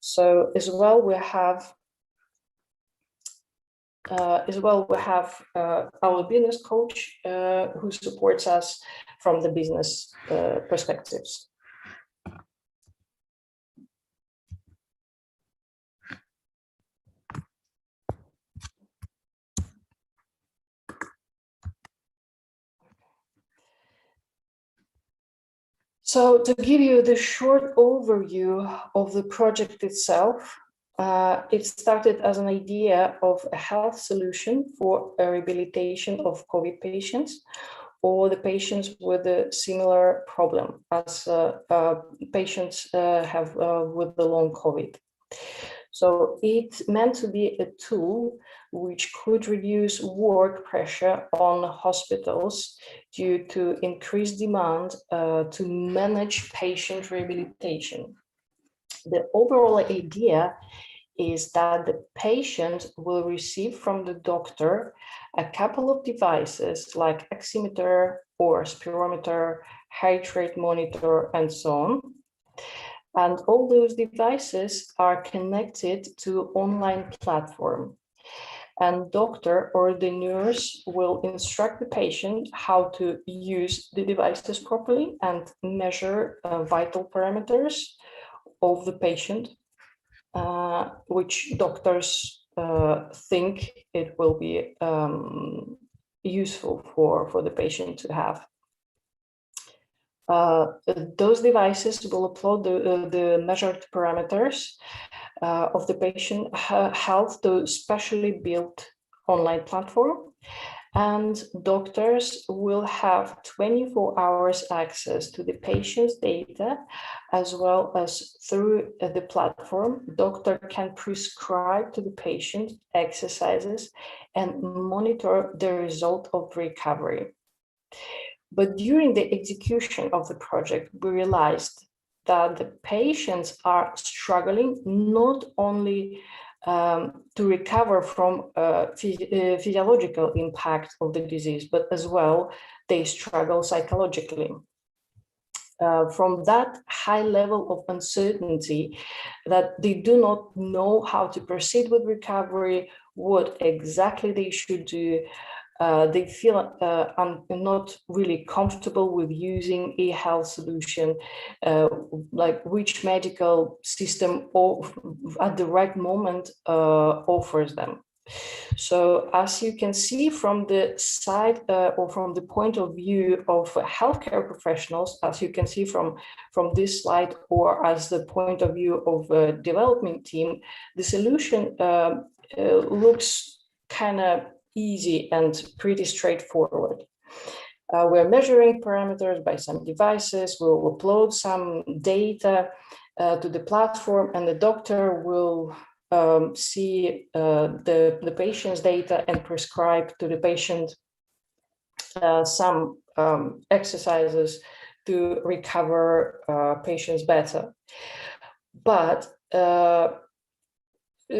So as well we have our business coach who supports us from the business perspectives. So to give you the short overview of the project itself, it started as an idea of a health solution for a rehabilitation of COVID patients or the patients with a similar problem as patients have with the long COVID. So it's meant to be a tool which could reduce work pressure on hospitals due to increased demand to manage patient rehabilitation. The overall idea is that the patient will receive from the doctor a couple of devices like oximeter or spirometer, heart rate monitor, and so on. And all those devices are connected to online platform. And doctor or the nurse will instruct the patient how to use the devices properly and measure vital parameters of the patient, which doctors think it will be useful for the patient to have. Those devices will upload the measured parameters of the patient health to specially built online platform, and doctors will have 24 hours access to the patient's data, as well as through the platform, doctor can prescribe to the patient exercises and monitor the result of recovery. But during the execution of the project, we realized that the patients are struggling not only to recover from physiological impact of the disease, but as well, they struggle psychologically. From that high level of uncertainty that they do not know how to proceed with recovery, what exactly they should do, they feel not really comfortable with using a health solution, like which medical system at the right moment offers them. So as you can see from the side or from the point of view of healthcare professionals, as you can see from this slide, or as the point of view of a development team, the solution looks kind of easy and pretty straightforward. We're measuring parameters by some devices, we'll upload some data to the platform, and the doctor will see the patient's data and prescribe to the patient some exercises to recover patients better. But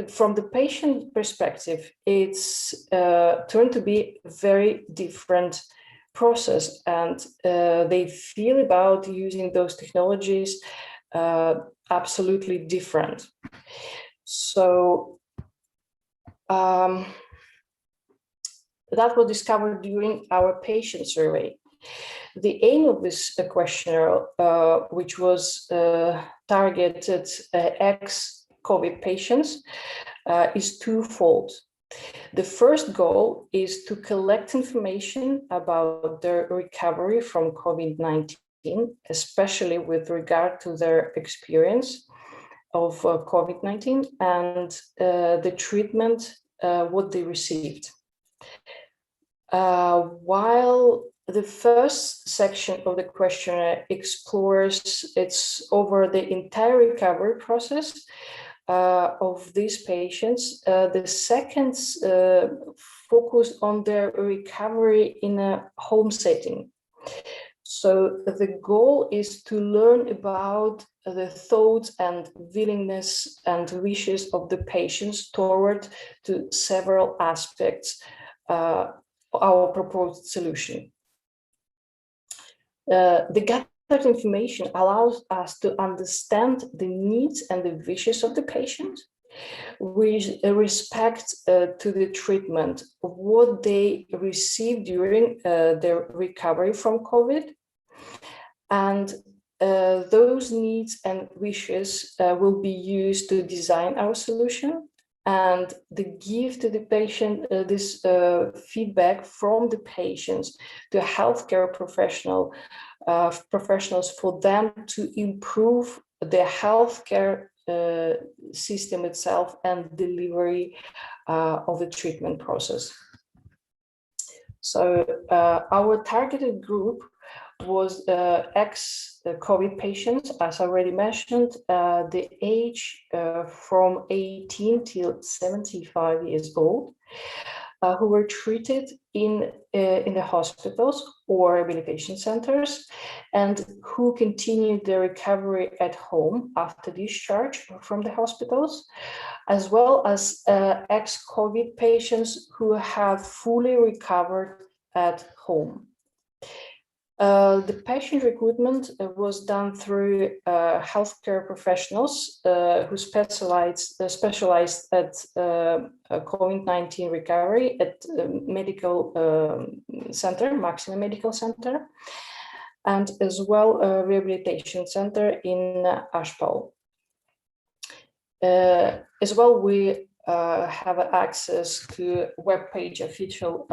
from the patient perspective, it's turned to be a very different process, and they feel about using those technologies absolutely different. So that was discovered during our patient survey. The aim of this questionnaire, which was targeted ex-COVID patients, is twofold. The first goal is to collect information about their recovery from COVID-19, especially with regard to their experience of COVID-19 and the treatment what they received. While the first section of the questionnaire explores it's over the entire recovery process of these patients, the second focused on their recovery in a home setting. So the goal is to learn about the thoughts and willingness and wishes of the patients toward to several aspects of our proposed solution. The information allows us to understand the needs and the wishes of the patient with respect to the treatment, what they received during their recovery from COVID. And those needs and wishes will be used to design our solution and give to the patient this feedback from the patients to healthcare professionals for them to improve the healthcare system itself and delivery of the treatment process. So our targeted group was ex-COVID patients, as already mentioned, the age from 18 till 75 years old, who were treated in the hospitals or rehabilitation centers, and who continued their recovery at home after discharge from the hospitals, as well as ex-COVID patients who have fully recovered at home. The patient recruitment was done through healthcare professionals who specialized at COVID-19 recovery at medical center, Maxima Medical Center, and as well a rehabilitation center in Ashpal. As well, we have access to official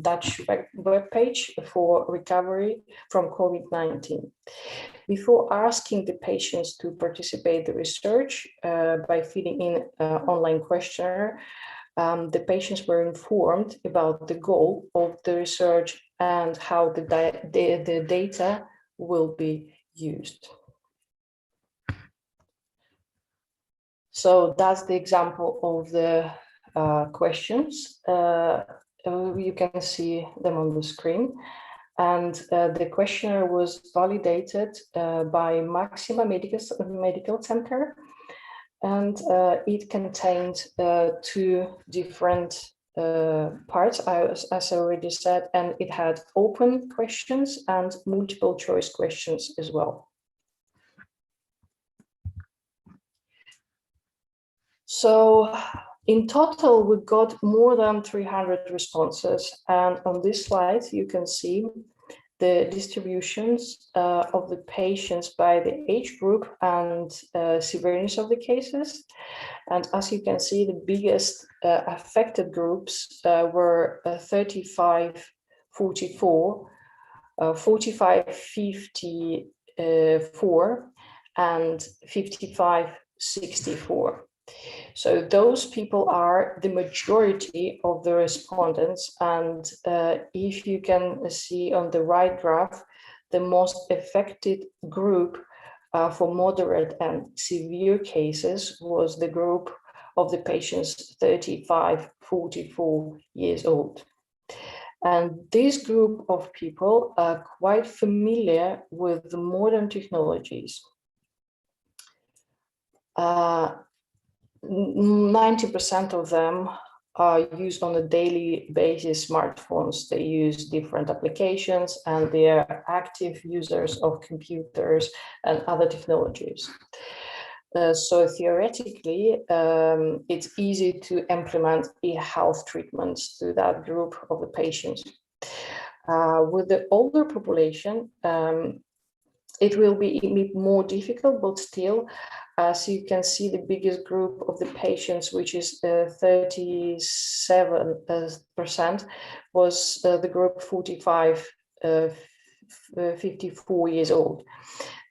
Dutch web page for recovery from COVID-19. Before asking the patients to participate in the research by filling in an online questionnaire, the patients were informed about the goal of the research and how the data will be used. So that's the example of the questions. You can see them on the screen. And the questionnaire was validated by Maxima Medical Center. And it contained two different parts, as I already said, and it had open questions and multiple choice questions as well. So in total, we got more than 300 responses. And on this slide, you can see the distributions of the patients by the age group and severity of the cases. And as you can see, the biggest affected groups were 35-44, 45-54, and 55-64. So those people are the majority of the respondents. And if you can see on the right graph, the most affected group for moderate and severe cases was the group of the patients 35-44 years old. And this group of people are quite familiar with the modern technologies. 90% of them are used on a daily basis smartphones. They use different applications and they are active users of computers and other technologies. So theoretically, it's easy to implement e-health treatments to that group of the patients. With the older population, it will be more difficult, but still, as you can see, the biggest group of the patients, which is 37%, was the group 45-54 years old.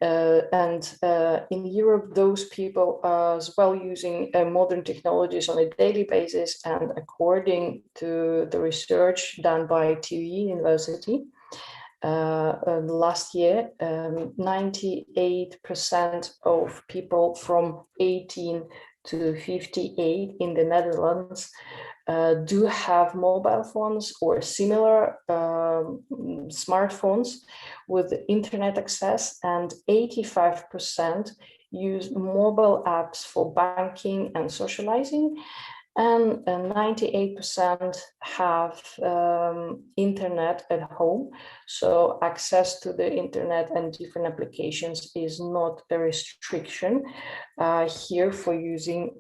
And in Europe, those people are as well using modern technologies on a daily basis. And according to the research done by TU University, last year, 98% of people from 18 to 58 in the Netherlands do have mobile phones or similar smartphones with internet access, and 85% use mobile apps for banking and socializing. and 98% have internet at home. So access to the internet and different applications is not a restriction here for using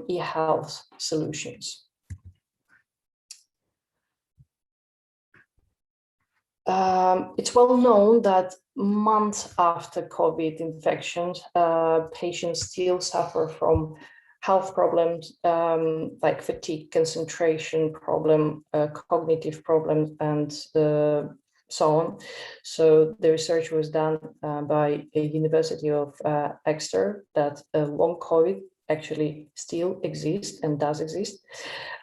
e-health solutions. It's well known that months after COVID infections, patients still suffer from health problems like fatigue, concentration problem, cognitive problems, and so on. So the research was done by a University of Exeter that long COVID actually still exists and does exist.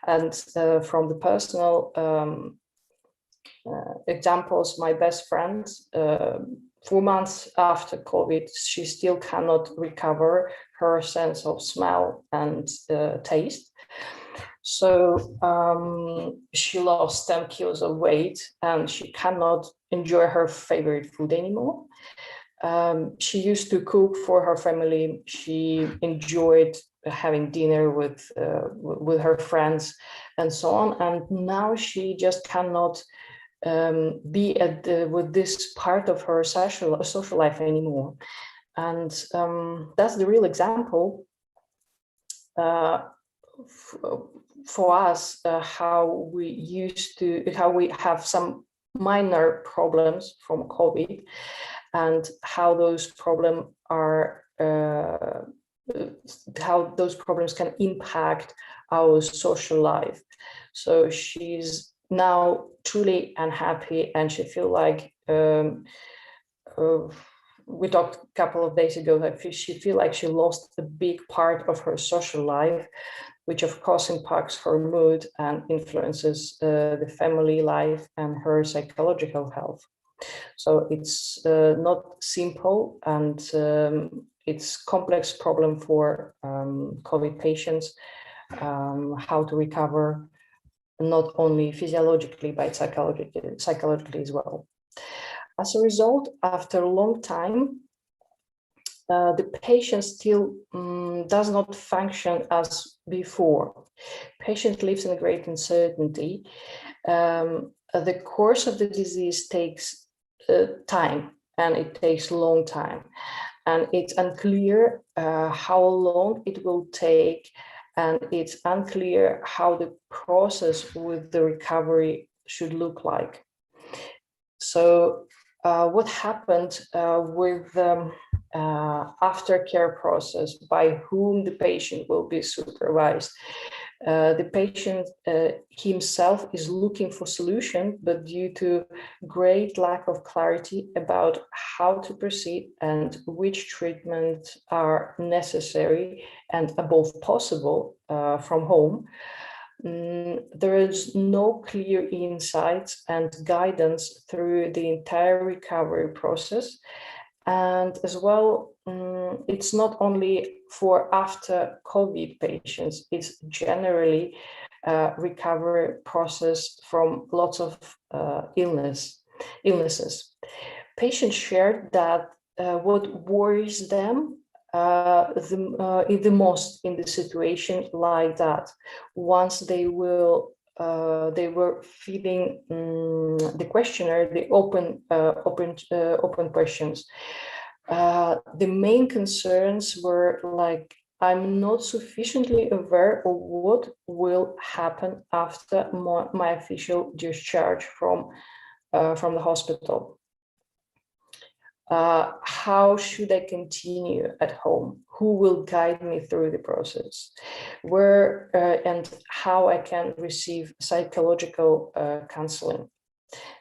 And from the personal examples, my best friend, 4 months after COVID, she still cannot recover her sense of smell and taste. So she lost 10 kilos of weight and she cannot enjoy her favorite food anymore. She used to cook for her family. She enjoyed having dinner with her friends and so on. And now she just cannot be with this part of her social life anymore. And that's the real example for us, how we have some minor problems from COVID and how those problems can impact our social life. So she's now truly unhappy and she feels like we talked a couple of days ago that she feels like she lost a big part of her social life, which of course impacts her mood and influences the family life and her psychological health. So it's not simple, and it's complex problem for COVID patients, how to recover, not only physiologically, but psychologically as well. As a result, after a long time, the patient still does not function as before. Patient lives in a great uncertainty. The course of the disease takes time, and it takes a long time. And it's unclear how long it will take, and it's unclear how the process with the recovery should look like. So what happened with the aftercare process, by whom the patient will be supervised? The patient himself is looking for solution, but due to great lack of clarity about how to proceed and which treatments are necessary and above possible from home, there is no clear insights and guidance through the entire recovery process. And as well, it's not only for after COVID patients, it's generally recovery process from lots of illnesses. Patients shared that what worries them the most in the situation like that, once they were filling the questionnaire, the open questions. The main concerns were like, I'm not sufficiently aware of what will happen after my official discharge from the hospital. How should I continue at home? Who will guide me through the process? Where and how I can receive psychological counseling?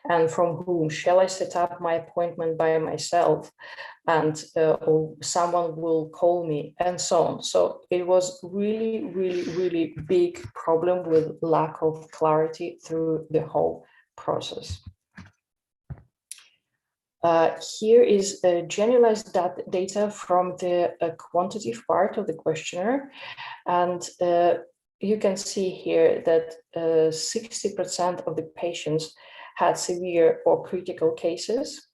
And from whom? Shall I set up my appointment by myself, and or someone will call me, and so on? So it was really big problem with lack of clarity through the whole process. Here is generalized data from the quantitative part of the questionnaire, and you can see here that 60% of the patients had severe or critical cases,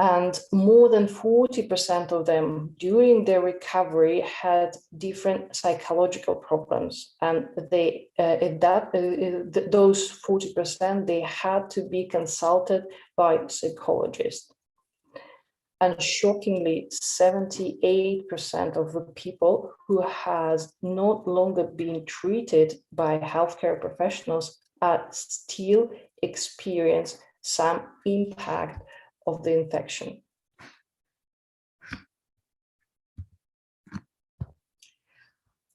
And more than 40% of them during their recovery had different psychological problems. And those 40%, they had to be consulted by psychologists. And shockingly, 78% of the people who has no longer been treated by healthcare professionals are still experience some impact of the infection.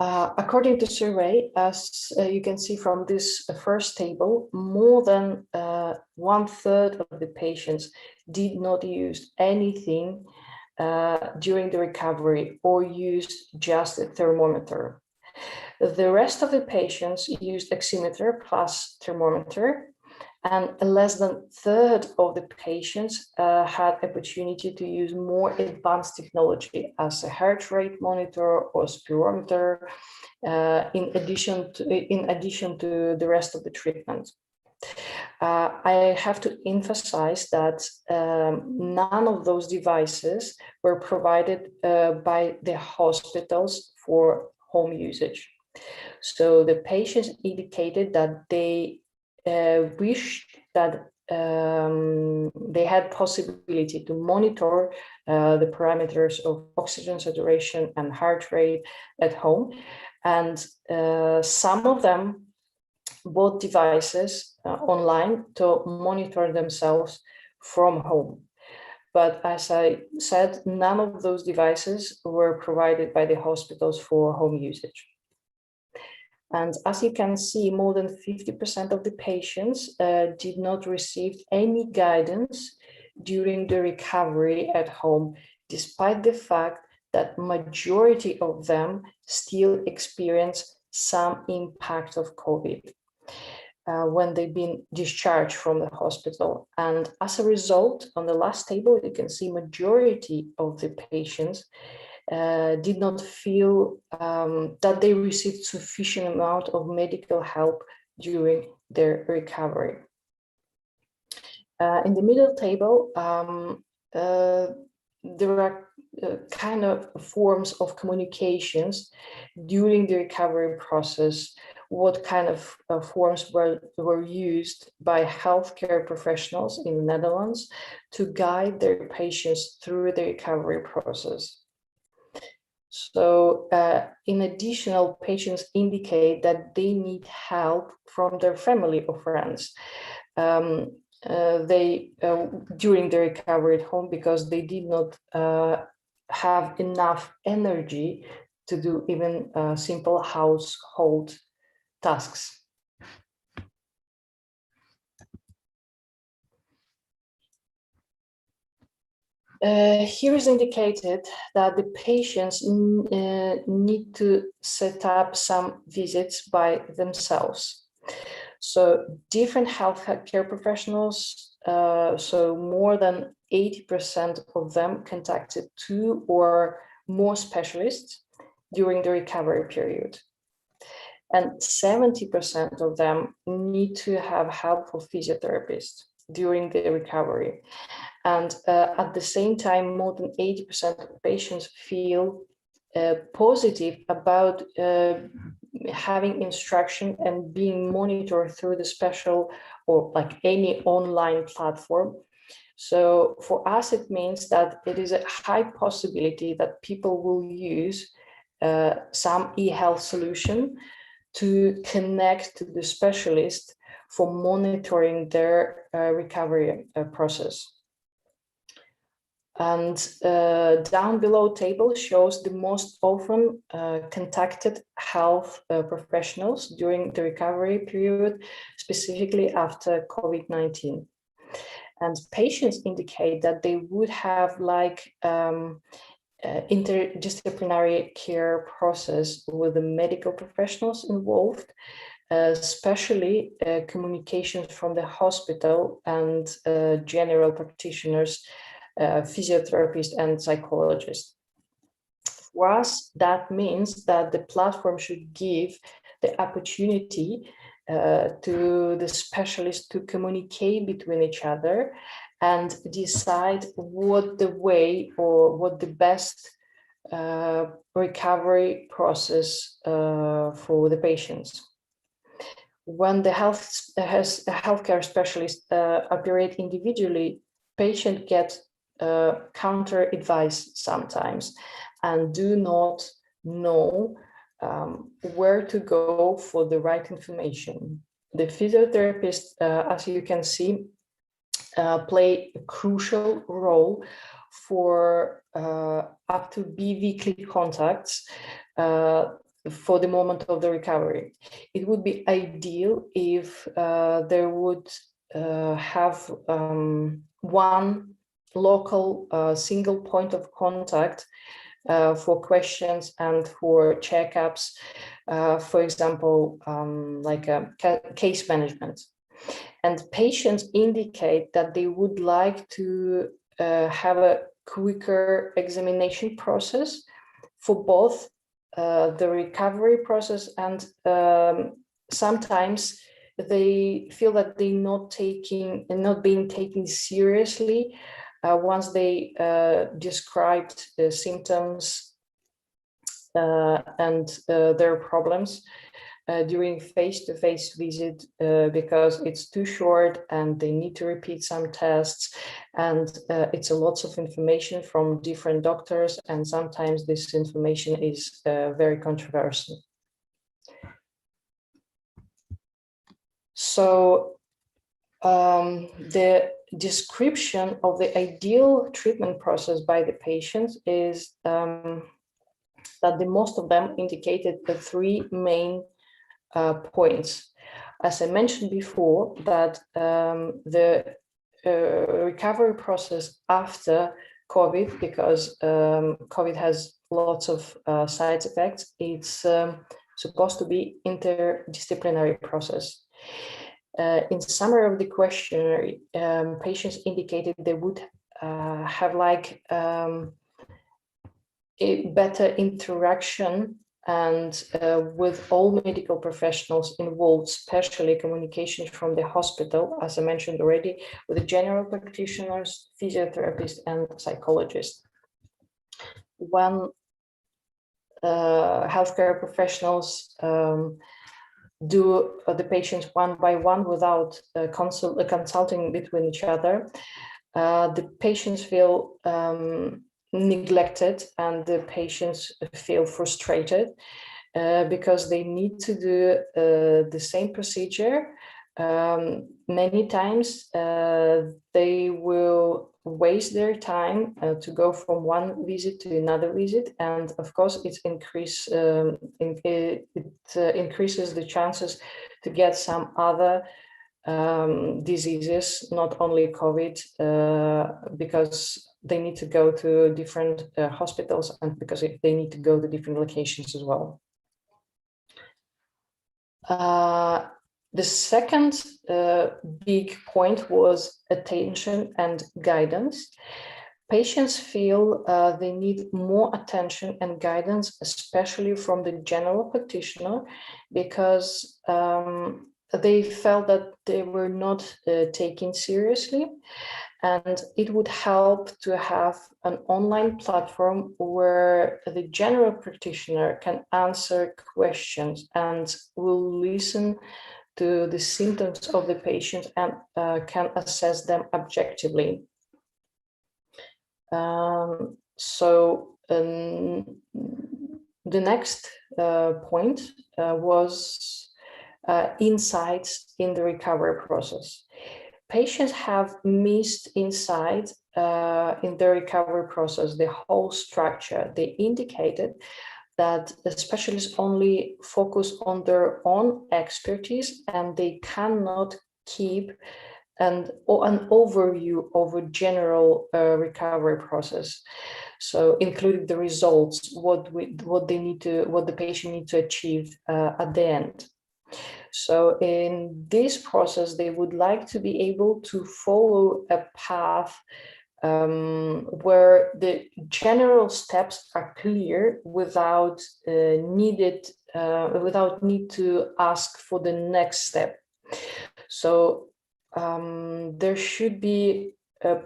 According to survey, as you can see from this first table, more than 1/3 of the patients did not use anything during the recovery or used just a thermometer. The rest of the patients used oximeter plus thermometer, and less than 1/3 of the patients had opportunity to use more advanced technology as a heart rate monitor or spirometer, in addition to the rest of the treatment. I have to emphasize that none of those devices were provided by the hospitals for home usage. So the patients indicated that they wished that they had possibility to monitor the parameters of oxygen saturation and heart rate at home. And some of them bought devices online to monitor themselves from home. But as I said, none of those devices were provided by the hospitals for home usage. And as you can see, more than 50% of the patients did not receive any guidance during the recovery at home, despite the fact that majority of them still experience some impact of COVID when they've been discharged from the hospital. And as a result, on the last table, you can see majority of the patients did not feel that they received sufficient amount of medical help during their recovery. In the middle table, there are kind of forms of communications during the recovery process. What kind of forms were used by healthcare professionals in the Netherlands to guide their patients through the recovery process. So in addition, patients indicate that they need help from their family or friends during the recovery at home, because they did not have enough energy to do even simple household tasks. Here is indicated that the patients need to set up some visits by themselves. So different healthcare professionals, so more than 80% of them contacted 2 or more specialists during the recovery period. And 70% of them need to have help for physiotherapists during the recovery. And at the same time, more than 80% of patients feel positive about having instruction and being monitored through the special or like any online platform. So for us, it means that it is a high possibility that people will use some e-health solution to connect to the specialist for monitoring their recovery process. And down below table shows the most often contacted health professionals during the recovery period, specifically after COVID-19. And patients indicate that they would have like interdisciplinary care process with the medical professionals involved, especially communications from the hospital and general practitioners, physiotherapists and psychologists. For us, that means that the platform should give the opportunity to the specialists to communicate between each other and decide what the way or what the best recovery process for the patients. When the healthcare specialists operate individually, patient get counter advice sometimes and do not know where to go for the right information. The physiotherapist, as you can see, play a crucial role for up to bi-weekly contacts for the moment of the recovery. It would be ideal if there would have one local single point of contact for questions and for checkups, for example, like case management. And patients indicate that they would like to have a quicker examination process for both the recovery process and sometimes they feel that they're not being taken seriously once they described the symptoms and their problems during face-to-face visit because it's too short and they need to repeat some tests, and it's a lots of information from different doctors, and sometimes this information is very controversial. So the description of the ideal treatment process by the patients is that the most of them indicated the three main points. As I mentioned before, that the recovery process after COVID, because COVID has lots of side effects, it's supposed to be interdisciplinary process. In summary of the questionnaire, patients indicated they would have like a better interaction and with all medical professionals involved, especially communication from the hospital, as I mentioned already, with the general practitioners, physiotherapists, and psychologists. When healthcare professionals do the patients one by one without consulting between each other, the patients feel neglected and the patients feel frustrated because they need to do the same procedure. Many times they will waste their time to go from one visit to another visit, and of course it increases the chances to get some other diseases, not only COVID, because they need to go to different hospitals and because they need to go to different locations as well. The second big point was attention and guidance. Patients feel they need more attention and guidance, especially from the general practitioner, because they felt that they were not taken seriously. And it would help to have an online platform where the general practitioner can answer questions and will listen to the symptoms of the patient and can assess them objectively. So the next point was insights in the recovery process. Patients have missed insight in the recovery process, the whole structure. They indicated that the specialists only focus on their own expertise and they cannot keep an overview of a general recovery process. So including the results, what the patient needs to achieve at the end. So in this process, they would like to be able to follow a path where the general steps are clear without need to ask for the next step. So there should be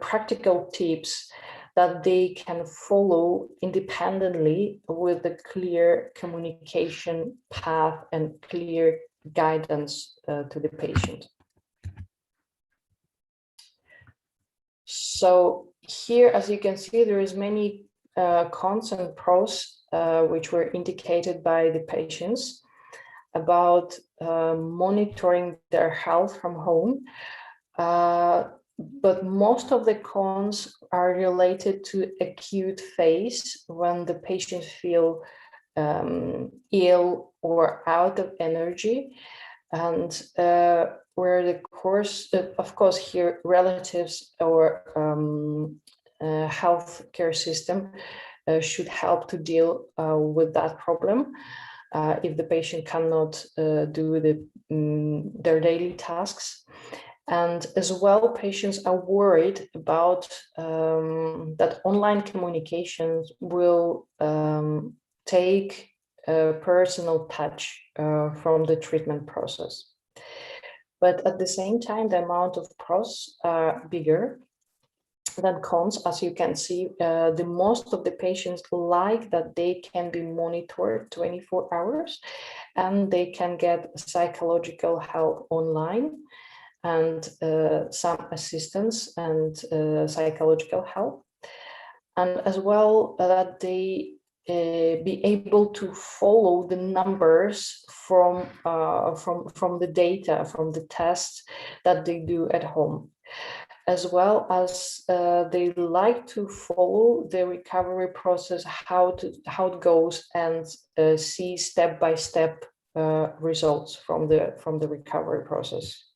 practical tips that they can follow independently with a clear communication path and clear guidance to the patient. So here, as you can see, there is many cons and pros which were indicated by the patients about monitoring their health from home. But most of the cons are related to acute phase when the patients feel ill or out of energy, and where the course, of course, here relatives or healthcare system should help to deal with that problem if the patient cannot do their daily tasks. And as well, patients are worried about that online communications will take a personal touch from the treatment process. But at the same time, the amount of pros are bigger than cons. As you can see, the most of the patients like that they can be monitored 24 hours and they can get psychological help online and some assistance and psychological help, and as well that they be able to follow the numbers from the data from the tests that they do at home, as well as they like to follow the recovery process, how it goes, and see step-by-step results from the recovery process.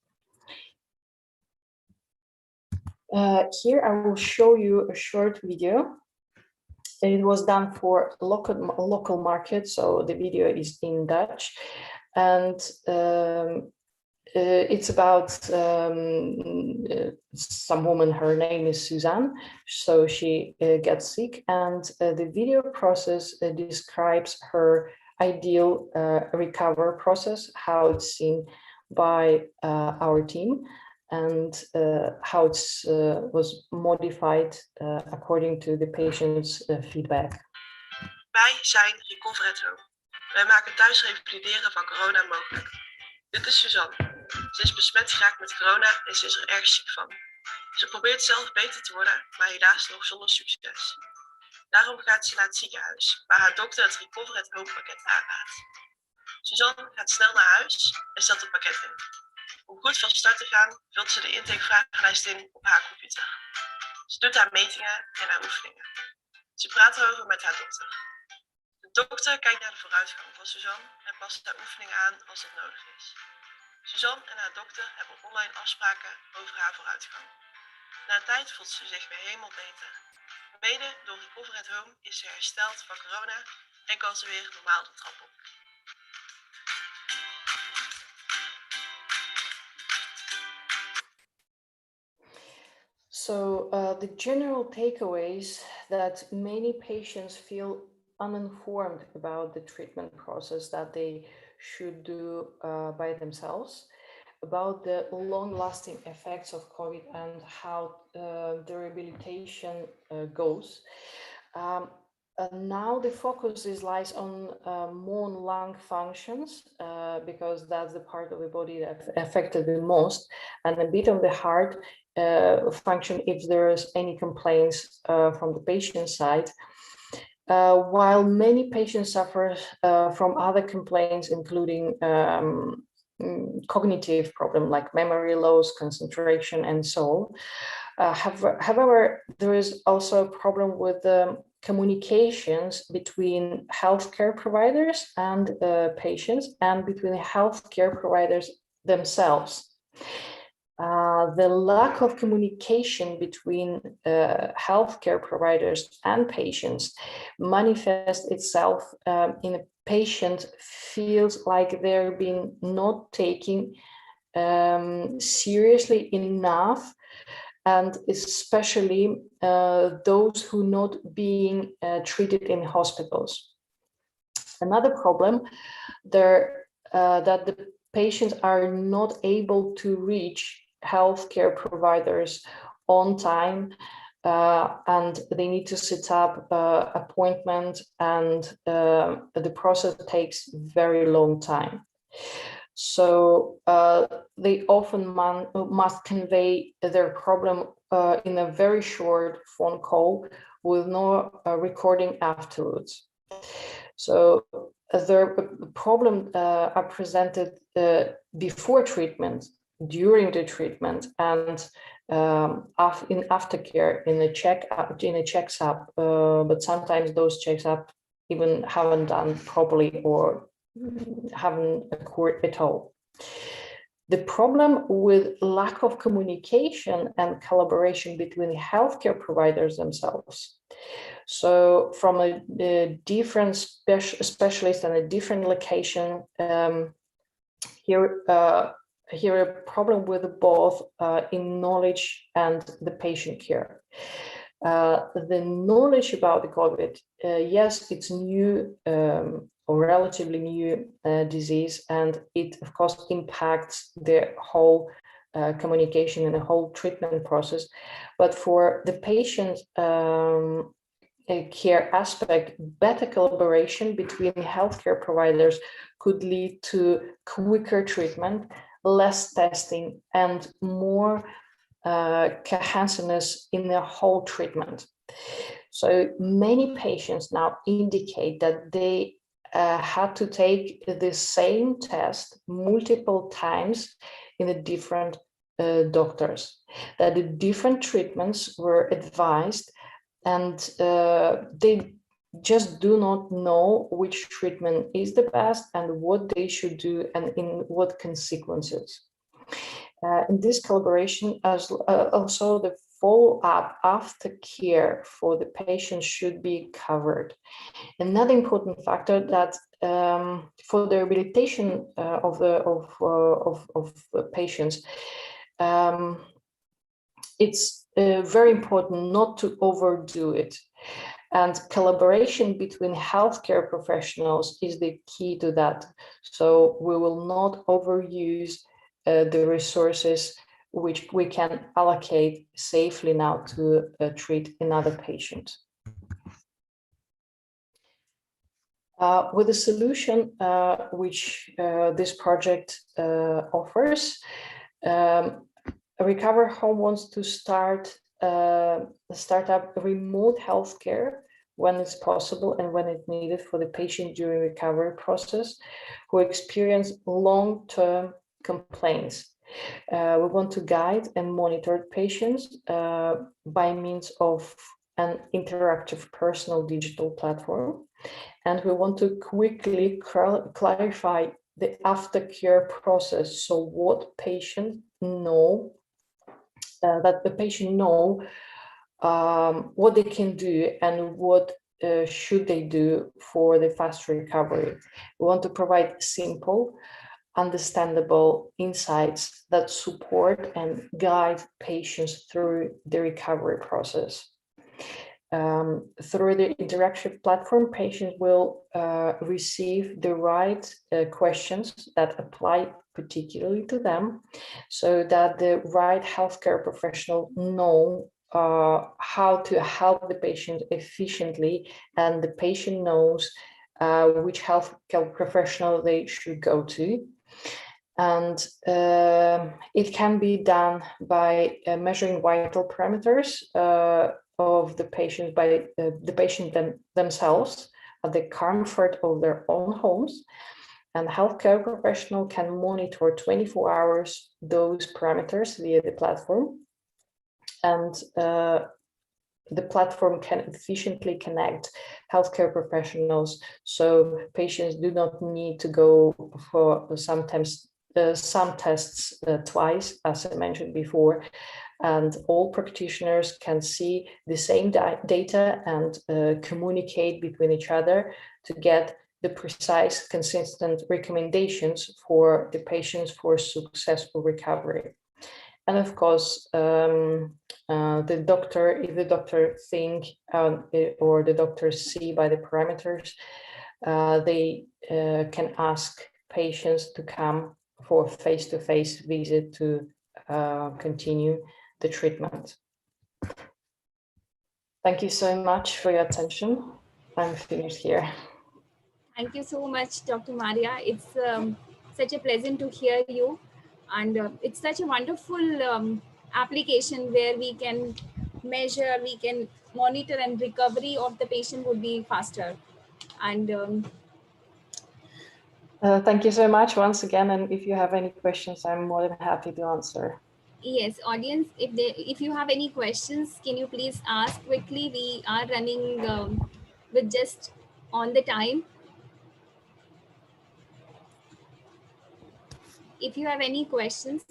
Here I will show you a short video. It was done for local market, so the video is in Dutch, and it's about some woman. Her name is Suzanne. So she gets sick, and the video process describes her ideal recovery process, how it's seen by our team, and how it was modified according to the patient's feedback. Wij zijn Recover at Home. Wij maken thuis revalideren van corona mogelijk. Dit is Suzanne. Ze is besmet geraakt met corona en ze is er erg ziek van. Ze probeert zelf beter te worden, maar helaas nog zonder succes. Daarom gaat ze naar het ziekenhuis, waar haar dokter het Recover at Home pakket aanraadt. Suzanne gaat snel naar huis en stelt het pakket in. Om goed van start te gaan, vult ze de intakevragenlijst in op haar computer. Ze doet haar metingen en haar oefeningen. Ze praat erover met haar dokter. De dokter kijkt naar de vooruitgang van Suzanne en past haar oefeningen aan als het nodig is. Suzanne en haar dokter hebben online afspraken over haar vooruitgang. Na een tijd voelt ze zich weer helemaal beter. Mede door Recover at Home is ze hersteld van corona en kan ze weer normaal de trap op. So the general takeaways that many patients feel uninformed about the treatment process that they should do by themselves, about the long-lasting effects of COVID and how the rehabilitation goes. Now the focus lies on more lung functions because that's the part of the body that affected the most, and a bit of the heart function if there's any complaints from the patient side. While many patients suffer from other complaints, including cognitive problem like memory loss, concentration, and so on. However, there is also a problem with communications between healthcare providers and patients, and between healthcare providers themselves. The lack of communication between healthcare providers and patients manifests itself in a patient feels like they're being not taken seriously enough, and especially those who not being treated in hospitals. Another problem there that the patients are not able to reach healthcare providers on time, and they need to set up appointment, and the process takes very long time. So they often must convey their problem in a very short phone call with no recording afterwards. So the problem are presented before treatment, during the treatment, and in aftercare, in a checkup, but sometimes those checkups even haven't done properly or haven't occurred at all. The problem with lack of communication and collaboration between healthcare providers themselves. So from a different specialist and a different location, here a problem with both in knowledge and the patient care. The knowledge about the COVID, yes, it's new or relatively new disease, and it of course impacts the whole communication and the whole treatment process. But for the patient care aspect, better collaboration between healthcare providers could lead to quicker treatment, less testing, and more cohesiveness in the whole treatment. So many patients now indicate that they had to take the same test multiple times in the different doctors, that the different treatments were advised, and they just do not know which treatment is the best and what they should do and in what consequences. In this collaboration, as also the follow-up after care for the patient should be covered. Another important factor that for the rehabilitation of the patients, it's very important not to overdo it. And collaboration between healthcare professionals is the key to that. So we will not overuse the resources which we can allocate safely now to treat another patient. With the solution which this project offers, Recover Home wants to start up remote healthcare when it's possible and when it's needed for the patient during recovery process who experience long-term complaints. We want to guide and monitor patients by means of an interactive personal digital platform. And we want to quickly clarify the aftercare process. So what patients know, that the patient know what they can do and what should they do for the fast recovery. We want to provide simple, understandable insights that support and guide patients through the recovery process. Through the interactive platform, patients will receive the right questions that apply particularly to them, so that the right healthcare professional know how to help the patient efficiently, and the patient knows which healthcare professional they should go to. And it can be done by measuring vital parameters of the patient by the patient themselves at the comfort of their own homes. And healthcare professional can monitor 24 hours those parameters via the platform. And the platform can efficiently connect healthcare professionals, so patients do not need to go for sometimes some tests twice, as I mentioned before, and all practitioners can see the same data and communicate between each other to get the precise, consistent recommendations for the patients for successful recovery. And of course, the doctor, if the doctor think or the doctors see by the parameters, they can ask patients to come for face-to-face visit to continue the treatment. Thank you so much for your attention. I'm finished here. Thank you so much, Dr. Maria. It's such a pleasant to hear you. And it's such a wonderful application where we can measure, we can monitor, and recovery of the patient would be faster. And Thank you so much once again. And if you have any questions, I'm more than happy to answer. yes, audience, if you have any questions, can you please ask quickly? We are running with just on the time. If you have any questions,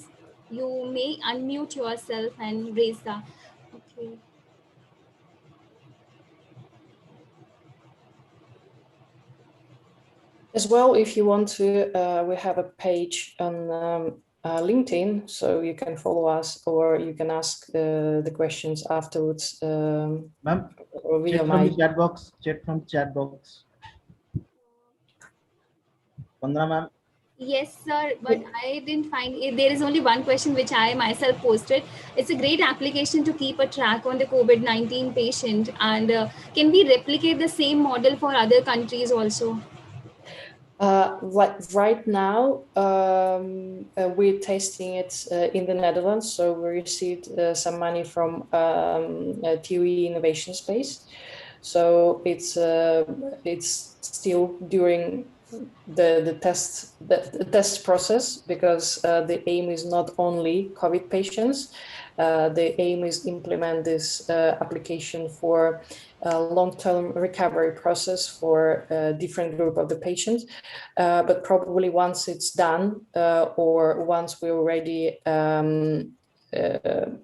you may unmute yourself and raise the, okay. As well, if you want to, we have a page on LinkedIn, so you can follow us or you can ask the questions afterwards. Ma'am, via chat from the chat box. Chat from chat box. Vandana ma'am. Yes, sir, but I didn't find it. There is only one question which I myself posted. It's a great application to keep a track on the COVID-19 patient. And can we replicate the same model for other countries also? Like right now, we're testing it in the Netherlands. So we received some money from TUE Innovation Space. So it's still during the test process, because the aim is not only COVID patients. The aim is implement this application for long-term recovery process for a different group of the patients. But probably once it's done, or once we're already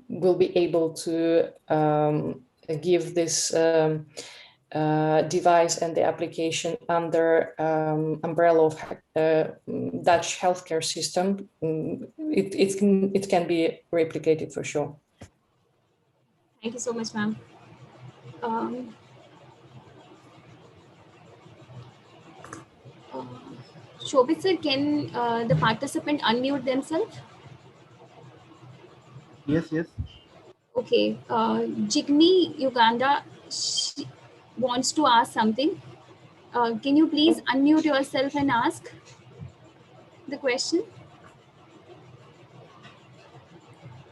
we'll be able to give this device and the application under umbrella of Dutch healthcare system. It can be replicated for sure. Thank you so much, ma'am. Shobit sir, can the participant unmute themselves? Yes, yes. Okay. Jigme Uganda wants to ask something. Can you please unmute yourself and ask the question?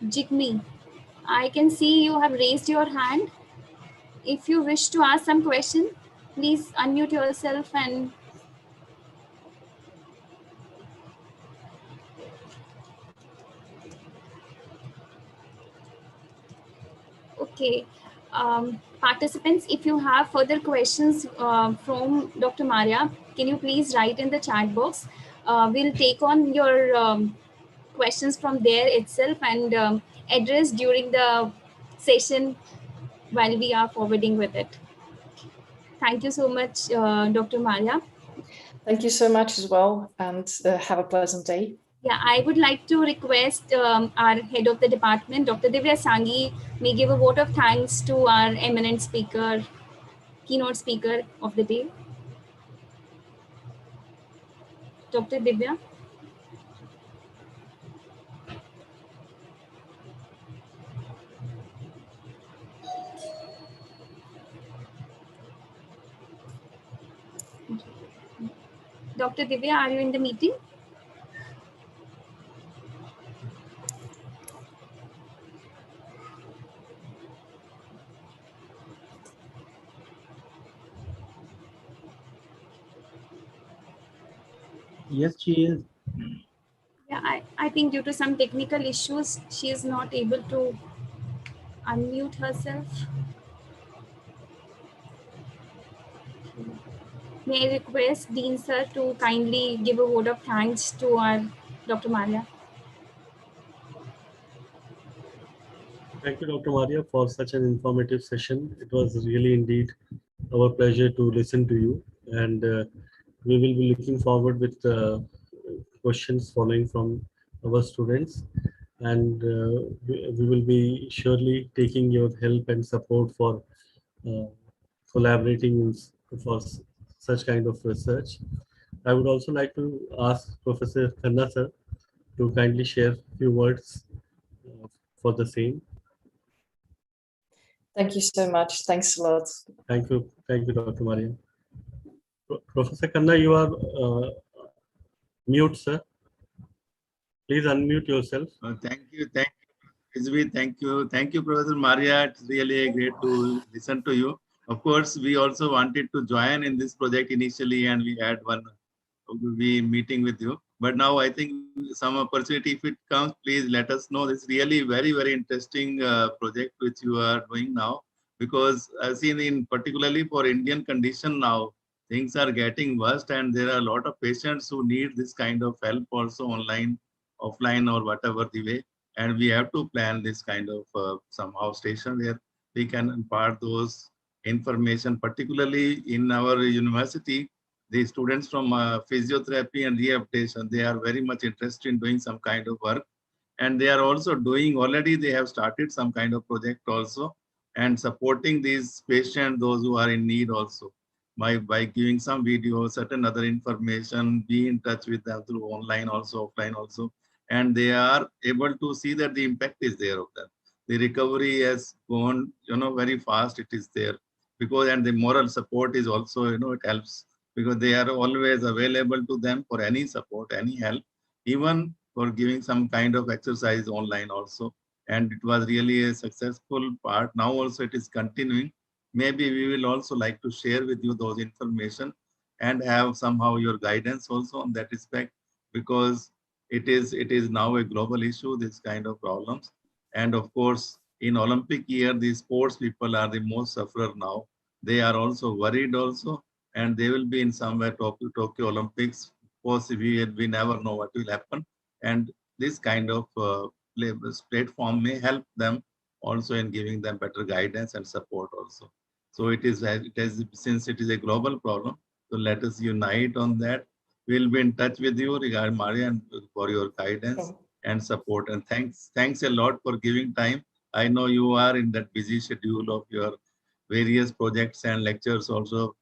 Jigme, I can see you have raised your hand. If you wish to ask some question, please unmute yourself and okay. Participants, if you have further questions from Dr. Maria, can you please write in the chat box? We'll take on your questions from there itself and address during the session while we are forwarding with it. Thank you so much, Dr. Maria. Thank you so much as well, and have a pleasant day. Yeah, I would like to request our head of the department, Dr. Divya Sanghi, may give a vote of thanks to our eminent speaker, keynote speaker of the day. Dr. Divya. Dr. Divya, are you in the meeting? Yes, she is. Yeah, I think due to some technical issues, she is not able to unmute herself. May I request Dean sir to kindly give a vote of thanks to our Dr. Maria. Thank you, Dr. Maria, for such an informative session. It was really indeed our pleasure to listen to you, and we will be looking forward with questions following from our students, and we will be surely taking your help and support for collaborating for such kind of research. I would also like to ask Professor Khanna sir to kindly share a few words for the same. Thank you so much. Thanks a lot. Thank you, Dr. Maria. Professor Khanna, you are mute, sir. Please unmute yourself. Thank you, Rizvi, thank you, Professor Maria. It's really great to listen to you. Of course, we also wanted to join in this project initially, and we had one meeting with you. But now I think some opportunity, if it comes, please let us know. It's really very, very interesting project which you are doing now, because I've seen in particularly for Indian condition now, things are getting worse, and there are a lot of patients who need this kind of help also online, offline, or whatever the way. And we have to plan this kind of somehow station where we can impart those information, particularly in our university. The students from physiotherapy and rehabilitation, they are very much interested in doing some kind of work. And they are also doing, already they have started some kind of project also, and supporting these patients, those who are in need also, by giving some videos, certain other information, be in touch with them through online also, offline also. And they are able to see that the impact is there of them. The recovery has gone, very fast, it is there. Because, and the moral support is also, it helps, because they are always available to them for any support, any help, even for giving some kind of exercise online also. And it was really a successful part. Now also it is continuing. Maybe we will also like to share with you those information and have somehow your guidance also on that respect, because it is now a global issue, this kind of problems. And of course, in Olympic year, the sports people are the most sufferer now. They are also worried also, and they will be in somewhere Tokyo Olympics. Of course, we never know what will happen. And this kind of platform may help them also in giving them better guidance and support also. So since it is a global problem, so let us unite on that. We'll be in touch with you regarding Maria and for your guidance and support. And thanks a lot for giving time. I know you are in that busy schedule of your various projects and lectures also,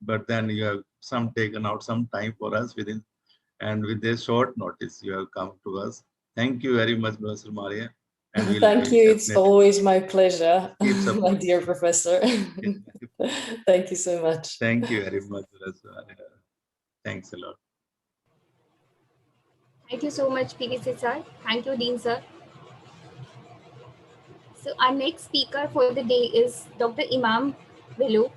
but then you have taken out some time for us and with this short notice, you have come to us. Thank you very much, Professor Maria. And thank you. It's always my pleasure, my dear professor. Thank you so much. Thank you very much, Professor Maria. Thanks a lot. Thank you so much, PVC sir. Thank you, Dean sir. So our next speaker for the day is Dr. Imam Velu.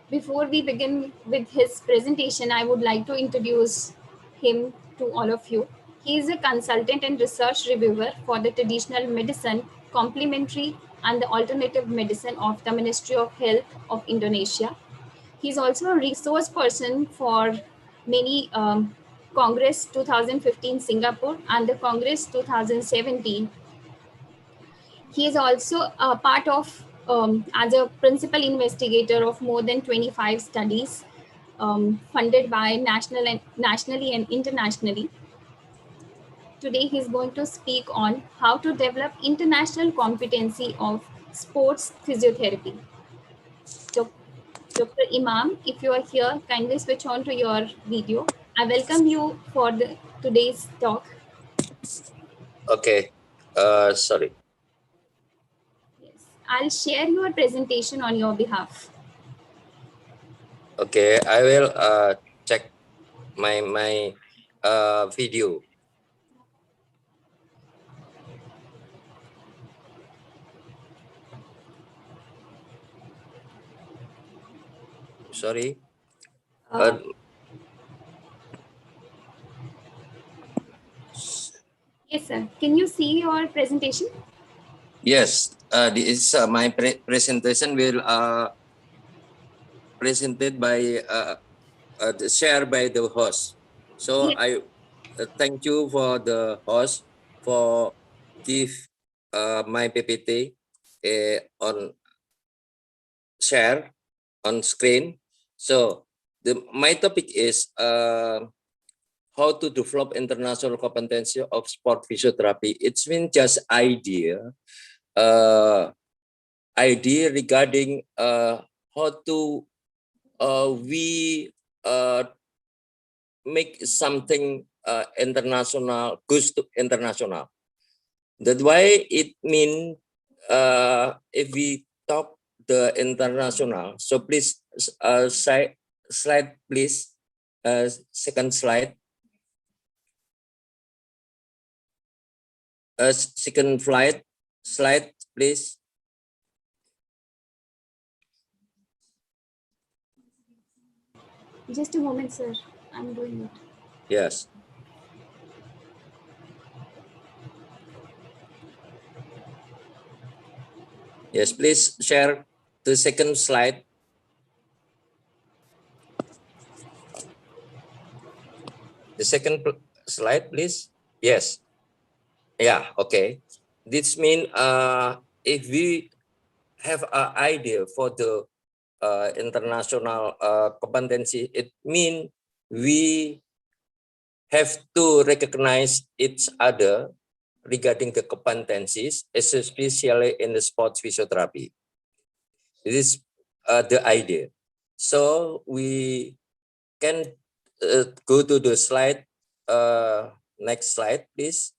Before we begin with his presentation, I would like to introduce him to all of you. He is a consultant and research reviewer for the traditional medicine, complementary and the alternative medicine of the Ministry of Health of Indonesia. He is also a resource person for many Congress 2015 Singapore and the Congress 2017. He is also a part of, as a principal investigator of more than 25 studies funded by nationally and internationally. Today, he is going to speak on how to develop international competency of sports physiotherapy. Dr. Imam, if you are here, kindly switch on to your video. I welcome you for today's talk. Okay, sorry. Yes, I'll share your presentation on your behalf. Okay, I will check my video. Sorry. Yes, sir. Can you see your presentation? Yes, this is my presentation will presented by shared by the host. So Yes. I thank you for the host for give my PPT on share on screen. So my topic is how to develop international competency of sport physiotherapy. It's been just idea regarding how to we make something international, goes to international. That's why it means if we talk the international. So please, slide, please. Second slide. Second slide, please. Just a moment, sir. I'm doing it. Yes. Yes, please share the second slide. The second slide, please. Yes. Yeah, okay. This means if we have an idea for the international competency, it means we have to recognize each other regarding the competencies, especially in the sports physiotherapy. This is the idea. So we can go to the slide. Next slide, please.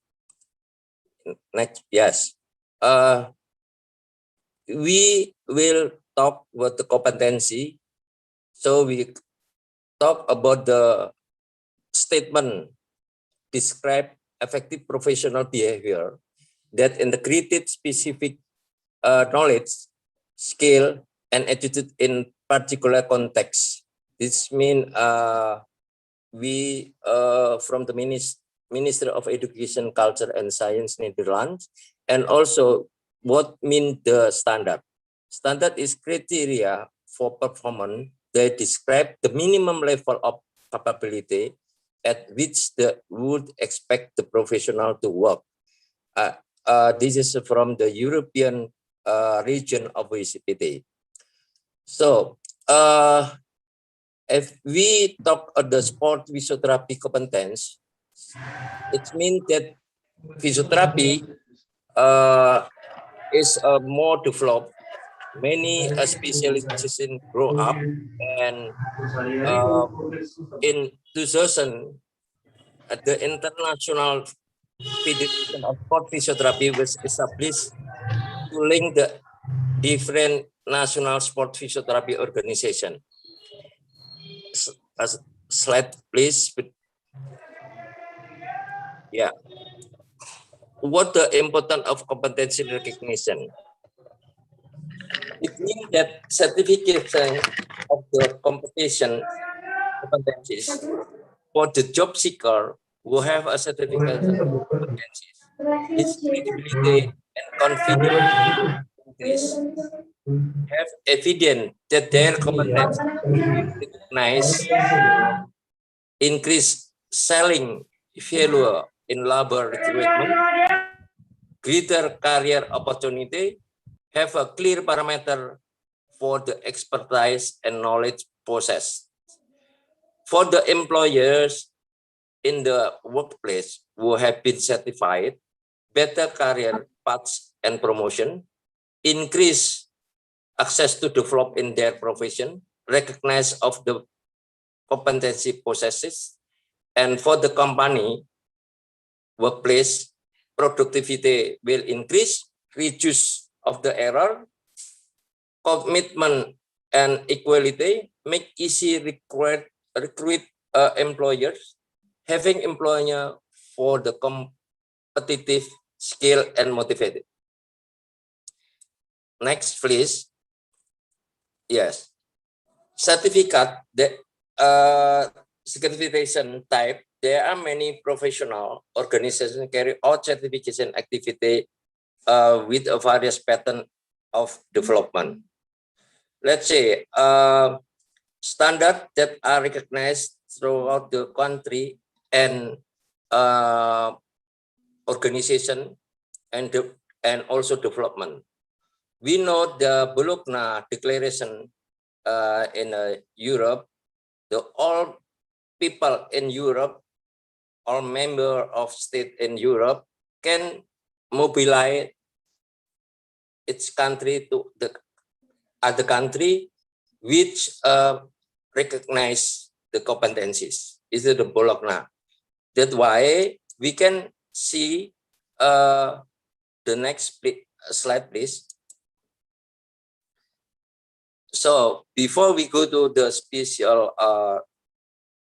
Next, yes. We will talk about the competency. So we talk about the statement describe effective professional behavior that integrated specific knowledge, skill, and attitude in particular context. This means we from the Ministry of Education, Culture, and Science, Netherlands, and also what mean the standard. Standard is criteria for performance that describe the minimum level of capability at which the would expect the professional to work. This is from the European region of OECD. So if we talk about the sport physiotherapy competence, it means that physiotherapy is more developed. Many specializations grow up, and in 2000, the International Federation of Sport Physiotherapy was established to link the different national sport physiotherapy organization. Slide, please. Yeah. What the importance of competency recognition? It means that certification of the competition competencies for the job seeker who have a certificate of competencies, his credibility and confidence increase. Have evidence that their competence recognize increase selling value in labor recruitment, greater career opportunity, have a clear parameter for the expertise and knowledge possessed. For the employers in the workplace who have been certified, better career paths and promotion, increase access to develop in their profession, recognize of the competency possesses, and for the company workplace, productivity will increase, reduce of the error, commitment and equality, make easy recruit employers, having employer for the competitive skill and motivated. Next, please. Yes. Certificate, the certification type, there are many professional organizations carry out certification activity with a various pattern of development. Let's say standards that are recognized throughout the country and organization and also development. We know the Bologna Declaration in Europe. All people in Europe, all member of state in Europe can mobilize its country to the other country which recognize the competencies. This is the Bologna. That's why we can see the next slide, please. So before we go to the special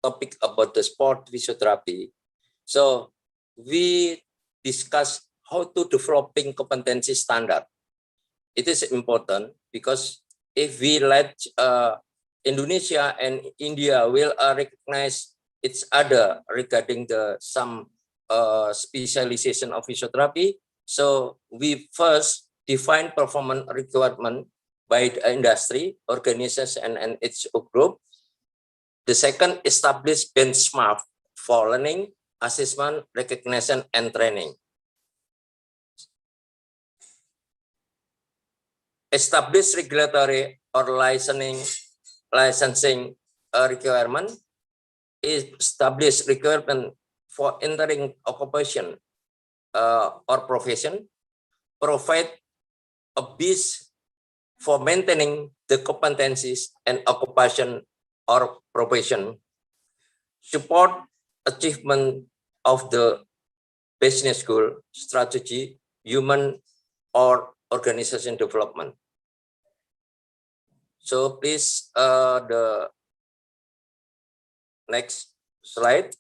topic about the sport physiotherapy, so we discuss how to developing competency standard. It is important because if we let Indonesia and India will recognize each other regarding the some specialization of physiotherapy, so we first define performance requirement by the industry, organization, and its group. The second, establish benchmark for learning, assessment, recognition, and training. Establish regulatory or licensing requirement. Establish requirement for entering occupation or profession. Provide a base for maintaining the competencies and occupation or profession. Support achievement of the business goal, strategy, human or organization development. So please, the next slide.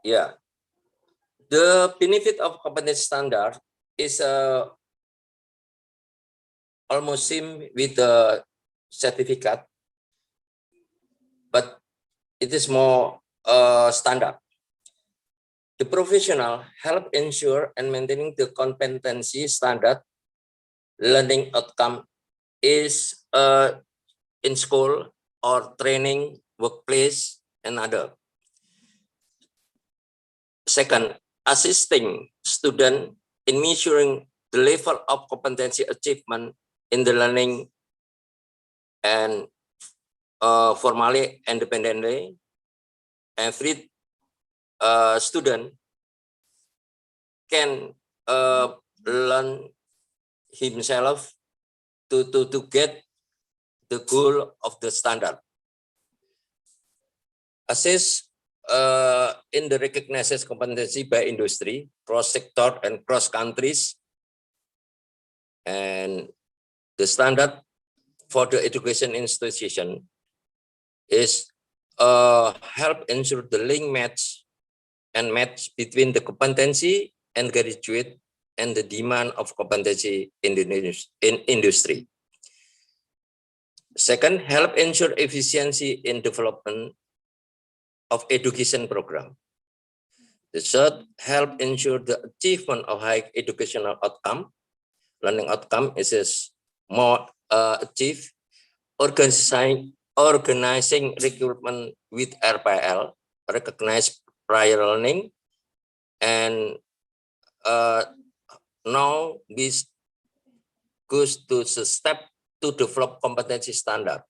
Yeah, the benefit of competency standard is almost same with the certificate, but it is more standard. The professional help ensure and maintaining the competency standard learning outcome is in school or training, workplace, and other. Second, assisting student in measuring the level of competency achievement in the learning and formally, independently. Every student can learn himself to get the goal of the standard. Assess in the recognized competency by industry, cross sector and cross countries, and the standard for the education institution is help ensure the link match between the competency and graduate and the demand of competency in industry. Second, help ensure efficiency in development of education program. The third, help ensure the achievement of high educational outcome. Learning outcome is more achieved. Organizing recruitment with RPL, recognized prior learning, and now this goes to the step to develop competency standard.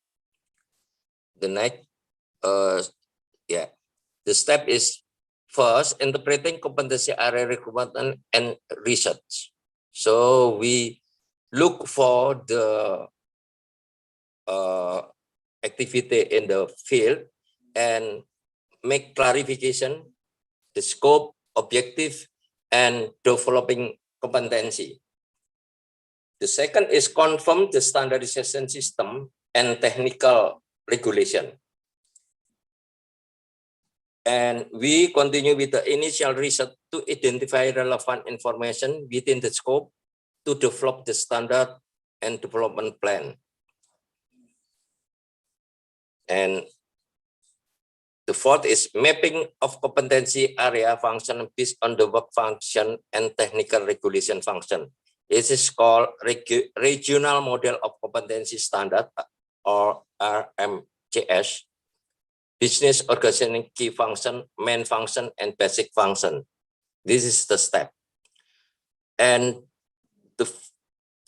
The next, the step is first interpreting competency area recruitment and research. So we look for the activity in the field and make clarification, the scope, objective, and developing competency. The second is confirm the standardization system and technical regulation. And we continue with the initial research to identify relevant information within the scope to develop the standard and development plan. And the fourth is mapping of competency area function based on the work function and technical regulation function. This is called regional model of competency standard, or RMCS. Business organization key function, main function, and basic function. This is the step. And the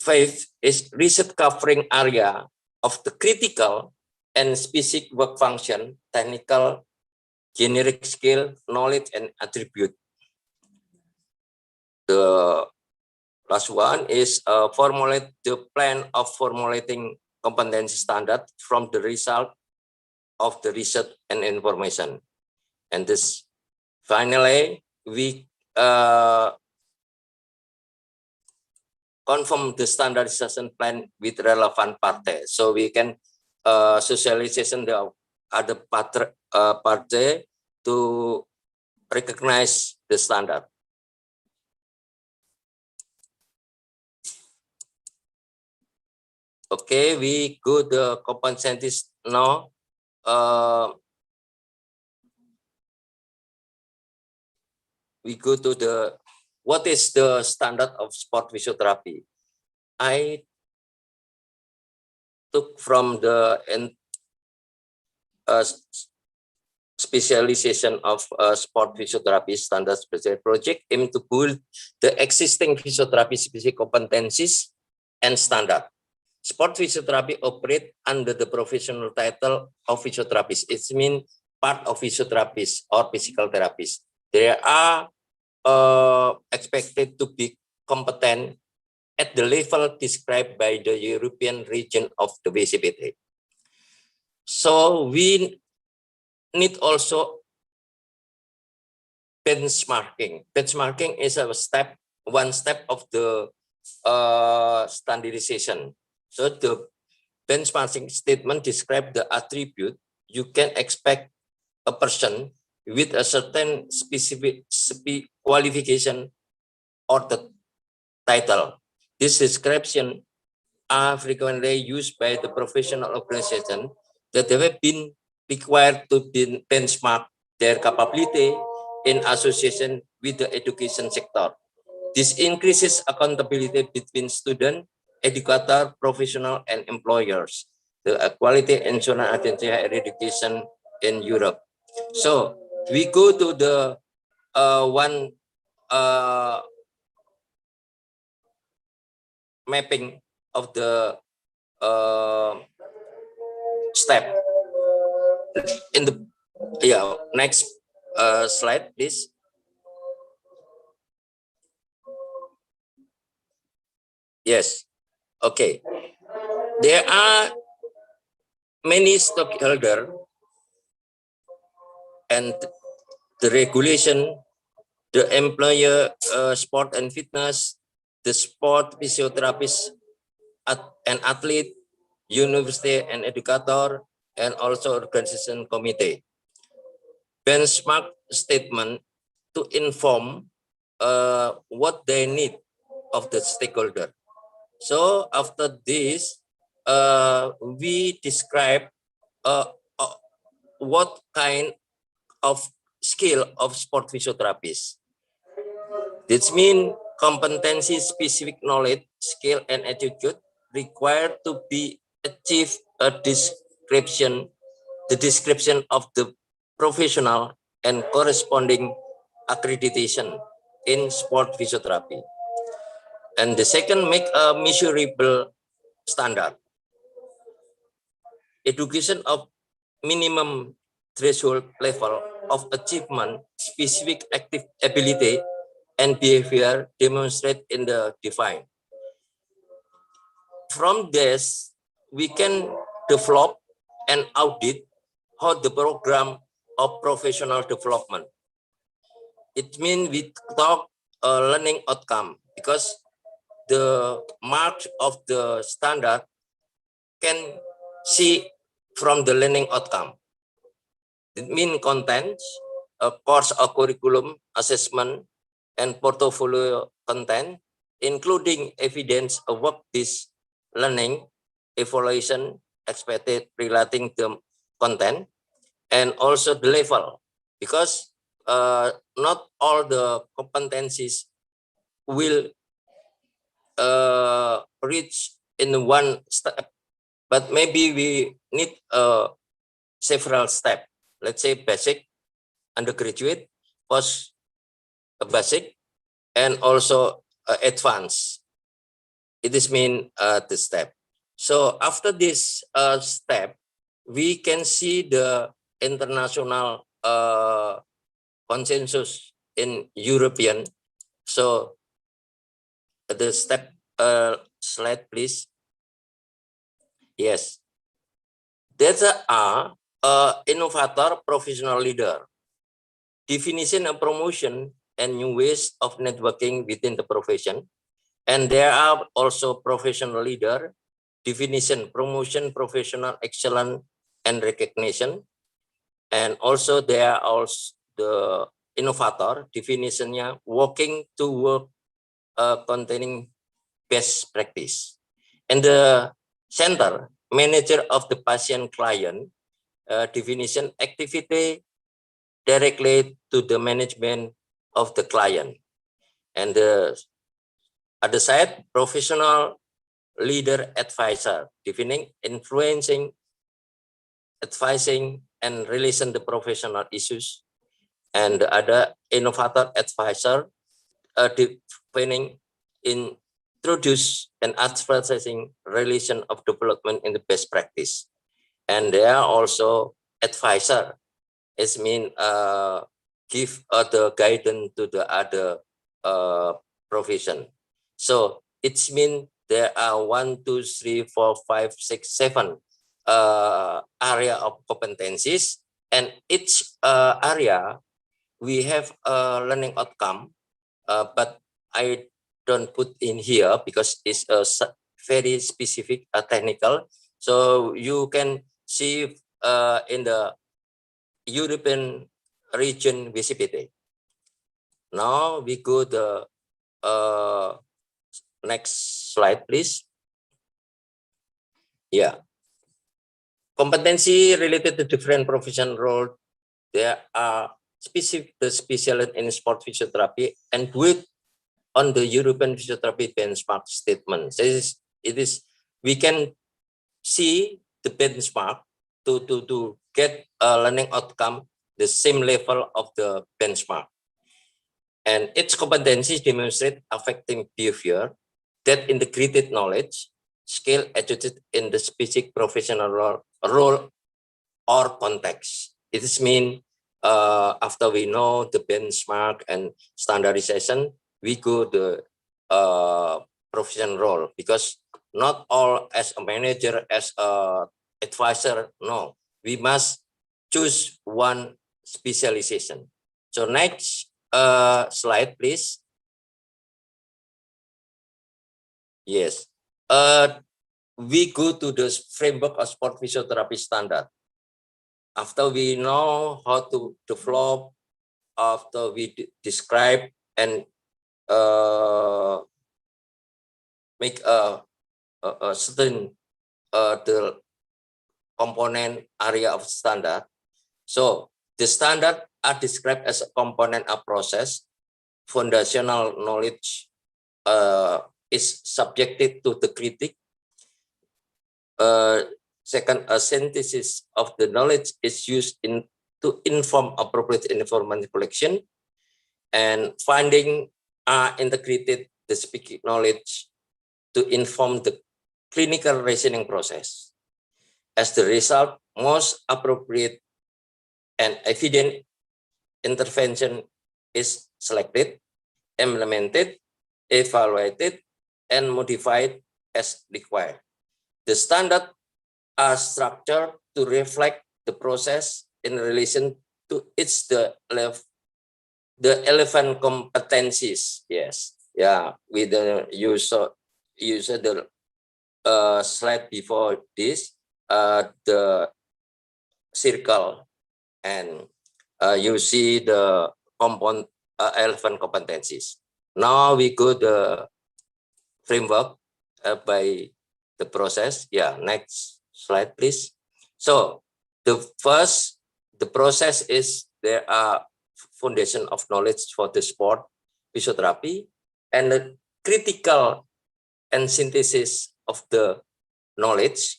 fifth is research covering area of the critical and specific work function, technical, generic skill, knowledge, and attribute. The last one is formulate the plan of formulating competency standard from the result of the research and information. And this finally, we confirm the standardization plan with relevant parties. So we can socialization the other party to recognize the standard. Okay, we go the competencies now. We go to the what is the standard of sport physiotherapy. I took from the specialization of sport physiotherapy standard specific project aim to build the existing physiotherapy specific competencies and standard. Sport physiotherapy operate under the professional title of physiotherapist. It means part of physiotherapist or physical therapist. They are expected to be competent at the level described by the European region of the BCPT. So we need also benchmarking. Benchmarking is one step of the standardization. So the benchmarking statement describes the attribute you can expect a person with a certain specific qualification or the title. This description are frequently used by the professional organization that have been required to benchmark their capability in association with the education sector. This increases accountability between student, educator, professional, and employers. The quality insurance agency higher education in Europe. So we go to the one mapping of the step in the next slide, please. Yes. Okay. There are many stakeholders and the regulation, the employer, sport and fitness, the sport physiotherapist, an athlete, university and educator, and also organization committee. Benchmark statement to inform what they need of the stakeholder. So after this, we describe what kind of skill of sport physiotherapists. This means competency, specific knowledge, skill, and attitude required to be achieve a description, the description of the professional and corresponding accreditation in sport physiotherapy. And the second, make a measurable standard. Education of minimum threshold level of achievement, specific active ability and behavior demonstrate in the defined. From this, we can develop and audit how the program of professional development. It means we talk learning outcome because the mark of the standard can see from the learning outcome. It means content, course or curriculum, assessment, and portfolio content, including evidence of work-based learning, evaluation expected relating to content, and also the level, because not all the competencies will reach in one step, but maybe we need several steps. Let's say basic, undergraduate, post basic, and also advanced. It is mean the step. So after this step, we can see the international consensus in European. So the step slide, please. Yes. There are innovator, professional leader, definition and promotion, and new ways of networking within the profession, And there are also professional leader, definition, promotion, professional excellence, and recognition. And also there are also the innovator, definitionnya working to work containing best practice. And the center, manager of the patient client, definition activity directly to the management of the client. And the other side, professional leader advisor, defining, influencing, advising, and releasing the professional issues. And the other innovator advisor, defining, introduce, and advertising relation of development in the best practice. And they are also advisor. It means give other guidance to the other profession. So it means there are 1, 2, 3, 4, 5, 6, 7 area of competencies, and each area we have a learning outcome, but I don't put in here because it's very specific, technical. So you can see in the European region VCPT. Now we go the next slide, please. Yeah. Competency related to different professional role. There are specific specialist in sport physiotherapy and with on the European physiotherapy benchmark statement. So we can see the benchmark to get a learning outcome the same level of the benchmark. And its competencies demonstrate affecting behavior that integrated knowledge, skill adjusted in the specific professional role or context. It is mean after we know the benchmark and standardization, we go the professional role, because not all as a manager, as a advisor, no, we must choose one specialization. So next slide, please. Yes, we go to the framework of sport physiotherapy standard. After we know how to develop, after we describe and make a certain the component area of standard. So the standard are described as a component of process. Foundational knowledge is subjected to the critique. Second, a synthesis of the knowledge is used to inform appropriate information collection, and finding are integrated the speaking knowledge to inform the clinical reasoning process. As the result, most appropriate and evident intervention is selected, implemented, evaluated, and modified as required. The standard are structured to reflect the process in relation to the 11 competencies. Yes, yeah, with the user the slide before this, the circle, and you see the component 11 competencies. Now we go the framework by the process. Yeah, next slide, please. So the process is there are foundation of knowledge for the sport physiotherapy, and the critical and synthesis of the knowledge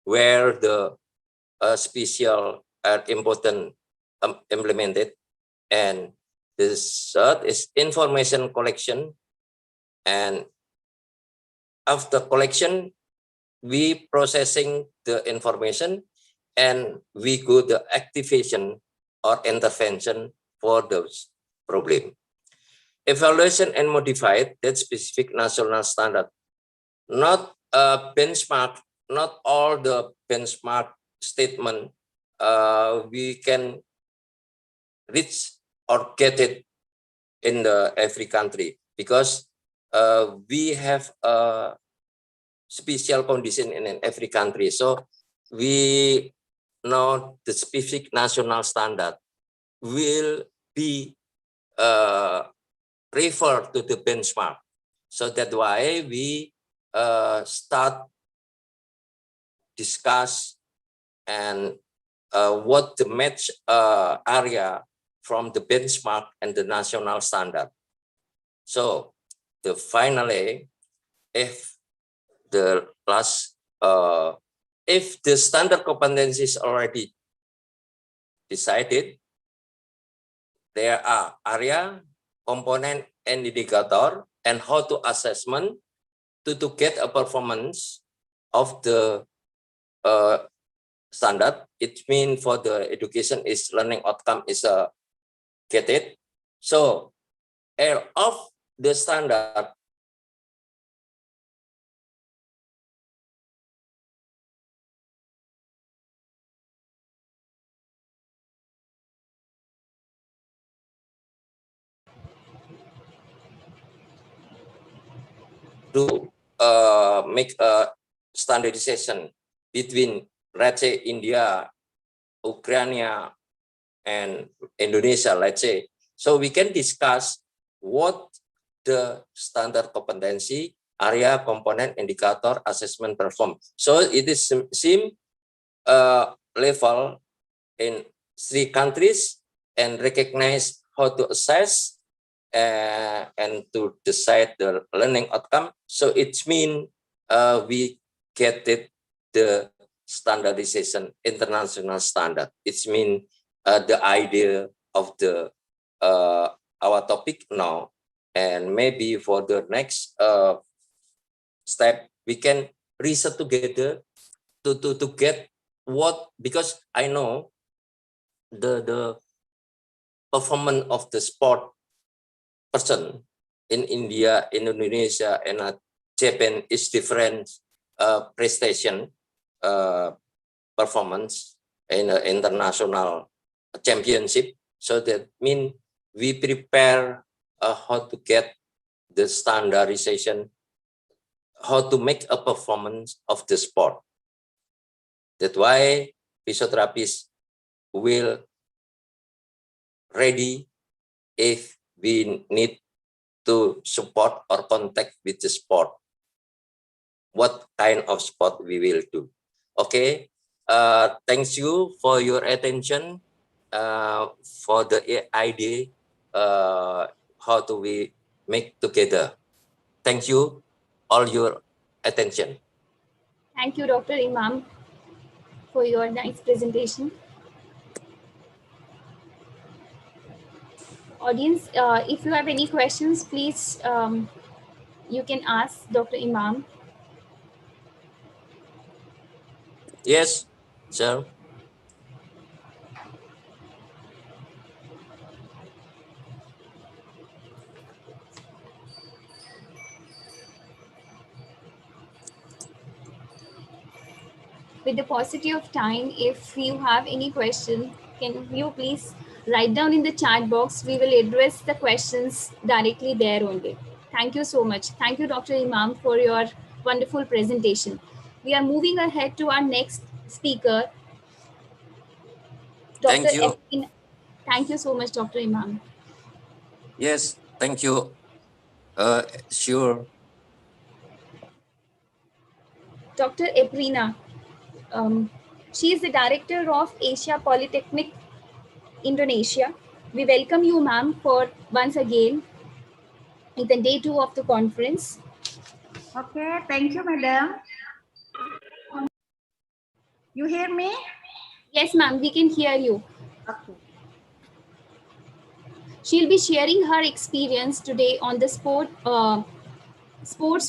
where the special and important implemented, and the third is information collection, and after collection we processing the information and we go the activation or intervention for those problem. Evaluation and modified that specific national standard, not a benchmark, not all the benchmark statement we can reach or get it in the every country, because we have a special condition in every country. So we know the specific national standard will be referred to the benchmark. So that's why we start discuss and what the match area from the benchmark and the national standard. So the finally, if the last, if the standard competency is already decided, there are area, component, and indicator, and how to assessment to get a performance of the standard. It means for the education is learning outcome is get it. So of the standard to make a standardization between, let's say, India, Ukraine, and Indonesia, let's say. So we can discuss what the standard competency, area, component, indicator, assessment perform. So it is same level in 3 countries and recognize how to assess and to decide the learning outcome. So it means we get it the standardization, international standard. It means the idea of the our topic now, and maybe for the next step we can research together to get what, because I know the performance of the sport person in India, in Indonesia, and Japan is different prestation performance in an international championship. So that means we prepare how to get the standardization, how to make a performance of the sport. That's why physiotherapists will ready if we need to support or contact with the sport. What kind of sport we will do? Okay. Thanks you for your attention. For the idea, how do we make together? Thank you all your attention. Thank you, Dr. Imam, for your nice presentation. Audience, if you have any questions, please, you can ask Dr. Imam. Yes, sir. With the paucity of time, if you have any question, can you please write down in the chat box? We will address the questions directly there only. Thank you so much. Thank you, Dr. Imam, for your wonderful presentation. We are moving ahead to our next speaker, Dr. Thank you. Evelyn. Thank you so much, Dr. Imam. Yes, thank you. Sure. Dr. Eprina. She is the director of Asia Polytechnic Indonesia. We welcome you, ma'am, for once again in the day 2 of the conference. Okay, thank you, madam. You hear me? Yes, ma'am, we can hear you. Okay. She'll be sharing her experience today on the sports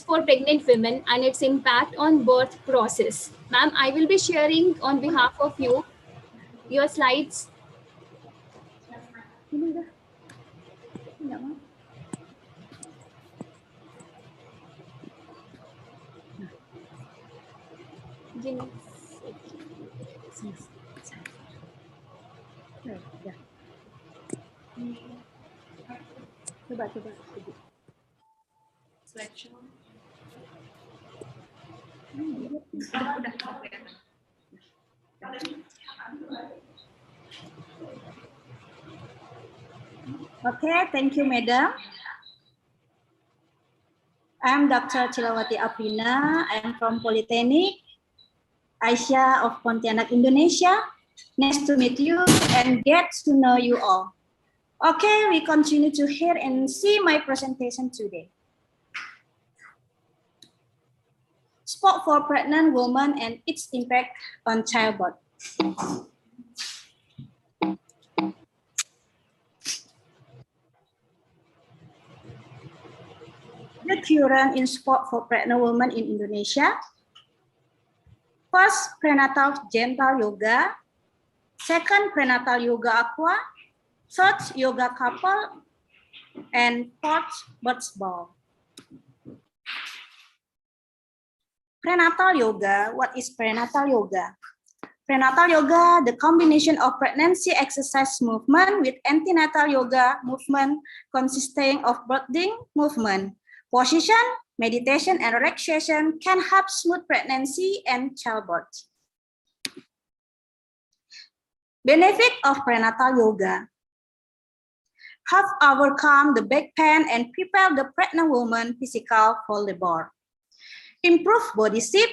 for pregnant women and its impact on birth process. Ma'am, I will be sharing on behalf of you your slides. Okay, thank you, Madam. I'm Dr. Chilawati Aprina. I'm from Polytechnic Asia of Pontianak, Indonesia. Nice to meet you and get to know you all. Okay, we continue to hear and see my presentation today. Sport for pregnant women and its impact on childbirth. The current in sport for pregnant women in Indonesia. First, prenatal gentle yoga. Second, prenatal yoga aqua. Third, yoga couple. And fourth, birth ball. Prenatal yoga. What is prenatal yoga? Prenatal yoga, the combination of pregnancy exercise movement with antenatal yoga movement consisting of birthing movement. Position, meditation, and relaxation can help smooth pregnancy and childbirth. Benefit of prenatal yoga. Help overcome the back pain and prepare the pregnant woman physical for labor. Improve body shape,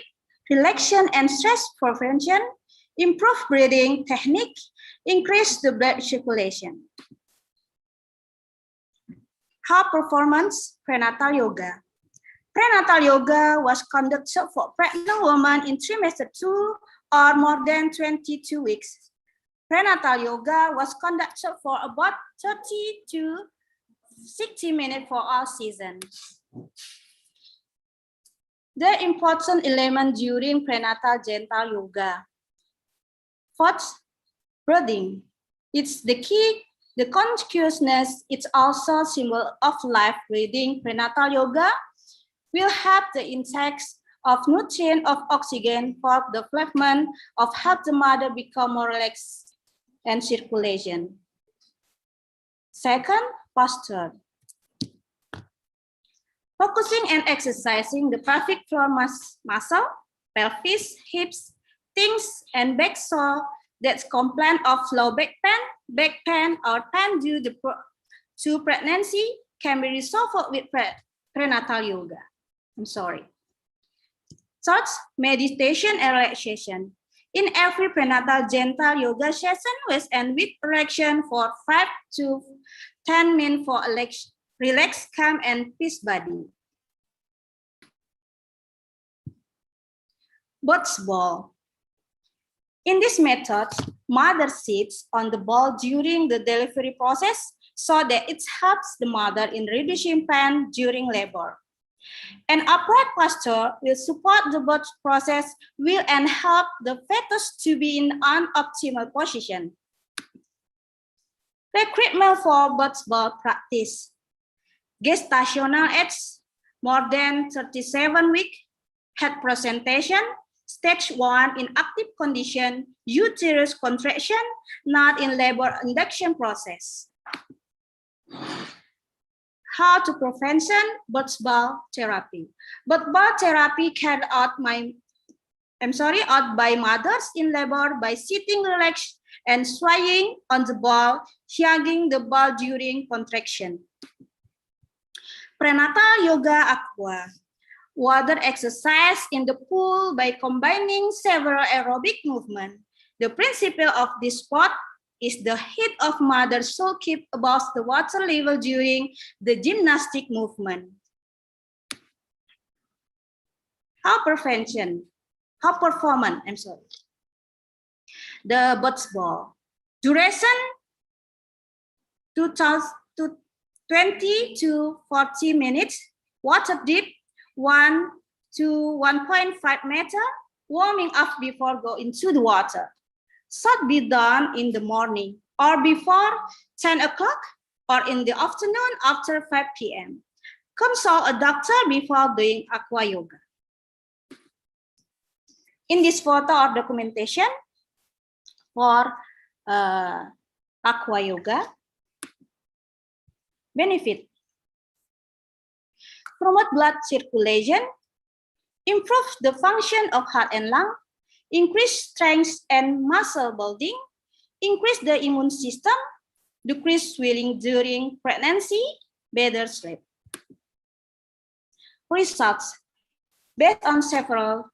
relaxation and stress prevention. Improve breathing technique. Increase the blood circulation. How performance prenatal yoga. Prenatal yoga was conducted for pregnant women in trimester 2 or more than 22 weeks. Prenatal yoga was conducted for about 30 to 60 minutes for all seasons. The important element during prenatal gentle yoga. First, breathing. It's the key. The consciousness is also a symbol of life. Breathing prenatal yoga will help the intake of nutrient of oxygen for development of help the mother become more relaxed and circulation. Second, posture. Focusing and exercising the pelvic floor muscle, pelvis, hips, thighs, and back so that's complaint of low back pain or pain due to pregnancy can be resolved with prenatal yoga. Third, meditation and relaxation. In every prenatal gentle yoga session with and with relaxation for 5 to 10 minutes for a relaxed, calm, and peace body. Birth ball. In this method, mother sits on the ball during the delivery process so that it helps the mother in reducing pain during labor. An upright posture will support the birth process and help the fetus to be in an optimal position. Recruitment for birth ball practice. Gestational age, more than 37 weeks, head presentation, stage 1 in active condition, uterus contraction, not in labor induction process. How to prevention birth ball therapy. Birth ball therapy carried out by mothers in labor by sitting relaxed and swaying on the ball, hugging the ball during contraction. Prenatal yoga aqua. Water exercise in the pool by combining several aerobic movements. The principle of this sport is the heat of mother should keep above the water level during the gymnastic movement. How performance, The birth ball. Duration 20 to 40 minutes. Water dip 1 to 1.5 meters. Warming up before go into the water. Should be done in the morning or before 10 o'clock or in the afternoon after 5 p.m. Consult a doctor before doing aqua yoga. In this photo or documentation for aqua yoga, benefit. promote blood circulation, improve the function of heart and lung, increase strength and muscle building, increase the immune system, decrease swelling during pregnancy, better sleep. Results. Based on several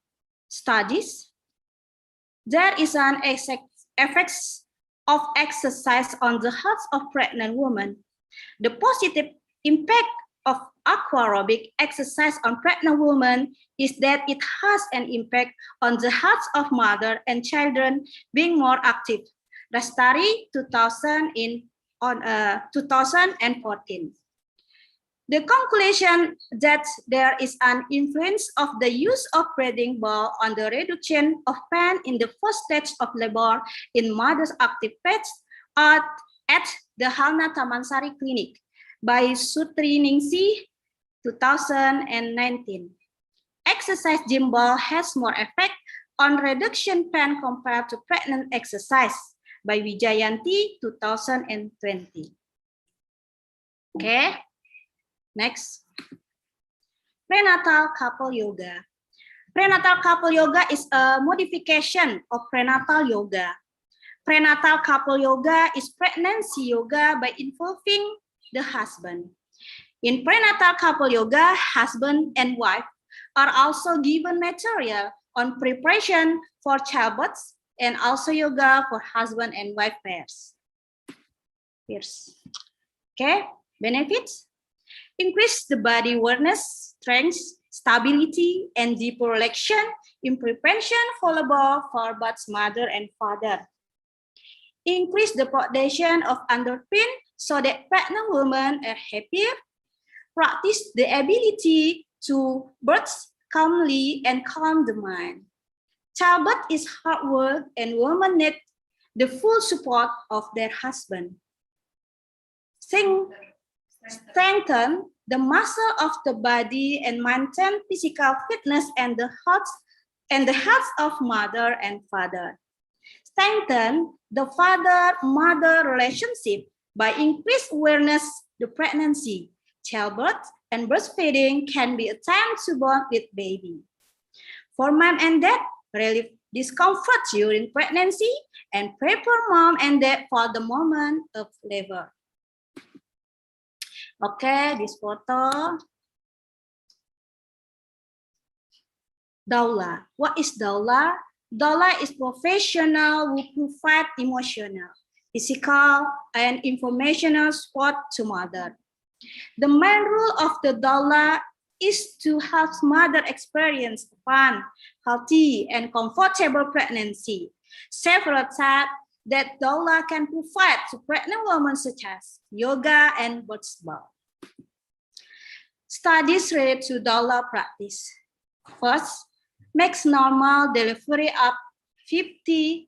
studies, there is an effect of exercise on the hearts of pregnant women. The positive impact of aquarobic exercise on pregnant women is that it has an impact on the hearts of mother and children being more active. Rastari 2014. The conclusion that there is an influence of the use of breathing ball on the reduction of pain in the first stage of labor in mothers' active pets at the Halna Tamansari Clinic by Sutriningsih 2019. Exercise gym ball has more effect on reduction pain compared to pregnant exercise by Wijayanti 2020. Okay. Next, prenatal couple yoga. Prenatal couple yoga is a modification of prenatal yoga. Prenatal couple yoga is pregnancy yoga by involving the husband. In prenatal couple yoga, husband and wife are also given material on preparation for childbirth and also yoga for husband and wife pairs. Okay, benefits. Increase the body awareness, strength, stability, and deeper relaxation in preparation for labor for both mother and father. Increase the production of endorphin so that pregnant women are happier. Practice the ability to birth calmly and calm the mind. Childbirth is hard work and women need the full support of their husband. Strengthen the muscle of the body and maintain physical fitness and the hearts of mother and father. Strengthen the father-mother relationship by increased awareness the pregnancy, childbirth, and breastfeeding can be a time to bond with baby. For mom and dad, relieve discomfort during pregnancy and prepare mom and dad for the moment of labor. Okay, this photo. Doula. What is doula? Doula is professional who provide emotional, physical, and informational support to mother. The main role of the doula is to help mother experience fun, healthy, and comfortable pregnancy. Several tasks that doula can provide to pregnant women such as yoga and birth ball. Studies related to doula practice. First, makes normal delivery up 50%.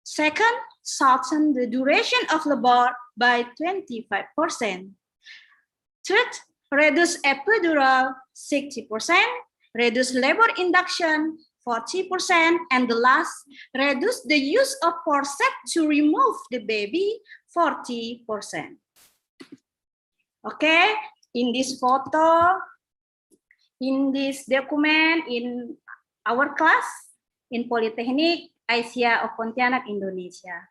Second, shorten the duration of labor by 25%. Third, reduce epidural 60%, reduce labor induction 40%, and the last, reduce the use of forceps to remove the baby 40%. Okay, in this photo, in this document, in our class, in Polytechnic Asia of Pontianak, Indonesia.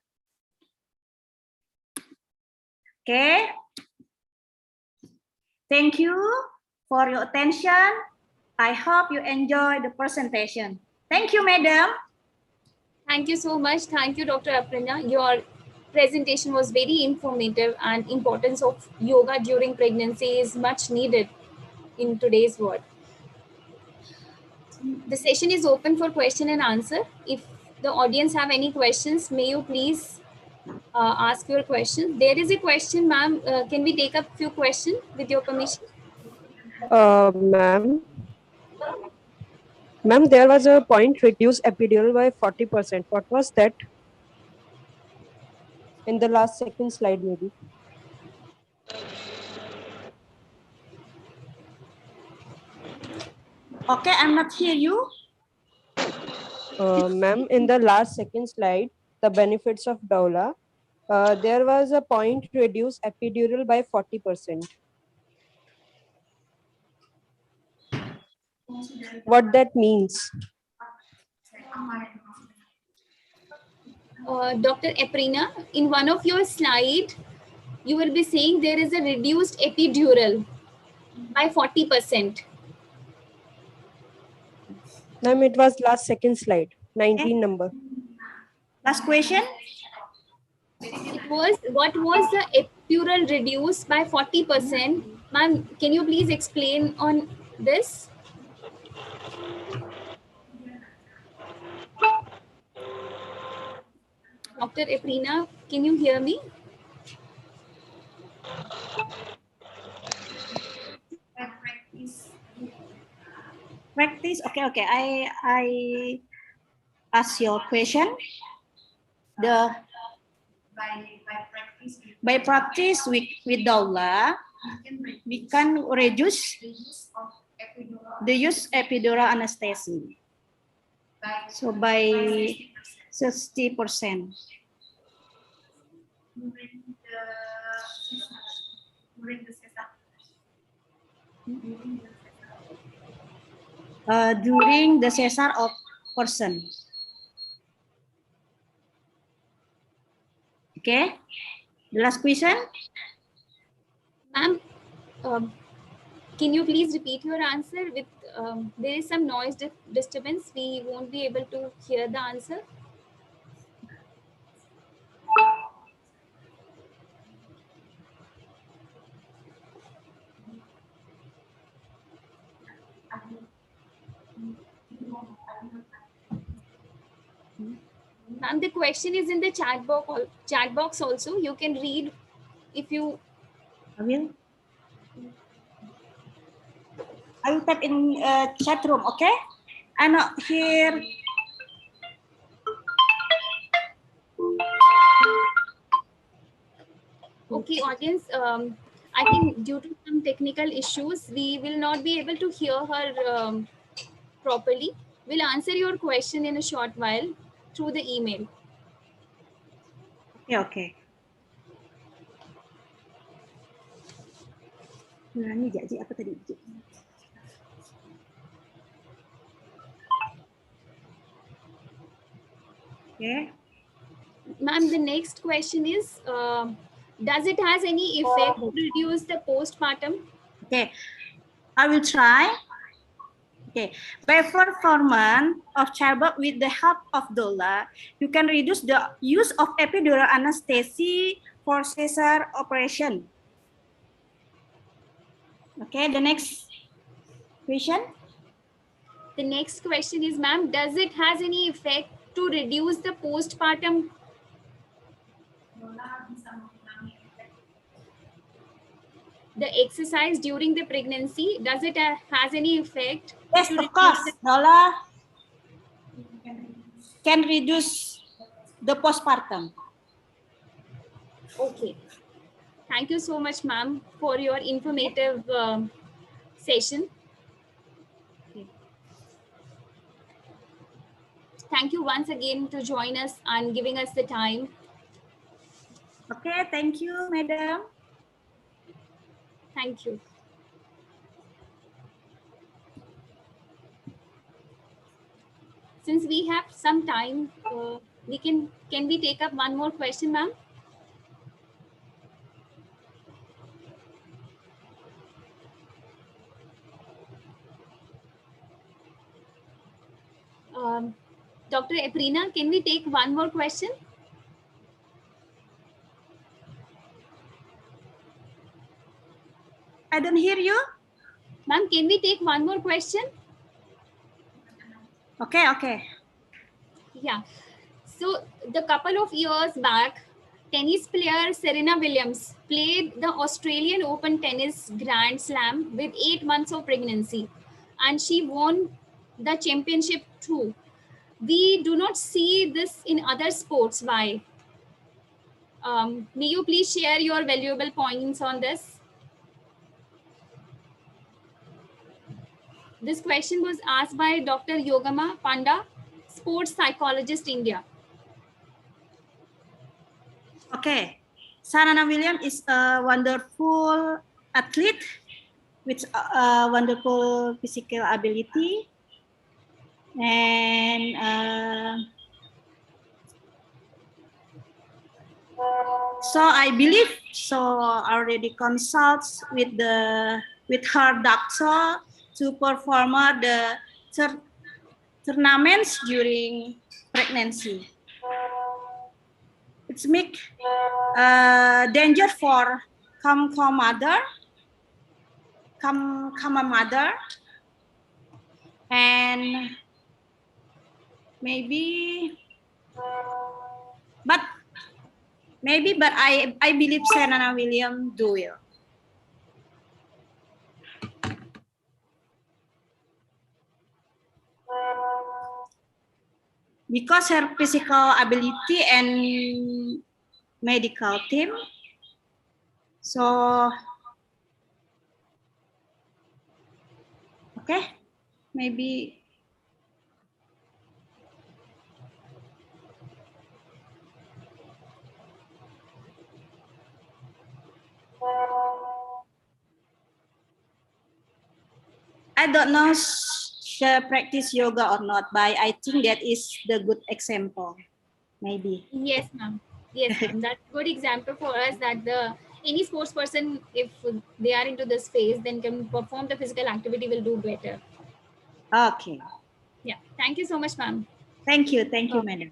Okay, thank you for your attention. I hope you enjoy the presentation. Thank you, madam. Thank you so much. Thank you, Dr. Apranya. Your presentation was very informative, and importance of yoga during pregnancy is much needed in today's world. The session is open for question and answer. If the audience have any questions, may you please ask your question. There is a question, ma'am. Can we take up few questions with your permission? Ma'am, there was a point reduce epidural by 40%. What was that? In the last second slide, maybe. Okay, I'm not hear you. Ma'am, in the last second slide, the benefits of doula, there was a point reduce epidural by 40%. what that means. Dr. Aprina, in one of your slide, you will be saying there is a reduced epidural by 40%. Ma'am, it was last second slide, 19 number. Last question. It was, what was the epidural reduced by 40%? Ma'am, can you please explain on this? Dr. Aprina, can you hear me? Practice. Okay. I ask your question. By practice with Daula, we can reduce the use epidural anesthesia. So by 60%. During the cesar of person. Okay. The last question. Ma'am, can you please repeat your answer? With there is some noise disturbance. We won't be able to hear the answer. Ma'am, the question is in the chat box also. You can read if you. I will type in chat room, okay? I'm not here. Okay, audience. I think due to some technical issues, we will not be able to hear her properly. We'll answer your question in a short while through the email. Okay. Nah, ini jadi apa tadi? Okay. Ma'am, the next question is, does it has any effect to reduce the postpartum? Okay, I will try. Okay, by performance of childbirth with the help of doula, you can reduce the use of epidural anesthesia for caesar operation. Okay, the next question. The next question is, ma'am, does it has any effect to reduce the postpartum? The exercise during the pregnancy, does it has any effect? Yes, of course. Doula can reduce the postpartum. Okay. Thank you so much, ma'am, for your informative session. Thank you once again to join us and giving us the time. Okay, thank you, madam. Thank you. Since we have some time, can we take up one more question, ma'am? Dr. Aprina, can we take one more question? I don't hear you. Ma'am, can we take one more question? Okay. Yeah. So the couple of years back, tennis player Serena Williams played the Australian Open Tennis Grand Slam with 8 months of pregnancy, and she won the championship too. We do not see this in other sports. Why? May you please share your valuable points on this? This question was asked by Dr. Yogama Panda, sports psychologist, India. Okay, Serena Williams is a wonderful athlete with wonderful physical ability. And so I believe so already consults with her doctor to perform the tournaments during pregnancy. It's make danger for come mother, and maybe, but I believe Serena Williams do it. Because her physical ability and medical team. So, okay, maybe. I don't know she practice yoga or not, but I think that is the good example, maybe. Yes, ma'am. Yes, ma'am. That's good example for us that any sports person, if they are into this phase, then can perform the physical activity will do better. Okay. Yeah. Thank you so much, ma'am. Thank you, madam.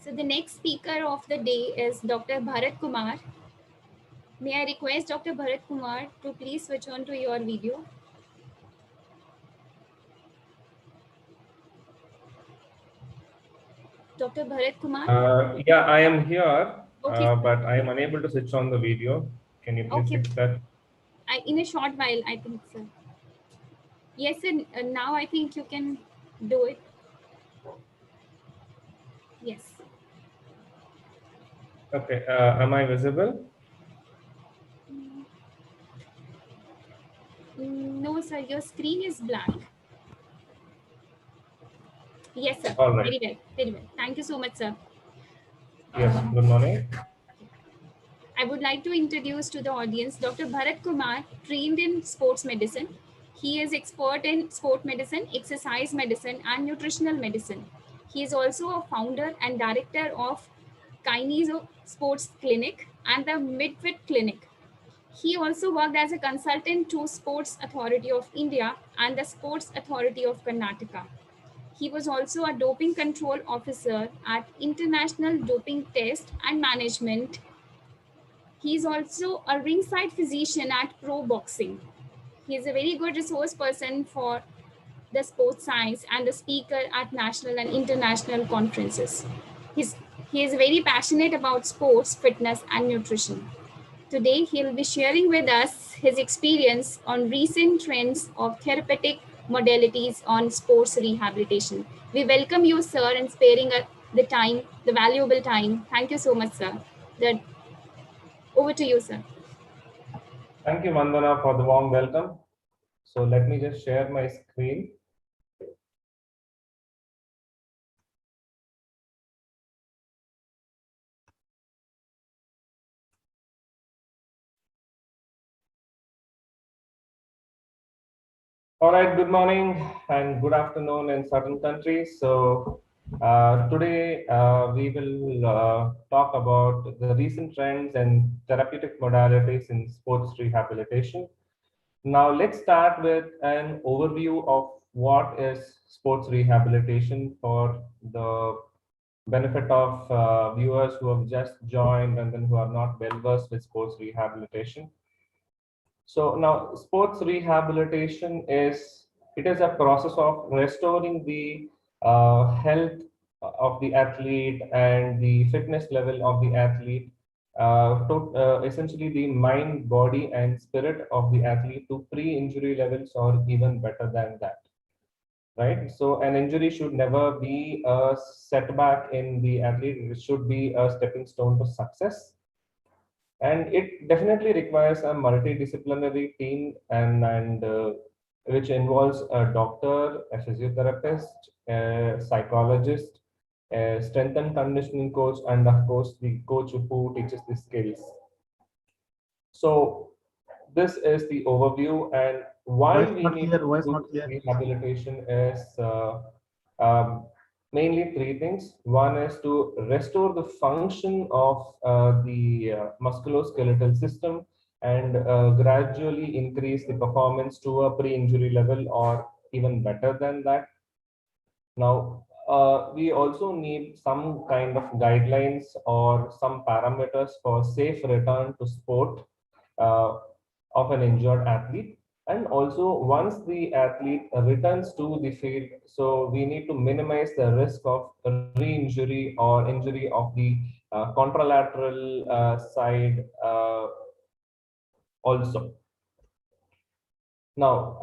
So the next speaker of the day is Dr. Bharat Kumar. May I request Dr. Bharat Kumar to please switch on to your video. Dr. Bharat Kumar? Yeah, I am here, Okay, but I am unable to switch on the video. Can you please fix that? In a short while, I think, sir. Yes, and now I think you can do it. Yes. Okay, am I visible? No, sir, your screen is blank. Yes, sir. All right. Very well. Very well. Thank you so much, sir. Yes, good morning. I would like to introduce to the audience Dr. Bharat Kumar, trained in sports medicine. He is expert in sport medicine, exercise medicine, and nutritional medicine. He is also a founder and director of Kineso Sports Clinic and the Midfit Clinic. He also worked as a consultant to Sports Authority of India and the Sports Authority of Karnataka. He was also a doping control officer at International Doping Test and Management. He is also a ringside physician at Pro Boxing. He is a very good resource person for the sports science and the speaker at national and international conferences. He is very passionate about sports, fitness, and nutrition. Today, he'll be sharing with us his experience on recent trends of therapeutic modalities on sports rehabilitation. We welcome you, sir, and sparing the valuable time. Thank you so much, sir. Over to you, sir. Thank you, Vandana, for the warm welcome. So let me just share my screen. All right, good morning and good afternoon in certain countries. So today we will talk about the recent trends and therapeutic modalities in sports rehabilitation. Now let's start with an overview of what is sports rehabilitation for the benefit of viewers who have just joined and then who are not well versed with sports rehabilitation. So now sports rehabilitation is a process of restoring the health of the athlete and the fitness level of the athlete, essentially the mind, body, and spirit of the athlete to pre-injury levels or even better than that. Right? So an injury should never be a setback in the athlete. It should be a stepping stone to success. And it definitely requires a multidisciplinary team and which involves a doctor, a physiotherapist, a psychologist, a strength and conditioning coach, and of course the coach who teaches the skills. So this is the overview, and why Voice we not need clear, to voice do not clear. rehabilitation is mainly three things. One is to restore the function of the musculoskeletal system and gradually increase the performance to a pre-injury level or even better than that. Now, we also need some kind of guidelines or some parameters for safe return to sport uh, of an injured athlete. And also, once the athlete returns to the field, so we need to minimize the risk of re-injury or injury of the contralateral side also. Now,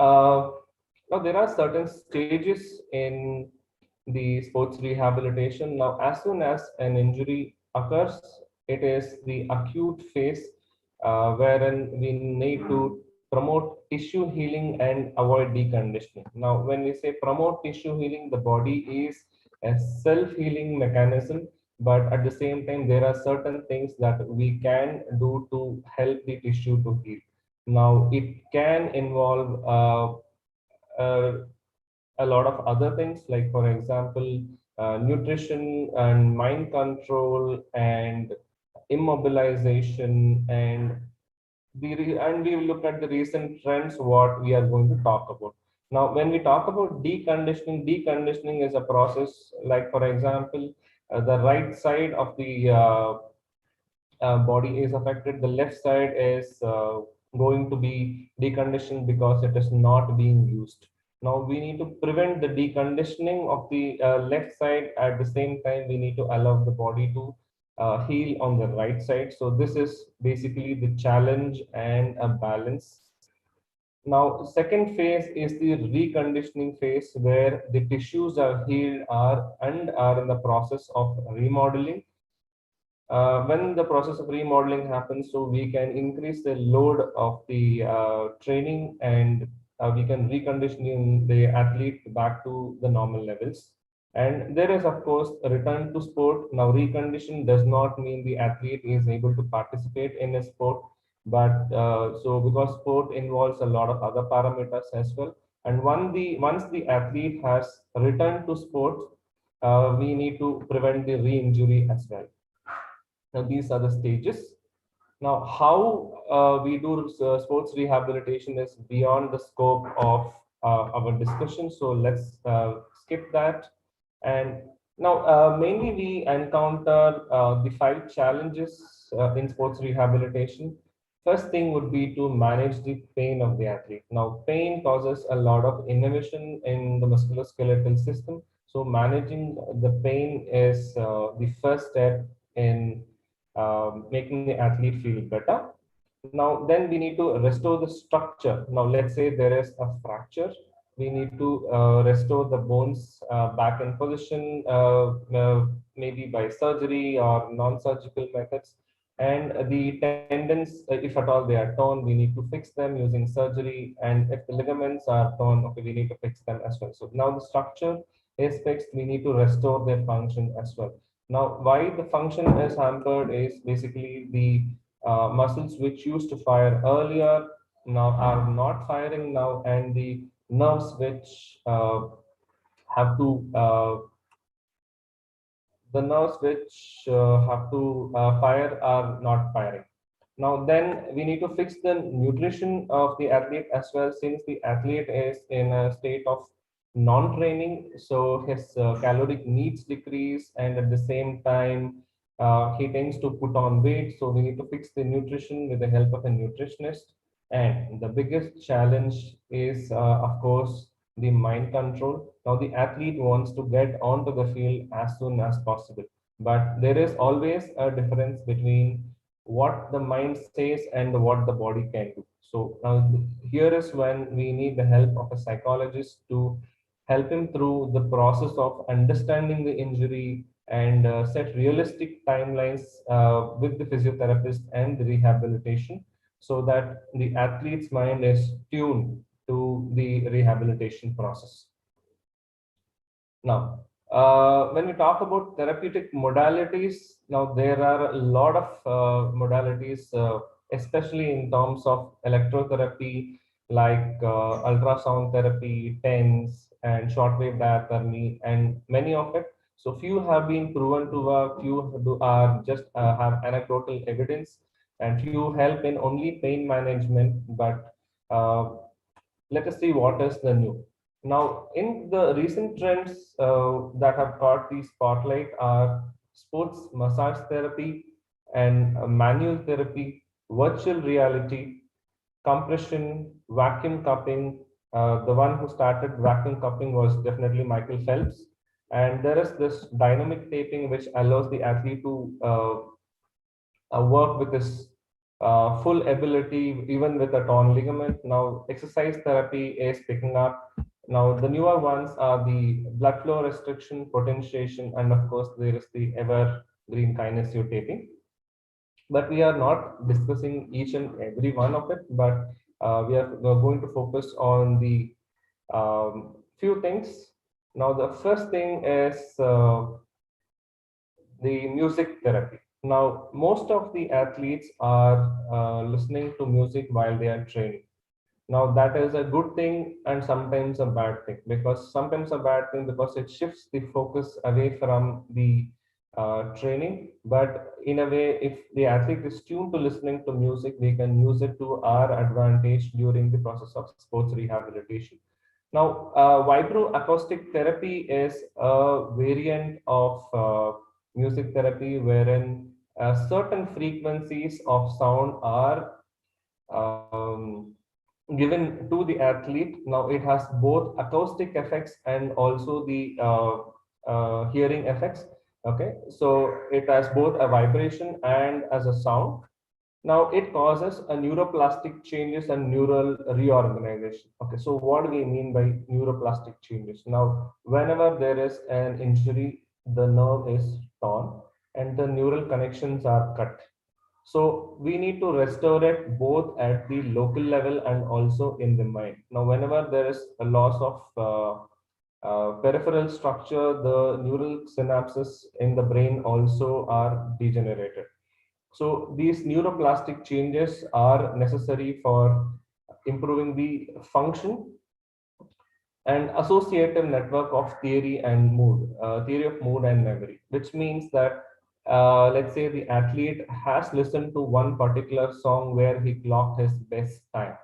there are certain stages in the sports rehabilitation. Now, as soon as an injury occurs, it is the acute phase wherein we need to promote tissue healing and avoid deconditioning. Now, when we say promote tissue healing, the body is a self-healing mechanism, but at the same time, there are certain things that we can do to help the tissue to heal. Now, it can involve a lot of other things, like, for example, nutrition and mind control and immobilization, and we will look at the recent trends, what we are going to talk about. Now, when we talk about deconditioning is a process, like, for example, the right side of the body is affected, the left side is going to be deconditioned because it is not being used. Now we need to prevent the deconditioning of the left side. At the same time, we need to allow the body to heal on the right side. So this is basically the challenge and a balance. Now, second phase is the reconditioning phase, where the tissues are healed and are in the process of remodeling. When the process of remodeling happens, so we can increase the load of the training, and we can recondition the athlete back to the normal levels. And there is, of course, a return to sport. Now, recondition does not mean the athlete is able to participate in a sport, but so because sport involves a lot of other parameters as well. And once the athlete has returned to sports, we need to prevent the re-injury as well. Now, these are the stages. Now, how we do sports rehabilitation is beyond the scope of our discussion. So let's skip that. And now, mainly we encounter the 5 challenges in sports rehabilitation. First thing would be to manage the pain of the athlete. Now, pain causes a lot of inhibition in the musculoskeletal system. So managing the pain is the first step in making the athlete feel better. Now, then we need to restore the structure. Now, let's say there is a fracture. We need to restore the bones back in position, maybe by surgery or non-surgical methods. And the tendons, if at all they are torn, we need to fix them using surgery. And if the ligaments are torn, okay, we need to fix them as well. So now the structure is fixed, we need to restore their function as well. Now, why the function is hampered is basically the muscles which used to fire earlier now are not firing now, and the nerves which have to fire are not firing. Now, then we need to fix the nutrition of the athlete as well, since the athlete is in a state of non-training, so his caloric needs decrease, and at the same time he tends to put on weight. So we need to fix the nutrition with the help of a nutritionist. And the biggest challenge is, of course, the mind control. Now, the athlete wants to get onto the field as soon as possible, but there is always a difference between what the mind says and what the body can do. So here is when we need the help of a psychologist to help him through the process of understanding the injury and set realistic timelines with the physiotherapist and the rehabilitation, so that the athlete's mind is tuned to the rehabilitation process. Now, when we talk about therapeutic modalities, now there are a lot of modalities especially in terms of electrotherapy like ultrasound therapy, TENS, and shortwave diathermy, and many of it. So few have been proven to work, few are just have anecdotal evidence, and few help in only pain management. But let us see what is the new. Now, in the recent trends that have caught the spotlight are sports massage therapy and manual therapy, virtual reality, compression, vacuum cupping. The one who started vacuum cupping was definitely Michael Phelps. And there is this dynamic taping, which allows the athlete to work with his full ability, even with a torn ligament. Now, exercise therapy is picking up. Now, the newer ones are the blood flow restriction, potentiation, and of course, there is the evergreen kinesiotaping. But we are not discussing each and every one of it, but we are going to focus on the few things. Now, the first thing is the music therapy. Now, most of the athletes are listening to music while they are training. Now, that is a good thing and sometimes a bad thing, because sometimes a bad thing because it shifts the focus away from the training. But in a way, if the athlete is tuned to listening to music, we can use it to our advantage during the process of sports rehabilitation. Now, vibroacoustic therapy is a variant of music therapy wherein certain frequencies of sound are given to the athlete. Now, it has both acoustic effects and also the hearing effects. Okay, so it has both a vibration and as a sound. Now, it causes a neuroplastic changes and neural reorganization. Okay, so what do we mean by neuroplastic changes? Now, whenever there is an injury, the nerve is torn and the neural connections are cut. So we need to restore it both at the local level and also in the mind. Now, whenever there is a loss of peripheral structure, the neural synapses in the brain also are degenerated. So these neuroplastic changes are necessary for improving the function and associative network of theory and mood, theory of mood and memory, which means that let's say the athlete has listened to one particular song where he clocked his best time.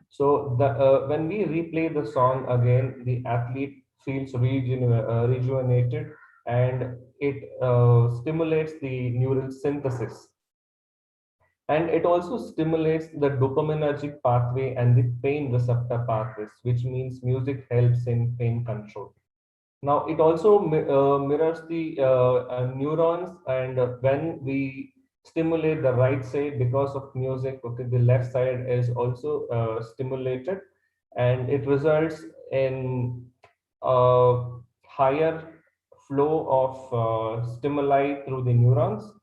So when we replay the song again, the athlete feels rejuvenated, and it stimulates the neural synthesis. And it also stimulates the dopaminergic pathway and the pain receptor pathways, which means music helps in pain control. Now, it also mirrors the neurons, and when we stimulate the right side because of music, okay, the left side is also stimulated, and it results in a higher flow of stimuli through the neurons.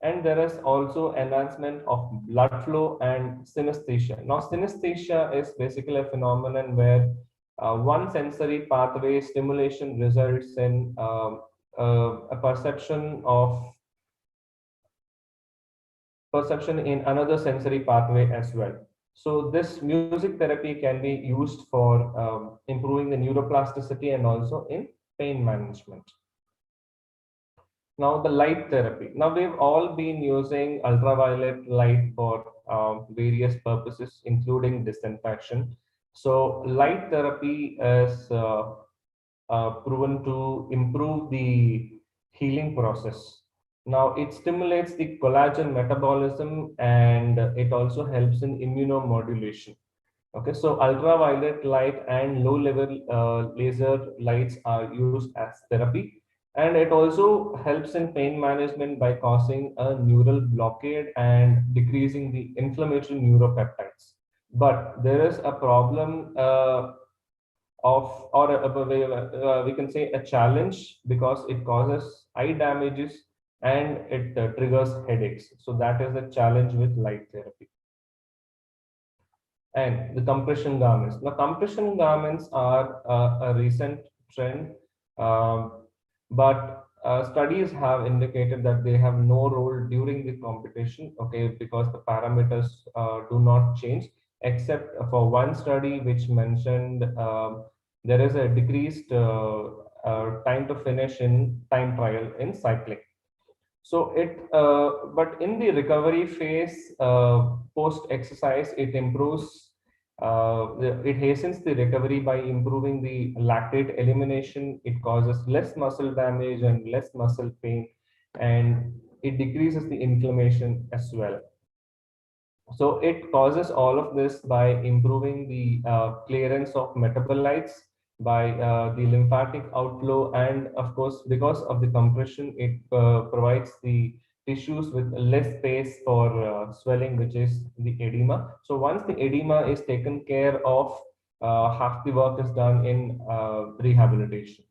And there is also enhancement of blood flow and synesthesia. Now, synesthesia is basically a phenomenon where one sensory pathway stimulation results in a perception in another sensory pathway as well. So this music therapy can be used for improving the neuroplasticity and also in pain management. Now, the light therapy. Now, we've all been using ultraviolet light for various purposes, including disinfection. So, light therapy is proven to improve the healing process. Now, it stimulates the collagen metabolism, and it also helps in immunomodulation. Okay, so ultraviolet light and low-level laser lights are used as therapy. And it also helps in pain management by causing a neural blockade and decreasing the inflammatory neuropeptides. But there is a problem we can say a challenge, because it causes eye damages and it triggers headaches. So that is a challenge with light therapy. And the compression garments. Now, compression garments are a recent trend. But studies have indicated that they have no role during the competition, okay, because the parameters do not change, except for one study which mentioned there is a decreased time to finish in time trial in cycling. So but in the recovery phase, post exercise, it improves, it hastens the recovery by improving the lactate elimination. It causes less muscle damage and less muscle pain, and it decreases the inflammation as well. So it causes all of this by improving the clearance of metabolites, by the lymphatic outflow, and of course, because of the compression, it provides the tissues with less space for swelling, which is the edema. So once the edema is taken care of, half the work is done in rehabilitation.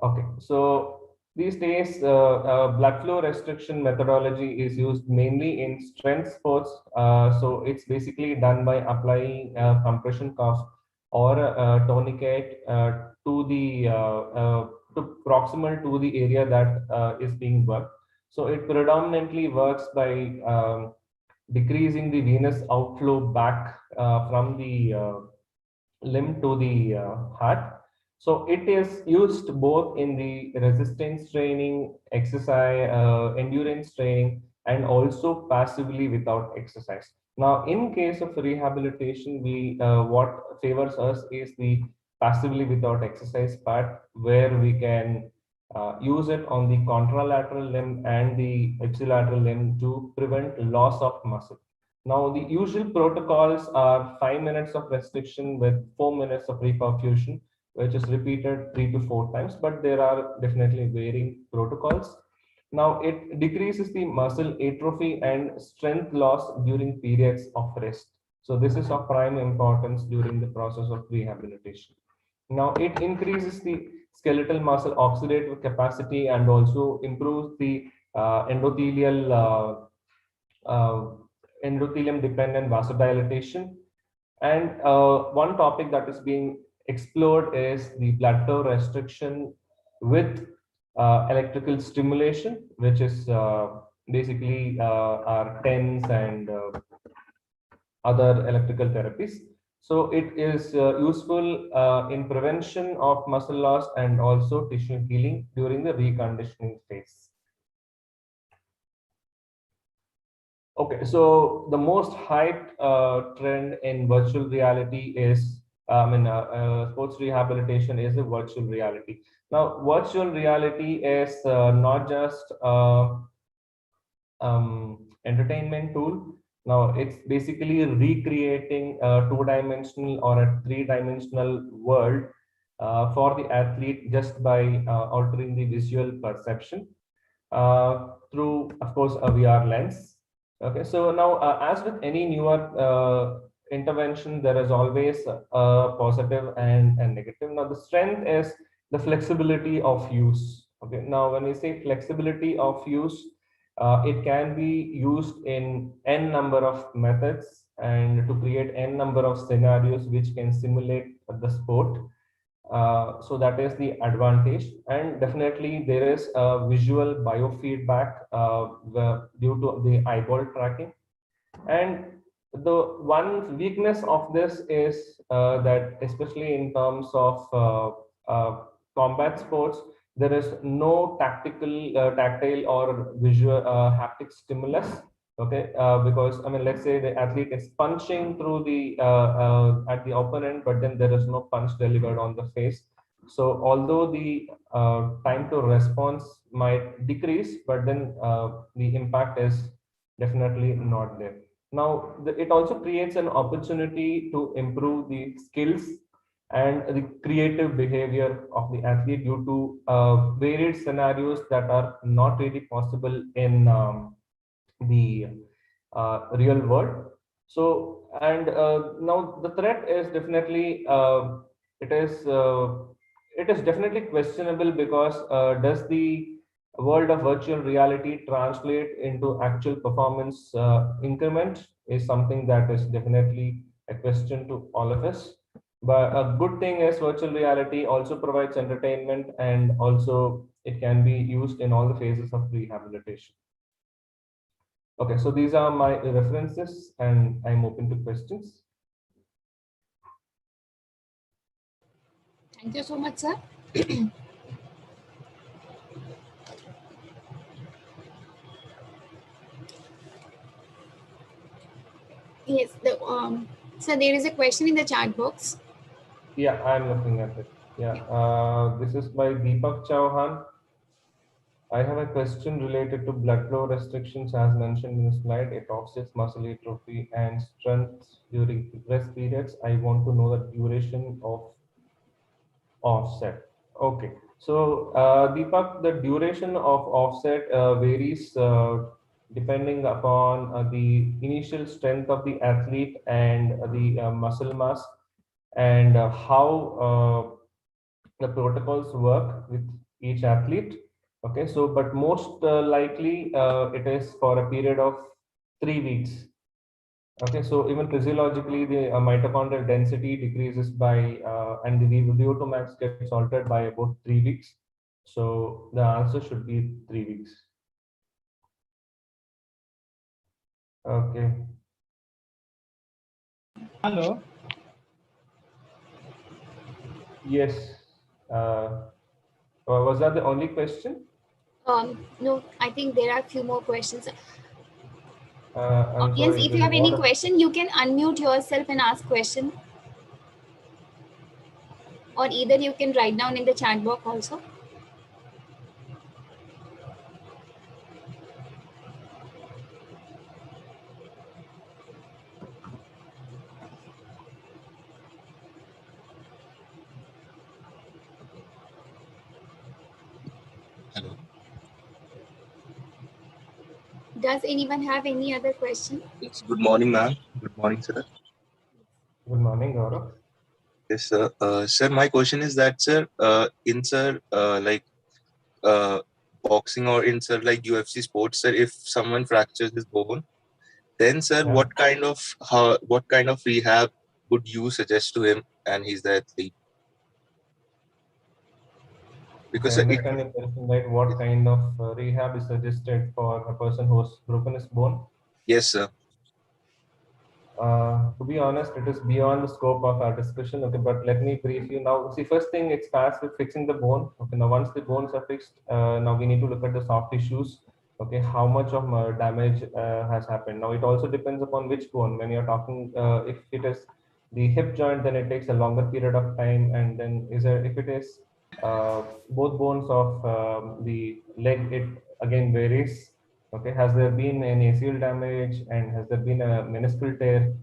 Okay, so these days, blood flow restriction methodology is used mainly in strength sports. So it's basically done by applying compression cuff or tourniquet to the to proximal to the area that is being worked. So it predominantly works by decreasing the venous outflow back from the limb to the heart. So it is used both in the resistance training, exercise, endurance training, and also passively without exercise. Now, in case of rehabilitation, we what favors us is the passively without exercise part, where we can use it on the contralateral limb and the ipsilateral limb to prevent loss of muscle. Now, the usual protocols are 5 minutes of restriction with 4 minutes of reperfusion, which is repeated 3 to 4 times, but there are definitely varying protocols. Now, it decreases the muscle atrophy and strength loss during periods of rest. So this is of prime importance during the process of rehabilitation. Now, it increases the skeletal muscle oxidative capacity and also improves the endothelium dependent vasodilation. And one topic that is being explored is the blood flow restriction with electrical stimulation, which is basically our TENS and other electrical therapies. So it is useful in prevention of muscle loss and also tissue healing during the reconditioning phase. Okay, so the most hyped trend in virtual reality is, sports rehabilitation is a virtual reality. Now, virtual reality is not just entertainment tool. Now, it's basically recreating a 2-dimensional or a 3-dimensional world for the athlete just by altering the visual perception through, of course, a VR lens. Okay, so now as with any newer intervention, there is always a positive and a negative. Now, the strength is the flexibility of use. Okay, now when we say flexibility of use, it can be used in n number of methods and to create n number of scenarios which can simulate the sport. So that is the advantage, and definitely there is a visual biofeedback due to the eyeball tracking. And the one weakness of this is that especially in terms of combat sports, there is no tactile or visual haptic stimulus. Okay, because let's say the athlete is punching through the at the opponent, but then there is no punch delivered on the face. So although the time to response might decrease, but then the impact is definitely not there. Now, it also creates an opportunity to improve the skills and the creative behavior of the athlete due to varied scenarios that are not really possible in the real world. So, and now the threat is definitely it is definitely questionable, because does the world of virtual reality translate into actual performance increment is something that is definitely a question to all of us. But a good thing is virtual reality also provides entertainment, and also it can be used in all the phases of rehabilitation. Okay, so these are my references and I'm open to questions. Thank you so much, sir. Yes, so there is a question in the chat box. Yeah, I'm looking at it. Yeah, this is by Deepak Chauhan. I have a question related to blood flow restrictions as mentioned in the slide. It offsets muscle atrophy and strength during rest periods. I want to know the duration of offset. Okay, so Deepak, the duration of offset varies depending upon the initial strength of the athlete and the muscle mass, and how the protocols work with each athlete. Okay, so but most likely it is for a period of 3 weeks. Okay, so even physiologically, the mitochondrial density decreases by, and the VO2 max gets altered by about 3 weeks. So the answer should be 3 weeks. Okay. Hello. Yes. Was that the only question? No, I think there are a few more questions. I'm Audience, sorry, if there's you a have any lot of. question, you can unmute yourself and ask question. Or either you can write down in the chat box also. Hello. Does anyone have any other question? Yes. Good morning, ma'am. Good morning, sir. Good morning, Gaurav. Yes, sir. Sir, my question is that, sir, like boxing or in, sir, like UFC sports, sir, if someone fractures his bone, then, sir, Yeah. what kind of rehab would you suggest to him and he's the athlete? Because I understand your question, right? What kind of rehab is suggested for a person who has broken his bone? Yes, sir. To be honest, it is beyond the scope of our discussion. Okay, but let me brief you now. See, first thing, it starts with fixing the bone. Okay, now once the bones are fixed, now we need to look at the soft tissues. Okay, how much of damage has happened? Now it also depends upon which bone. When you're talking, if it is the hip joint, then it takes a longer period of time. And then if it is both bones of the leg, it again varies. Okay, has there been an ACL damage, and has there been a meniscal tear?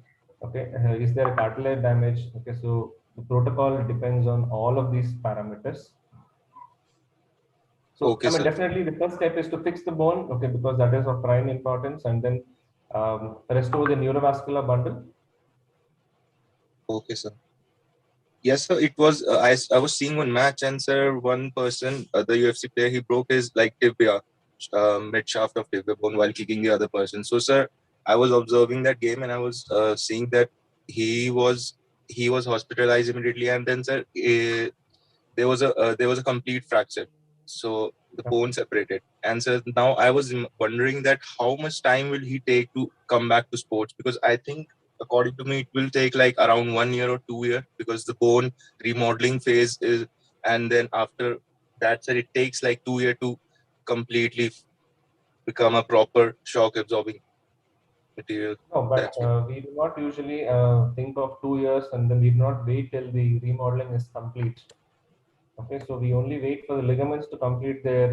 Okay, is there a cartilage damage? Okay, so the protocol depends on all of these parameters. So Okay, I mean, sir. definitely the first step is to fix the bone, okay, because that is of prime importance, and then restore the neurovascular bundle. Okay, sir. Yes, sir. It was I was seeing one match, and sir, one person, the UFC player, he broke his like tibia, mid shaft of tibia bone while kicking the other person. So, sir, I was observing that game, and I was seeing that he was hospitalized immediately, and then, sir, there was a complete fracture. So the bone separated, and so now I was wondering that how much time will he take to come back to sports, because I think, according to me, it will take like around 1 year or 2 years, because the bone remodeling phase is, and then after that, sir, it takes like 2 years to completely become a proper shock absorbing material. No, but That's what. we do not usually think of 2 years, and then we do not wait till the remodeling is complete. Okay, so we only wait for the ligaments to complete their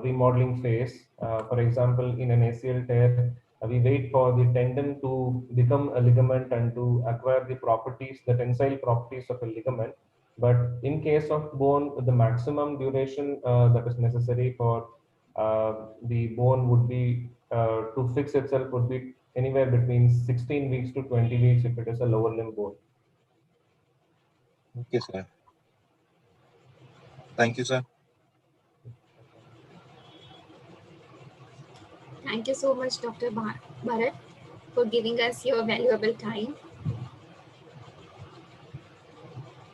remodeling phase. For example, in an ACL tear, we wait for the tendon to become a ligament and to acquire the properties, the tensile properties of a ligament. But in case of bone, the maximum duration that is necessary for the bone would be to fix itself would be anywhere between 16 weeks to 20 weeks if it is a lower limb bone. Okay, sir. Thank you, sir. Thank you so much, Dr. Bharat, for giving us your valuable time.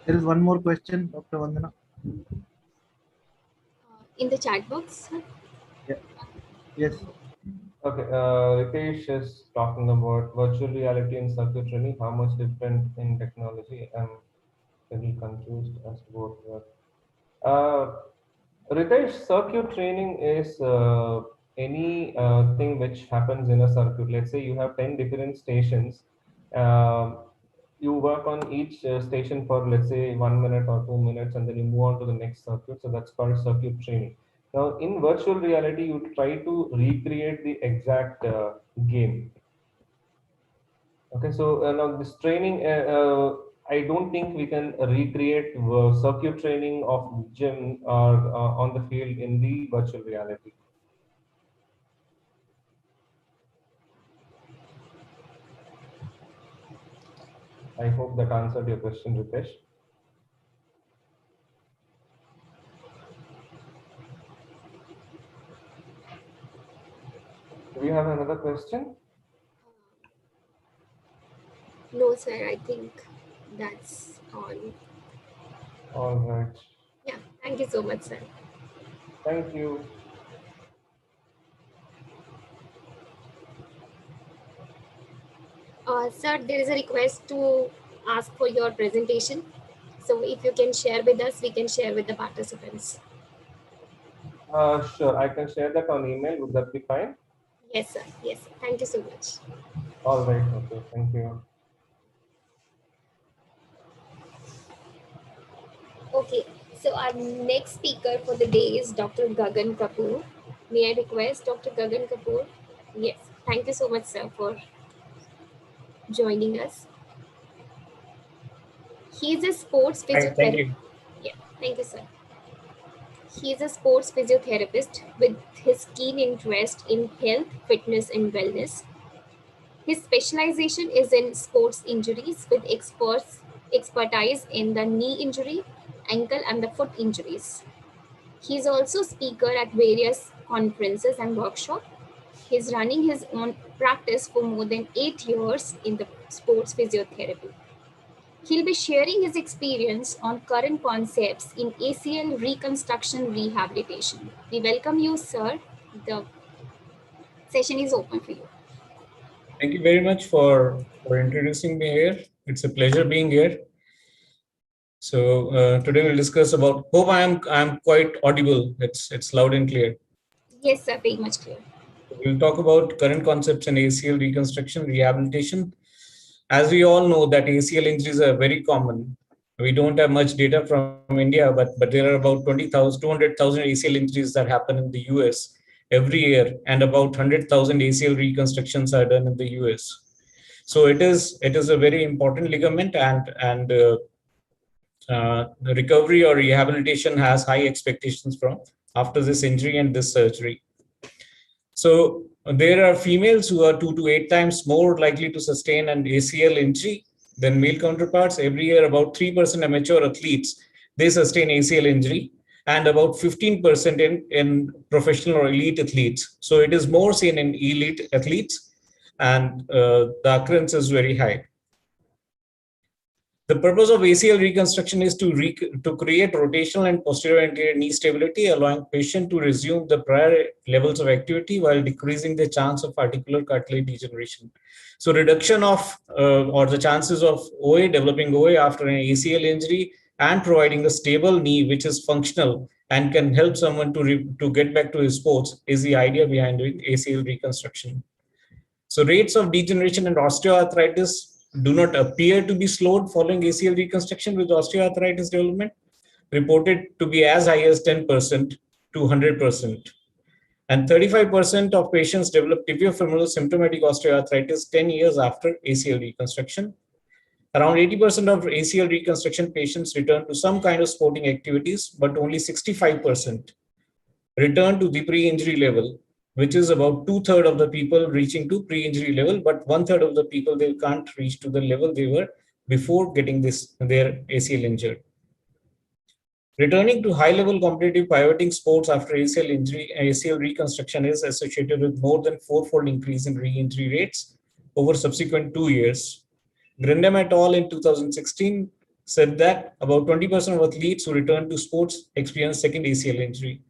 There is one more question, Dr. Vandana. In the chat box. Yes. Okay, Ritesh is talking about virtual reality and circuit training. How much different in technology? I'm very confused as to both work. Ritesh, circuit training is any thing which happens in a circuit. Let's say you have 10 different stations. You work on each station for, let's say, 1 minute or 2 minutes, and then you move on to the next circuit. So that's called circuit training. Now, in virtual reality, you try to recreate the exact game. Okay, so now this training, I don't think we can recreate circuit training of gym or on the field in the virtual reality. I hope that answered your question, Ritesh. Do you have another question? No, sir, I think that's all. All right. Yeah, thank you so much, sir. Thank you. Sir, there is a request to ask for your presentation. So if you can share with us, we can share with the participants. Sure, I can share that on email. Would that be fine? Yes, sir. Yes, sir. Thank you so much. All right. Okay. Thank you. Okay, so our next speaker for the day is Dr. Gagan Kapoor. May I request Dr. Gagan Kapoor? Yes, thank you so much, sir, for joining us. He is a sports physiotherapist. Thank you. Yeah, thank you, sir. He is a sports physiotherapist with his keen interest in health, fitness, and wellness. His specialization is in sports injuries with expertise in the knee injury, ankle, and the foot injuries. He is also speaker at various conferences and workshops. He is running his own practice for more than 8 years in the sports physiotherapy. He'll be sharing his experience on current concepts in ACL reconstruction rehabilitation. We welcome you, sir. The session is open for you. Thank you very much for introducing me here. It's a pleasure being here. So today we'll discuss about. Hope I'm quite audible. It's loud and clear. Yes, sir. Very much clear. We'll talk about current concepts in ACL reconstruction rehabilitation. As we all know that ACL injuries are very common. We don't have much data from India, but there are about 200,000 ACL injuries that happen in the US every year, and about 100,000 ACL reconstructions are done in the US. So it is a very important ligament, and the recovery or rehabilitation has high expectations from after this injury and this surgery. So there are females who are 2 to 8 times more likely to sustain an ACL injury than male counterparts. Every year, about 3% amateur athletes, they sustain ACL injury, and about 15% in professional or elite athletes. So it is more seen in elite athletes, and the occurrence is very high. The purpose of ACL reconstruction is to create rotational and posterior anterior knee stability, allowing patient to resume the prior levels of activity while decreasing the chance of articular cartilage degeneration. So reduction of or the chances of OA, developing OA after an ACL injury, and providing a stable knee which is functional and can help someone to get back to his sports is the idea behind doing ACL reconstruction. So rates of degeneration and osteoarthritis do not appear to be slowed following ACL reconstruction with osteoarthritis development, reported to be as high as 10% to 100%. And 35% of patients develop tibiofemoral symptomatic osteoarthritis 10 years after ACL reconstruction. Around 80% of ACL reconstruction patients return to some kind of sporting activities, but only 65% return to the pre-injury level, which is about 2/3 of the people reaching to pre-injury level, but 1/3 of the people, they can't reach to the level they were before getting their ACL injured. Returning to high-level competitive pivoting sports after ACL injury, ACL reconstruction is associated with more than 4-fold increase in re-injury rates over subsequent 2 years. Grindam et al. In 2016 said that about 20% of athletes who return to sports experience second ACL injury.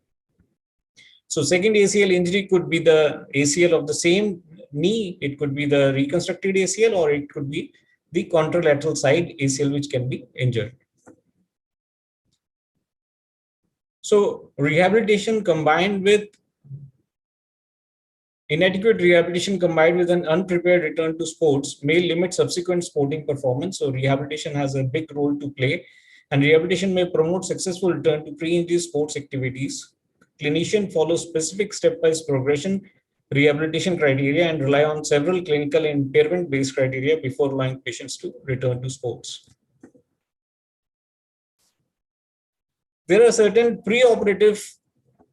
So second ACL injury could be the ACL of the same knee, it could be the reconstructed ACL, or it could be the contralateral side ACL which can be injured. So rehabilitation combined with inadequate rehabilitation combined with an unprepared return to sports may limit subsequent sporting performance. So rehabilitation has a big role to play, and rehabilitation may promote successful return to pre-injury sports activities. Clinician follows specific stepwise progression rehabilitation criteria and rely on several clinical and impairment-based criteria before allowing patients to return to sports. There are certain pre-operative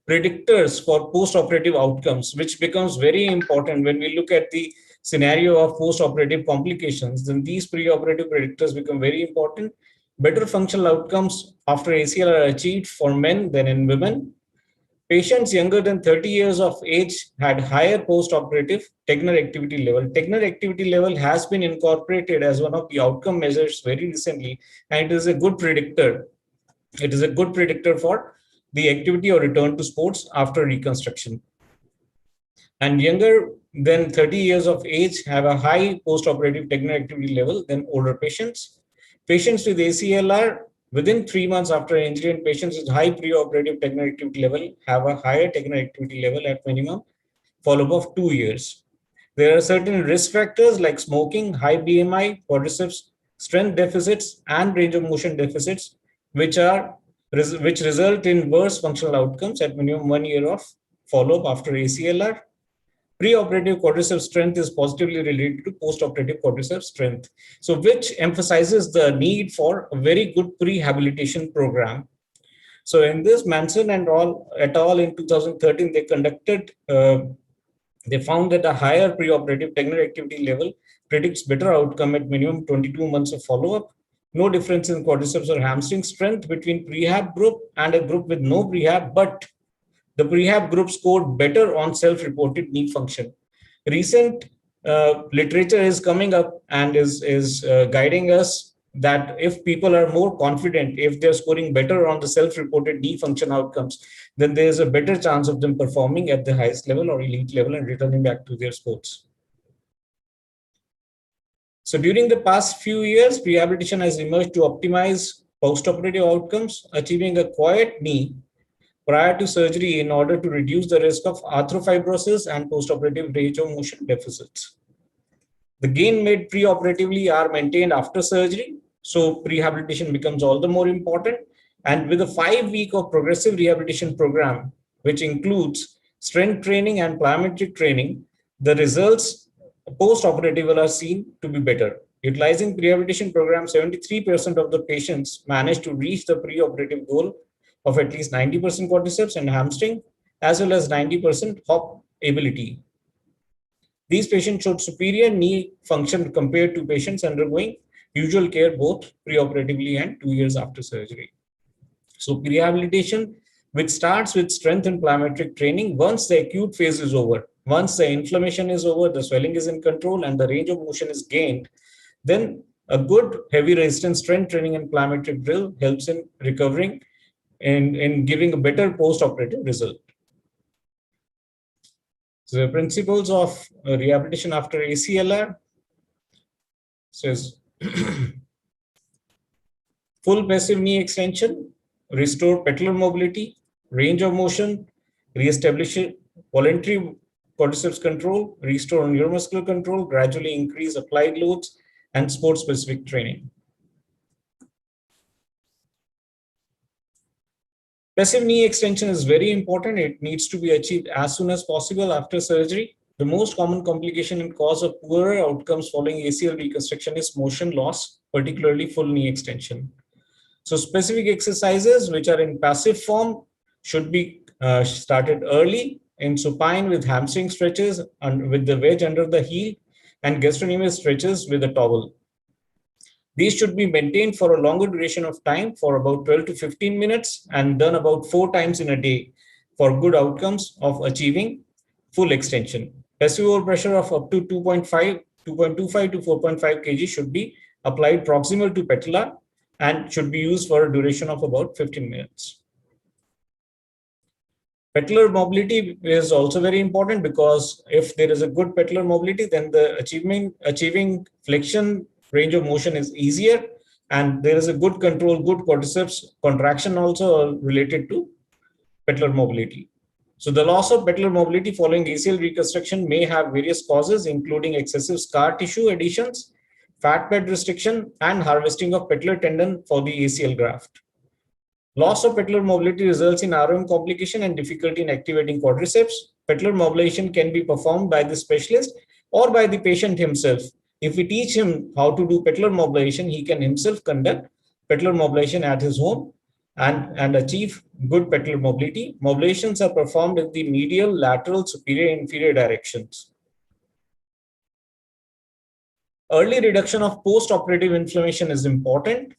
predictors for post-operative outcomes, which becomes very important when we look at the scenario of post-operative complications. Then these pre-operative predictors become very important. Better functional outcomes after ACL are achieved for men than in women. Patients younger than 30 years of age had higher post-operative Tegner activity level. Tegner activity level has been incorporated as one of the outcome measures very recently, and it is a good predictor. It is a good predictor for the activity or return to sports after reconstruction. And younger than 30 years of age have a high post-operative Tegner activity level than older patients. Patients with ACLR within 3 months after injury and patients with high pre-operative Tegner activity level have a higher Tegner activity level at minimum follow-up of 2 years. There are certain risk factors like smoking, high BMI, quadriceps strength deficits, and range of motion deficits, which result in worse functional outcomes at minimum 1 year of follow-up after ACLR. Pre-operative quadriceps strength is positively related to post-operative quadriceps strength. So which emphasizes the need for a very good rehabilitation program. So in this, Manson and et al. In 2013, they found that a higher pre-operative Tegner activity level predicts better outcome at minimum 22 months of follow-up. No difference in quadriceps or hamstring strength between prehab group and a group with no prehab, but the prehab group scored better on self-reported knee function. Recent literature is coming up and is guiding us that if people are more confident, if they're scoring better on the self-reported knee function outcomes, then there's a better chance of them performing at the highest level or elite level and returning back to their sports. So during the past few years, rehabilitation has emerged to optimize post-operative outcomes, achieving a quiet knee prior to surgery in order to reduce the risk of arthrofibrosis and postoperative range of motion deficits. The gain made preoperatively are maintained after surgery, so rehabilitation becomes all the more important. And with a 5-week of progressive rehabilitation program, which includes strength training and plyometric training, the results post-operative are seen to be better. Utilizing rehabilitation program, 73% of the patients managed to reach the preoperative goal of at least 90% quadriceps and hamstring, as well as 90% hop ability. These patients showed superior knee function compared to patients undergoing usual care both preoperatively and 2 years after surgery. So rehabilitation, which starts with strength and plyometric training, once the acute phase is over, once the inflammation is over, the swelling is in control, and the range of motion is gained, then a good heavy resistance strength training and plyometric drill helps in recovering and in giving a better post-operative result. So the principles of rehabilitation after ACLR says full passive knee extension, restore patellar mobility, range of motion, reestablish voluntary quadriceps control, restore neuromuscular control, gradually increase applied loads, and sport-specific training. Passive knee extension is very important. It needs to be achieved as soon as possible after surgery. The most common complication and cause of poorer outcomes following ACL reconstruction is motion loss, particularly full knee extension. So specific exercises which are in passive form should be started early in supine with hamstring stretches and with the wedge under the heel and gastrocnemius stretches with a towel. These should be maintained for a longer duration of time for about 12 to 15 minutes and done about 4 times in a day for good outcomes of achieving full extension. Passive overpressure of up to 2.25 to 4.5 kg should be applied proximal to patella and should be used for a duration of about 15 minutes. Patellar mobility is also very important, because if there is a good patellar mobility, then the achieving flexion range of motion is easier, and there is a good control, good quadriceps contraction also related to patellar mobility. So the loss of patellar mobility following ACL reconstruction may have various causes, including excessive scar tissue additions, fat bed restriction, and harvesting of patellar tendon for the ACL graft. Loss of patellar mobility results in ROM complication and difficulty in activating quadriceps. Patellar mobilization can be performed by the specialist or by the patient himself. If we teach him how to do patellar mobilization, he can himself conduct patellar mobilization at his home and achieve good patellar mobility. Mobilizations are performed in the medial, lateral, superior, inferior directions. Early reduction of post-operative inflammation is important.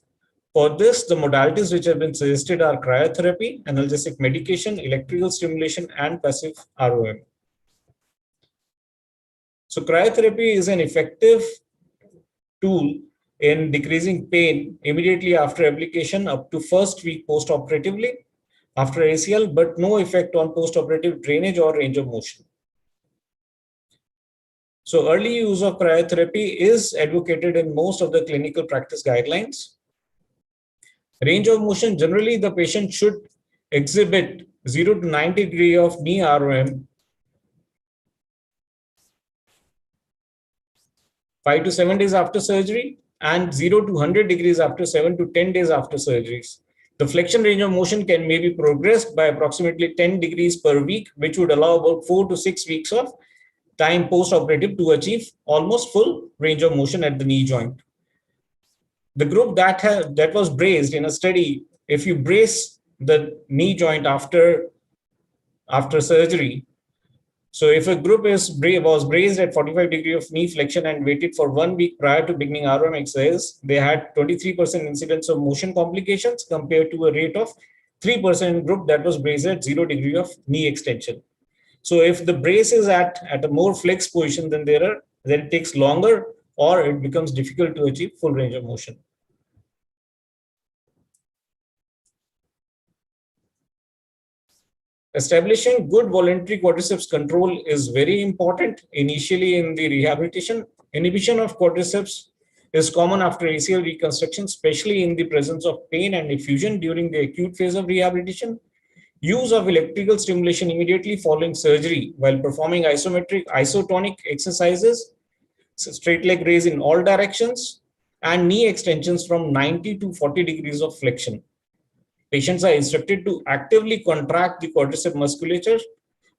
For this, the modalities which have been suggested are cryotherapy, analgesic medication, electrical stimulation, and passive ROM. So cryotherapy is an effective tool in decreasing pain immediately after application up to first week post-operatively after ACL, but no effect on post-operative drainage or range of motion. So early use of cryotherapy is advocated in most of the clinical practice guidelines. Range of motion, generally the patient should exhibit 0 to 90 degree of knee ROM 5 to 7 days after surgery, and 0 to 100 degrees after 7 to 10 days after surgeries. The flexion range of motion can maybe progressed by approximately 10 degrees per week, which would allow about 4 to 6 weeks of time post-operative to achieve almost full range of motion at the knee joint. The group that was braced in a study, if you brace the knee joint after surgery, so if a group was braced at 45 degrees of knee flexion and waited for 1 week prior to beginning ROM exercise, they had 23% incidence of motion complications compared to a rate of 3% group that was braced at 0 degree of knee extension. So if the brace is at a more flexed position, then it takes longer, or it becomes difficult to achieve full range of motion. Establishing good voluntary quadriceps control is very important initially in the rehabilitation. Inhibition of quadriceps is common after ACL reconstruction, especially in the presence of pain and effusion during the acute phase of rehabilitation. Use of electrical stimulation immediately following surgery while performing isometric isotonic exercises, straight leg raise in all directions, and knee extensions from 90 to 40 degrees of flexion. Patients are instructed to actively contract the quadricep musculature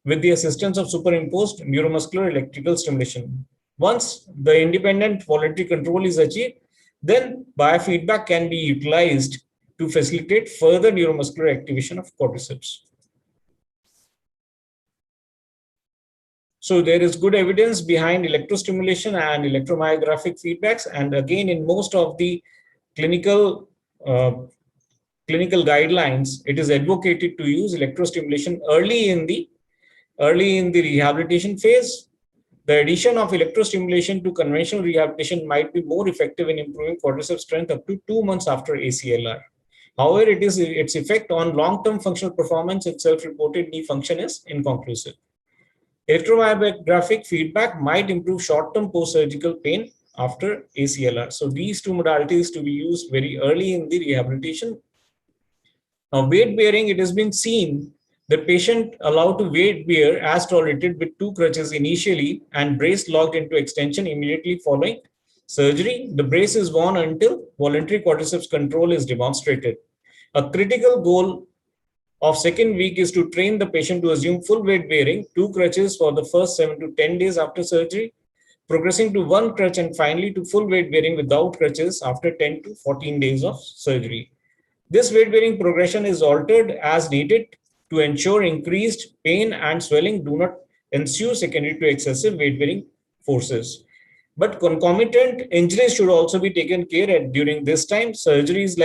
with the assistance of superimposed neuromuscular electrical stimulation. Once the independent voluntary control is achieved, then biofeedback can be utilized to facilitate further neuromuscular activation of quadriceps. So there is good evidence behind electrostimulation and electromyographic feedbacks. And again, in most of the clinical guidelines, it is advocated to use electrostimulation early in the rehabilitation phase. The addition of electrostimulation to conventional rehabilitation might be more effective in improving quadriceps strength up to 2 months after ACLR. However, its effect on long-term functional performance and self-reported knee function is inconclusive. Electromyographic feedback might improve short-term post-surgical pain after ACLR. So these two modalities to be used very early in the rehabilitation. Now, weight bearing, it has been seen the patient allowed to weight bear as tolerated with 2 crutches initially and brace locked into extension immediately following surgery. The brace is worn until voluntary quadriceps control is demonstrated. A critical goal of second week is to train the patient to assume full weight bearing, 2 crutches for the first 7 to 10 days after surgery, progressing to 1 crutch and finally to full weight bearing without crutches after 10 to 14 days of surgery. This weight bearing progression is altered as needed to ensure increased pain and swelling do not ensue secondary to excessive weight bearing forces. But concomitant injuries should also be taken care of during this time. Surgeries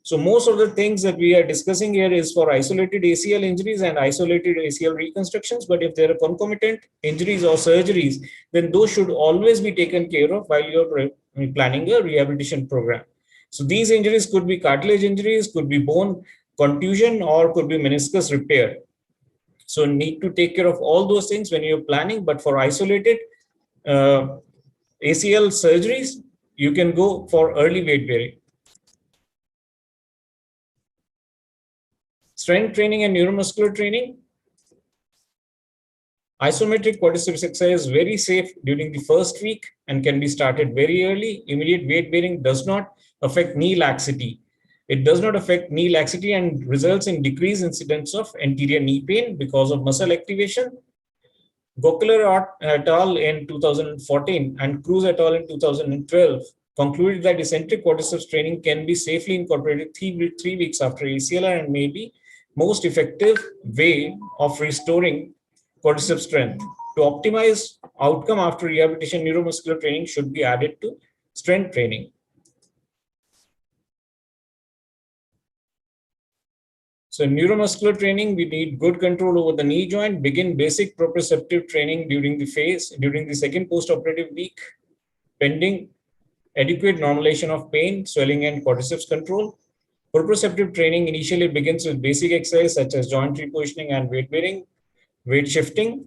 so most of the things that we are discussing here is for isolated ACL injuries and isolated ACL reconstructions. But if there are concomitant injuries or surgeries, then those should always be taken care of while you're planning a rehabilitation program. So these injuries could be cartilage injuries, could be bone contusion, or could be meniscus repair. So need to take care of all those things when you're planning, but for isolated ACL surgeries, you can go for early weight bearing. Strength training and neuromuscular training. Isometric quadriceps exercise is very safe during the first week and can be started very early. Immediate weight bearing does not affect knee laxity. It does not affect knee laxity and results in decreased incidence of anterior knee pain because of muscle activation. Gokeler et al. In 2014 and Cruz et al. In 2012 concluded that eccentric quadriceps training can be safely incorporated 3 weeks after ACL and may be most effective way of restoring quadriceps strength. To optimize outcome after rehabilitation, neuromuscular training should be added to strength training. So in neuromuscular training, we need good control over the knee joint, begin basic proprioceptive training during the second post-operative week, pending adequate normalization of pain, swelling, and quadriceps control. Proprioceptive training initially begins with basic exercise such as joint repositioning and weight bearing, weight shifting.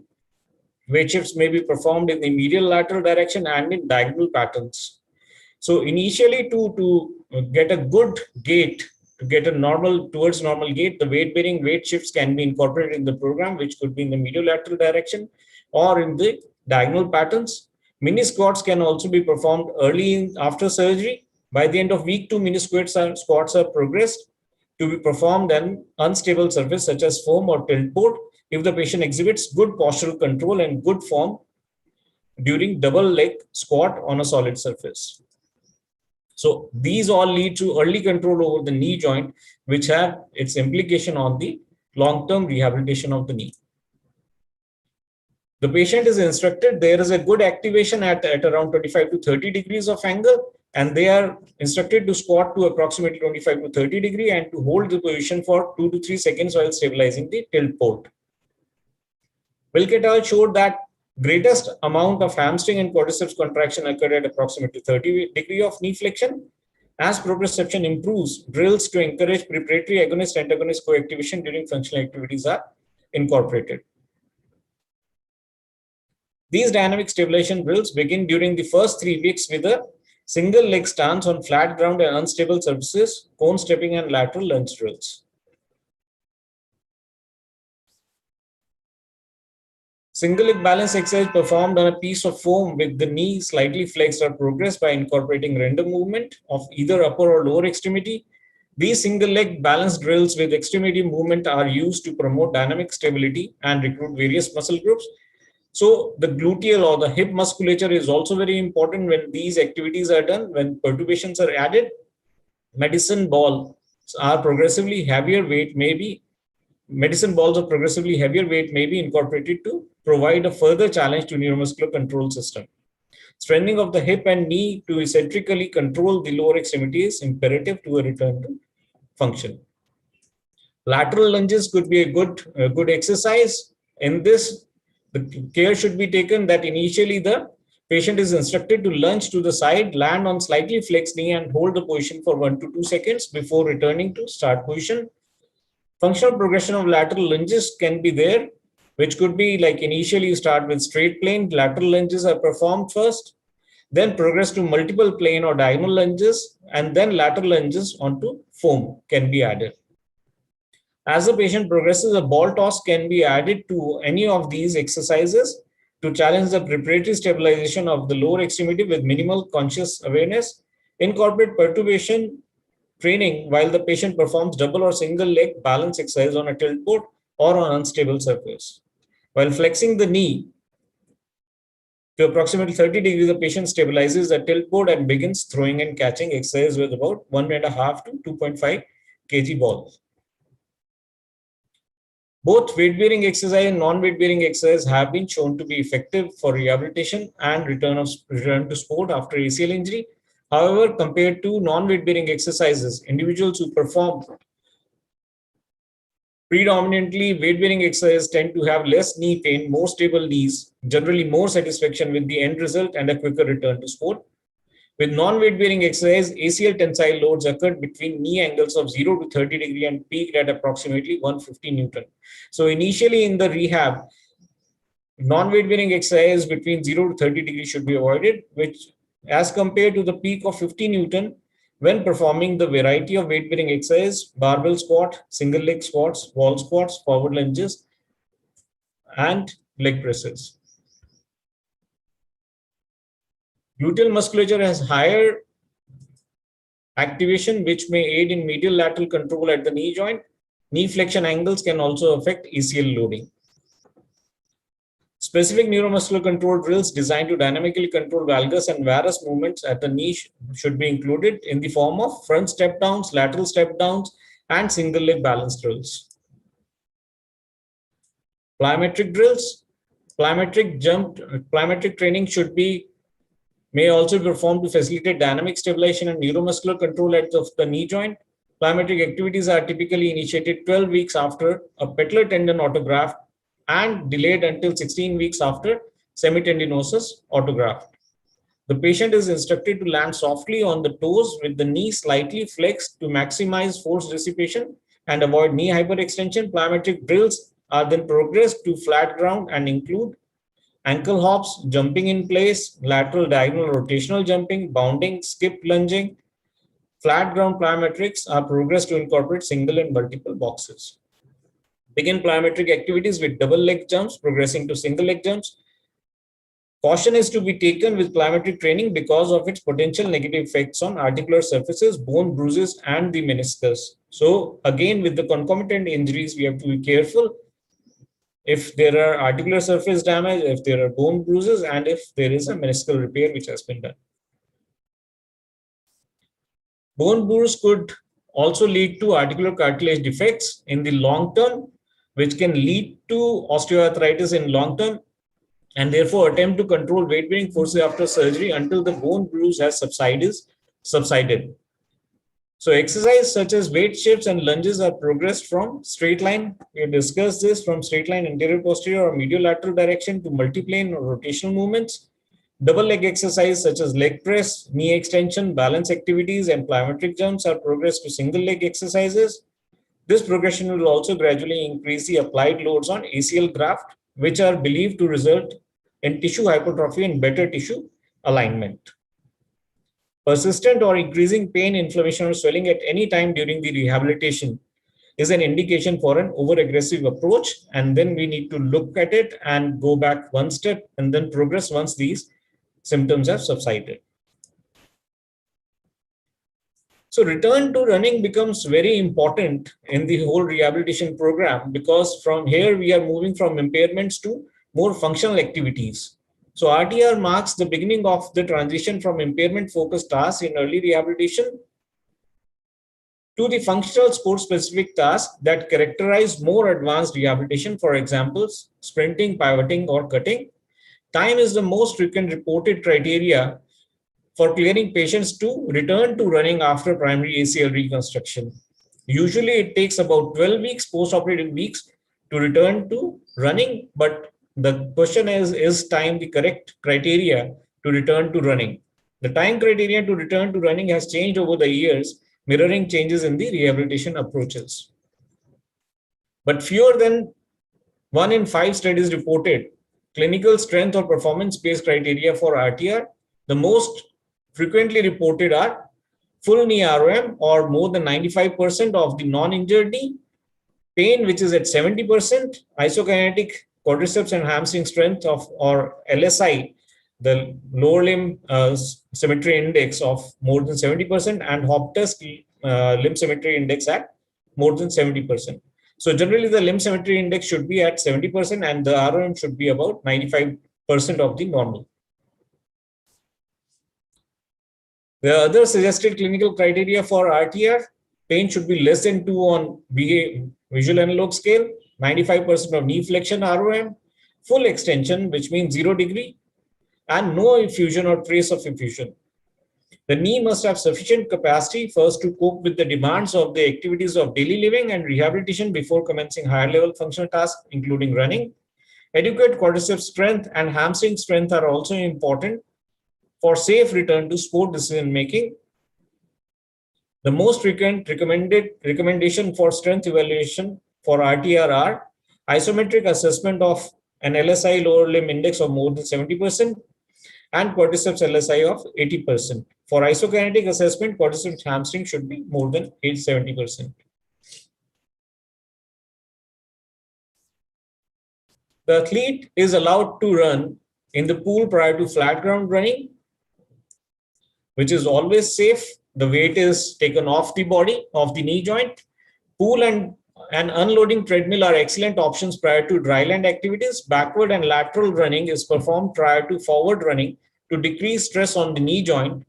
Weight shifts may be performed in the medial lateral direction and in diagonal patterns. So initially to get a good gait, to get a towards normal gait, the weight bearing weight shifts can be incorporated in the program, which could be in the medial lateral direction or in the diagonal patterns. Mini squats can also be performed early after surgery. By the end of week 2, mini squats are progressed to be performed on unstable surface such as foam or tilt board if the patient exhibits good postural control and good form during double leg squat on a solid surface. So these all lead to early control over the knee joint, which have its implication on the long-term rehabilitation of the knee. The patient is instructed, there is a good activation at around 25 to 30 degrees of angle, and they are instructed to squat to approximately 25 to 30 degree and to hold the position for 2 to 3 seconds while stabilizing the tilt port. Wilk et al. Showed that greatest amount of hamstring and quadriceps contraction occurred at approximately 30 degree of knee flexion. As proprioception improves, drills to encourage preparatory agonist-antagonist co-activation during functional activities are incorporated. These dynamic stabilization drills begin during the first 3 weeks with a single leg stance on flat ground and unstable surfaces, cone stepping and lateral lunge drills. Single leg balance exercise performed on a piece of foam with the knee slightly flexed or progressed by incorporating random movement of either upper or lower extremity. These single leg balance drills with extremity movement are used to promote dynamic stability and recruit various muscle groups. So the gluteal or the hip musculature is also very important when these activities are done. When perturbations are added, medicine balls of progressively heavier weight may be incorporated to provide a further challenge to neuromuscular control system. Strengthening of the hip and knee to eccentrically control the lower extremity is imperative to a return to function. Lateral lunges could be a good exercise. In this, the care should be taken that initially the patient is instructed to lunge to the side, land on slightly flexed knee and hold the position for 1 to 2 seconds before returning to start position. Functional progression of lateral lunges can be there, which could be like initially you start with straight plane, lateral lunges are performed first, then progress to multiple plane or diagonal lunges, and then lateral lunges onto foam can be added. As the patient progresses, a ball toss can be added to any of these exercises to challenge the preparatory stabilization of the lower extremity with minimal conscious awareness. Incorporate perturbation training while the patient performs double or single leg balance exercise on a tilt board or on unstable surface. While flexing the knee to approximately 30 degrees, the patient stabilizes the tilt board and begins throwing and catching exercise with about 1.5 to 2.5 kg balls. Both weight-bearing exercise and non-weight-bearing exercise have been shown to be effective for rehabilitation and return to sport after ACL injury. However, compared to non-weight-bearing exercises, individuals who perform predominantly weight-bearing exercises tend to have less knee pain, more stable knees, generally more satisfaction with the end result, and a quicker return to sport. With non-weight bearing exercise, ACL tensile loads occurred between knee angles of 0 to 30 degree and peaked at approximately 150 Newton. So initially in the rehab, non-weight bearing exercise between 0 to 30 degree should be avoided, which as compared to the peak of 50 Newton when performing the variety of weight bearing exercise, barbell squat, single leg squats, wall squats, forward lunges, and leg presses. Gluteal musculature has higher activation, which may aid in medial lateral control at the knee joint. Knee flexion angles can also affect ACL loading. Specific neuromuscular control drills designed to dynamically control valgus and varus movements at the knee should be included in the form of front step downs, lateral step downs, and single leg balance drills. Plyometric drills. Plyometric training may also be performed to facilitate dynamic stabilization and neuromuscular control at the knee joint. Plyometric activities are typically initiated 12 weeks after a patellar tendon autograft and delayed until 16 weeks after semitendinosus autograft. The patient is instructed to land softly on the toes with the knee slightly flexed to maximize force dissipation and avoid knee hyperextension. Plyometric drills are then progressed to flat ground and include ankle hops, jumping in place, lateral diagonal rotational jumping, bounding, skip lunging. Flat ground plyometrics are progressed to incorporate single and multiple boxes. Begin plyometric activities with double leg jumps, progressing to single leg jumps. Caution is to be taken with plyometric training because of its potential negative effects on articular surfaces, bone bruises, and the meniscus. So again, with the concomitant injuries, we have to be careful if there are articular surface damage, if there are bone bruises, and if there is a meniscal repair which has been done. Bone bruise could also lead to articular cartilage defects in the long term, which can lead to osteoarthritis in long term, and therefore attempt to control weight bearing forces after surgery until the bone bruise has subsided. So exercise such as weight shifts and lunges are progressed from straight line. We have discussed this, from straight line anterior posterior or medial lateral direction to multiplane or rotational movements. Double leg exercise such as leg press, knee extension, balance activities, and plyometric jumps are progressed to single leg exercises. This progression will also gradually increase the applied loads on ACL graft, which are believed to result in tissue hypertrophy and better tissue alignment. Persistent or increasing pain, inflammation, or swelling at any time during the rehabilitation is an indication for an over-aggressive approach, and then we need to look at it and go back one step and then progress once these symptoms have subsided. So return to running becomes very important in the whole rehabilitation program, because from here we are moving from impairments to more functional activities. So RTR marks the beginning of the transition from impairment-focused tasks in early rehabilitation to the functional sport-specific tasks that characterize more advanced rehabilitation, for example, sprinting, pivoting, or cutting. Time is the most frequent reported criteria for clearing patients to return to running after primary ACL reconstruction. Usually it takes about 12 weeks, post-operative weeks, to return to running, but the question is time the correct criteria to return to running? The time criteria to return to running has changed over the years, mirroring changes in the rehabilitation approaches. But fewer than 1 in 5 studies reported clinical strength or performance-based criteria for RTR. The most frequently reported are full knee ROM, or more than 95% of the non-injured knee, pain which is at 70%, isokinetic quadriceps and hamstring strength or LSI, the lower limb symmetry index of more than 70%, and Hoptus limb symmetry index at more than 70%. So generally the limb symmetry index should be at 70% and the ROM should be about 95% of the normal. The other suggested clinical criteria for RTR: pain should be less than 2 on visual analog scale, 95% of knee flexion ROM, full extension, which means 0 degree, and no effusion or trace of effusion. The knee must have sufficient capacity first to cope with the demands of the activities of daily living and rehabilitation before commencing higher level functional tasks, including running. Adequate quadriceps strength and hamstring strength are also important for safe return to sport decision making. The most frequent recommendation for strength evaluation for RTR are isometric assessment of an LSI lower limb index of more than 70% and quadriceps LSI of 80%. For isokinetic assessment, quadriceps hamstring should be more than 70%. The athlete is allowed to run in the pool prior to flat ground running, which is always safe. The weight is taken off the body, of the knee joint. Pool and unloading treadmill are excellent options prior to dryland activities. Backward and lateral running is performed prior to forward running to decrease stress on the knee joint.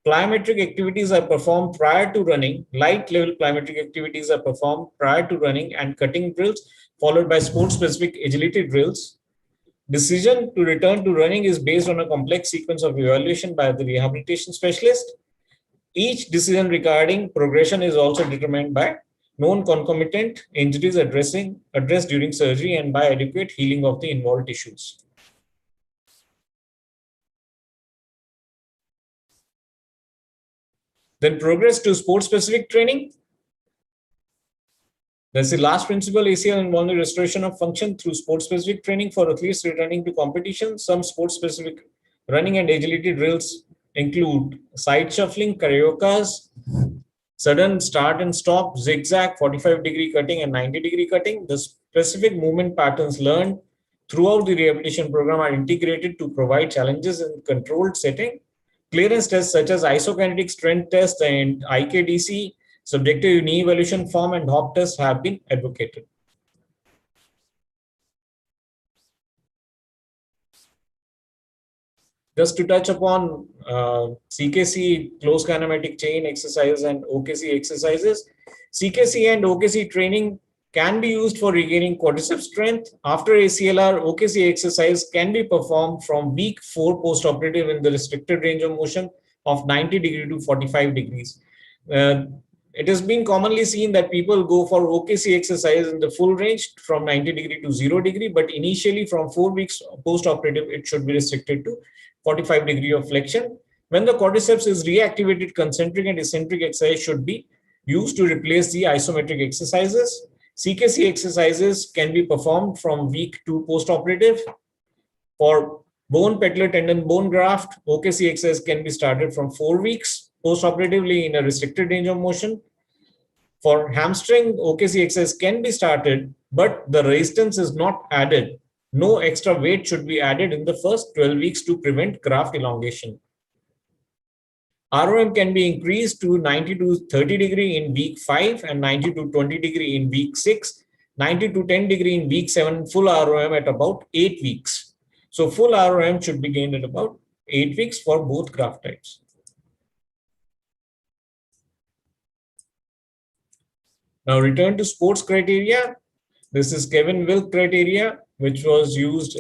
Plyometric activities are performed prior to running. Light level plyometric activities are performed prior to running and cutting drills, followed by sport-specific agility drills. Decision to return to running is based on a complex sequence of evaluation by the rehabilitation specialist. Each decision regarding progression is also determined by known concomitant injuries addressed during surgery and by adequate healing of the involved tissues. Then progress to sport-specific training. That's the last principle, ACL involving restoration of function through sport-specific training for athletes returning to competition. Some sport-specific running and agility drills include side shuffling, cariokas, sudden start and stop, zigzag, 45-degree cutting, and 90-degree cutting. The specific movement patterns learned throughout the rehabilitation program are integrated to provide challenges in controlled setting. Clearance tests such as isokinetic strength test and IKDC, subjective knee evaluation form, and hop tests have been advocated. Just to touch upon CKC, close kinematic chain exercises and OKC exercises. CKC and OKC training can be used for regaining quadriceps strength. After ACLR, OKC exercise can be performed from week 4 post-operative in the restricted range of motion of 90 degrees to 45 degrees. It has been commonly seen that people go for OKC exercise in the full range from 90 degree to 0 degree, but initially from 4 weeks post-operative, it should be restricted to 45 degree of flexion. When the quadriceps is reactivated, concentric and eccentric exercise should be used to replace the isometric exercises. CKC exercises can be performed from week 2 post-operative. For bone patellar tendon bone graft, OKC exercise can be started from 4 weeks post-operatively in a restricted range of motion. For hamstring, OKC exercise can be started, but the resistance is not added. No extra weight should be added in the first 12 weeks to prevent graft elongation. ROM can be increased to 90 to 30 degree in week 5 and 90 to 20 degree in week 6, 90 to 10 degree in week 7, full ROM at about 8 weeks. So full ROM should be gained at about 8 weeks for both graft types. Now return to sports criteria. This is Kevin Wilk criteria, which was used,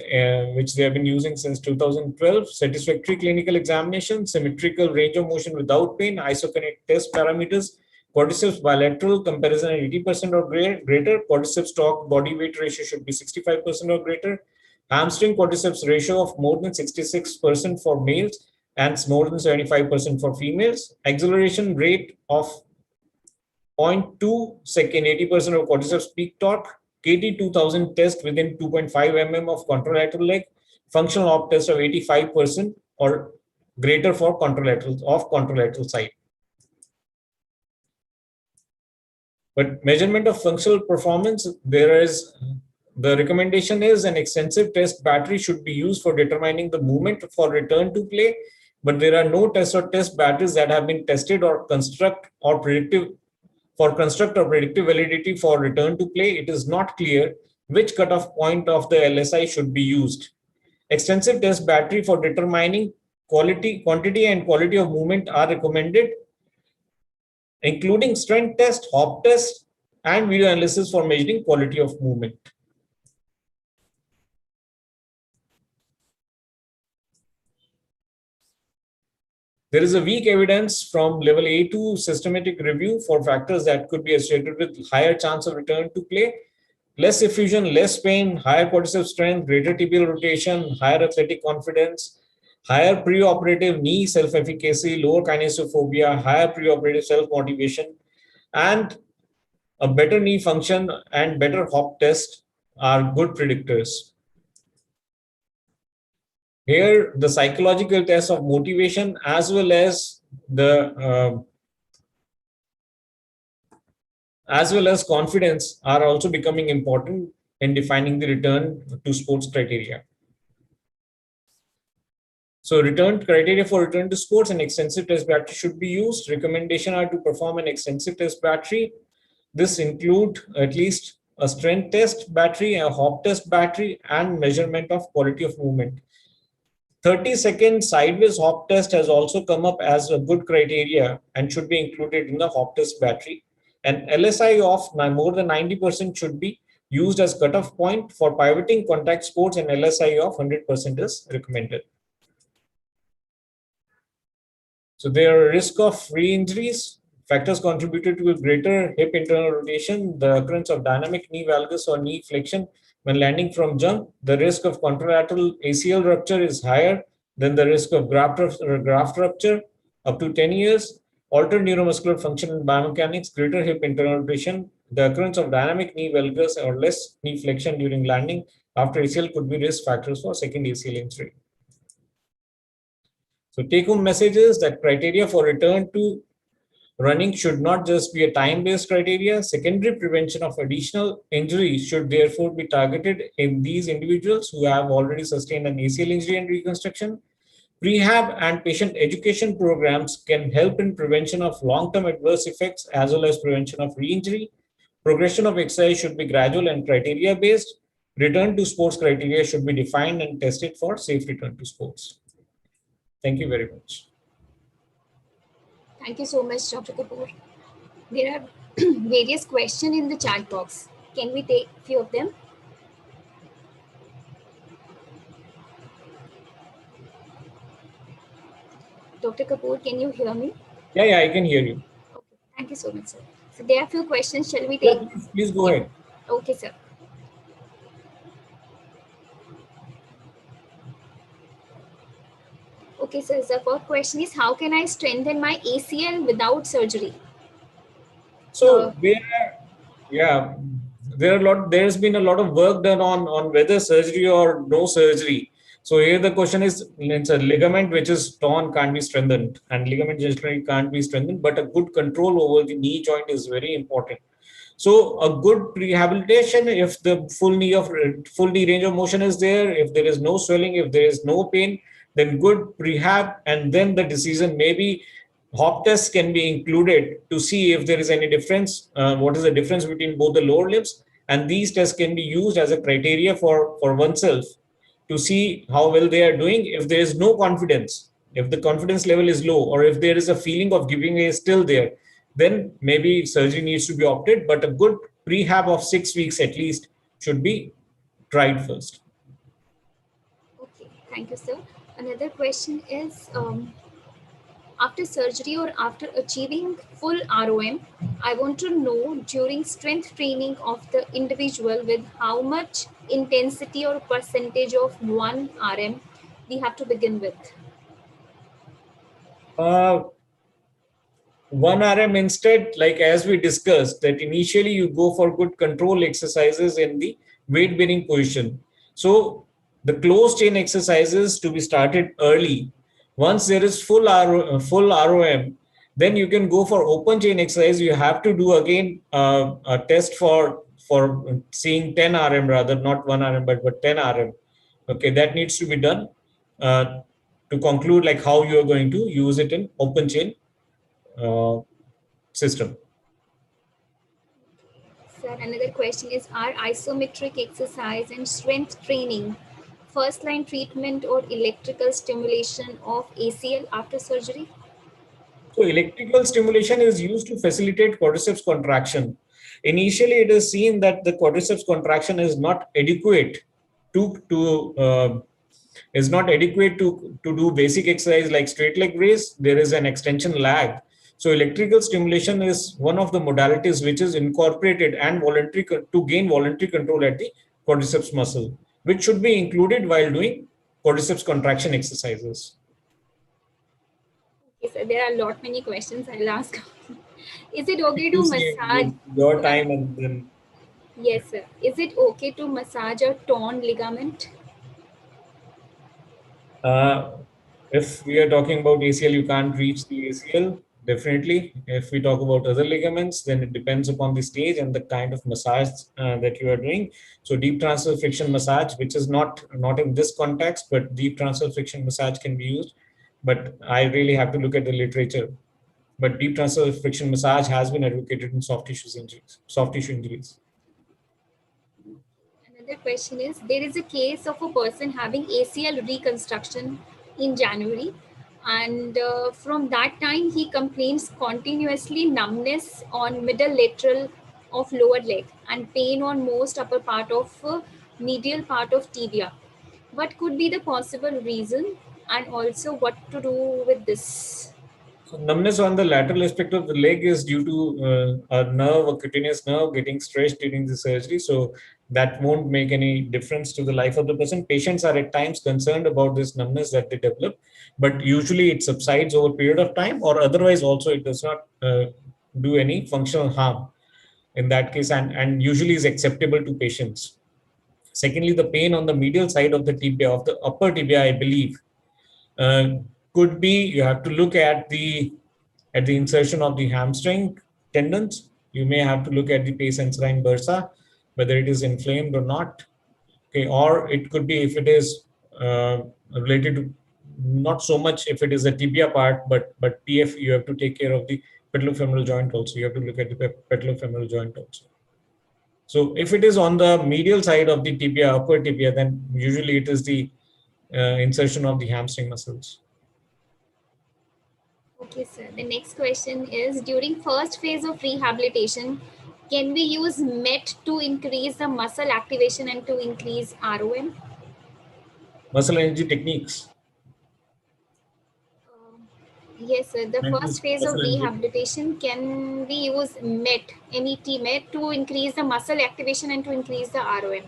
which they have been using since 2012. Satisfactory clinical examination, symmetrical range of motion without pain, isokinetic test parameters, quadriceps bilateral comparison at 80% or greater, quadriceps stock body weight ratio should be 65% or greater, hamstring quadriceps ratio of more than 66% for males and more than 75% for females, acceleration rate of 0.2 second, 80% of quadriceps peak torque, KT 2000 test within 2.5 mm of contralateral leg, functional op test of 85% or greater for contralateral side. But measurement of functional performance, the recommendation is an extensive test battery should be used for determining the movement for return to play, but there are no tests or test batteries that have been tested or construct or predictive validity for return to play. It is not clear which cutoff point of the LSI should be used. Extensive test battery for determining quantity and quality of movement are recommended, including strength test, hop test, and video analysis for measuring quality of movement. There is a weak evidence from level A2 systematic review for factors that could be associated with higher chance of return to play, less effusion, less pain, higher quadriceps strength, greater tibial rotation, higher athletic confidence, higher preoperative knee self-efficacy, lower kinesiophobia, higher preoperative self-motivation, and a better knee function and better hop test are good predictors. Here, the psychological test of motivation as well as confidence are also becoming important in defining the return to sports criteria. So criteria for return to sports and extensive test battery should be used. Recommendation are to perform an extensive test battery. This include at least a strength test battery, a hop test battery, and measurement of quality of movement. 30-second sideways hop test has also come up as a good criteria and should be included in the hop test battery. And LSI of more than 90% should be used as cutoff point for pivoting contact sports, and LSI of 100% is recommended. So there are risk of re-injuries. Factors contributed to a greater hip internal rotation, the occurrence of dynamic knee valgus or knee flexion when landing from jump. The risk of contralateral ACL rupture is higher than the risk of graft rupture up to 10 years. Altered neuromuscular function and biomechanics, greater hip internal rotation, the occurrence of dynamic knee valgus or less knee flexion during landing after ACL could be risk factors for second ACL injury. So take-home message is that criteria for return to running should not just be a time-based criteria. Secondary prevention of additional injuries should therefore be targeted in these individuals who have already sustained an ACL injury and reconstruction. Rehab and patient education programs can help in prevention of long-term adverse effects as well as prevention of re-injury. Progression of exercise should be gradual and criteria-based. Return to sports criteria should be defined and tested for safe return to sports. Thank you very much. Thank you so much, Dr. Kapoor. There are various questions in the chat box. Can we take a few of them? Dr. Kapoor, can you hear me? Yeah, I can hear you. Okay, thank you so much, sir. So there are a few questions. Shall we take? Yeah, please go ahead. Okay, sir. Okay, so the first question is, how can I strengthen my ACL without surgery? So there's been a lot of work done on whether surgery or no surgery. So here the question is, it's a ligament which is torn can't be strengthened, and ligament generally can't be strengthened, but a good control over the knee joint is very important. So a good rehabilitation, if the full knee range of motion is there, if there is no swelling, if there is no pain, then good rehab, and then the decision maybe hop tests can be included to see if there is any difference, what is the difference between both the lower limbs, and these tests can be used as a criteria for oneself to see how well they are doing. If there is no confidence, if the confidence level is low, or if there is a feeling of giving way still there, then maybe surgery needs to be opted, but a good rehab of 6 weeks at least should be tried first. Okay, thank you, sir. Another question is, after surgery or after achieving full ROM, I want to know during strength training of the individual with how much intensity or percentage of 1 RM we have to begin with. 1 RM instead, like as we discussed, that initially you go for good control exercises in the weight bearing position. So the closed chain exercises to be started early. Once there is full ROM, then you can go for open chain exercise. You have to do again a test for seeing 10 RM rather, not 1 RM, but 10 RM. Okay, that needs to be done to conclude like how you are going to use it in open chain system. Sir, another question is, are isometric exercise and strength training first line treatment or electrical stimulation of ACL after surgery? So electrical stimulation is used to facilitate quadriceps contraction. Initially, it is seen that the quadriceps contraction is not adequate to do basic exercise like straight leg raise. There is an extension lag. So electrical stimulation is one of the modalities which is incorporated and voluntary to gain voluntary control at the quadriceps muscle, which should be included while doing quadriceps contraction exercises. Okay, so there are a lot many questions I'll ask. Is it okay to You see massage? your time and then Yes, sir. Is it okay to massage a torn ligament? if we are talking about ACL, you can't reach the ACL. Definitely. If we talk about other ligaments, then it depends upon the stage and the kind of massage that you are doing. So deep transfer friction massage, which is not in this context, but deep transfer friction massage can be used. But I really have to look at the literature. But deep transfer friction massage has been advocated in soft tissue injuries. Another question is, there is a case of a person having ACL reconstruction in January, and from that time he complains continuously numbness on middle lateral of lower leg and pain on most upper part of medial part of tibia. What could be the possible reason, and also what to do with this? So numbness on the lateral aspect of the leg is due to a cutaneous nerve getting stretched during the surgery. So that won't make any difference to the life of the person. Patients are at times concerned about this numbness that they develop, but usually it subsides over a period of time, or otherwise also it does not do any functional harm in that case, and usually is acceptable to patients. Secondly, the pain on the medial side of the tibia, of the upper tibia, I believe, uh, could be, you have to look at the insertion of the hamstring tendons. You may have to look at the pes anserine bursa, whether it is inflamed or not. Okay, or it could be if it is related to, not so much if it is a tibia part, but PF, you have to take care of the patellofemoral joint also. You have to look at the patellofemoral joint also. So if it is on the medial side of the tibia, upper tibia, then usually it is the insertion of the hamstring muscles. Okay, sir. The next question is, during first phase of rehabilitation, can we use MET to increase the muscle activation and to increase ROM? Muscle energy techniques. Yes, sir. The first phase of Muscle energy. rehabilitation, can we use MET, MET to increase the muscle activation and to increase the ROM?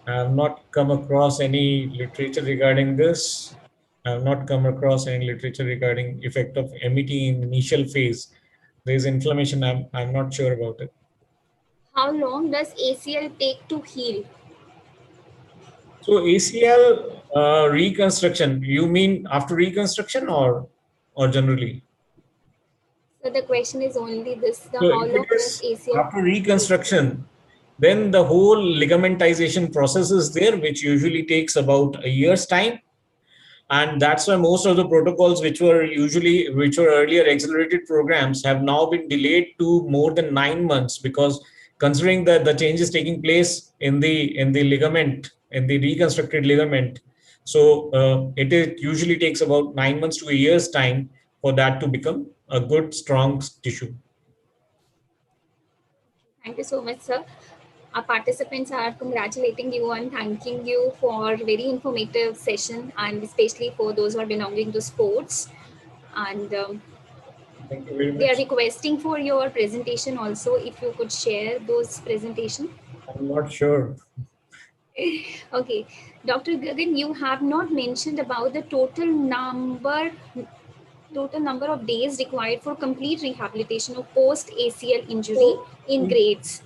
I have not come across any literature regarding this. I have not come across any literature regarding effect of MET in initial phase. There is inflammation. I'm not sure about it. How long does ACL take to heal? So ACL reconstruction, you mean after reconstruction or generally? So the question is only this, So how if long it does is ACL? after reconstruction, then the whole ligamentization process is there, which usually takes about a year's time. And that's why most of the protocols which were earlier accelerated programs have now been delayed to more than 9 months, because considering that the changes taking place in the ligament, in the reconstructed ligament, so it usually takes about 9 months to a year's time for that to become a good strong tissue. Thank you so much, sir. Our participants are congratulating you and thanking you for very informative session, and especially for those who are belonging to sports. And Thank you very they are much. requesting for your presentation also, if you could share those presentation. I'm not sure. Okay, Dr. Gagan, you have not mentioned about the total number of days required for complete rehabilitation of post ACL injury in grades.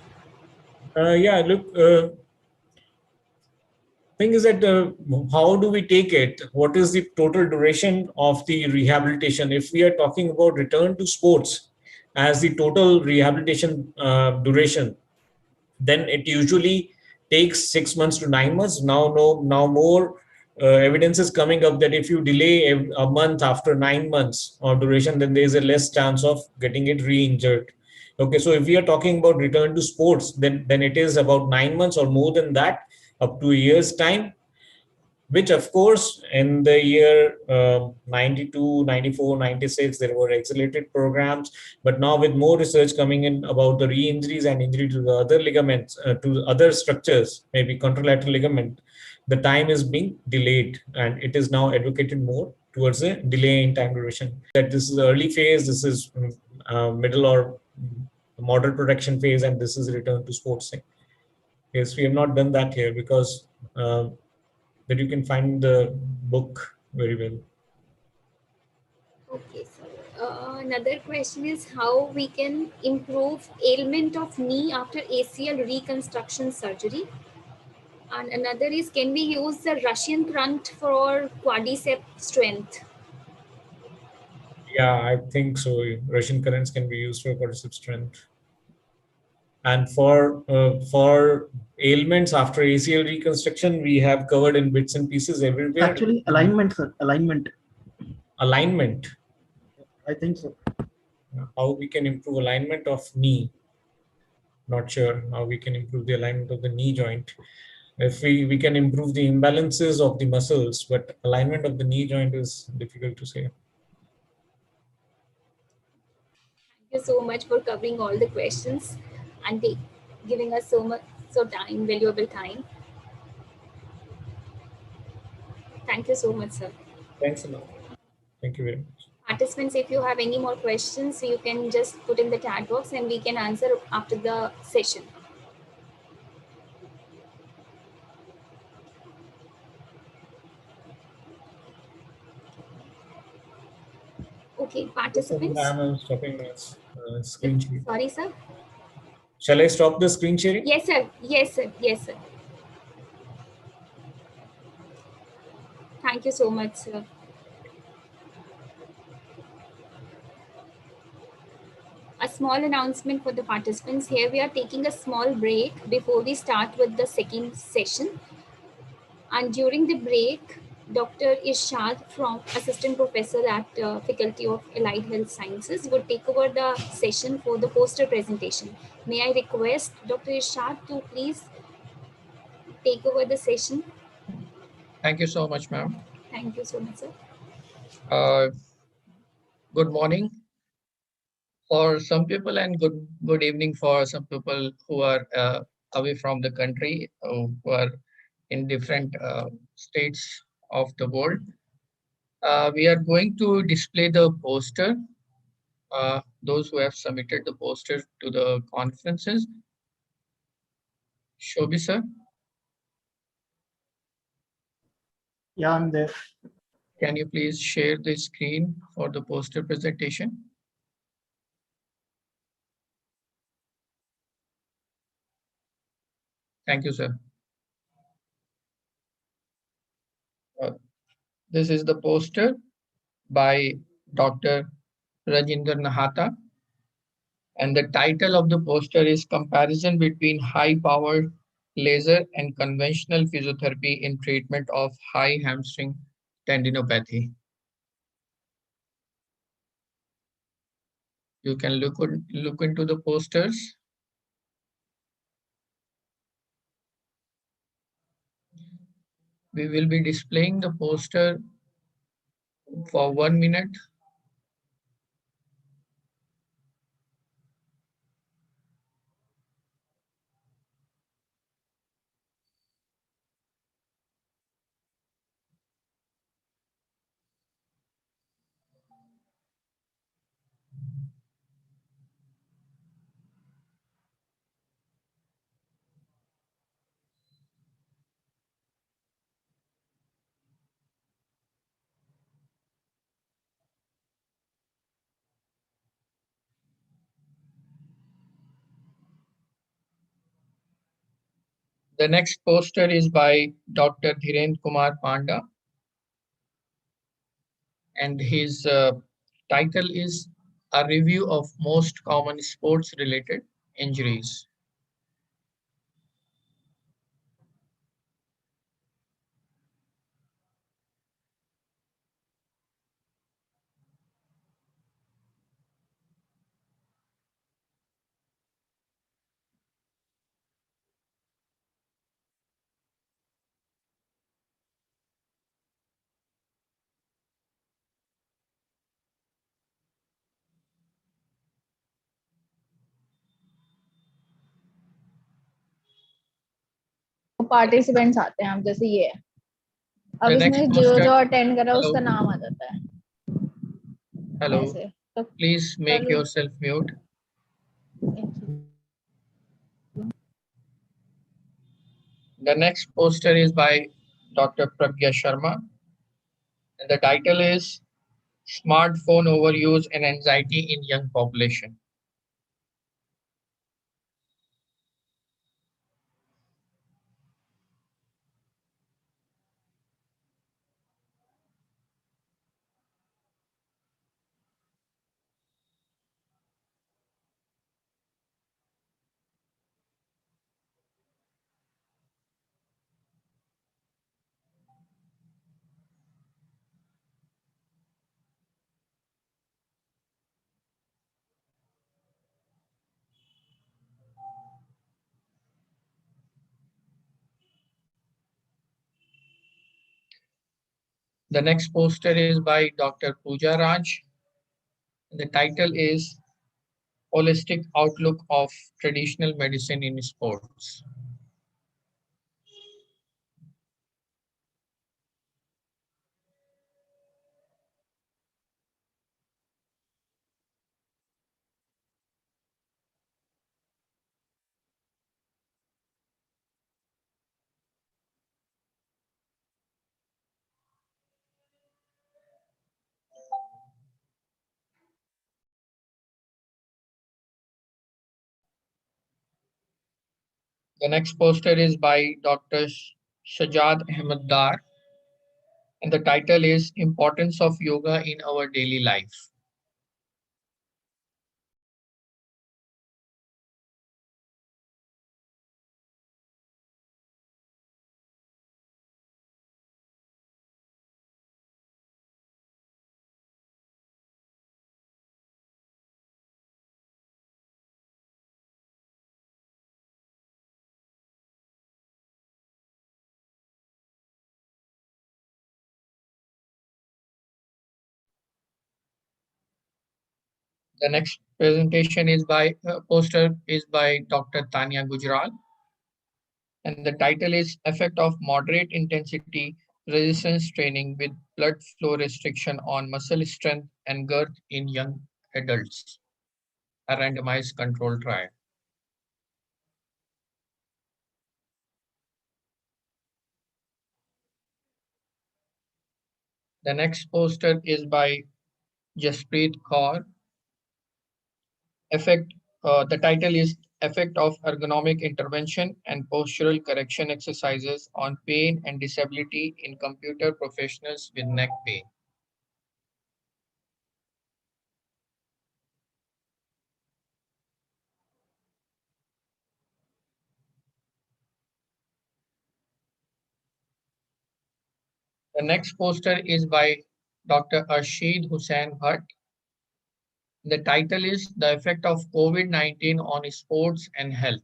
Yeah, look, thing is that how do we take it? What is the total duration of the rehabilitation? If we are talking about return to sports as the total rehabilitation duration, then it usually takes 6 months to 9 months. Now more evidence is coming up that if you delay a month after 9 months or duration, then there is a less chance of getting it re-injured. Okay, so if we are talking about return to sports, then it is about 9 months or more than that, up to a year's time, which of course in the year 92, 94, 96, there were accelerated programs. But now with more research coming in about the re-injuries and injury to the other ligaments, to other structures, maybe contralateral ligament, the time is being delayed, and it is now advocated more towards a delay in time duration. That this is the early phase, this is middle or moderate protection phase, and this is return to sports thing. Yes, we have not done that here because that you can find the book very well. Okay, so another question is how we can improve ailment of knee after ACL reconstruction surgery. And another is, can we use the Russian crunt for quadricep strength? Yeah, I think so. Russian currents can be used for quadricep strength. And for ailments after ACL reconstruction, we have covered in bits and pieces everywhere. Actually, alignment, sir. Alignment. Alignment. I think so. How we can improve alignment of knee. Not sure how we can improve the alignment of the knee joint. If we can improve the imbalances of the muscles, but alignment of the knee joint is difficult to say. Thank you so much for covering all the questions and giving us valuable time. Thank you so much, sir. Thanks a lot. Thank you very much. Participants, if you have any more questions, you can just put in the chat box and we can answer after the session. Okay, participants. I'm stopping my screen sharing. Sorry, sir. Shall I stop the screen sharing? Yes, sir. Yes, sir. Yes, sir. Thank you so much, sir. A small announcement for the participants. Here we are taking a small break before we start with the second session. And during the break, Dr. Irshad, from Assistant Professor at Faculty of Allied Health Sciences, would take over the session for the poster presentation. May I request Dr. Irshad to please take over the session? Thank you so much, ma'am. Thank you so much, sir. Good morning for some people and good evening for some people who are away from the country, who are in different states of the world. We are going to display the poster. Those who have submitted the poster to the conferences. Shobhi, sir. Yeah, I'm there. Can you please share the screen for the poster presentation? Thank you, sir. This is the poster by Dr. Rajinder Nahata. And the title of the poster is Comparison between High-Powered Laser and Conventional Physiotherapy in Treatment of High Hamstring Tendinopathy. You can look into the posters. We will be displaying the poster for 1 minute. The next poster is by Dr. Dhirendra Kumar Panda. And his title is A Review of Most Common Sports-Related Injuries. Participants आते हैं, आप जैसे ये है, अब इसमें जो attend कर रहा है उसका नाम आ जाता है. Hello, please make yourself mute. The next poster is by Dr. Pragya Sharma, and the title is smartphone overuse and anxiety in young population. The next poster is by Dr. Pooja Raj. The title is Holistic Outlook of Traditional Medicine in Sports. The next poster is by Dr. Shajad Ahmed Dar, and the title is Importance of Yoga in Our Daily Life. The next presentation is by poster is by Dr. Tanya Gujral, and the title is Effect of Moderate Intensity Resistance Training with Blood Flow Restriction on Muscle Strength and Girth in Young Adults, a randomized control trial. The next poster is by Jaspreet Kaur. The title is Effect of Ergonomic Intervention and Postural Correction Exercises on Pain and Disability in Computer Professionals with Neck Pain. The next poster is by Dr. Arshid Hussain Bhatt. The title is The Effect of COVID-19 on Sports and Health.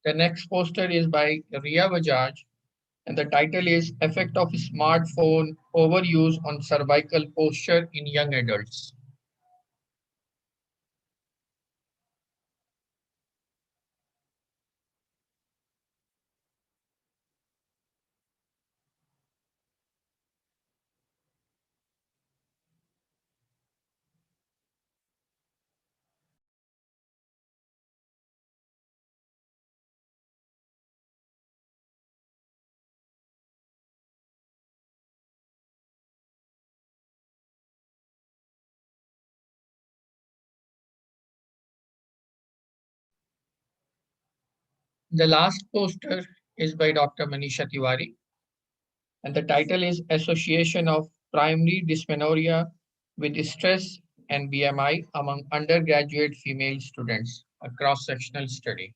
The next poster is by Ria Bajaj, and the title is Effect of Smartphone Overuse on Cervical Posture in Young Adults. The last poster is by Dr. Manisha Tiwari, and the title is Association of Primary Dysmenorrhea with Stress and BMI among undergraduate female students, a cross-sectional study.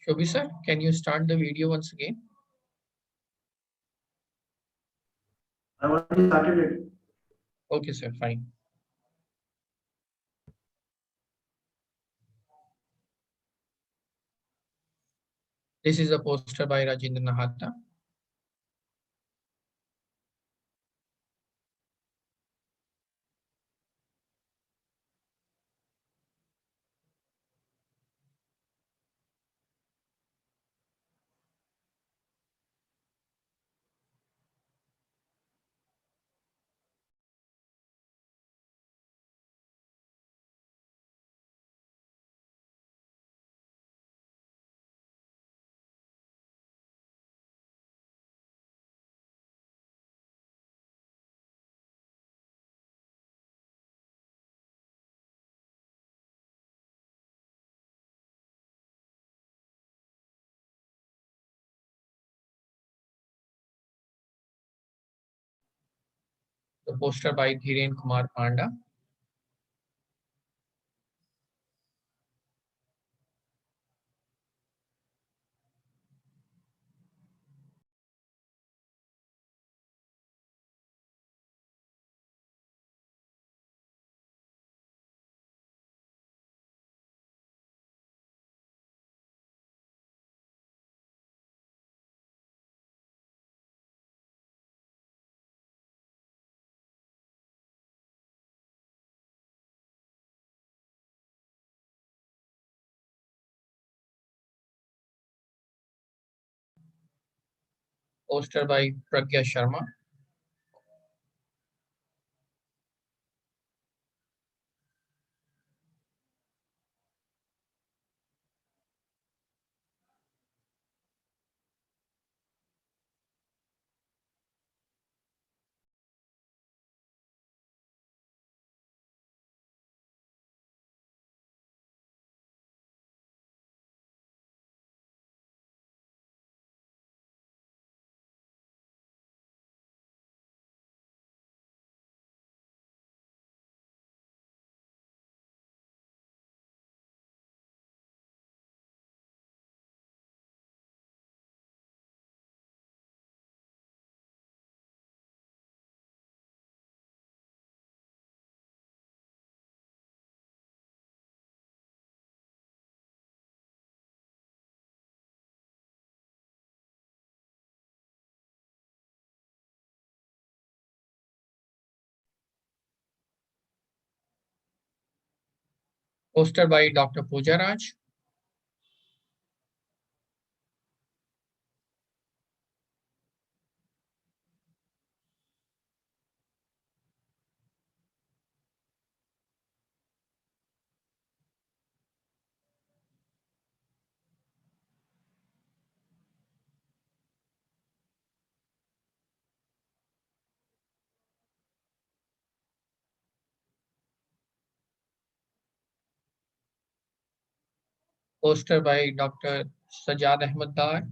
Shobhi sir, can you start the video once again? I already started it. Okay, sir, fine. This is a poster by Rajendra Nahata. The poster by Dhiren Kumar Panda. Poster by Pragya Sharma. Poster by Dr. Pooja Raj. Poster by Dr. Sajad Ahmed Dar.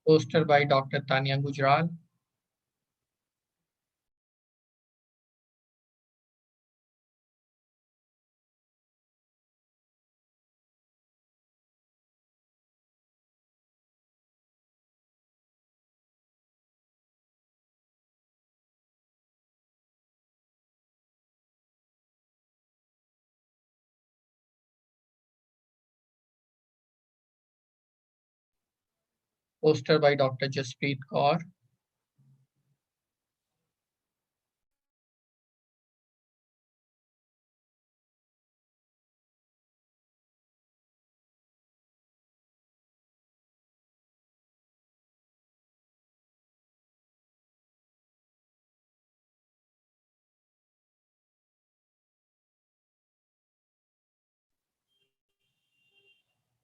Poster by Dr. Tanya Gujral. Poster by Dr. Jaspreet Kaur.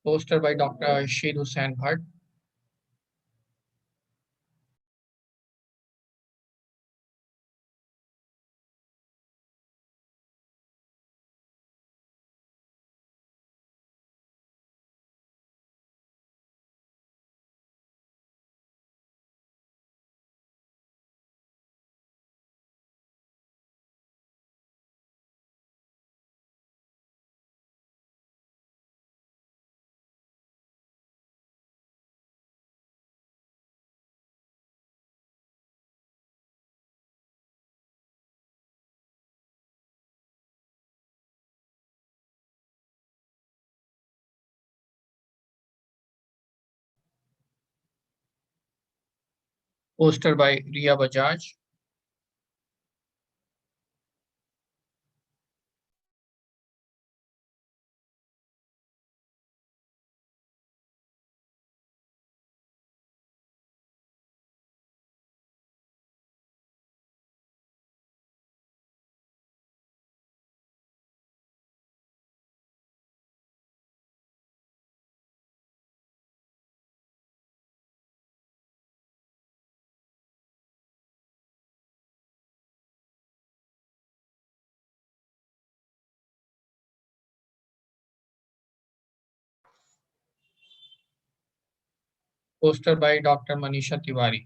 poster by Dr. Shid Hussain Bhatt. Poster by Ria Bajaj. Poster by Dr. Manisha Tiwari.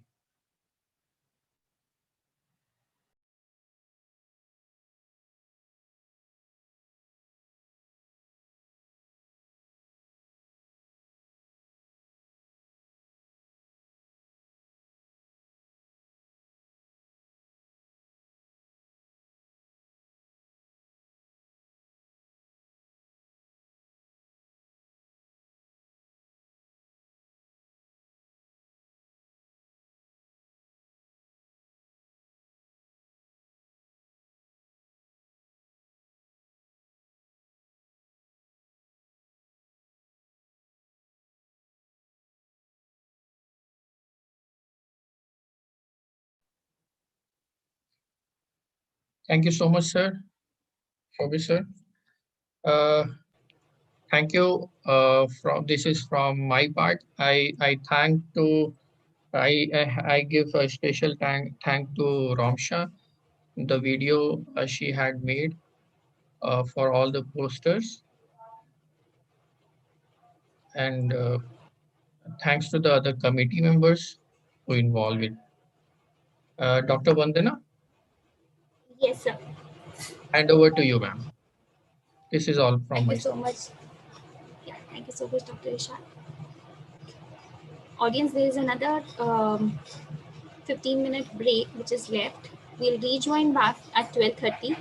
Thank you so much, sir. Shobhi, sir. Thank you. From this is from my part. I give a special thank to Ramsha, the video she had made for all the posters, and thanks to the other committee members who involved it. Dr. Vandana, Yes, sir. hand over to you, ma'am. This is all from Thank my you so side. much. Yeah, thank you so much, Dr. Ishad. Audience, there is another 15-minute break which is left. We'll rejoin back at 12:30.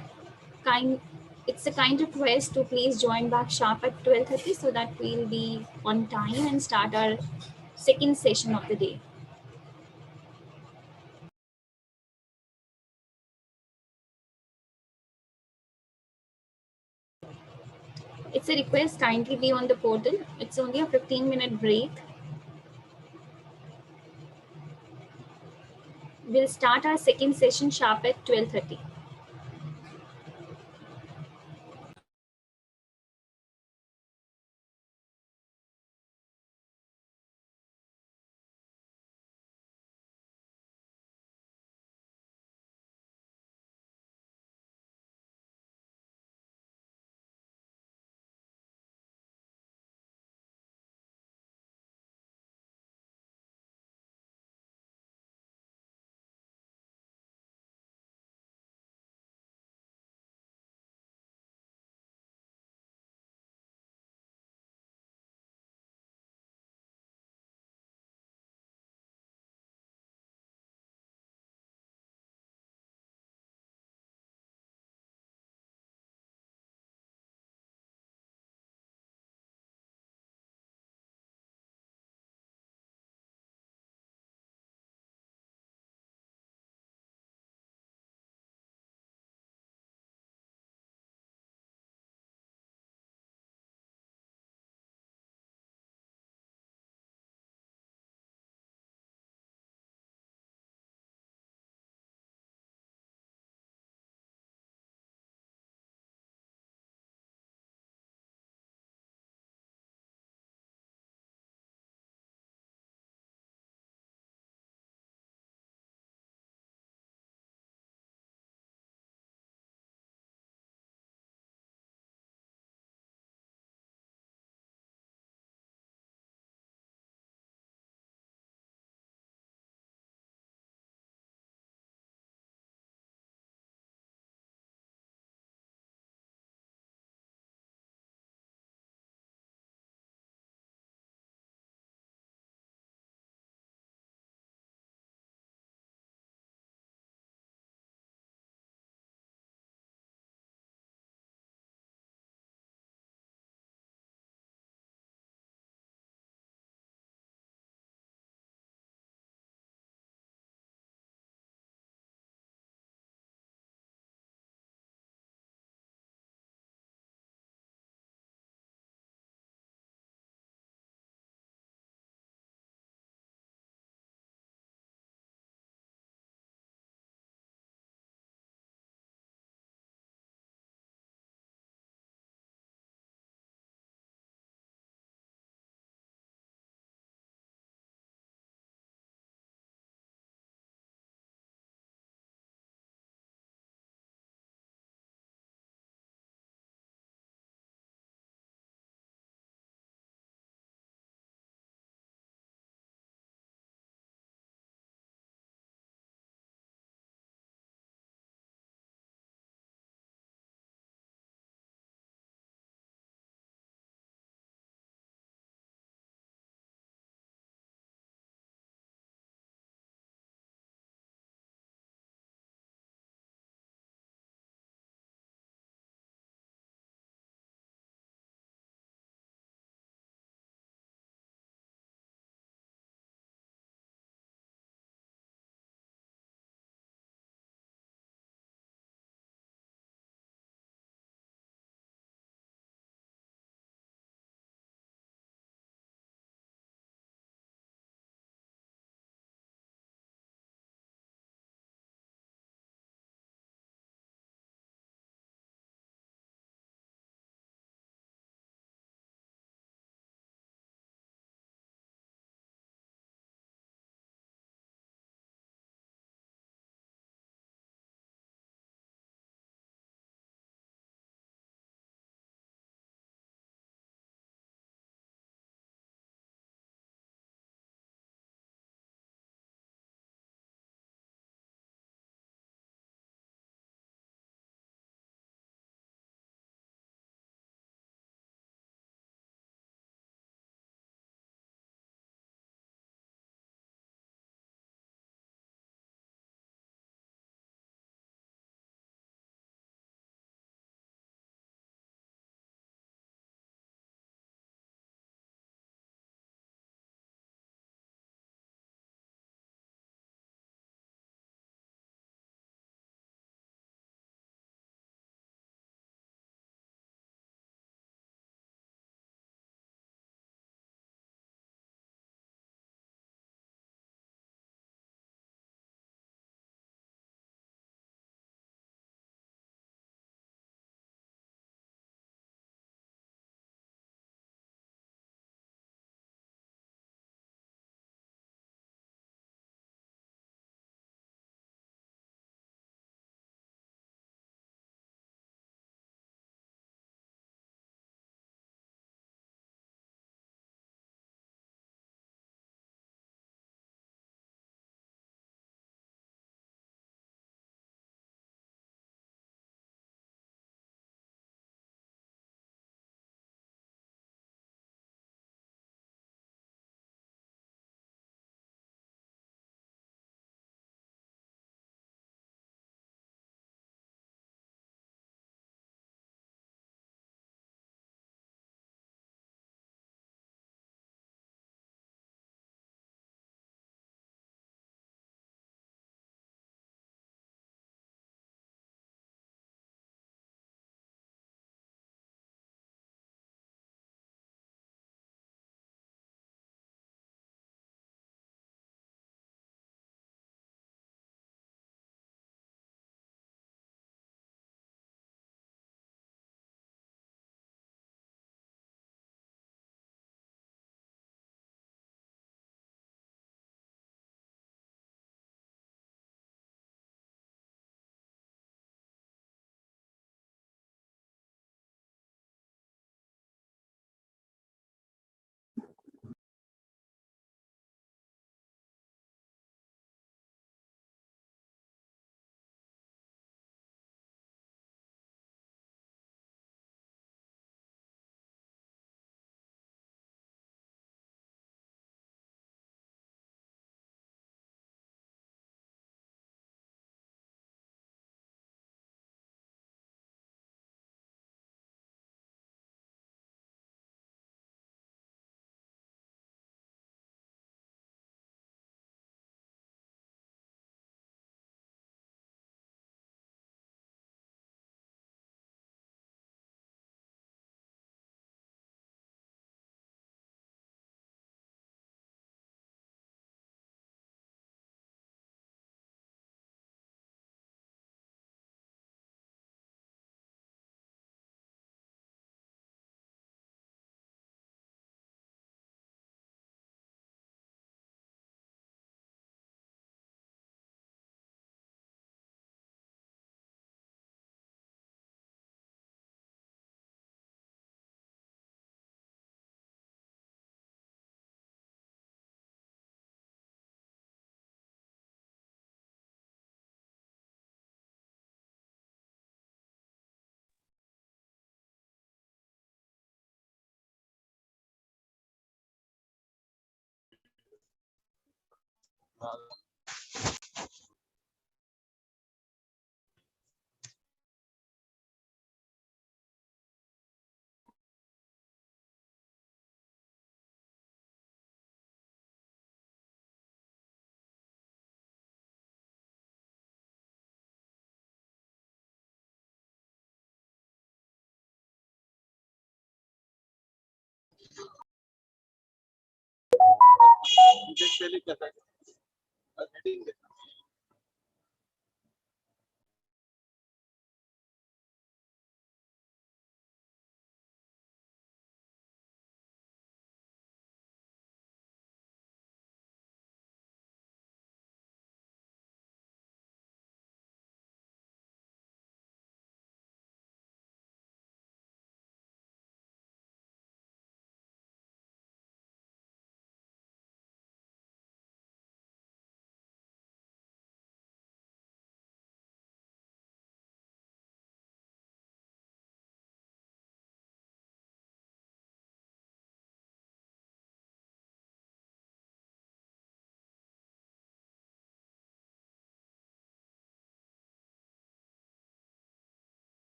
It's a kind request to please join back sharp at 12:30 so that we'll be on time and start our second session of the day. It's a request, kindly be on the portal. It's only a 15-minute break. We'll start our second session sharp at 12:30.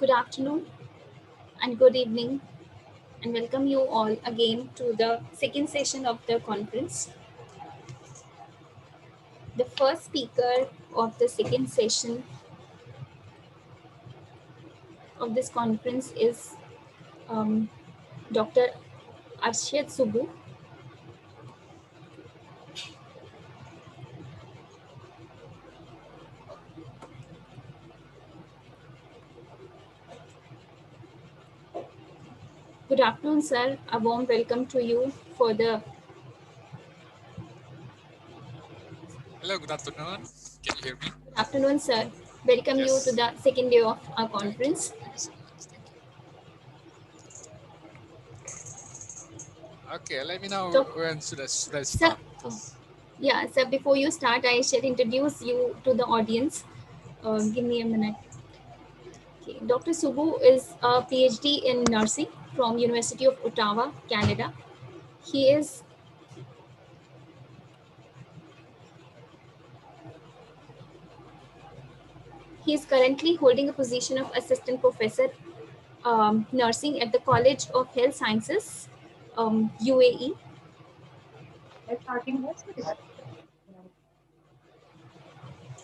Good afternoon and good evening, and welcome you all again to the second session of the conference. The first speaker of the second session of this conference is Dr. Arshad Subbu. Good afternoon, sir. A warm welcome to you for the... Hello, good afternoon. Can you hear me? Good afternoon, sir. Welcome you to the second day of our conference. Thank you so much. Thank you. Okay, let me know when should I start. Yeah, sir, before you start, I shall introduce you to the audience. Give me a minute. Okay. Dr. Subbu is a PhD in nursing from University of Ottawa, Canada. He is currently holding a position of assistant professor nursing at the College of Health Sciences, UAE.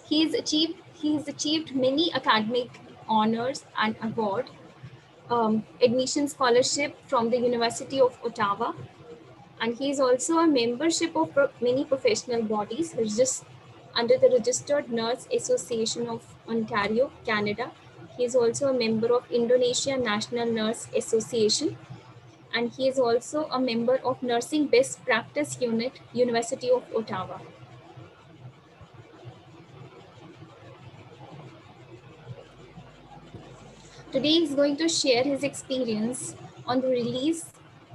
He's achieved many academic honors and awards. Admission scholarship from the University of Ottawa, and he is also a membership of many professional bodies under the Registered Nurse Association of Ontario, Canada. He is also a member of Indonesia National Nurse Association, and he is also a member of Nursing Best Practice Unit, University of Ottawa. Today he is going to share his experience on the release,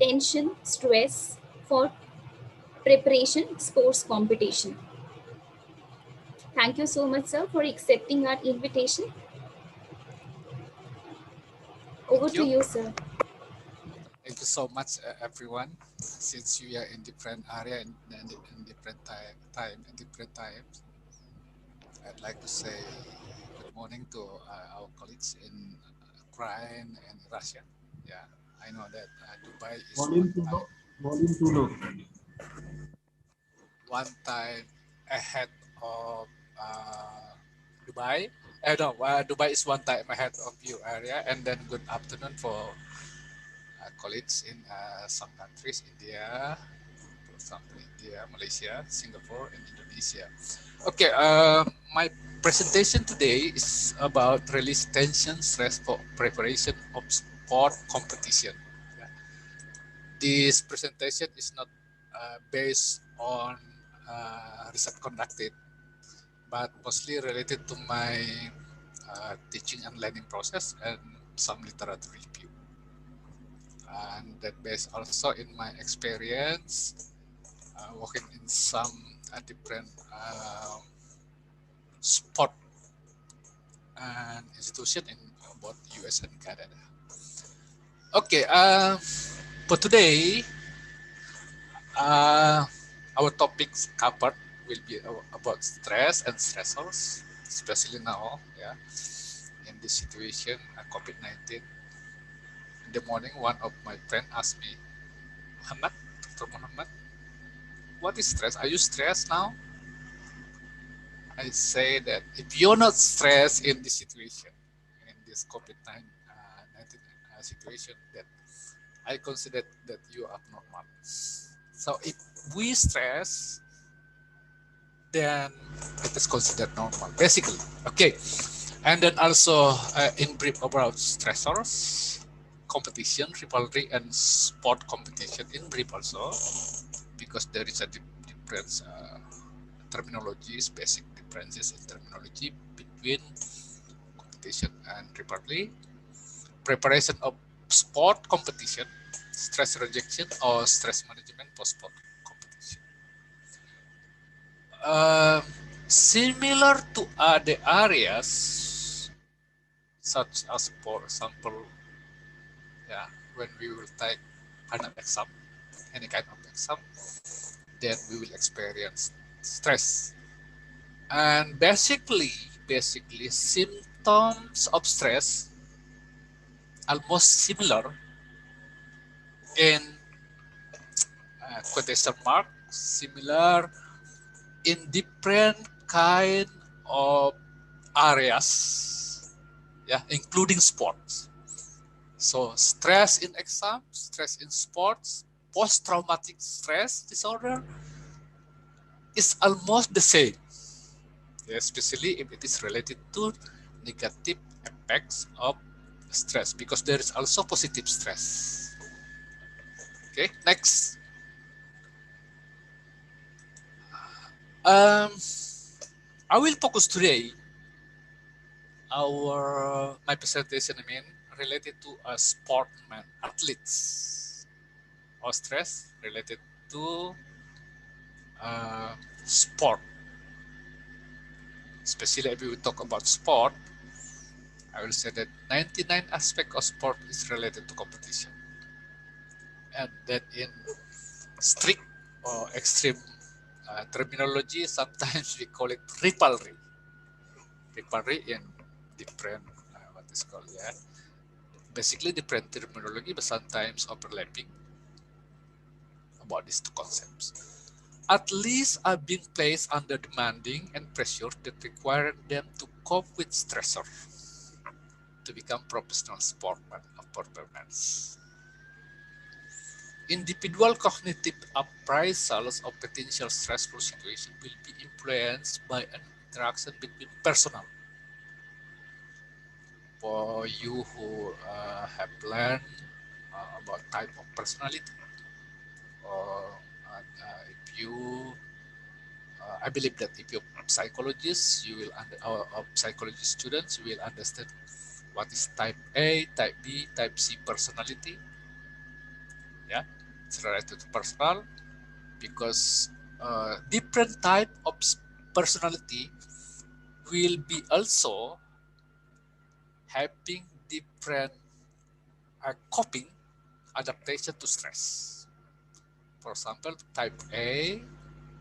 tension, stress for preparation sports competition. Thank you so much, sir, for accepting our invitation. Over to you, sir. Thank you so much, everyone. Since you are in different area and in different time and different times, I'd like to say good morning to our colleagues in Ukraine and Russia. Yeah, I know that Dubai is one time ahead of Dubai. Dubai is one time ahead of you area, and then good afternoon for colleagues in some countries, India, for example, India, Malaysia, Singapore, and Indonesia. Okay, my presentation today is about release tension, stress for preparation of sport competition. Yeah. This presentation is not based on research conducted, but mostly related to my teaching and learning process and some literature review. And that based also in my experience working in some different sport and institution in both US and Canada. Okay, for today, our topics covered will be about stress and stressors, especially now, yeah, in this situation, COVID-19. In the morning, one of my friends asked me, Muhammad, Dr. Muhammad, what is stress? Are you stressed now? I say that if you're not stressed in this situation, in this COVID-19 situation, that I consider that you are abnormal. So if we stress, then it is considered normal, basically. Okay, and then also in brief about stressors, competition, rivalry, and sport competition in brief also, because there is a difference terminologies, basic differences in terminology between competition and rivalry, preparation of sport competition, stress rejection or stress management for sport competition. Similar to other areas, such as, for example, yeah, when we will take final exam, any kind of exam, then we will experience stress. And basically symptoms of stress almost similar in quotation mark, similar in different kind of areas, yeah, including sports. So stress in exam, stress in sports, post-traumatic stress disorder is almost the same, especially if it is related to negative effects of stress, because there is also positive stress. Okay, next. I will focus today my presentation, related to sportmen, athletes, or stress related to sport. Especially if we talk about sport, I will say that 99 aspect of sport is related to competition, and that in strict or extreme terminology, sometimes we call it rivalry. Rivalry in different what is called, yeah, basically different terminology, but sometimes overlapping about these two concepts. Athletes are being placed under demanding and pressure that require them to cope with stressor to become professional sportsmen of performance. Individual cognitive appraisals of potential stressful situation will be influenced by an interaction between personnel. For you who have learned about type of personality, or if you, I believe that if you're psychologists, you will psychology students, you will understand what is type A, type B, type C personality. Yeah, it's related to personal, because different type of personality will be also having different coping adaptation to stress. For example, type A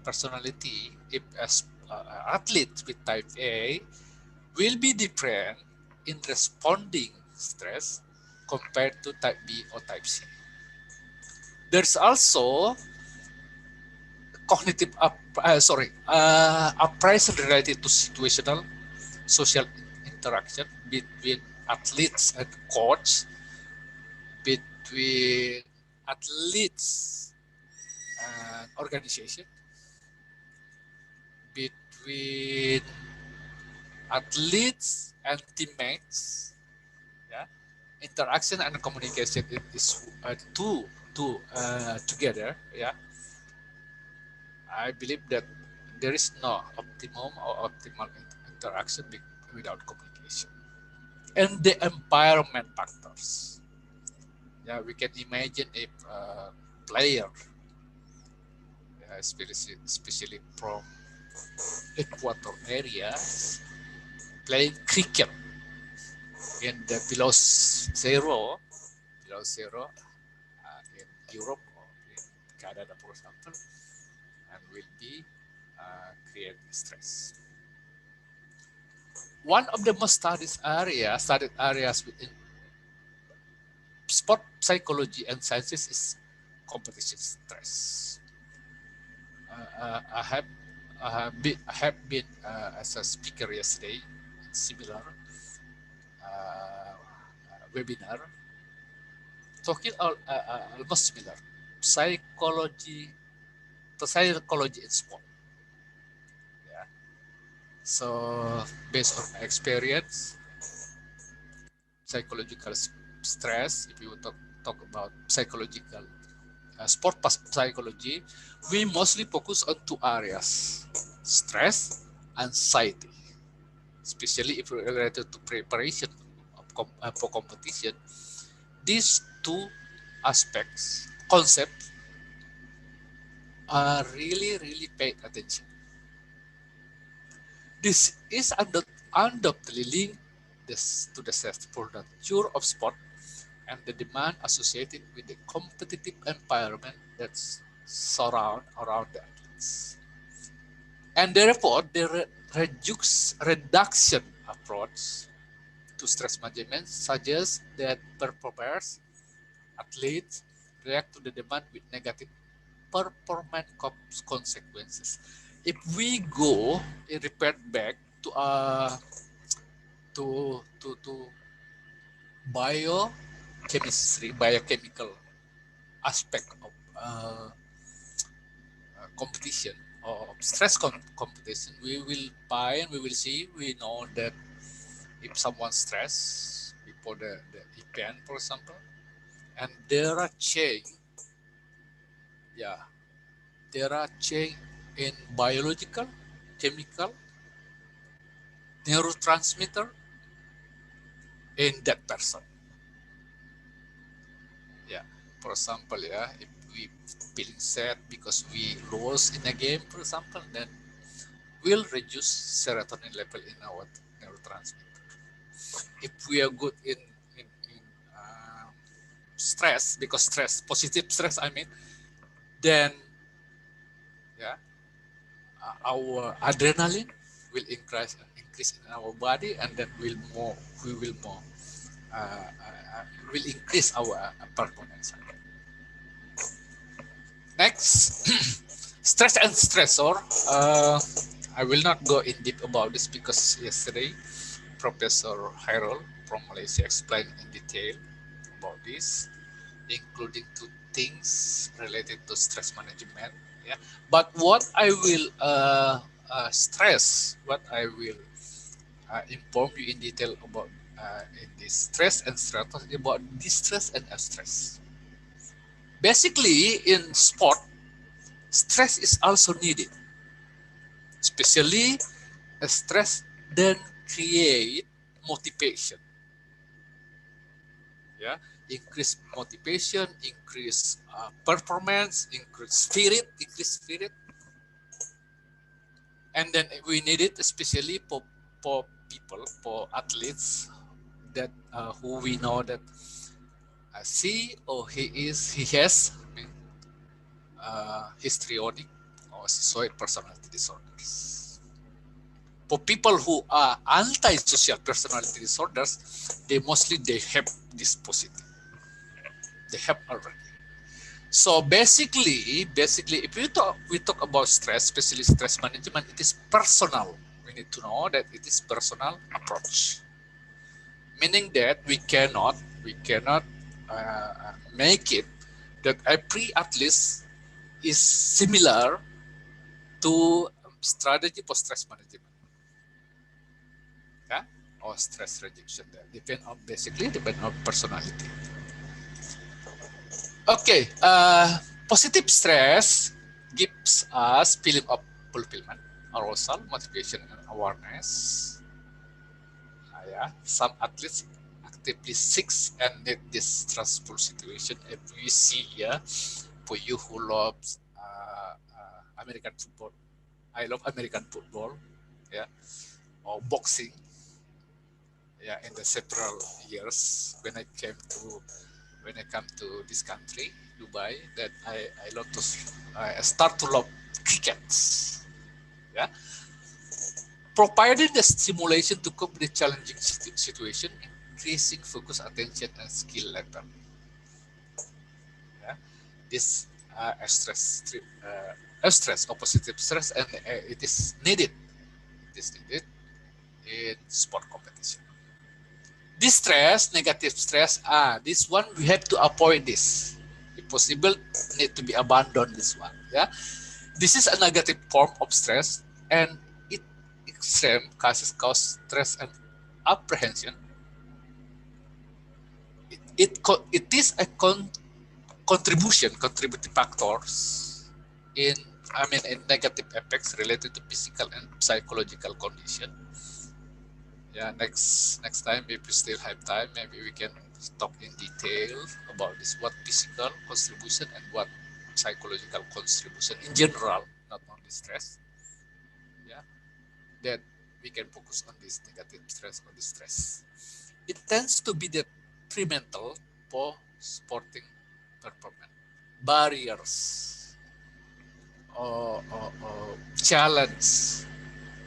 personality, if as athletes with type A will be different in responding stress compared to type B or type C. There's also cognitive appraisal related to situational social interaction between athletes and coach, between athletes and organization, between athletes and teammates. Yeah, interaction and communication is two together. Yeah, I believe that there is no optimum or optimal interaction without communication. And the environment factors. Yeah, we can imagine if a player, especially from equator areas, playing cricket in the below zero in Europe or in Canada, for example, and will be create stress. One of the most studied areas within sport psychology and sciences is competition stress. I have been as a speaker yesterday in similar webinar talking almost similar psychology in sport. Yeah. So based on my experience, psychological stress, if you talk about psychological sport psychology, we mostly focus on two areas: stress, anxiety, especially if related to preparation for competition. These two concepts are really paid attention. This is undoubtedly linked to the stressful nature of sport and the demand associated with the competitive environment that surround around the athletes. And therefore, the reduction approach to stress management suggests that performers, athletes react to the demand with negative performance consequences. If we go and repair back to biochemical aspect of competition or stress competition, we will see, we know that if someone's stressed before the event, for example, and there are change, in biological, chemical, neurotransmitter in that person. Yeah, for example, if we feeling sad because we lost in a game, for example, then we'll reduce serotonin level in our neurotransmitter. If we are good in stress, because positive stress, I mean, then our adrenaline will increase in our body, and then we will increase our performance. Next, stress and stressor. I will not go in deep about this because yesterday Professor Hairul from Malaysia explained in detail about this, including two things related to stress management. Yeah, but what I will stress, what I will inform you in detail about in this stress and stress, about distress and stress. Basically, in sport, stress is also needed, especially stress then create motivation. Yeah, increase motivation, increase performance, increase spirit, and then we need it especially for people, for athletes that who we know that she or he has histrionic or schizoid personality disorders. For people who are antisocial personality disorders, they have this positive. They have already. So basically, if we talk about stress, especially stress management, it is personal. We need to know that it is personal approach, meaning that we cannot make it that every athlete is similar to strategy for stress management, or stress reduction. That depend on personality. Okay, positive stress gives us feeling of fulfillment, arousal, motivation, and awareness. Some athletes actively seek and need this stressful situation. If we see here, for you who loves American football, I love American football, or boxing. In the several years when I come to this country, Dubai, that I start to love cricket. Providing the stimulation to cope with the challenging situation, increasing focus, attention, and skill level. This stress or positive stress, and it is needed. It is needed in sport competition. Distress, negative stress, this one we have to avoid this. If possible, need to be abandoned this one. This is a negative form of stress, and it extreme causes stress and apprehension. It is a contributing factors in negative effects related to physical and psychological condition. Next time, if we still have time, maybe we can talk in detail about this, what physical contribution and what psychological contribution in general, not only stress. That we can focus on this negative stress or distress. It tends to be detrimental for sporting performance. Barriers or challenge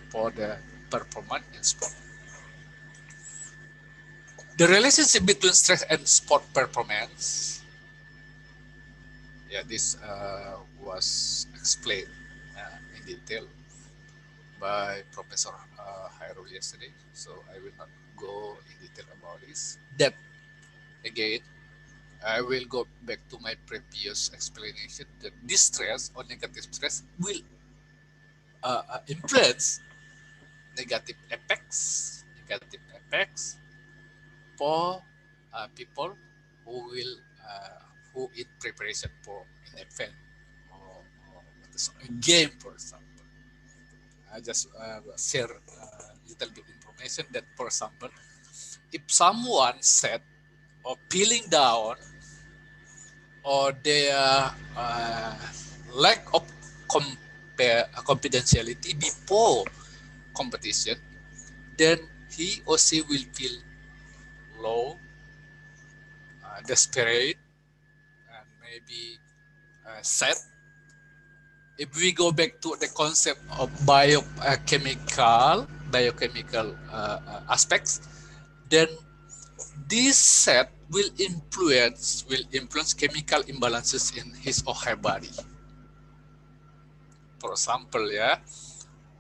for the performance in sport. The relationship between stress and sport performance. Yeah, this was explained in detail by Professor Hairul yesterday, so I will not go in detail about this. That again, I will go back to my previous explanation that this stress or negative stress will influence negative effects for people who will who in preparation for an event or a game, for example. I just share little bit information that, for example, if someone said or feeling down or their lack of confidentiality before competition, then he or she will feel low, desperate, and maybe sad. If we go back to the concept of biochemical aspects, then this set will influence chemical imbalances in his or her body. For example, yeah,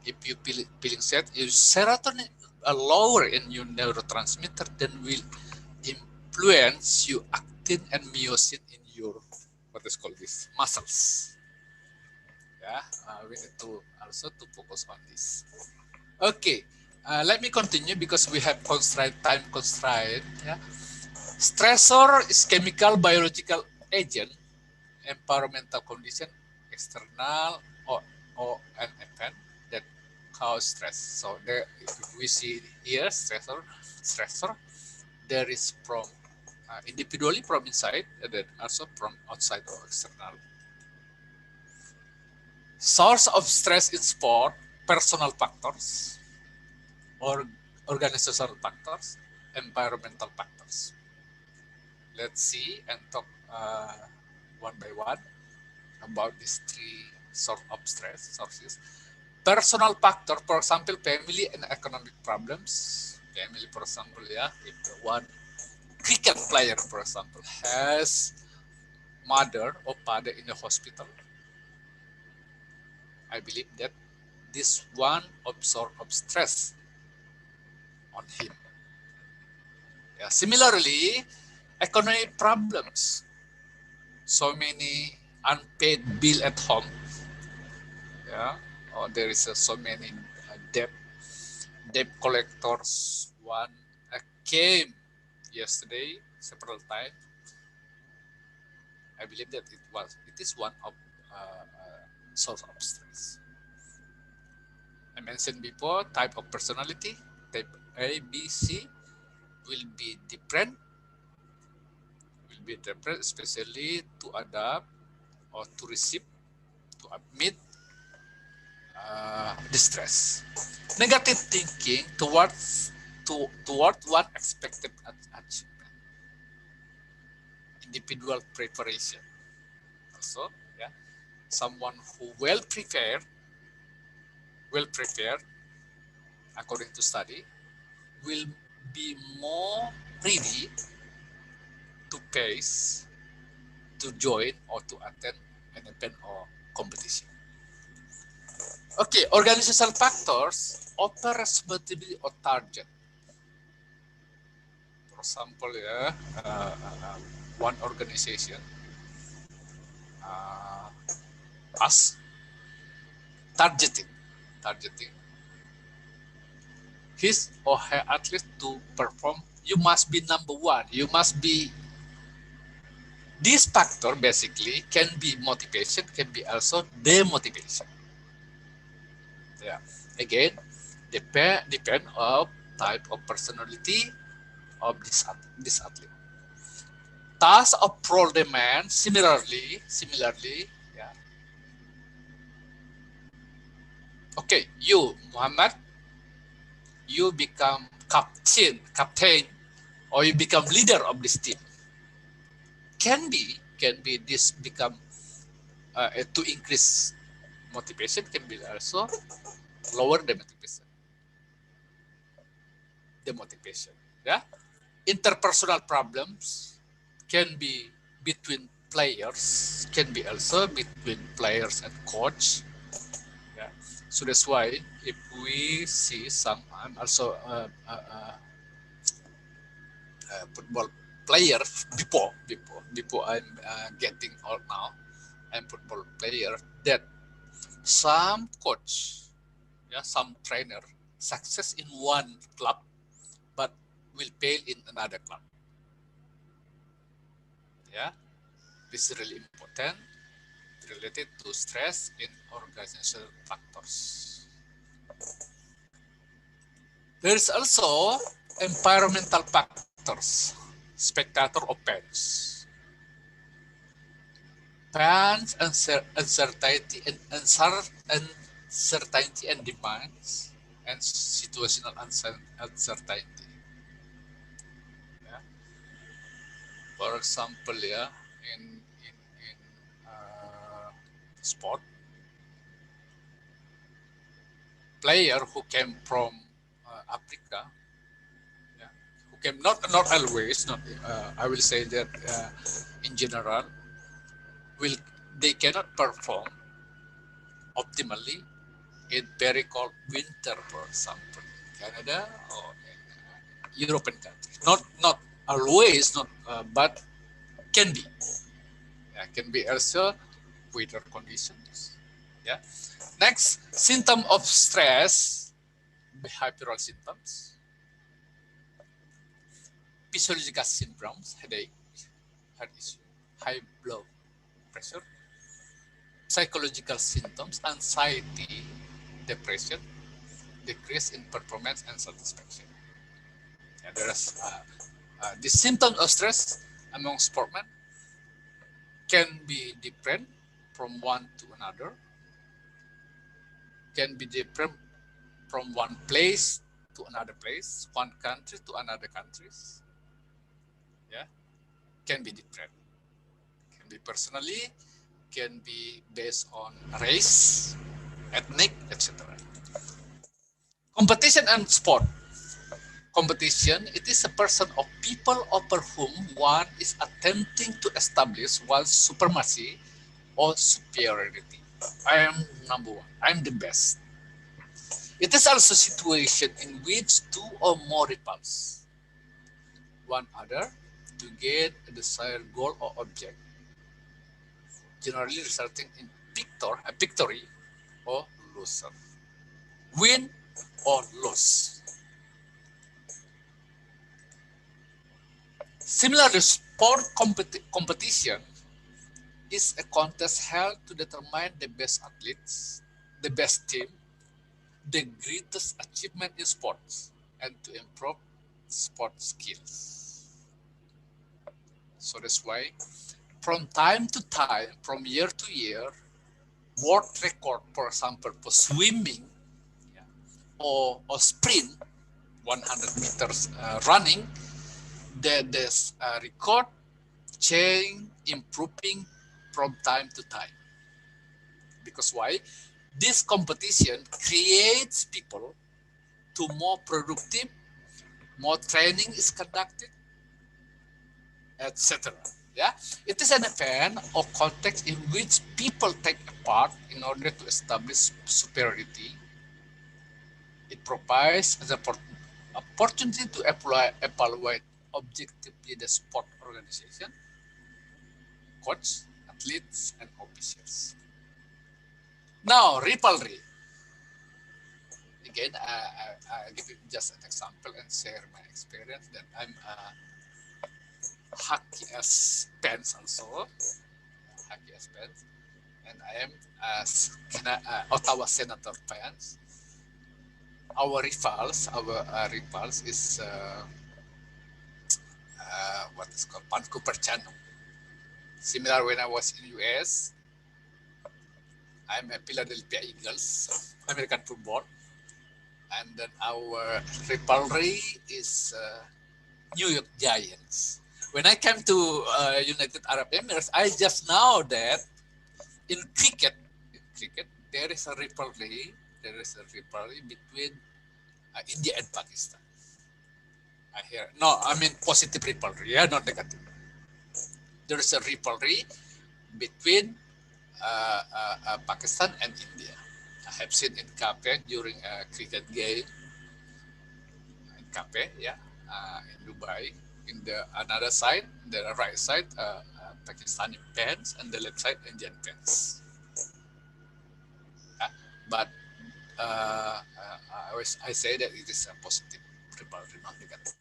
if you feeling sad, if serotonin lower in your neurotransmitter, then will influence your actin and myosin in your what is called this muscles. Yeah, we need to also to focus on this. Okay, let me continue because we have time constraint. Yeah, stressor is chemical, biological agent, environmental condition, external or an event that cause stress. So there, if we see here stressor, there is from individually from inside and then also from outside or external. Source of stress in sport, personal factors, or organizational factors, environmental factors. Let's see and talk one by one about these three sort of stress sources. Personal factor, for example, family and economic problems. Family, for example, yeah, if one cricket player, for example, has mother or father in the hospital, I believe that this one absorb of stress on him. Yeah, similarly, economic problems. So many unpaid bill at home. Yeah, or there is so many debt collectors. One came yesterday several times. I believe that it is one of source of stress. I mentioned before, type of personality, type A, B, C will be different, especially to adapt or to receive, to admit distress. Negative thinking toward one expected achievement. Individual preparation. Also, yeah, someone who well prepared according to study will be more ready to face, to join or to attend an event or competition. Okay, organizational factors, offer responsibility or target. For example, yeah, one organization as targeting his or her athlete to perform. You must be number one. You must be. This factor basically can be motivation, can be also demotivation. Yeah. Again, depend on type of personality of this athlete. Task of role demand similarly, yeah. Okay, you Muhammad, you become captain, or you become leader of this team. Can be this become to increase motivation, can be also lower the motivation. Yeah. interpersonal problems can be between players, can be also between players and coach. Yeah. So that's why if we see some, I'm also a football player before I'm getting old now. I'm football player that some coach, yeah, some trainer success in one club, but will fail in another club. Yeah, this is really important, related to stress in organizational factors. There is also environmental factors, spectator of fans. Fans uncertainty and demands and situational uncertainty. Yeah. For example, yeah, in sport, player who came from Africa, yeah, who came not always, not I will say that in general, they cannot perform optimally in very cold winter, for example, Canada or European countries. Not always, not but can be. Yeah, can be also weather conditions. Yeah. Next, symptom of stress, behavioral symptoms, physiological syndromes, headache, heart issue, high blood pressure, psychological symptoms, anxiety, depression, decrease in performance and satisfaction. And there is the symptoms of stress among sportsmen can be different from one to another, can be different from one place to another place, one country to another countries. Yeah, can be different. Can be personally, can be based on race, ethnic, etc. Competition and sport. Competition, it is a person of people over whom one is attempting to establish one's supremacy or superiority. I am number one. I am the best. It is also a situation in which two or more rivals, one other, to get a desired goal or object, generally resulting in victory or loser, win or lose. Similarly, sport competition is a contest held to determine the best athletes, the best team, the greatest achievement in sports, and to improve sport skills. So that's why from time to time, from year to year, world record, for example, for swimming, yeah, or sprint, 100 meters running, the record change, improving from time to time. Because why? This competition creates people to more productive, more training is conducted, etc. Yeah, it is an event or context in which people take part in order to establish superiority. It provides an opportunity to evaluate objectively the sport organization, coach, athletes, and officials. Now, rivalry. Again, I give you just an example and share my experience that I'm hockey as fans also, hockey as fans, and I am as Ottawa Senator fans. Our rivals is what is called Vancouver Canucks. Similar when I was in US, I'm a Philadelphia Eagles, American football, and then our rivalry is New York Giants. When I came to United Arab Emirates, I just know that in cricket, there is a rivalry. There is a rivalry between India and Pakistan. I hear. No, I mean positive rivalry, yeah, not negative. There is a rivalry between Pakistan and India. I have seen in Cafe during a cricket game in Cafe, yeah, in Dubai. In the another side, the right side, Pakistani fans, and the left side, Indian fans. But I say that it is a positive rivalry, not negative.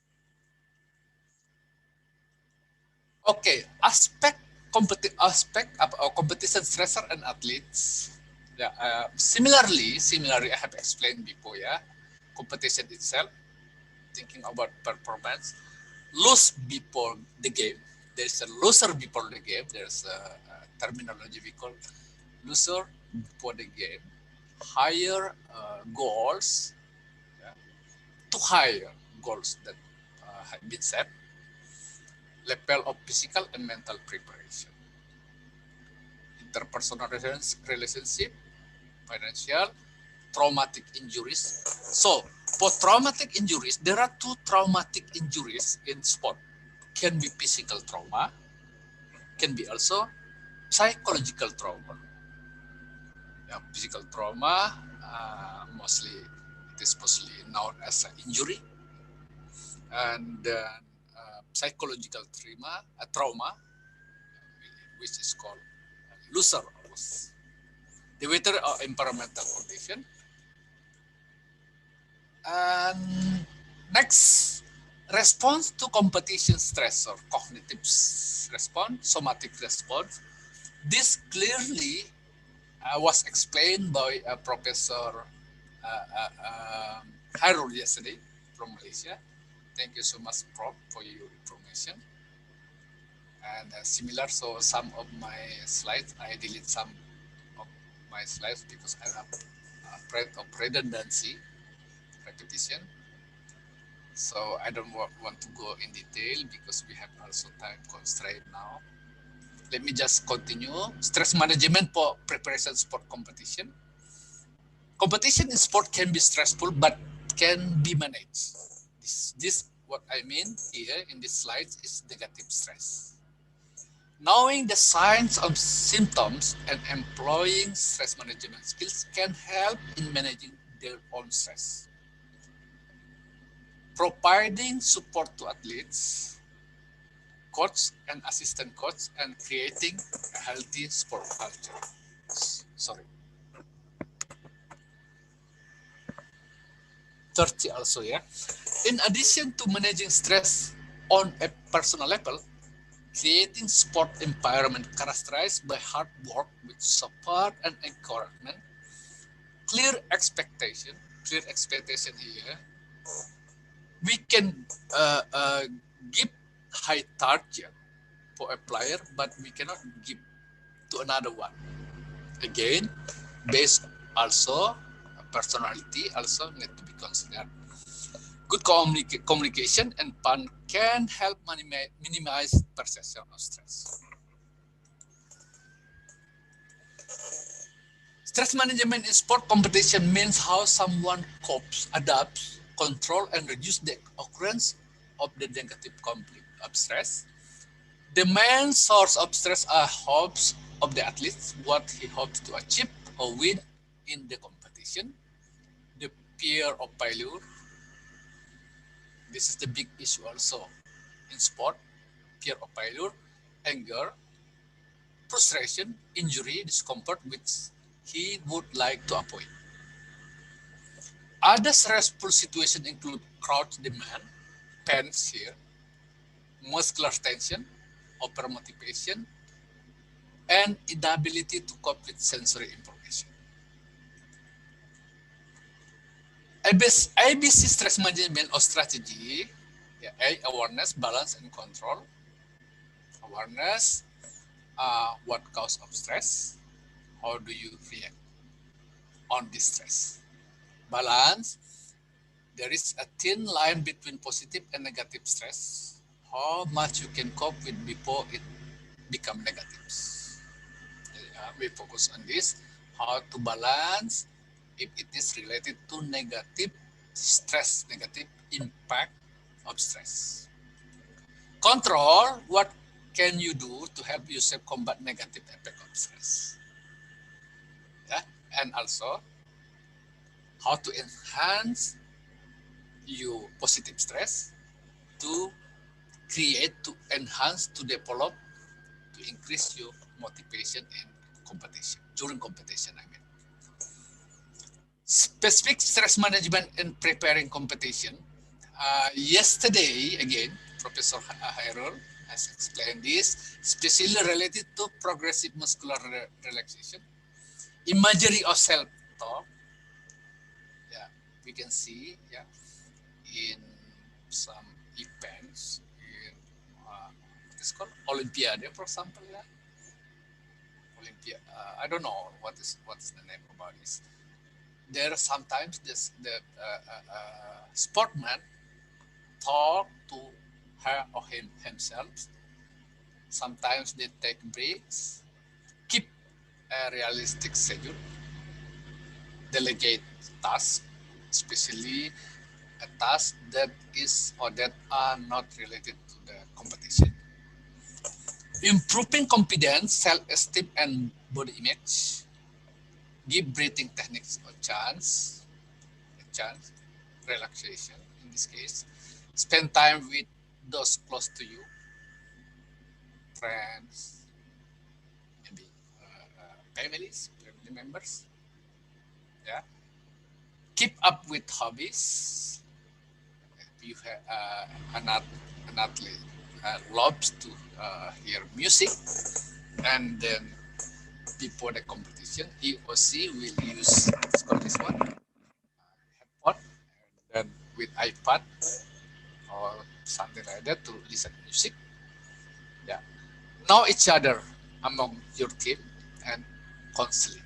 Okay, aspect competition stressor and athletes. Yeah, similarly, I have explained before. Yeah, competition itself, thinking about performance, lose before the game. There is a loser before the game. There's a terminology we call loser before the game. Higher goals, yeah, to higher goals that have been set. Level of physical and mental preparation. Interpersonal relationship, financial, traumatic injuries. So for traumatic injuries, there are two traumatic injuries in sport. Can be physical trauma, can be also psychological trauma. Yeah, physical trauma, mostly it is mostly known as an injury, and psychological trauma, which is called loser loss. The weather or environmental condition. And next, response to competition stress or cognitive response, somatic response. This clearly was explained by Professor Hairul yesterday from Malaysia. Thank you so much, Prof, for your information. And similar, so some of my slides, I delete some of my slides because I'm afraid of redundancy, repetition. So I don't want to go in detail because we have also time constraint now. Let me just continue. Stress management for preparation sport competition. Competition in sport can be stressful, but can be managed. This what I mean here in this slide is negative stress. Knowing the signs and symptoms and employing stress management skills can help in managing their own stress. Providing support to athletes, coach and assistant coach, and creating a healthy sport culture. Sorry. 30 also, yeah. In addition to managing stress on a personal level, creating sport environment characterized by hard work with support and encouragement, clear expectation here. We can give high target for a player, but we cannot give to another one. Again, based also personality also need to be considered. Good communication and fun can help minimize perception of stress. Stress management in sport competition means how someone copes, adapts, control, and reduce the occurrence of the negative conflict of stress. The main source of stress are hopes of the athletes, what he hopes to achieve or win in the competition. The fear of failure. This is the big issue also in sport. Fear of failure, anger, frustration, injury, discomfort, which he would like to avoid. Other stressful situations include crowd demand, pains here, muscular tension, overmotivation, and inability to cope with sensory information. ABC stress management or strategy, A, awareness, balance, and control. Awareness, what cause of stress? How do you react on this stress? Balance, there is a thin line between positive and negative stress. How much you can cope with before it become negatives. We focus on this, how to balance if it is related to negative stress, negative impact of stress. Control, what can you do to help yourself combat negative effect of stress? Yeah, and also how to enhance your positive stress to create, to enhance, to develop, to increase your motivation in competition, during competition, I mean. Specific stress management in preparing competition. Yesterday, again, Professor Hairul has explained this, especially related to progressive muscular relaxation, imagery of self-talk. Yeah, we can see, yeah, in some events, in it's called Olympiade, for example. Yeah, Olympia. I don't know what is the name about this. There are sometimes the sportman talk to her or himself. Sometimes they take breaks, keep a realistic schedule, delegate tasks, especially a task that is or that are not related to the competition. Improving confidence, self-esteem, and body image. Give breathing techniques a chance, relaxation in this case. Spend time with those close to you, friends, maybe family members. Yeah. Keep up with hobbies. If you have an athlete loves to hear music, and then before the competition, he or she will use this one, headphone, and then with iPad or something like that to listen to music. Yeah, know each other among your team and counseling.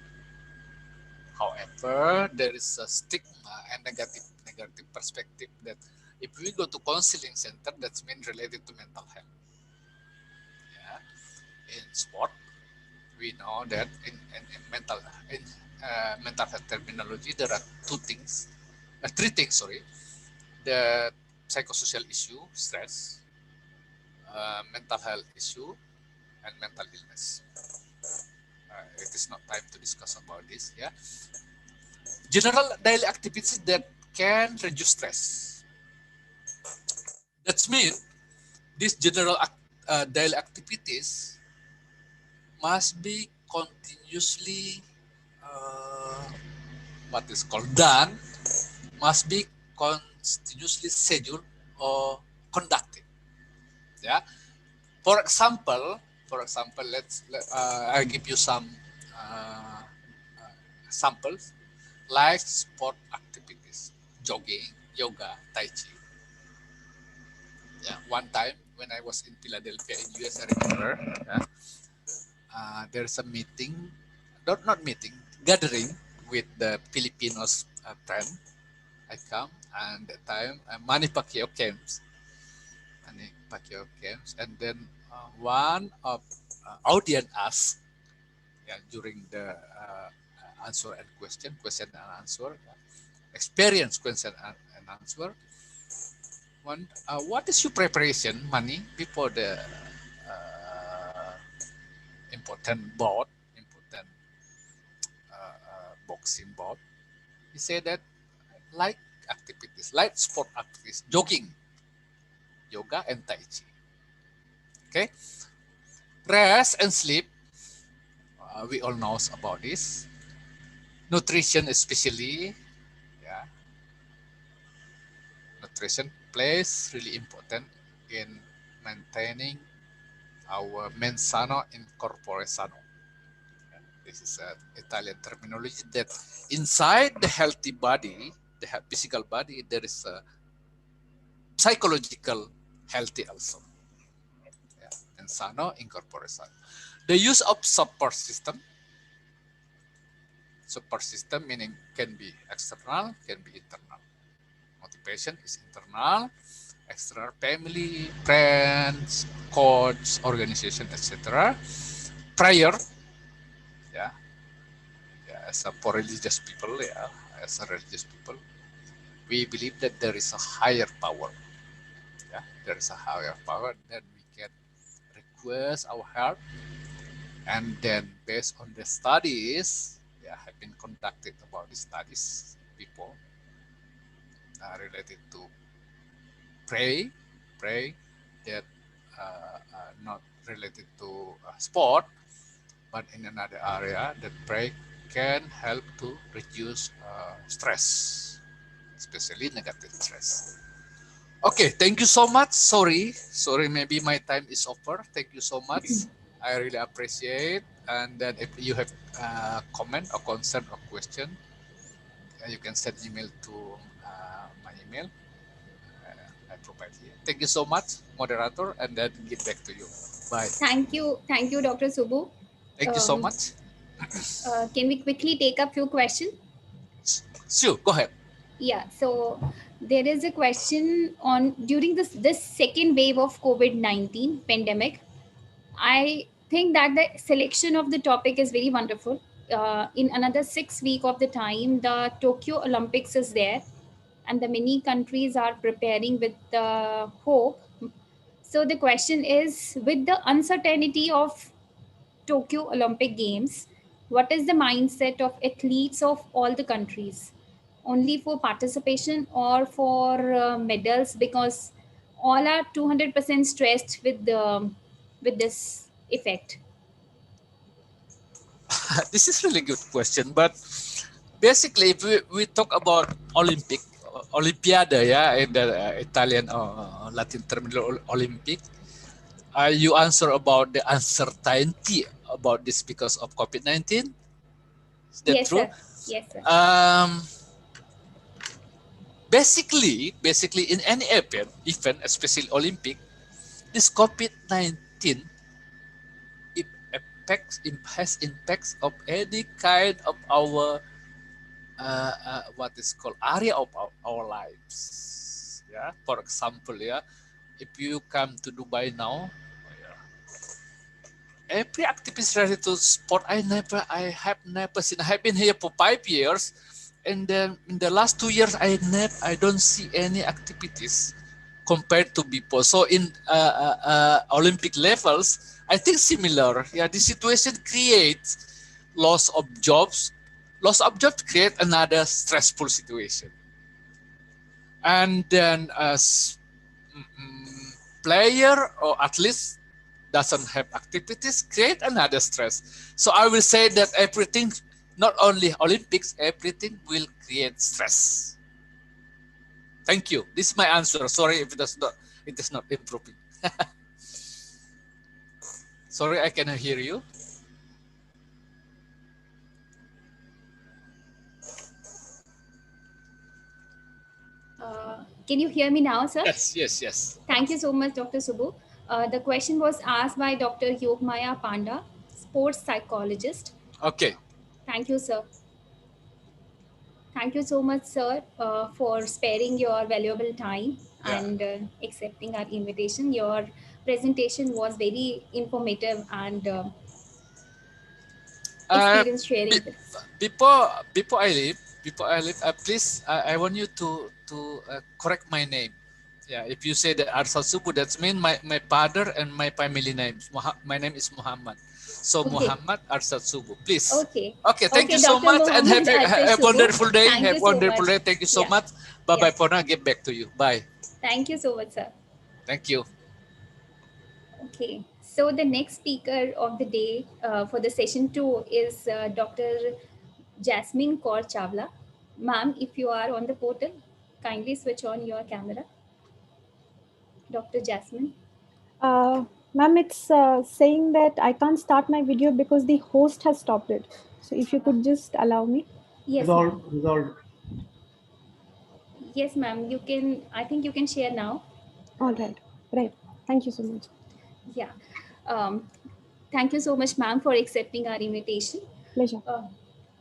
However, there is a stigma and negative perspective that if we go to counseling center, that's mean related to mental health. Yeah, in sport, we know that in mental health terminology, there are three things. Sorry, the psychosocial issue, stress, mental health issue, and mental illness. It is not time to discuss about this. Yeah, general daily activities that can reduce stress. That's mean these general daily activities must be continuously what is called done, must be continuously scheduled or conducted. Yeah. For example, I give you some samples like sport activities, jogging, yoga, tai chi. Yeah. One time when I was in Philadelphia in US, I remember. Yeah, there's a meeting, not meeting, gathering with the Filipinos friend. I come, and that time Manny Pacquiao came, and then one of audience asked, yeah, during the answer and question and answer, experience question and answer. One, what is your preparation, Manny, before the important boxing bout? He said that light activities, light sport activities, jogging, yoga, and tai chi. Okay, rest and sleep. We all know about this. Nutrition, especially, yeah. Nutrition plays really important in maintaining our mens sano in corpore sano. This is an Italian terminology that inside the healthy body, the physical body, there is a psychological healthy also. Yeah. Mens sano in corpore sano. The use of support system. Support system meaning can be external, can be internal. Motivation is internal, external, family, friends, coach, organization, etc. Prayer, yeah, for religious people, yeah, as a religious people, we believe that there is a higher power. Yeah, there is a higher power. Then we can request our help, and then based on the studies, have been conducted about the studies before related to pray that not related to sport, but in another area that pray can help to reduce stress, especially negative stress. Okay, thank you so much. Sorry, maybe my time is over. Thank you so much. I really appreciate. And then if you have comment or concern or question, you can send email to my email. I provide here. Thank you so much, moderator, and then get back to you. Bye. Thank you, Dr. Subbu. Thank you so much. Can we quickly take a few questions? Sure, go ahead. Yeah, so there is a question on during this second wave of COVID-19 pandemic. I think that the selection of the topic is very wonderful. In another 6 weeks of the time, the Tokyo Olympics is there, and the many countries are preparing with hope. So the question is, with the uncertainty of Tokyo Olympic Games, what is the mindset of athletes of all the countries? Only for participation or for medals? Because all are 200% stressed with this effect. This is really good question, but basically, if we talk about Olympiade, in the Italian or Latin terminology, Olympic, you answer about the uncertainty about this because of COVID-19. Is that Yes, true? sir. Yes, sir. Basically, in any event, especially Olympic, this COVID-19 has impacts of any kind of our what is called area of our lives. Yeah, for example, if you come to Dubai now, every activity related to sport I have never seen. I have been here for 5 years, and then in the last 2 years I don't see any activities compared to before. So in Olympic levels, I think similar. Yeah, the situation creates loss of jobs. Loss of jobs create another stressful situation. And then as player or athletes doesn't have activities, create another stress. So I will say that everything, not only Olympics, everything will create stress. Thank you. This is my answer. Sorry if it is not improving. Sorry, I cannot hear you. Can you hear me now, sir? Yes. Thank you so much, Dr. Subbu. The question was asked by Dr. Yogmaya Panda, sports psychologist. Okay. Thank you, sir. Thank you so much, sir, for sparing your valuable time and accepting our invitation. Your presentation was very informative and experience sharing. Before I leave, please, I want you to correct my name. Yeah, if you say that Arsal Subu, that's mean my father and my family names. My name is Muhammad. So okay. Muhammad Arsal Subu, please. Okay. Thank you so much, and have a wonderful day. Thank you wonderful so day. Thank you so much. Bye for now. Get back to you. Bye. Thank you so much, sir. Thank you. Okay. So the next speaker of the day for the session 2 is Dr. Jasmine Kaur Chawla. Ma'am, if you are on the portal, kindly switch on your camera. Dr. Jasmine. Ma'am, it's saying that I can't start my video because the host has stopped it. So if you could just allow me. Yes, Resolved. Yes, ma'am. You can. I think you can share now. All right. Right. Thank you so much. Yeah. Thank you so much, ma'am, for accepting our invitation. Pleasure.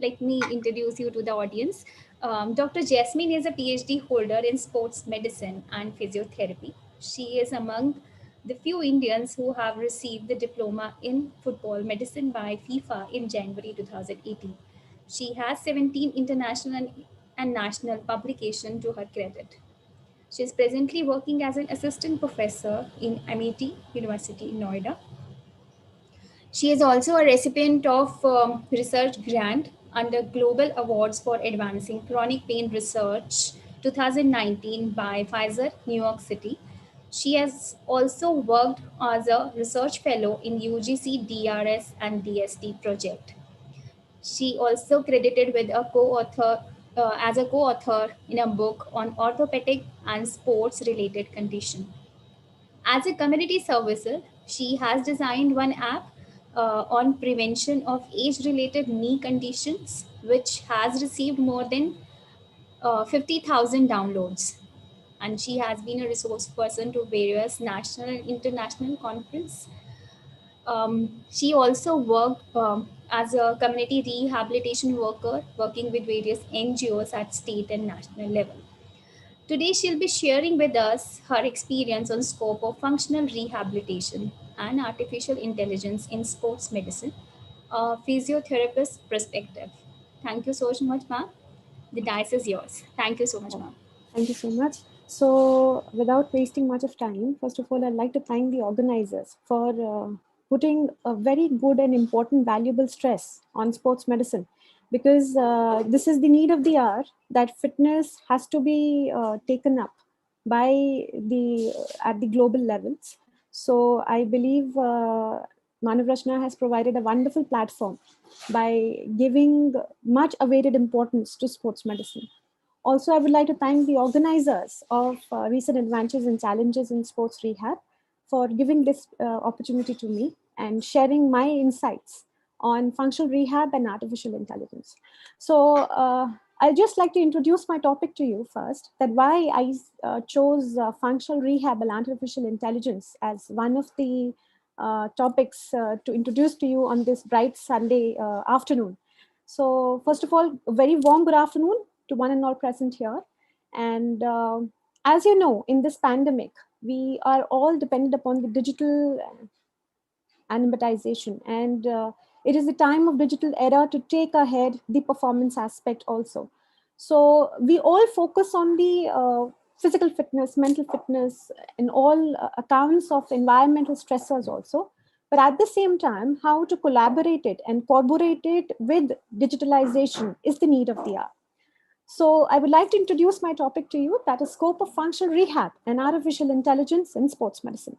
Let me introduce you to the audience. Dr. Jasmine is a PhD holder in sports medicine and physiotherapy. She is among the few Indians who have received the diploma in football medicine by FIFA in January 2018. She has 17 international and national publications to her credit. She is presently working as an assistant professor in Amity University in Noida. She is also a recipient of research grant under Global Awards for Advancing Chronic Pain Research 2019 by Pfizer, New York City. She has also worked as a research fellow in UGC DRS and DST project. She also credited with a co-author as a co-author in a book on orthopedic and sports-related condition. As a community servicer, she has designed one app on prevention of age-related knee conditions, which has received more than 50,000 downloads. And she has been a resource person to various national and international conferences. She also worked as a community rehabilitation worker, working with various NGOs at state and national level. Today, she'll be sharing with us her experience on scope of functional rehabilitation and artificial intelligence in sports medicine, a physiotherapist perspective. Thank you so much, ma'am. The dice is yours. Thank you so much, ma'am. Thank you so much. So without wasting much of time, first of all, I'd like to thank the organizers for putting a very good and important, valuable stress on sports medicine, because this is the need of the hour, that fitness has to be taken up by at the global levels. So I believe Manav Rachna has provided a wonderful platform by giving much awaited importance to sports medicine. Also, I would like to thank the organizers of Recent Advances and Challenges in Sports Rehab for giving this opportunity to me and sharing my insights on functional rehab and artificial intelligence. So I'd just like to introduce my topic to you first, that why I chose functional rehab and artificial intelligence as one of the topics to introduce to you on this bright Sunday afternoon. So first of all, a very warm good afternoon to one and all present here. And as you know, in this pandemic, we are all dependent upon the digital animatization, and it is the time of digital era to take ahead the performance aspect also. So we all focus on the physical fitness, mental fitness, and all accounts of environmental stressors also. But at the same time, how to collaborate it and corroborate it with digitalization is the need of the hour. So I would like to introduce my topic to you, that is scope of functional rehab and artificial intelligence in sports medicine.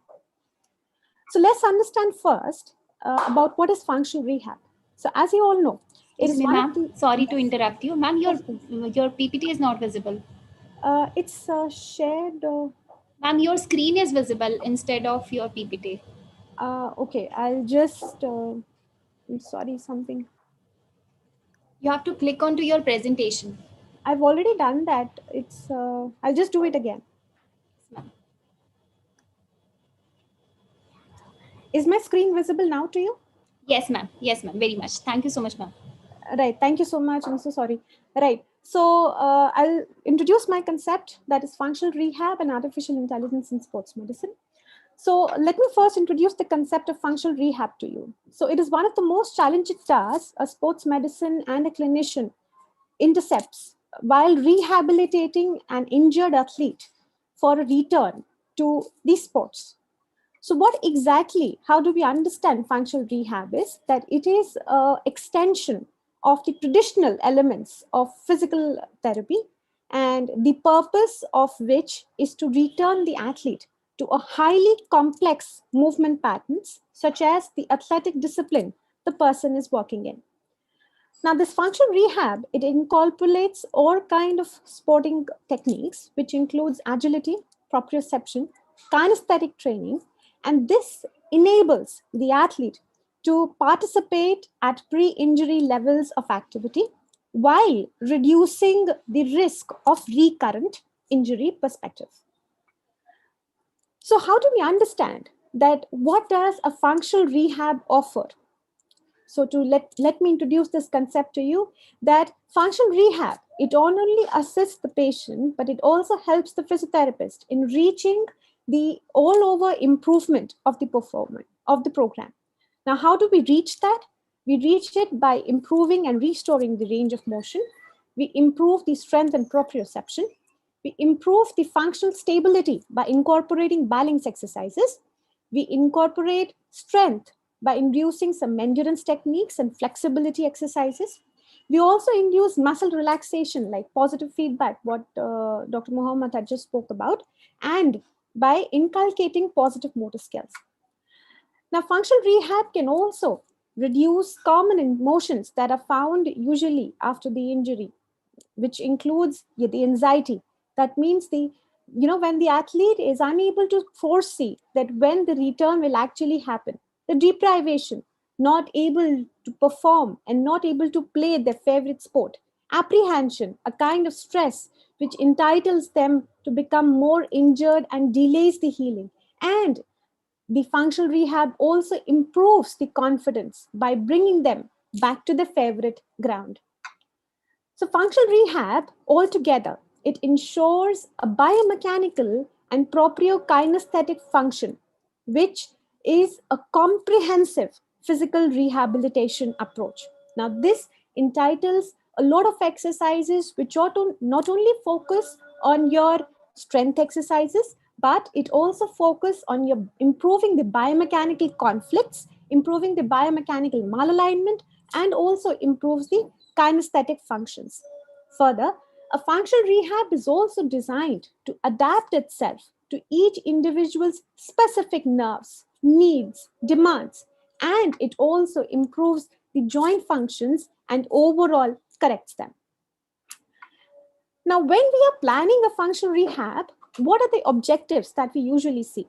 So let's understand first about what is functional rehab. So as you all know, it is ma'am, sorry to interrupt you. Ma'am, your PPT is not visible. It's shared. Ma'am, your screen is visible instead of your PPT. Okay, I'll just, I'm sorry, something. You have to click onto your presentation. I've already done that. It's, I'll just do it again. Is my screen visible now to you? Yes, ma'am. Yes, ma'am. Very much. Thank you so much, ma'am. Right. Thank you so much. I'm so sorry. Right. So I'll introduce my concept, that is functional rehab and artificial intelligence in sports medicine. So let me first introduce the concept of functional rehab to you. So it is one of the most challenging tasks a sports medicine and a clinician intercepts while rehabilitating an injured athlete for a return to the sports. So what exactly, how do we understand functional rehab is that it is an extension of the traditional elements of physical therapy, and the purpose of which is to return the athlete to a highly complex movement patterns, such as the athletic discipline the person is working in. Now, this functional rehab, it incorporates all kind of sporting techniques, which includes agility, proprioception, kinesthetic training, and this enables the athlete to participate at pre-injury levels of activity while reducing the risk of recurrent injury perspective. So how do we understand that? What does a functional rehab offer? So to let me introduce this concept to you, that functional rehab, it not only assists the patient, but it also helps the physiotherapist in reaching the all over improvement of the performance of the program. Now, how do we reach that? We reach it by improving and restoring the range of motion. We improve the strength and proprioception. We improve the functional stability by incorporating balance exercises. We incorporate strength by inducing some endurance techniques and flexibility exercises. We also induce muscle relaxation like positive feedback, what Dr. Muhammad had just spoke about, and by inculcating positive motor skills. Now, functional rehab can also reduce common emotions that are found usually after the injury, which includes the anxiety. That means when the athlete is unable to foresee that when the return will actually happen, the deprivation, not able to perform and not able to play their favorite sport, apprehension, a kind of stress which entitles them to become more injured and delays the healing. And the functional rehab also improves the confidence by bringing them back to the favorite ground. So functional rehab altogether, it ensures a biomechanical and propriokinesthetic function, which is a comprehensive physical rehabilitation approach. Now this entitles a lot of exercises which ought to not only focus on your strength exercises, but it also focuses on your improving the biomechanical conflicts, improving the biomechanical malalignment, and also improves the kinesthetic functions. Further, a functional rehab is also designed to adapt itself to each individual's specific nerves, needs, demands, and it also improves the joint functions and overall corrects them. Now, when we are planning a functional rehab, what are the objectives that we usually see?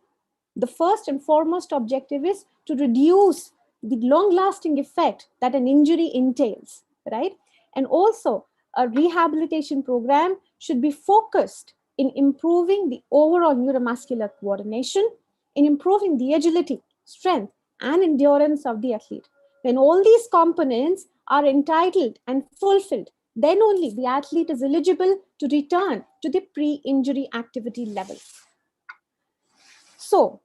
The first and foremost objective is to reduce the long-lasting effect that an injury entails, right? And also, a rehabilitation program should be focused in improving the overall neuromuscular coordination, in improving the agility, strength, and endurance of the athlete. When all these components are entitled and fulfilled, then only the athlete is eligible to return to the pre-injury activity level. So,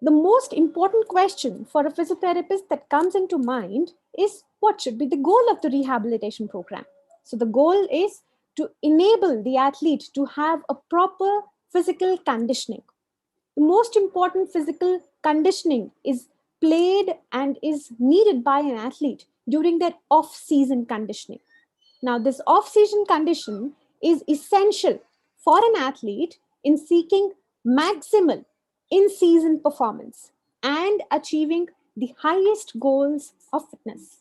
the most important question for a physiotherapist that comes into mind is what should be the goal of the rehabilitation program? So the goal is to enable the athlete to have a proper physical conditioning. The most important physical conditioning is played and is needed by an athlete during their off-season conditioning. Now, this off-season condition is essential for an athlete in seeking maximal in-season performance and achieving the highest goals of fitness.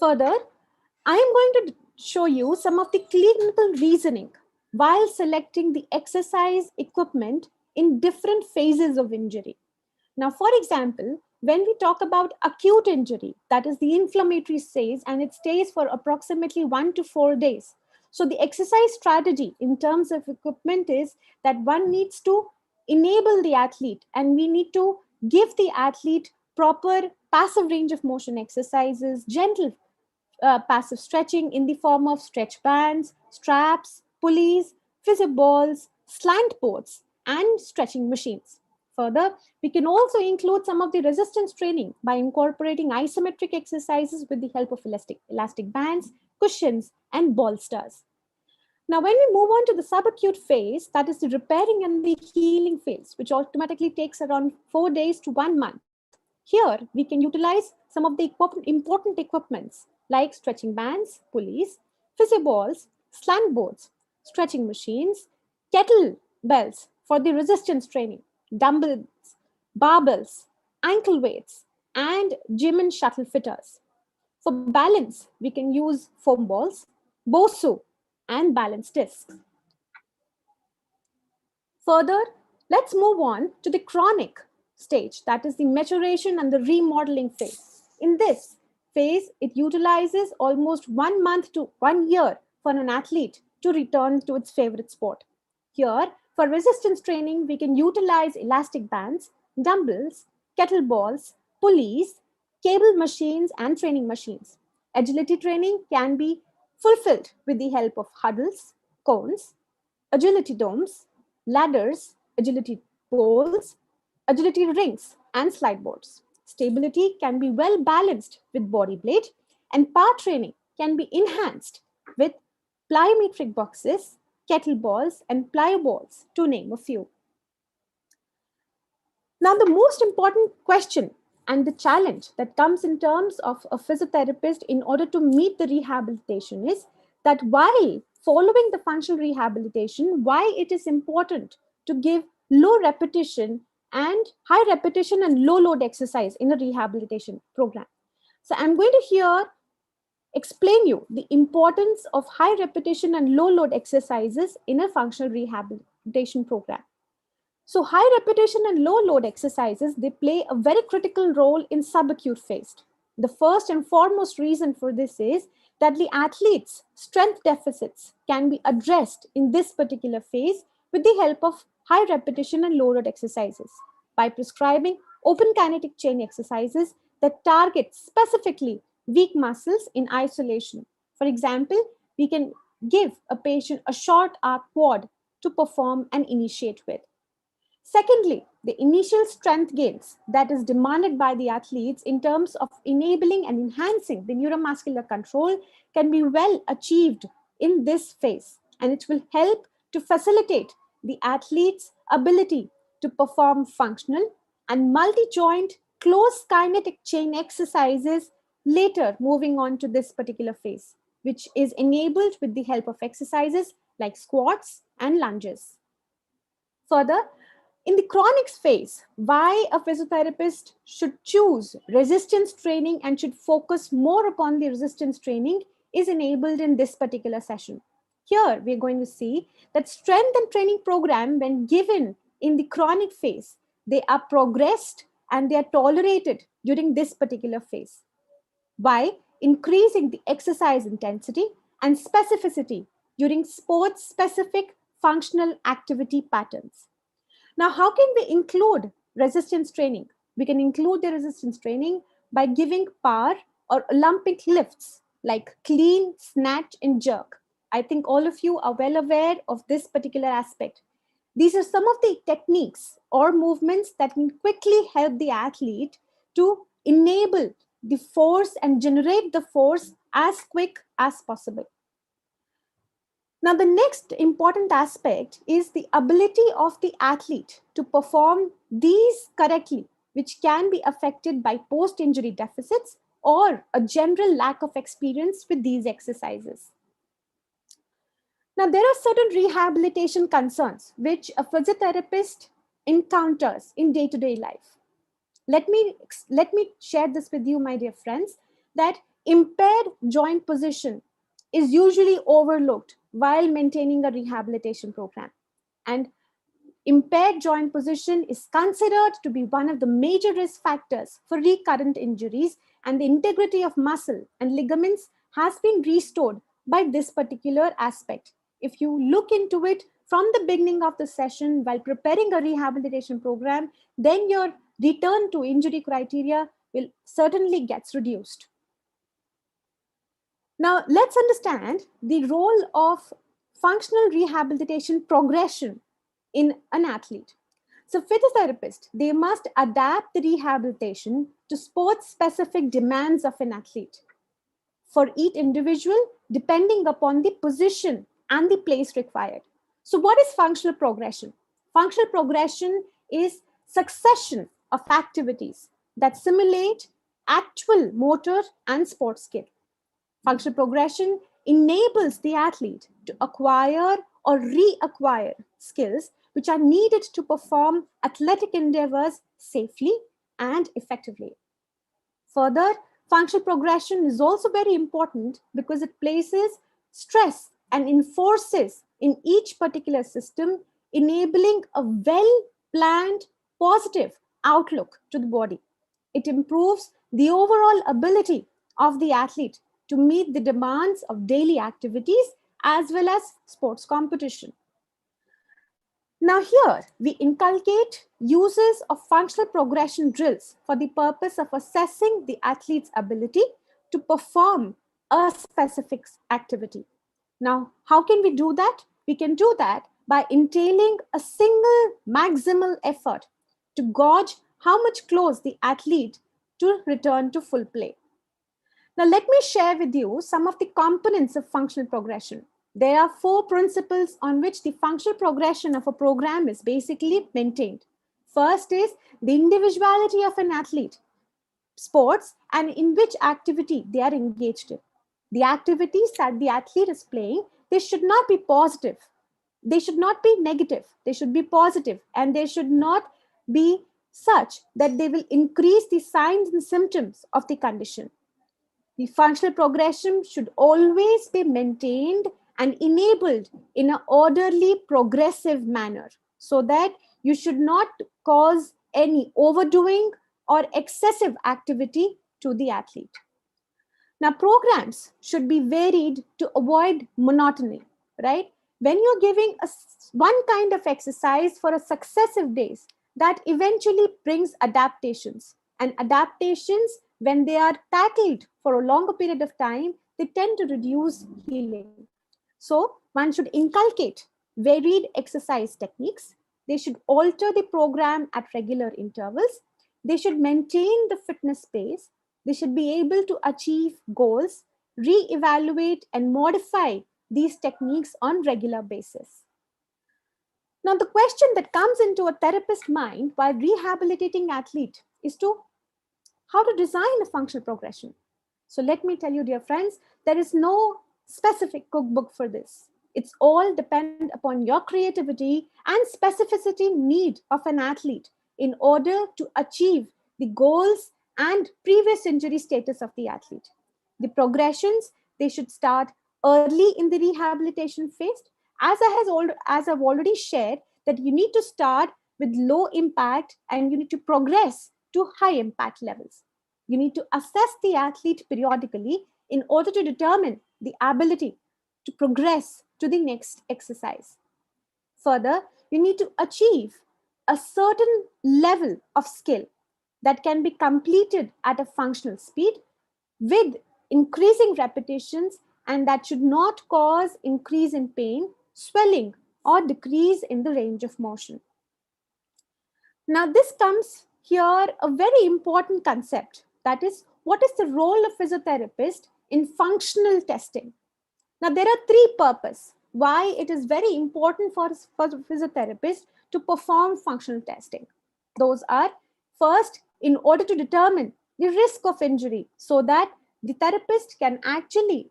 Further, I am going to show you some of the clinical reasoning while selecting the exercise equipment in different phases of injury. Now, for example, when we talk about acute injury, that is the inflammatory phase, and it stays for approximately 1 to 4 days. So the exercise strategy in terms of equipment is that one needs to enable the athlete, and we need to give the athlete proper passive range of motion exercises, gentle passive stretching in the form of stretch bands, straps, pulleys, physio balls, slant boards, and stretching machines. Further, we can also include some of the resistance training by incorporating isometric exercises with the help of elastic bands, cushions, and bolsters. Now, when we move on to the subacute phase, that is the repairing and the healing phase, which automatically takes around 4 days to 1 month. Here, we can utilize some of the important equipments like stretching bands, pulleys, physio balls, slant boards, stretching machines, kettle bells for the resistance training, dumbbells, barbells, ankle weights, and gym and shuttle fitters. For balance, we can use foam balls, BOSU, and balance discs. Further, let's move on to the chronic stage, that is the maturation and the remodeling phase. In this phase, it utilizes almost 1 month to 1 year for an athlete to return to its favorite sport. Here, for resistance training, we can utilize elastic bands, dumbbells, kettlebells, pulleys, cable machines, and training machines. Agility training can be fulfilled with the help of huddles, cones, agility domes, ladders, agility poles, agility rings, and slide boards. Stability can be well balanced with body blade, and power training can be enhanced with plyometric boxes, kettleballs, and plyo balls, to name a few. Now, the most important question and the challenge that comes in terms of a physiotherapist in order to meet the rehabilitation is that while following the functional rehabilitation, why it is important to give low repetition and high repetition and low load exercise in a rehabilitation program. So I'm going to here explain you the importance of high repetition and low load exercises in a functional rehabilitation program. So high repetition and low load exercises, they play a very critical role in subacute phase. The first and foremost reason for this is that the athlete's strength deficits can be addressed in this particular phase with the help of high repetition and low load exercises by prescribing open kinetic chain exercises that target specifically weak muscles in isolation. For example, we can give a patient a short arc quad to perform and initiate with. Secondly, the initial strength gains that is demanded by the athletes in terms of enabling and enhancing the neuromuscular control can be well achieved in this phase, and it will help to facilitate the athlete's ability to perform functional and multi-joint close kinetic chain exercises later moving on to this particular phase, which is enabled with the help of exercises like squats and lunges. Further, in the chronic phase, why a physiotherapist should choose resistance training and should focus more upon the resistance training is enabled in this particular session. Here, we're going to see that strength and training program, when given in the chronic phase, they are progressed and they are tolerated during this particular phase by increasing the exercise intensity and specificity during sports-specific functional activity patterns. Now, how can we include resistance training? We can include the resistance training by giving power or Olympic lifts like clean, snatch, and jerk. I think all of you are well aware of this particular aspect. These are some of the techniques or movements that can quickly help the athlete to enable the force and generate the force as quick as possible. Now, the next important aspect is the ability of the athlete to perform these correctly, which can be affected by post-injury deficits or a general lack of experience with these exercises. Now, there are certain rehabilitation concerns which a physiotherapist encounters in day-to-day life. Let me share this with you, my dear friends, that impaired joint position is usually overlooked while maintaining a rehabilitation program. And impaired joint position is considered to be one of the major risk factors for recurrent injuries, and the integrity of muscle and ligaments has been restored by this particular aspect. If you look into it from the beginning of the session while preparing a rehabilitation program, then your return to injury criteria will certainly get reduced. Now, let's understand the role of functional rehabilitation progression in an athlete. So physiotherapists, they must adapt the rehabilitation to sports-specific demands of an athlete for each individual, depending upon the position and the place required. So what is functional progression? Functional progression is succession of activities that simulate actual motor and sports skill. Functional progression enables the athlete to acquire or reacquire skills which are needed to perform athletic endeavors safely and effectively. Further, functional progression is also very important because it places stress and enforces in each particular system, enabling a well-planned, positive outlook to the body. It improves the overall ability of the athlete to meet the demands of daily activities as well as sports competition. Now here, we inculcate uses of functional progression drills for the purpose of assessing the athlete's ability to perform a specific activity. Now, how can we do that? We can do that by entailing a single maximal effort to gauge how much close the athlete to return to full play. Now, let me share with you some of the components of functional progression. there are 4 principles on which the functional progression of a program is basically maintained. First is the individuality of an athlete, sports, and in which activity they are engaged in. The activities that the athlete is playing, they should not be positive. They should not be negative. They should be positive, and they should not be such that they will increase the signs and symptoms of the condition. The functional progression should always be maintained and enabled in an orderly, progressive manner, so that you should not cause any overdoing or excessive activity to the athlete. Now, programs should be varied to avoid monotony, right? When you're giving one kind of exercise for a successive days, that eventually brings adaptations. And adaptations, when they are tackled for a longer period of time, they tend to reduce healing. So one should inculcate varied exercise techniques. They should alter the program at regular intervals. They should maintain the fitness pace. They should be able to achieve goals, re-evaluate and modify these techniques on regular basis. Now, the question that comes into a therapist's mind while rehabilitating athlete is to how to design a functional progression. So let me tell you, dear friends, there is no specific cookbook for this. It's all depend upon your creativity and specificity need of an athlete in order to achieve the goals and previous injury status of the athlete. The progressions, they should start early in the rehabilitation phase. As I've already shared, that you need to start with low impact and you need to progress to high impact levels. You need to assess the athlete periodically in order to determine the ability to progress to the next exercise. Further, you need to achieve a certain level of skill that can be completed at a functional speed with increasing repetitions, and that should not cause increase in pain, swelling, or decrease in the range of motion. Now, this comes here a very important concept, that is, what is the role of physiotherapist in functional testing? Now, there are 3 purposes why it is very important for physiotherapists to perform functional testing. Those are, first, in order to determine the risk of injury so that the therapist can actually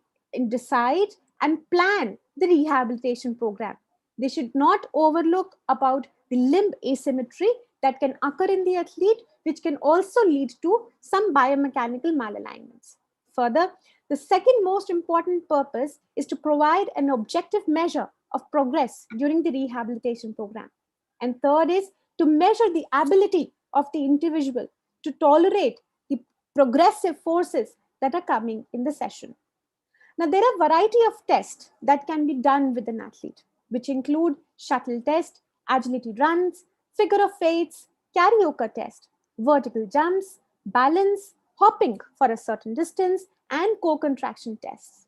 decide and plan the rehabilitation program. They should not overlook about the limb asymmetry that can occur in the athlete, which can also lead to some biomechanical malalignments. Further, the second most important purpose is to provide an objective measure of progress during the rehabilitation program. And third is to measure the ability of the individual to tolerate the progressive forces that are coming in the session. Now, there are a variety of tests that can be done with an athlete, which include shuttle test, agility runs, figure of eights, karaoke test, vertical jumps, balance, hopping for a certain distance, and co-contraction tests.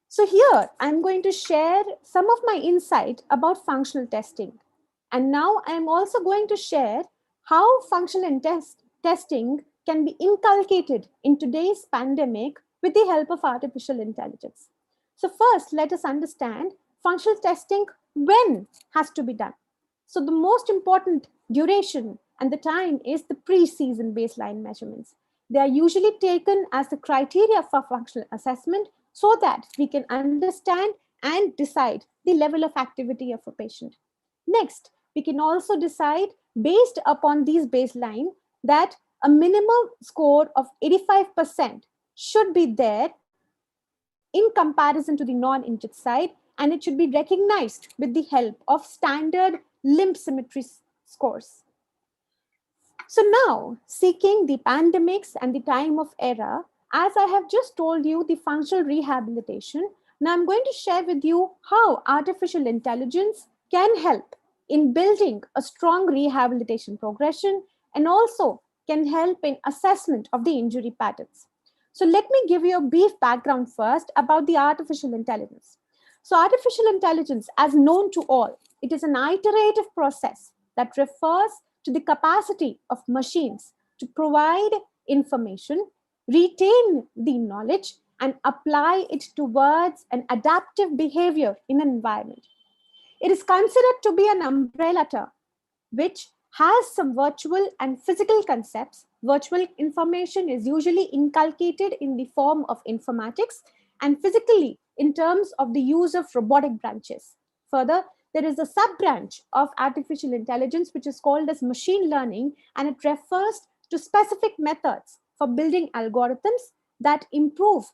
So here, I'm going to share some of my insight about functional testing. And now I'm also going to share how functional testing can be inculcated in today's pandemic with the help of artificial intelligence. So first, let us understand functional testing when has to be done. So the most important duration and the time is the pre-season baseline measurements. They are usually taken as the criteria for functional assessment so that we can understand and decide the level of activity of a patient. Next, we can also decide based upon these baseline that a minimum score of 85% should be there in comparison to the non-injured side, and it should be recognized with the help of standard limb symmetry scores. So now, seeking the pandemics and the time of era, as I have just told you the functional rehabilitation, now I'm going to share with you how artificial intelligence can help in building a strong rehabilitation progression and also can help in assessment of the injury patterns. So let me give you a brief background first about the artificial intelligence. So artificial intelligence, as known to all, it is an iterative process that refers to the capacity of machines to provide information, retain the knowledge, and apply it towards an adaptive behavior in an environment. It is considered to be an umbrella term, which has some virtual and physical concepts. Virtual information is usually inculcated in the form of informatics, and physically in terms of the use of robotic branches. Further, there is a sub-branch of artificial intelligence which is called as machine learning, and it refers to specific methods for building algorithms that improve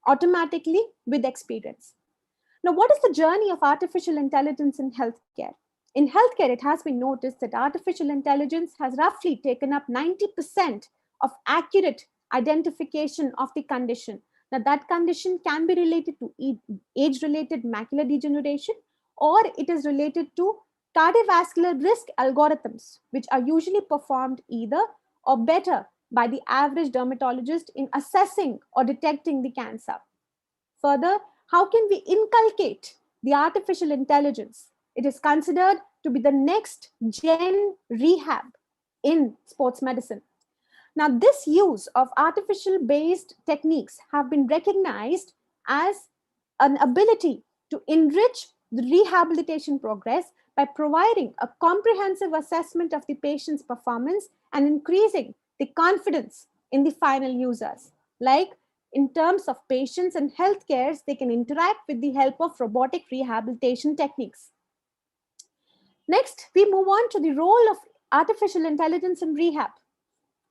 automatically with experience. Now, what is the journey of artificial intelligence in healthcare? In healthcare, it has been noticed that artificial intelligence has roughly taken up 90% of accurate identification of the condition. Now, that condition can be related to age-related macular degeneration, or it is related to cardiovascular risk algorithms, which are usually performed either or better by the average dermatologist in assessing or detecting the cancer. Further, how can we inculcate the artificial intelligence? It is considered to be the next gen rehab in sports medicine. Now, this use of artificial based techniques have been recognized as an ability to enrich the rehabilitation progress by providing a comprehensive assessment of the patient's performance and increasing the confidence in the final users. Like in terms of patients and healthcare, they can interact with the help of robotic rehabilitation techniques. Next, we move on to the role of artificial intelligence in rehab.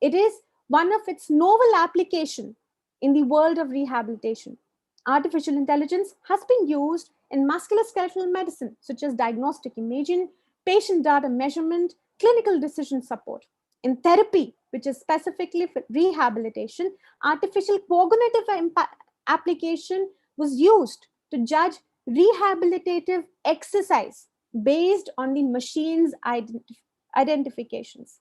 It is one of its novel application in the world of rehabilitation. Artificial intelligence has been used in musculoskeletal medicine, such as diagnostic imaging, patient data measurement, clinical decision support. In therapy, which is specifically for rehabilitation, artificial cognitive application was used to judge rehabilitative exercise based on the machine's identifications.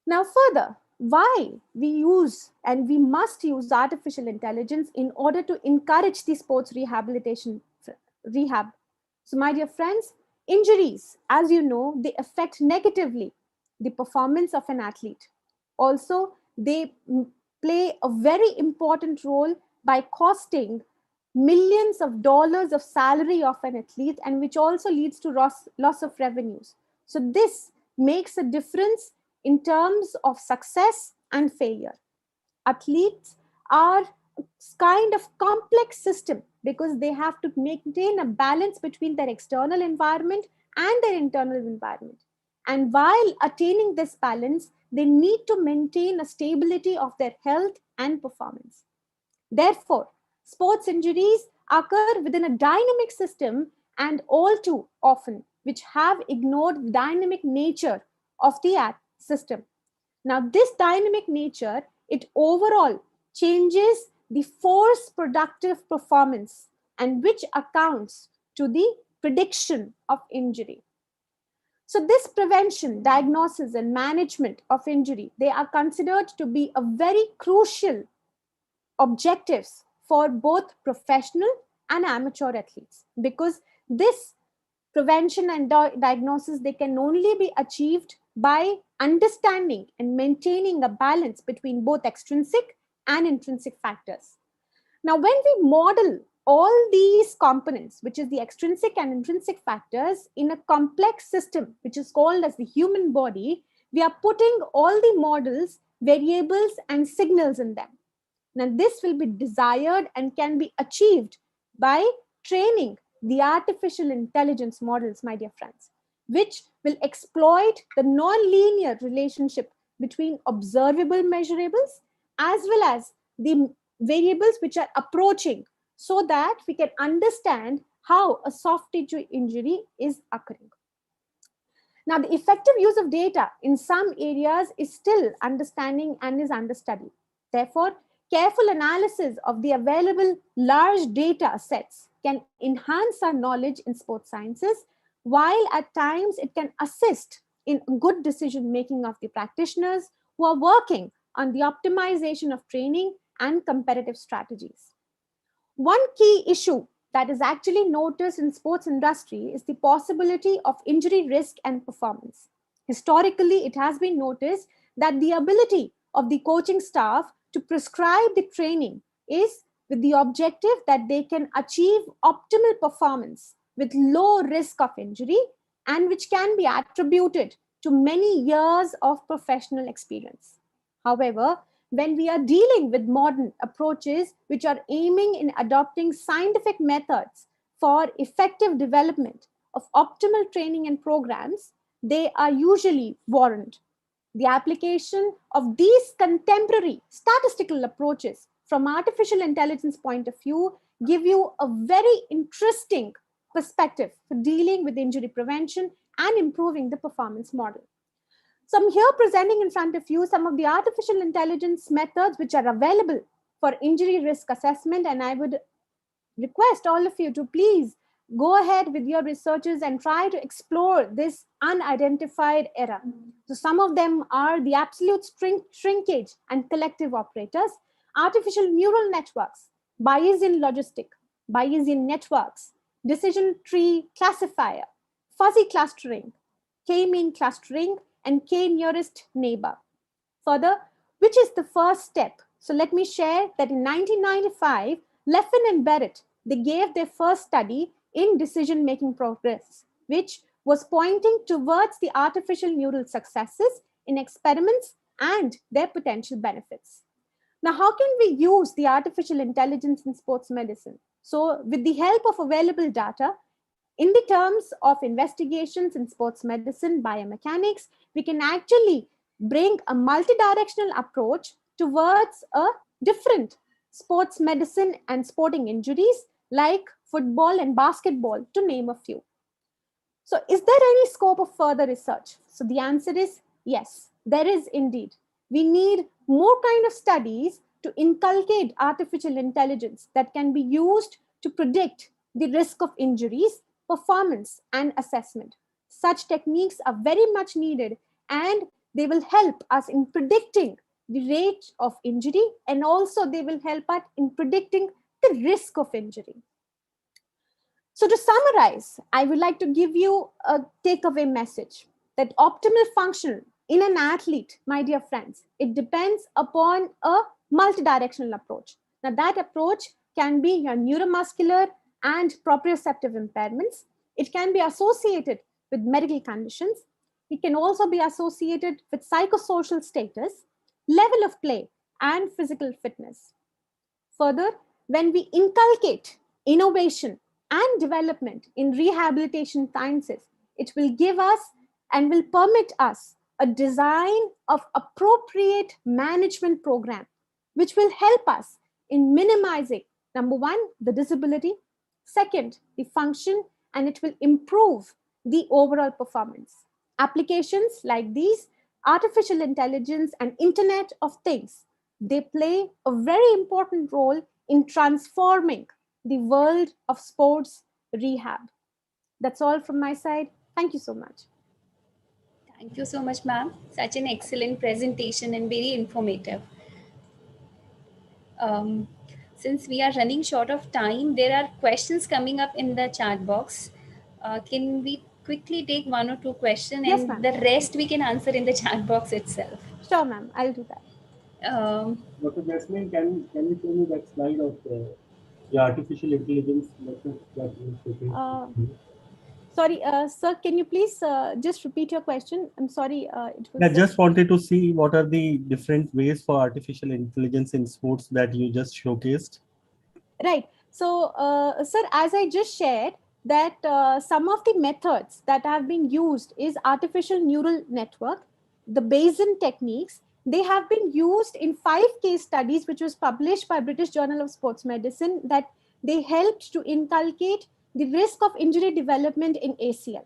Now, further, why we use and we must use artificial intelligence in order to encourage the sports rehabilitation rehab. So, my dear friends, injuries, as you know, they affect negatively the performance of an athlete. Also, they play a very important role by costing millions of dollars of salary of an athlete, and which also leads to loss of revenues. So this makes a difference in terms of success and failure. Athletes are a kind of complex system because they have to maintain a balance between their external environment and their internal environment. And while attaining this balance, they need to maintain a stability of their health and performance. Therefore, sports injuries occur within a dynamic system and all too often, which have ignored the dynamic nature of the system. Now, this dynamic nature, it overall changes the force productive performance, and which accounts to the prediction of injury. So this prevention, diagnosis, and management of injury, they are considered to be a very crucial objectives for both professional and amateur athletes, because this prevention and diagnosis, they can only be achieved by understanding and maintaining a balance between both extrinsic and intrinsic factors. Now, when we model all these components, which is the extrinsic and intrinsic factors, in a complex system, which is called as the human body, we are putting all the models, variables, and signals in them. Now, this will be desired and can be achieved by training the artificial intelligence models, my dear friends, which will exploit the non-linear relationship between observable measurables as well as the variables which are approaching, so that we can understand how a soft tissue injury is occurring. Now, the effective use of data in some areas is still understanding and is under study. Therefore, careful analysis of the available large data sets can enhance our knowledge in sports sciences, while at times it can assist in good decision making of the practitioners who are working on the optimization of training and competitive strategies. One key issue that is actually noticed in sports industry is the possibility of injury risk and performance. Historically, it has been noticed that the ability of the coaching staff to prescribe the training is with the objective that they can achieve optimal performance with low risk of injury and which can be attributed to many years of professional experience. However, when we are dealing with modern approaches which are aiming in adopting scientific methods for effective development of optimal training and programs, they are usually warranted. The application of these contemporary statistical approaches from artificial intelligence point of view give you a very interesting perspective for dealing with injury prevention and improving the performance model. So I'm here presenting in front of you some of the artificial intelligence methods which are available for injury risk assessment, and I would request all of you to please go ahead with your researches and try to explore this unidentified era. So some of them are the absolute shrinkage and collective operators, artificial neural networks, Bayesian logistic, Bayesian networks, decision tree classifier, fuzzy clustering, k-mean clustering, and k-nearest neighbor. Further, which is the first step? So let me share that in 1995, Leffen and Barrett, they gave their first study in decision-making progress, which was pointing towards the artificial neural successes in experiments and their potential benefits. Now, how can we use the artificial intelligence in sports medicine? So with the help of available data, in the terms of investigations in sports medicine, biomechanics, we can actually bring a multidirectional approach towards a different sports medicine and sporting injuries like football and basketball, to name a few. So is there any scope of further research? So the answer is yes, there is indeed. We need more kind of studies to inculcate artificial intelligence that can be used to predict the risk of injuries, performance, and assessment. Such techniques are very much needed, and they will help us in predicting the rate of injury, and also they will help us in predicting the risk of injury. So to summarize, I would like to give you a takeaway message that optimal function in an athlete, my dear friends, it depends upon a multidirectional approach. Now that approach can be your neuromuscular and proprioceptive impairments. It can be associated with medical conditions. It can also be associated with psychosocial status, level of play, and physical fitness. Further, when we inculcate innovation and development in rehabilitation sciences, it will give us and will permit us a design of appropriate management program, which will help us in minimizing, number one, the disability, second, the function, and it will improve the overall performance. Applications like these, artificial intelligence and Internet of Things, they play a very important role in transforming the world of sports rehab. That's all from my side. Thank you so much. Thank you so much, ma'am. Such an excellent presentation and very informative. Since we are running short of time, there are questions coming up in the chat box. Can we quickly take one or two questions, Yes, and the rest we can answer in the chat box itself? Sure, ma'am. I'll do that. Dr. Jasmine, can you show me that slide of the artificial intelligence method that you showcased? Sorry, sir, can you please just repeat your question? I'm sorry. I just wanted to see what are the different ways for artificial intelligence in sports that you just showcased. Right. So, sir, as I just shared, that some of the methods that have been used is artificial neural network, the Bayesian techniques. They have been used in 5 case studies, which was published by British Journal of Sports Medicine, that they helped to inculcate the risk of injury development in ACL.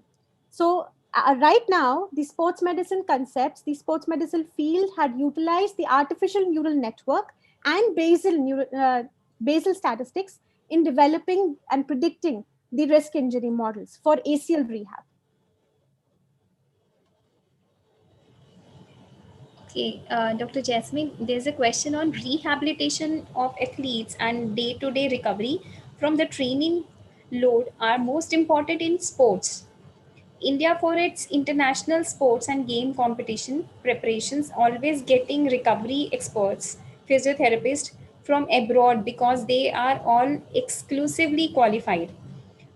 So right now, the sports medicine concepts, the sports medicine field had utilized the artificial neural network and Bayesian statistics in developing and predicting the risk injury models for ACL rehab. Okay, Dr. Jasmine, there's a question on rehabilitation of athletes and day-to-day recovery from the training load are most important in sports. India, for its international sports and game competition preparations, always getting recovery experts, physiotherapists from abroad because they are all exclusively qualified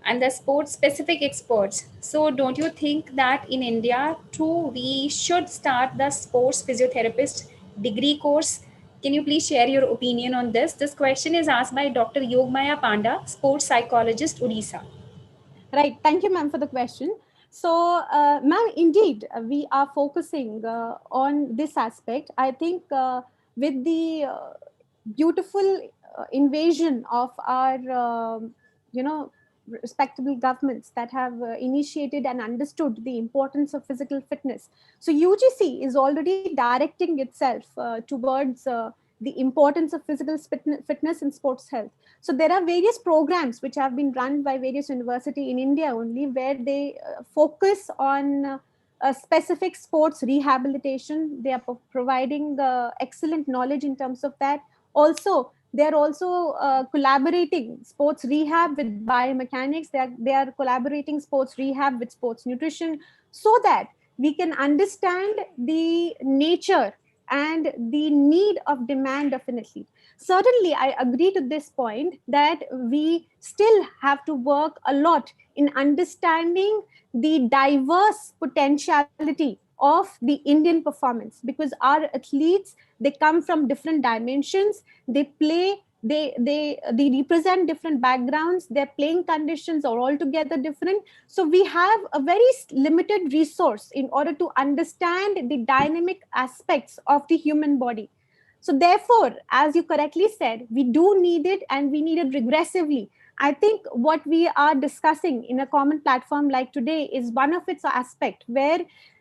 and the sports specific experts. So don't you think that in India too we should start the sports physiotherapist degree course? Can you please share your opinion on this? This question is asked by Dr. Yogmaya Panda, sports psychologist, Odisha. Right. Thank you, ma'am, for the question. So, ma'am, indeed, we are focusing on this aspect. I think with the beautiful invasion of our, respectable governments that have initiated and understood the importance of physical fitness. So, UGC is already directing itself towards the importance of physical fitness and sports health. So there are various programs which have been run by various universities in India only, where they focus on specific sports rehabilitation. They are providing excellent knowledge in terms of that. Also, they are also collaborating sports rehab with biomechanics. They are collaborating sports rehab with sports nutrition, so that we can understand the nature and the need of demand of an athlete. Certainly, I agree to this point that we still have to work a lot in understanding the diverse potentiality of the Indian performance, because our athletes, they come from different dimensions, they play, they represent different backgrounds, their playing conditions are altogether different. So we have a very limited resource in order to understand the dynamic aspects of the human body. So therefore, as you correctly said, we do need it, and we need it regressively. I think what we are discussing in a common platform like today is one of its aspect where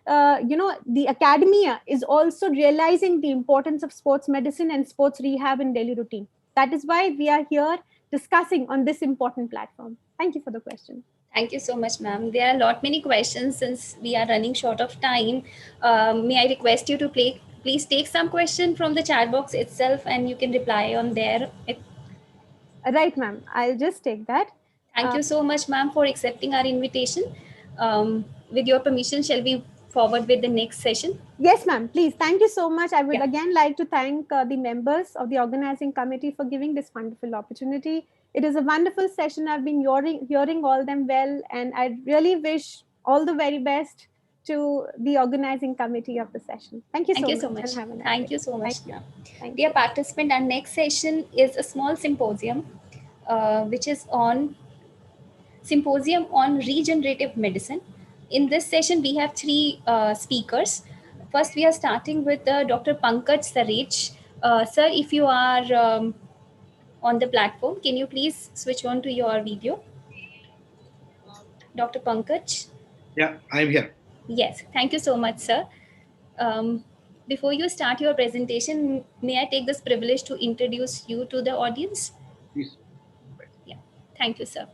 the academia is also realizing the importance of sports medicine and sports rehab in daily routine. That is why we are here discussing on this important platform. Thank you for the question. Thank you so much, ma'am. There are a lot many questions since we are running short of time. May I request you to please take some question from the chat box itself, and you can reply on there. Right, ma'am. I'll just take that. Thank you so much, ma'am, for accepting our invitation. With your permission, shall we forward with the next session? Yes, ma'am. Please. Thank you so much. I would again like to thank the members of the organizing committee for giving this wonderful opportunity. It is a wonderful session. I've been hearing all them well, and I really wish all the very best to the organizing committee of the session. Thank you so much. And have a nice Thank day. you so much. Thank Dear participant, our next session is a small symposium, which is on symposium on regenerative medicine. In this session, we have three speakers. First, we are starting with Dr. Pankaj Sarech. Sir, if you are on the platform, can you please switch on to your video? Dr. Pankaj? Yeah, I'm here. Yes, thank you so much, sir. Before you start your presentation, may I take this privilege to introduce you to the audience? Please. Yeah, thank you, sir.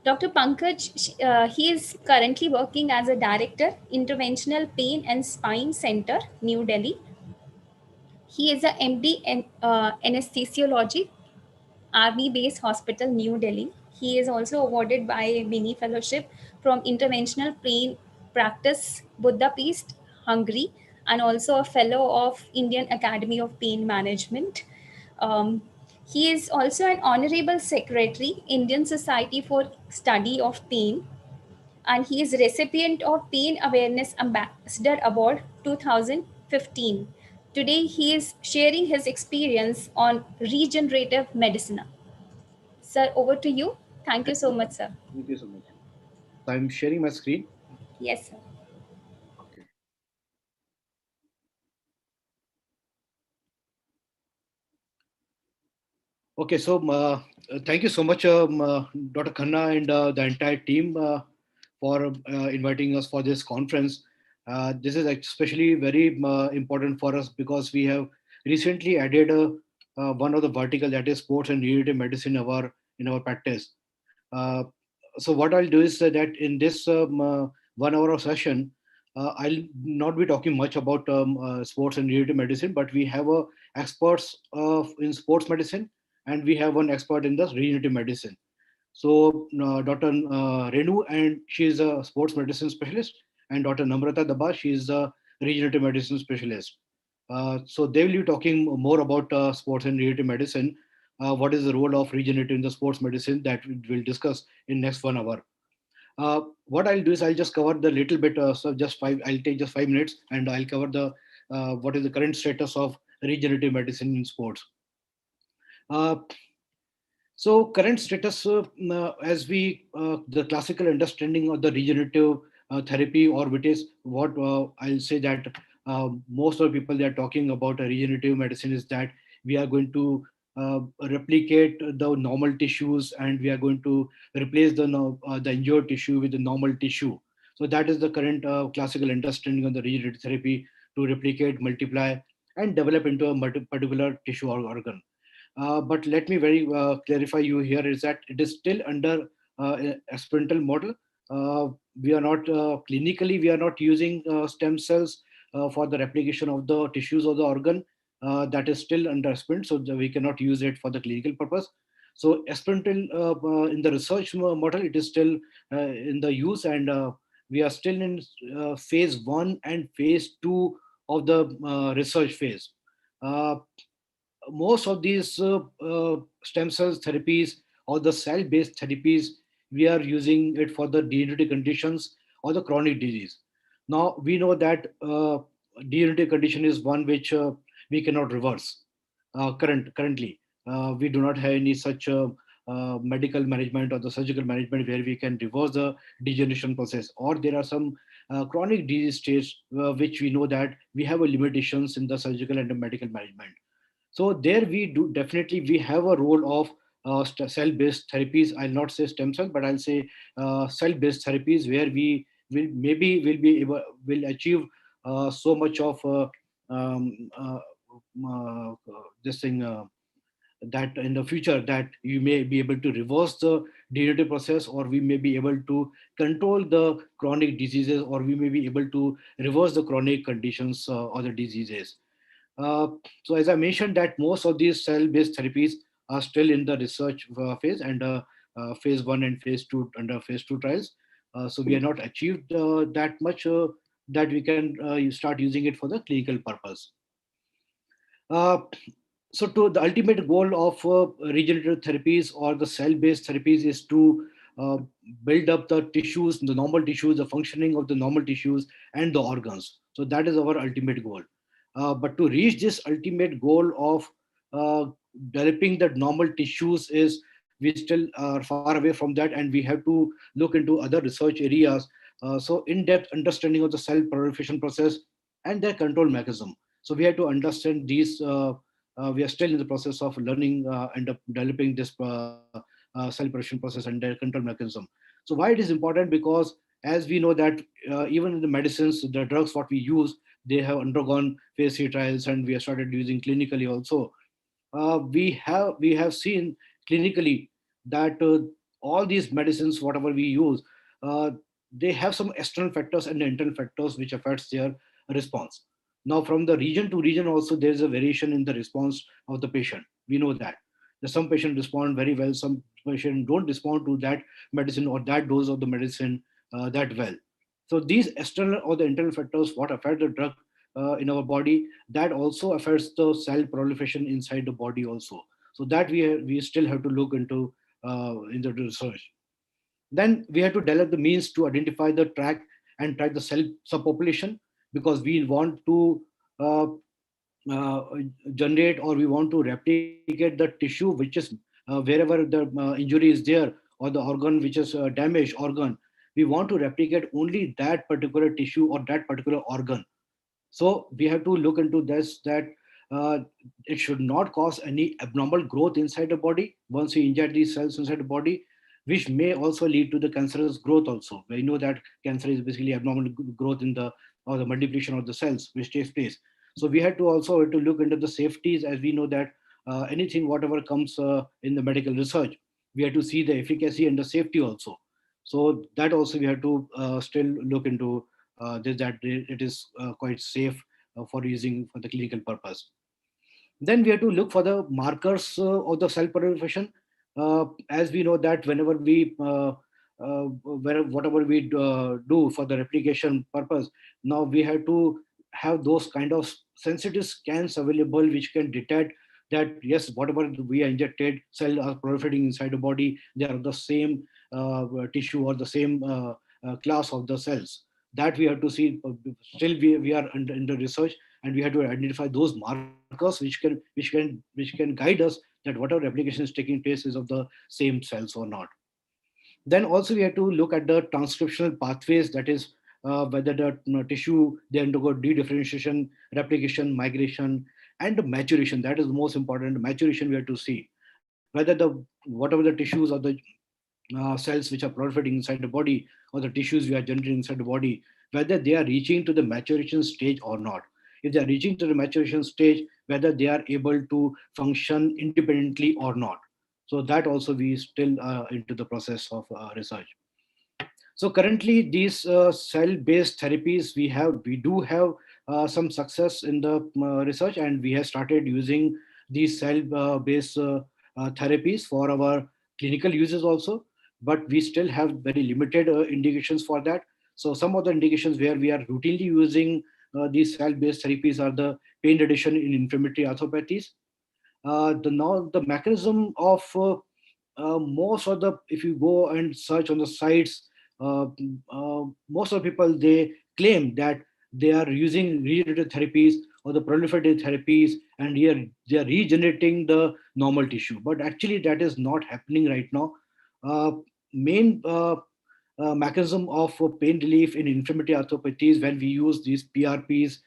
Dr. Pankaj, he is currently working as a director, Interventional Pain and Spine Center, New Delhi. He is a MD in anesthesiology, Army Base Hospital, New Delhi. He is also awarded by a mini fellowship from Interventional Pain Practice, Budapest, Hungary, and also a fellow of Indian Academy of Pain Management. He is also an honorable secretary, Indian Society for Study of Pain, and he is recipient of Pain Awareness Ambassador Award 2015. Today, he is sharing his experience on regenerative medicine. Sir, over to you. Thank you so much, sir. Thank you so much. So I'm sharing my screen. Yes, sir. Okay. Okay, so thank you so much, Dr. Khanna and the entire team for inviting us for this conference. This is especially very important for us because we have recently added one of the vertical, that is sports and regenerative medicine in our practice. So what I'll do is that in this 1 hour of session, I'll not be talking much about sports and regenerative medicine, but we have experts in sports medicine, and we have one expert in the regenerative medicine. So Dr. Renu, and she is a sports medicine specialist, and Dr. Namrata Daba, she is a regenerative medicine specialist. So they will be talking more about sports and regenerative medicine. What is the role of regenerative in the sports medicine, that we'll discuss in next 1 hour. What I'll do is I'll just cover the little bit. So just I'll take just 5 minutes and I'll cover the what is the current status of regenerative medicine in sports. So current status, as we the classical understanding of the regenerative therapy, or which is what I'll say that most of the people they are talking about regenerative medicine is that we are going to replicate the normal tissues and we are going to replace the injured tissue with the normal tissue. So that is the current classical understanding of the regenerative therapy, to replicate, multiply, and develop into a particular tissue or organ. But let me very clarify you here is that it is still under experimental model. We are not clinically, we are not using stem cells for the replication of the tissues of the organ. That is still under experiment, so we cannot use it for the clinical purpose. So experimental in the research model, it is still in the use, and we are still in phase 1 and phase 2 of the research phase. Most of these stem cells therapies or the cell-based therapies, we are using it for the degenerative conditions or the chronic disease. Now we know that degenerative condition is one which we cannot reverse currently. We do not have any such medical management or the surgical management where we can reverse the degeneration process, or there are some chronic disease states which we know that we have limitations in the surgical and the medical management. So there we do definitely we have a role of cell-based therapies. I'll not say stem cell, but I'll say cell-based therapies where we will achieve so much of this thing that in the future that you may be able to reverse the degenerative process, or we may be able to control the chronic diseases, or we may be able to reverse the chronic conditions or the diseases. So as I mentioned that most of these cell-based therapies are still in the research phase, and phase 1 and phase 2 under phase 2 trials. So we have not achieved that much that we can start using it for the clinical purpose. So to the ultimate goal of regenerative therapies or the cell-based therapies is to build up the tissues, the normal tissues, the functioning of the normal tissues and the organs. So that is our ultimate goal. But to reach this ultimate goal of developing the normal tissues is we still are far away from that, and we have to look into other research areas. So in-depth understanding of the cell proliferation process and their control mechanism. So we have to understand these. We are still in the process of learning and developing this cell proliferation process and their control mechanism. So why it is important? Because as we know that even in the medicines, the drugs what we use, they have undergone phase 3 trials, and we have started using clinically also. We have seen clinically that all these medicines, whatever we use, they have some external factors and internal factors which affects their response. Now, from the region to region also, there is a variation in the response of the patient. We know that. Some patients respond very well, some patients don't respond to that medicine or that dose of the medicine that well. So these external or the internal factors, what affect the drug in our body, that also affects the cell proliferation inside the body also. So that we still have to look into in the research. Then we have to develop the means to identify the track the cell subpopulation, because we want to generate, or we want to replicate the tissue which is wherever the injury is there, or the organ which is damaged organ. We want to replicate only that particular tissue or that particular organ. So we have to look into this, that it should not cause any abnormal growth inside the body once we inject these cells inside the body, which may also lead to the cancerous growth also. We know that cancer is basically abnormal growth in the multiplication of the cells which takes place. So we had to also to look into the safeties, as we know that anything whatever comes in the medical research, we have to see the efficacy and the safety also. So that also we have to still look into that it is quite safe for using for the clinical purpose. Then we have to look for the markers of the cell proliferation. As we know that whenever we whatever we do for the replication purpose, now we have to have those kind of sensitive scans available which can detect that yes, whatever we are injected cells are proliferating inside the body, they are the same tissue or the same class of the cells. That we have to see. Still we are in the research, and we have to identify those markers which can guide us that whatever replication is taking place is of the same cells or not. Then also we have to look at the transcriptional pathways, that is whether the tissue, they undergo dedifferentiation, replication, migration, and maturation. That is the most important. Maturation we have to see whether the whatever the tissues or the cells which are proliferating inside the body, or the tissues we are generating inside the body, whether they are reaching to the maturation stage or not. If they are reaching to the maturation stage, whether they are able to function independently or not. So that also we still into the process of research. So currently these cell-based therapies, we do have some success in the research, and we have started using these cell-based therapies for our clinical uses also, but we still have very limited indications for that. So some of the indications where we are routinely using these cell-based therapies are the pain reduction in inflammatory arthropathies. The mechanism of most of the, if you go and search on the sites, most of the people, they claim that they are using regenerative therapies or the proliferative therapies, and here they are regenerating the normal tissue. But actually that is not happening right now. Main mechanism of pain relief in inflammatory arthropathies when we use these PRPs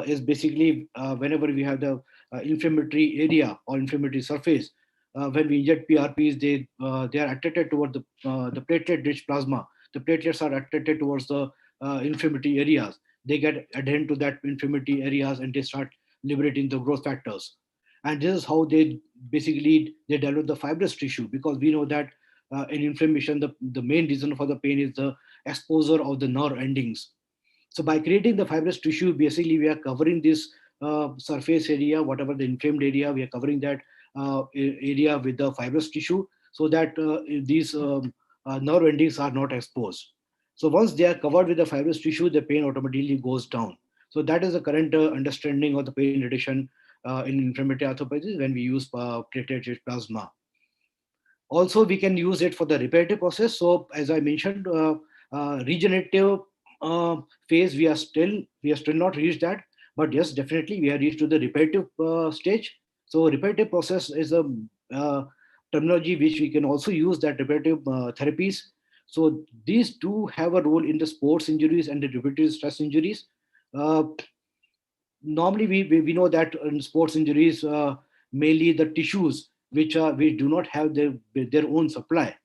is basically whenever we have the inflammatory area or inflammatory surface, when we inject PRPs, they are attracted toward the platelet-rich plasma. The platelets are attracted towards the inflammatory areas. They get adherent to that inflammatory areas, and they start liberating the growth factors. And this is how they basically develop the fibrous tissue, because we know that in inflammation, the main reason for the pain is the exposure of the nerve endings. So by creating the fibrous tissue, basically we are covering this surface area, whatever the inflamed area, we are covering that area with the fibrous tissue, so that these nerve endings are not exposed. So once they are covered with the fibrous tissue, the pain automatically goes down. So that is the current understanding of the pain reduction in inflammatory arthropathies when we use platelet-rich plasma. Also, we can use it for the reparative process. So as I mentioned, regenerative phase, we are still not reached that, but yes, definitely we are reached to the reparative stage. So reparative process is a terminology which we can also use, that reparative therapies. So these do have a role in the sports injuries and the repetitive stress injuries. Normally we know that in sports injuries, mainly the tissues which do not have their own supply.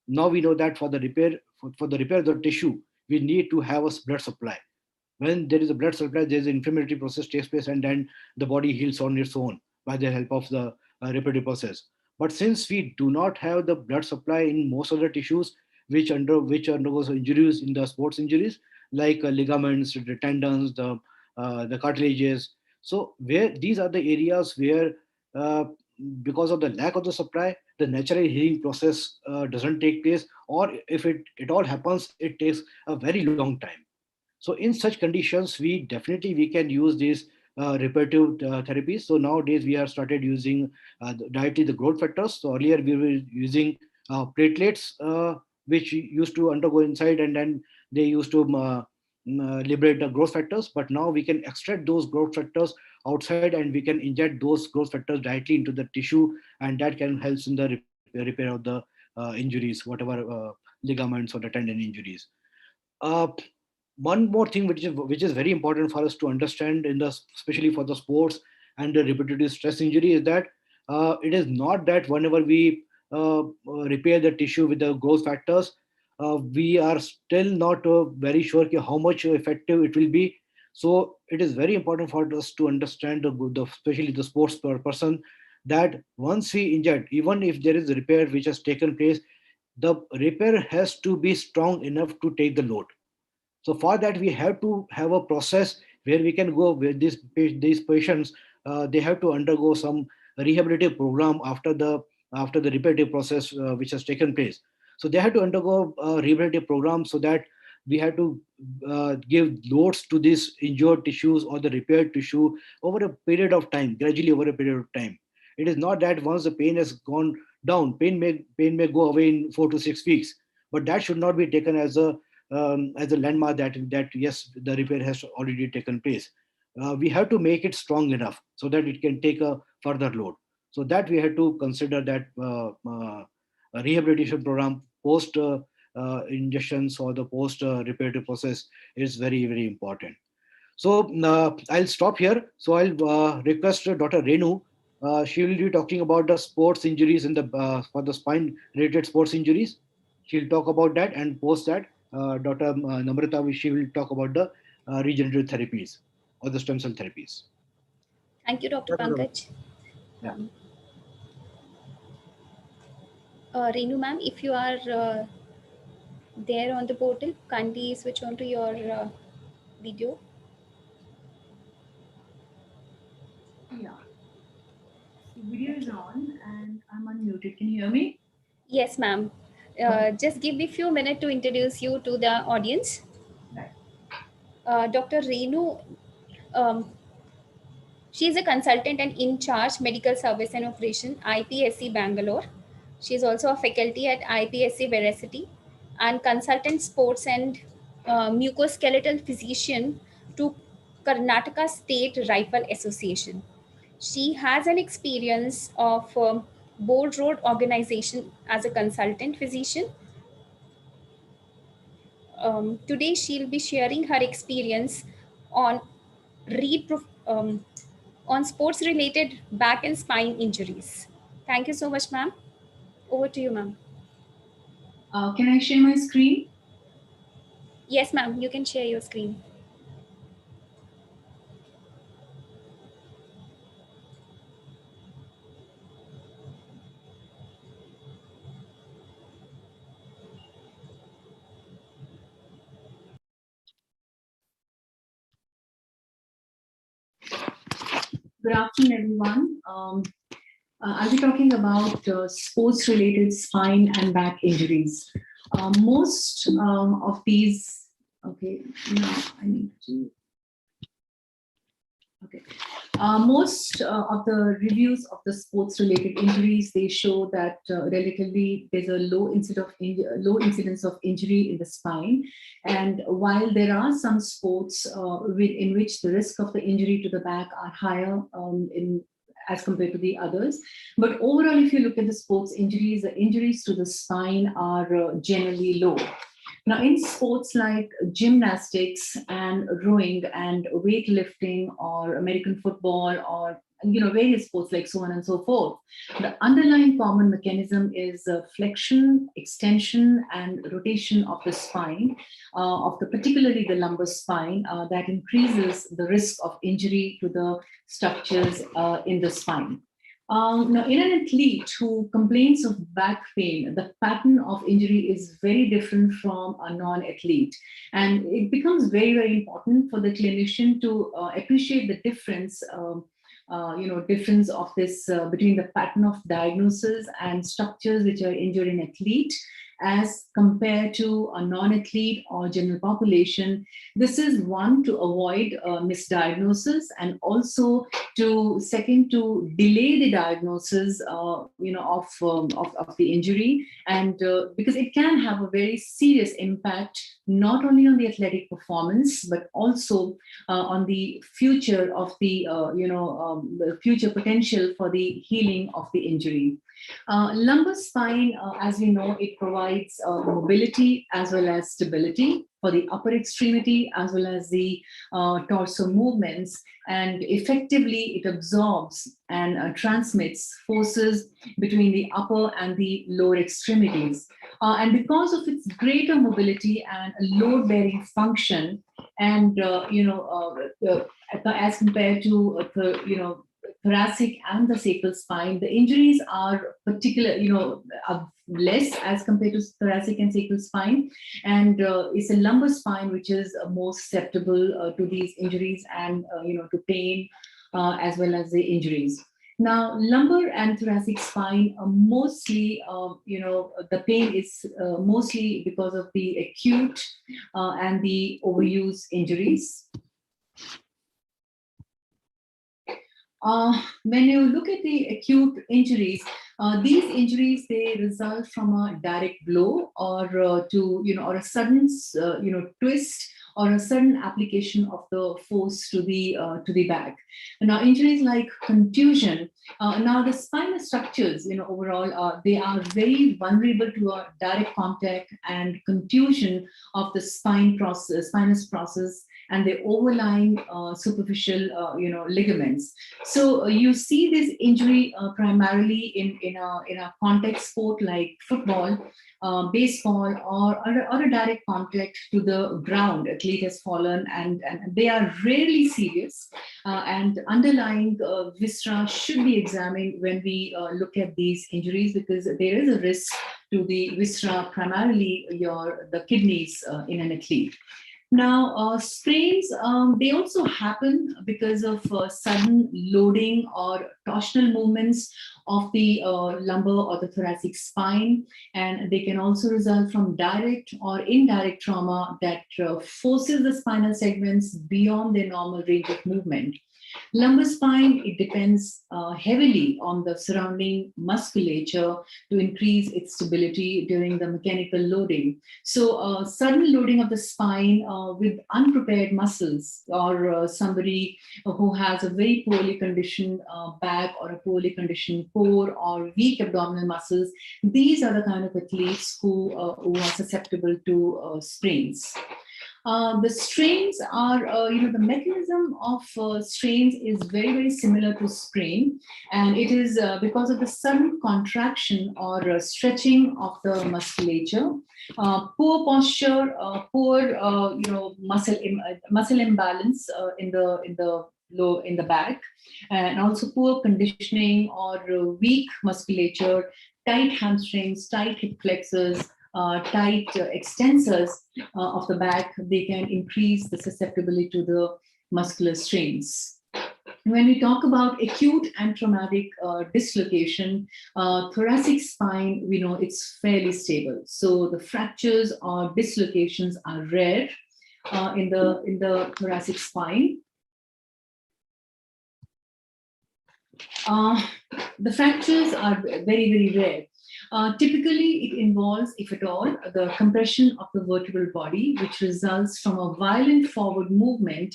Now we know that for the repair of the tissue, we need to have a blood supply. When there is a blood supply, there is an inflammatory process takes place, and then the body heals on its own by the help of the reparative process. But since we do not have the blood supply in most of the tissues which undergoes injuries in the sports injuries, like ligaments, the tendons, the cartilages. So where these are the areas where because of the lack of the supply, the natural healing process doesn't take place, or if it all happens, it takes a very long time. So in such conditions, we can use these reparative therapies. So nowadays we have started using directly the growth factors. So earlier we were using platelets, which used to undergo inside, and then they used to liberate the growth factors. But now we can extract those growth factors outside, and we can inject those growth factors directly into the tissue, and that can help in the repair of the injuries, whatever ligaments or the tendon injuries. One more thing which is very important for us to understand, especially for the sports and the repetitive stress injury, is that it is not that whenever we repair the tissue with the growth factors, we are still not very sure how much effective it will be. So it is very important for us to understand, especially the sports person, that once we inject, even if there is a repair which has taken place, the repair has to be strong enough to take the load. So for that, we have to have a process where we can go with these patients. They have to undergo some rehabilitative program after the reparative process which has taken place. So they have to undergo a rehabilitative program so that we had to give loads to these injured tissues or the repaired tissue over a period of time, gradually over a period of time. It is not that once the pain has gone down, pain may go away in 4 to 6 weeks, but that should not be taken as a landmark that yes, the repair has already taken place. We have to make it strong enough so that it can take a further load. So that we had to consider that rehabilitation program post injections or the post reparative process is very, very important. So I'll stop here. So I'll request Dr. Renu. She will be talking about the sports injuries in the for the spine related sports injuries. She'll talk about that, and post that Dr. Namrata, she will talk about the regenerative therapies or the stem cell therapies. Thank you, Dr. Pankaj. Yeah. Renu ma'am, if you are there on the portal, kindly switch on to your video. Yeah. The video is on and I'm unmuted. Can you hear me? Yes, ma'am. Just give me a few minutes to introduce you to the audience. Right. Dr. Renu, she is a consultant and in charge medical service and operation, IPSC Bangalore. She is also a faculty at IPSC Veracity and consultant sports and mucoskeletal physician to Karnataka State Rifle Association. She has an experience of Board Road organization as a consultant physician. Today, she'll be sharing her experience on on sports-related back and spine injuries. Thank you so much, ma'am. Over to you, ma'am. Can I share my screen? Yes, ma'am. You can share your screen. Good afternoon, everyone. I'll be talking about sports-related spine and back injuries. Most of these, okay, now I need to, okay. Most of the reviews of the sports-related injuries, they show that relatively there's a low incidence of injury in the spine. And while there are some sports in which the risk of the injury to the back are higher as compared to the others, but overall, if you look at the sports injuries, the injuries to the spine are generally low. Now, in sports like gymnastics and rowing and weightlifting or American football or various sports like so on and so forth, the underlying common mechanism is flexion, extension, and rotation of the spine, particularly the lumbar spine, that increases the risk of injury to the structures in the spine. Now, in an athlete who complains of back pain, the pattern of injury is very different from a non-athlete. And it becomes very, very important for the clinician to appreciate the difference difference of this between the pattern of diagnosis and structures which are injured in athlete as compared to a non-athlete or general population. This is one, to avoid misdiagnosis, and also to delay the diagnosis of the injury, and because it can have a very serious impact not only on the athletic performance but also on the future of the future potential for the healing of the injury. Lumbar spine, as we know, it provides mobility as well as stability for the upper extremity as well as the torso movements, and effectively it absorbs and transmits forces between the upper and the lower extremities. And because of its greater mobility and load-bearing function, and as compared to thoracic and the sacral spine, the injuries are less as compared to thoracic and sacral spine, and it's a lumbar spine which is more susceptible to these injuries and to pain as well as the injuries. Now, lumbar and thoracic spine are mostly, the pain is mostly because of the acute and the overuse injuries. When you look at the acute injuries, these injuries, they result from a direct blow or or a sudden twist or a sudden application of the force to the back. Now, injuries like contusion. Now, the spinal structures, overall, they are very vulnerable to a direct contact and contusion of the spinous process and the overlying superficial, ligaments. So you see this injury primarily in a contact sport like football, baseball, or a direct contact to the ground. Athlete has fallen, and they are rarely serious. And underlying viscera should be examined when we look at these injuries, because there is a risk to the viscera, primarily the kidneys in an athlete. Now, sprains, they also happen because of sudden loading or torsional movements of the lumbar or the thoracic spine, and they can also result from direct or indirect trauma that forces the spinal segments beyond their normal range of movement. Lumbar spine, it depends heavily on the surrounding musculature to increase its stability during the mechanical loading. So sudden loading of the spine with unprepared muscles, or somebody who has a very poorly conditioned back or a poorly conditioned core or weak abdominal muscles, these are the kind of athletes who are susceptible to sprains. The strains are, the mechanism of strains is very, very similar to sprain, and it is because of the sudden contraction or stretching of the musculature, poor posture, poor, muscle imbalance in the back, and also poor conditioning or weak musculature, tight hamstrings, tight hip flexors, tight extensors of the back. They can increase the susceptibility to the muscular strains. When we talk about acute and traumatic dislocation, thoracic spine, we know it's fairly stable. So the fractures or dislocations are rare in the thoracic spine. The fractures are very, very rare. Typically, it involves, if at all, the compression of the vertebral body, which results from a violent forward movement,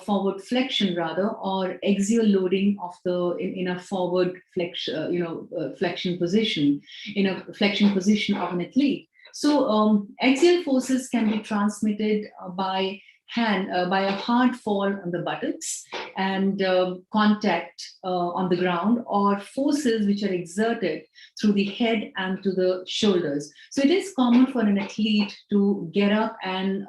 forward flexion rather, or axial loading of in a forward flexion position, in a flexion position of an athlete. So axial forces can be transmitted by a hard fall on the buttocks and contact on the ground, or forces which are exerted through the head and to the shoulders. So it is common for an athlete to get up and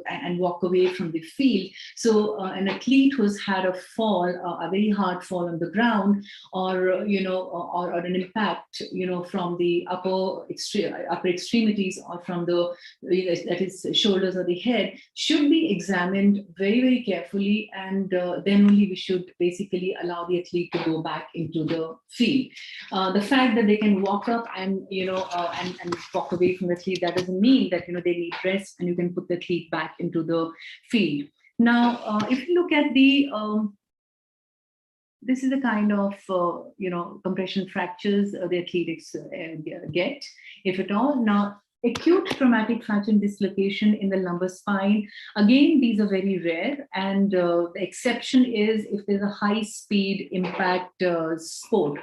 and walk away from the field. So an athlete who's had a fall, a very hard fall on the ground, or or an impact, from the upper extremities, or from the that is shoulders or the head, should be examined very, very carefully, and then only we should basically allow the athlete to go back into the field. The fact that they can walk up and and walk away from the athlete, that doesn't mean that they need rest and you can put the athlete back into the field. Now, if you look at the this is the kind of compression fractures the athletes get, if at all. Now, acute traumatic fracture and dislocation in the lumbar spine, again, these are very rare, and the exception is if there's a high-speed impact sport.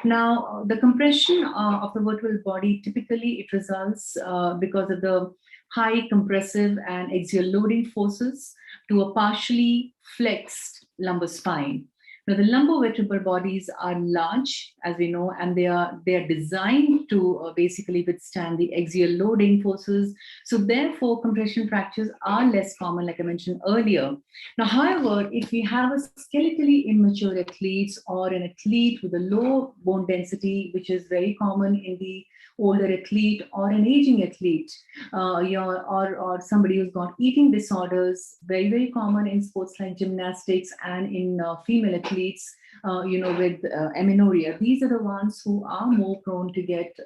Now, the compression of the vertebral body, typically it results because of the high compressive and axial loading forces to a partially flexed lumbar spine. Now, the lumbar vertebral bodies are large, as we know, and they are designed to basically withstand the axial loading forces. So therefore, compression fractures are less common, like I mentioned earlier. Now, however, if we have a skeletally immature athlete or an athlete with a low bone density, which is very common in the older athlete or an aging athlete, or somebody who's got eating disorders, very, very common in sports like gymnastics and in female athletes, with amenorrhea. These are the ones who are more prone to get,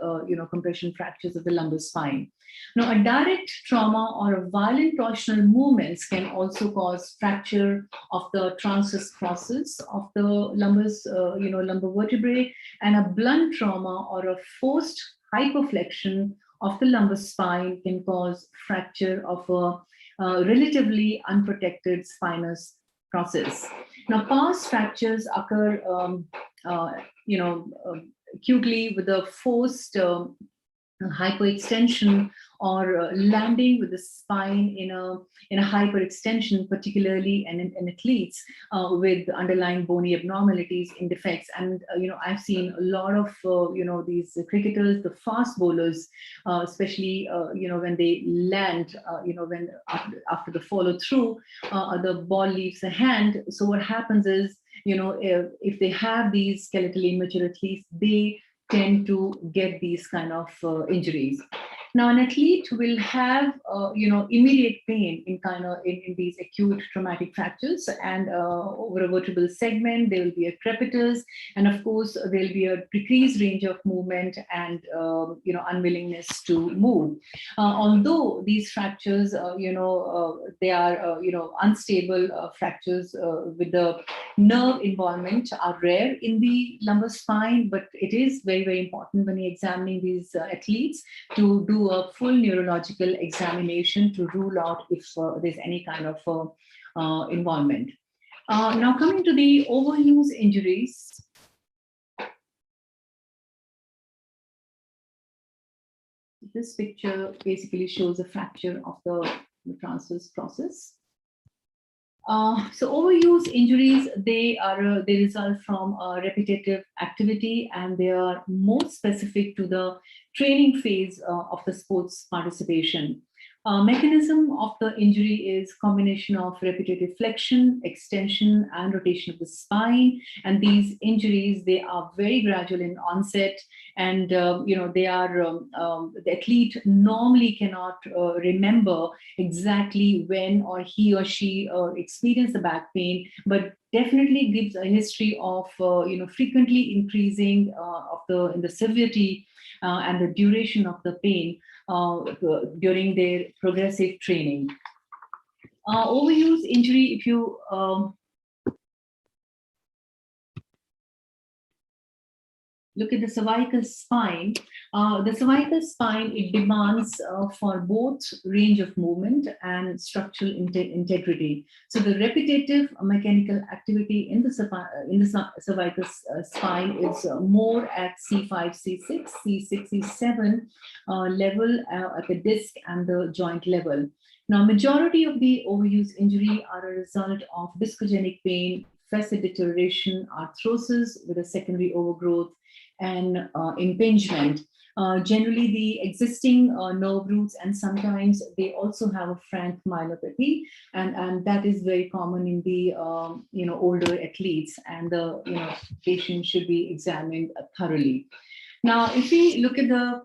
compression fractures of the lumbar spine. Now, a direct trauma or a violent torsional movements can also cause fracture of the transverse process of the lumbar vertebrae, and a blunt trauma or a forced hyperflexion of the lumbar spine can cause fracture of a relatively unprotected spinous process. Now, past fractures occur, acutely with a forced hypoextension or landing with the spine in a hyperextension, particularly in athletes with underlying bony abnormalities in defects. And I've seen a lot of these cricketers, the fast bowlers, especially when they land, when after the follow through, the ball leaves the hand. So what happens is, if they have these skeletally immature athletes, they tend to get these kind of injuries. Now, an athlete will have, immediate pain in these acute traumatic fractures, and over a vertebral segment, there will be a crepitus, and of course, there will be a decreased range of movement and, unwillingness to move. Although these fractures, they are, unstable fractures with the nerve involvement are rare in the lumbar spine, but it is very, very important when you're examining these athletes to do a full neurological examination to rule out if there's any kind of involvement. Now, coming to the overuse injuries. This picture basically shows a fracture of the transverse process. So overuse injuries, they result from repetitive activity, and they are more specific to the training phase of the sports participation. Mechanism of the injury is combination of repetitive flexion, extension, and rotation of the spine. And these injuries, they are very gradual in onset, and they are the athlete normally cannot remember exactly when or he or she experienced the back pain, but definitely gives a history of frequently increasing in the severity and the duration of the pain during their progressive training. Overuse injury, if you look at the cervical spine, it demands for both range of movement and structural integrity. So the repetitive mechanical activity in the cervical spine is more at C5, C6, C6, C7 level at the disc and the joint level. Now, majority of the overuse injury are a result of discogenic pain, facet deterioration, arthrosis with a secondary overgrowth, and impingement. Generally, the existing nerve roots, and sometimes they also have a frank myelopathy, and that is very common in the older athletes, and the patient should be examined thoroughly. Now, if we look at the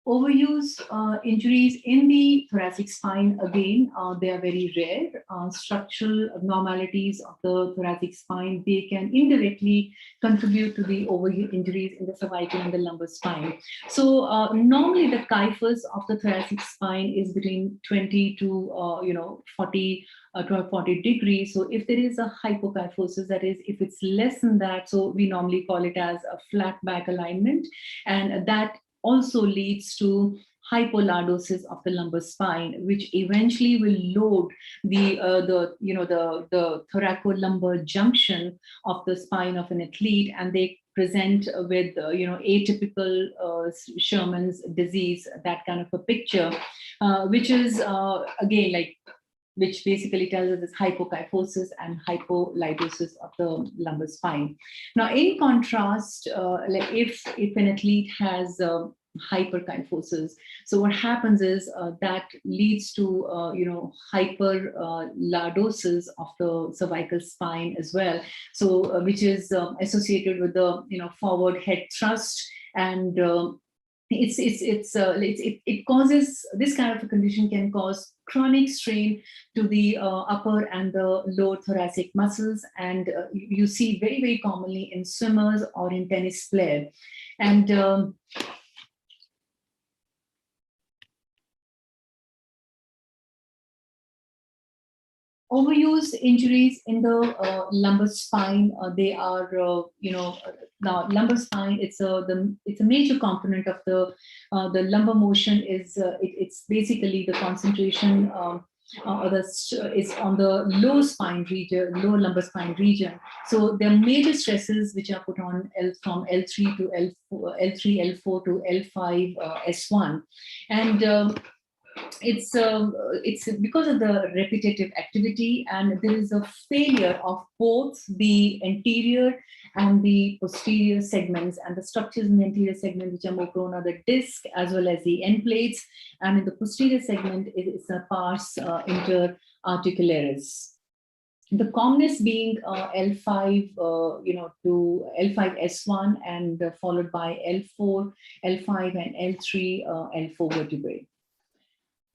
overuse injuries in the thoracic spine, again, they are very rare. Structural abnormalities of the thoracic spine, they can indirectly contribute to the overuse injuries in the cervical and the lumbar spine. So normally the kyphus of the thoracic spine is between 20 to 40 degrees. So if there is a hypokyphosis, that is, if it's less than that, so we normally call it as a flat back alignment, and that also leads to hypolordosis of the lumbar spine, which eventually will load the thoracolumbar junction of the spine of an athlete, and they present with atypical Sherman's disease, that kind of a picture, which is again which basically tells us this hypokyphosis and hypolidosis of the lumbar spine. Now, in contrast, if an athlete has hyperkyphosis. So what happens is that leads to hyper lordosis of the cervical spine as well. So which is associated with the forward head thrust, and it causes, this kind of a condition can cause chronic strain to the upper and the lower thoracic muscles, and you see very, very commonly in swimmers or in tennis players. And overuse injuries in the lumbar spine, they are, now lumbar spine, it's a major component of the lumbar motion is, it's basically the concentration is on the low spine region, lower lumbar spine region. So there are major stresses which are put on from L3 to L3, L4 to L5, S1. And it's because of the repetitive activity, and there is a failure of both the anterior and the posterior segments, and the structures in the anterior segment which are more prone are the disc as well as the end plates, and in the posterior segment it is a pars interarticularis. The commonest being L5, to L5S1, and followed by L4, L5, and L3, L4 vertebrae.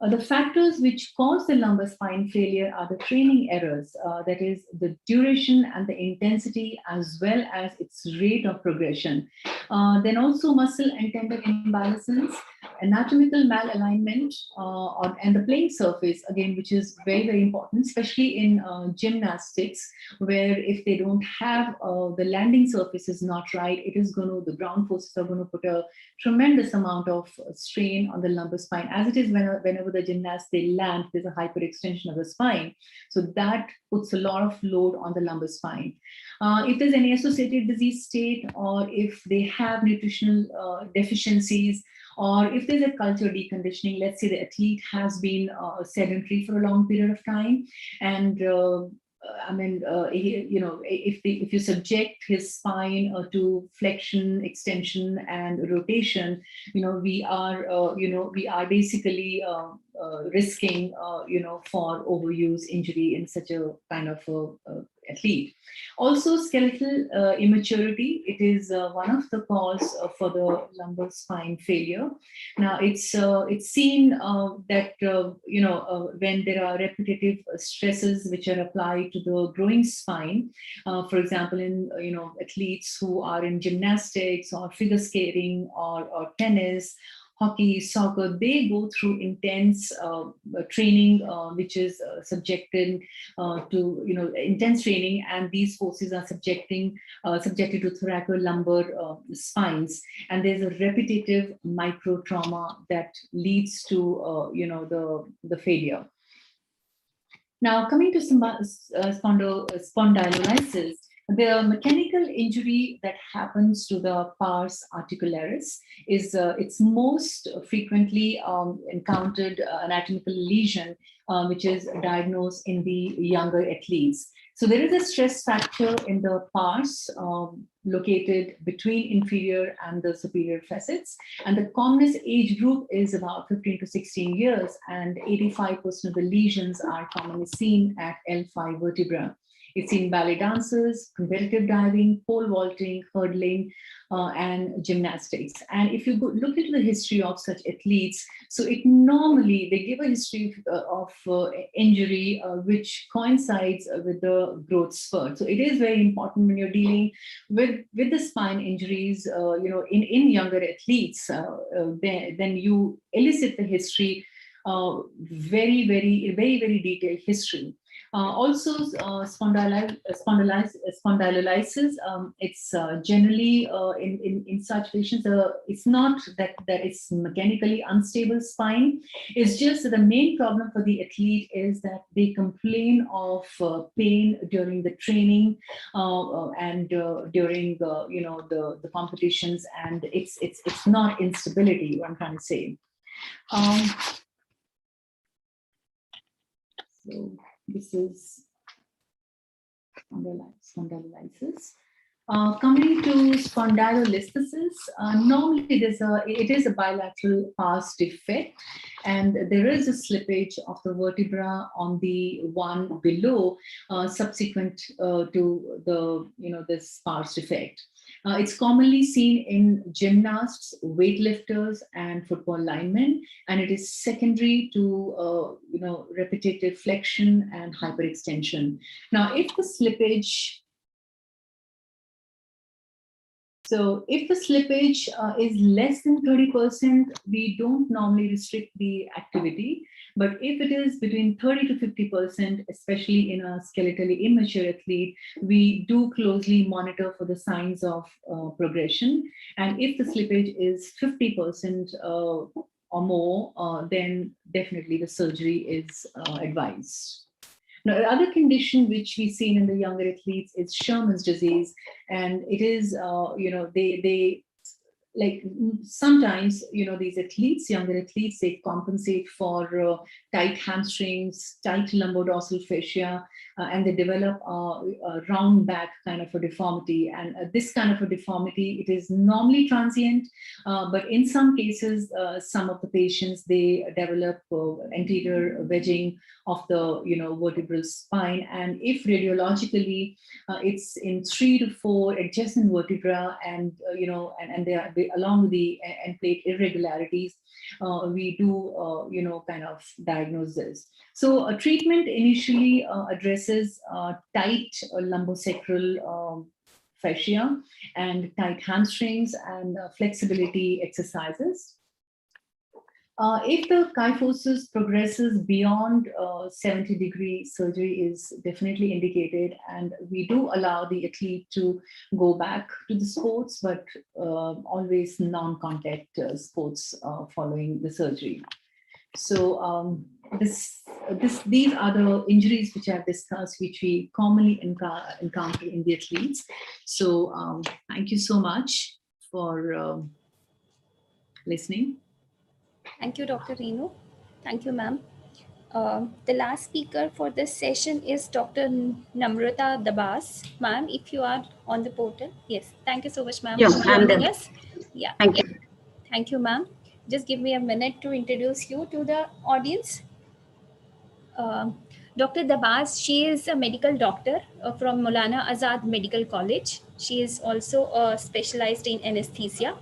The factors which cause the lumbar spine failure are the training errors, that is the duration and the intensity as well as its rate of progression. Then also muscle and tendon imbalances, anatomical malalignment, and the playing surface, again, which is very, very important, especially in gymnastics, where if they don't have the landing surface is not right, it is going to, the ground forces are going to put a tremendous amount of strain on the lumbar spine. As it is whenever the gymnast they land, there's a hyperextension of the spine. So that puts a lot of load on the lumbar spine. If there's any associated disease state, or if they have nutritional deficiencies, or if there's a culture deconditioning, let's say the athlete has been sedentary for a long period of time, and if you subject his spine to flexion, extension, and rotation, we are basically risking, for overuse injury in such a kind of athlete. Also, skeletal immaturity, it is one of the cause for the lumbar spine failure. Now, it's seen that when there are repetitive stresses which are applied to the growing spine, for example, in athletes who are in gymnastics or figure skating or tennis, hockey, soccer, they go through intense training, which is subjected to intense training, and these forces are subjected to thoracolumbar spines, and there's a repetitive micro trauma that leads to the failure. Now, coming to spondylolysis, the mechanical injury that happens to the pars articularis is it's most frequently encountered anatomical lesion, which is diagnosed in the younger athletes. So there is a stress fracture in the pars located between inferior and the superior facets, and the commonest age group is about 15 to 16 years, and 85% of the lesions are commonly seen at L5 vertebra. It's in ballet dancers, competitive diving, pole vaulting, hurdling, and gymnastics. And if you look into the history of such athletes, so it normally, they give a history of injury which coincides with the growth spurt. So it is very important when you're dealing with the spine injuries, in younger athletes, then you elicit the history, very, very detailed history. Also, spondylolysis, it's generally in such patients, it's not that it's mechanically unstable spine. It's just that the main problem for the athlete is that they complain of pain during the training and during the competitions, and it's not instability, what I'm trying to say. So this is spondylolysis. Coming to spondylolisthesis, normally it is a bilateral pars defect, and there is a slippage of the vertebra on the one below, subsequent to the this pars defect. It's commonly seen in gymnasts, weightlifters, and football linemen, and it is secondary to repetitive flexion and hyperextension. Now, if the slippage is less than 30%, we don't normally restrict the activity. But if it is between 30 to 50%, especially in a skeletally immature athlete, we do closely monitor for the signs of progression. And if the slippage is 50% or more, then definitely the surgery is advised. Now, another condition which we've seen in the younger athletes is Sherman's disease, and it is, they like sometimes, these athletes, younger athletes, they compensate for tight hamstrings, tight lumbodorsal fascia, and they develop a round back kind of a deformity. And this kind of a deformity, it is normally transient, but in some cases, some of the patients, they develop anterior wedging of the vertebral spine, and if radiologically it's in 3 to 4 adjacent vertebra, and and they along with the end plate irregularities, we do kind of diagnose this. So a treatment initially addresses tight lumbosacral fascia and tight hamstrings and flexibility exercises. If the kyphosis progresses beyond 70-degree, surgery is definitely indicated, and we do allow the athlete to go back to the sports, but always non-contact sports following the surgery. So these are the injuries which I've discussed, which we commonly encounter in the athletes. So thank you so much for listening. Thank you, Dr. Renu. Thank you, ma'am. The last speaker for this session is Dr. Namrata Dabas. Ma'am, if you are on the portal. Yes, thank you so much, ma'am, for joining us. Yeah. Thank you. Thank you, ma'am. Just give me a minute to introduce you to the audience. Dr. Dabas, she is a medical doctor from Maulana Azad Medical College. She is also specialized in anesthesia.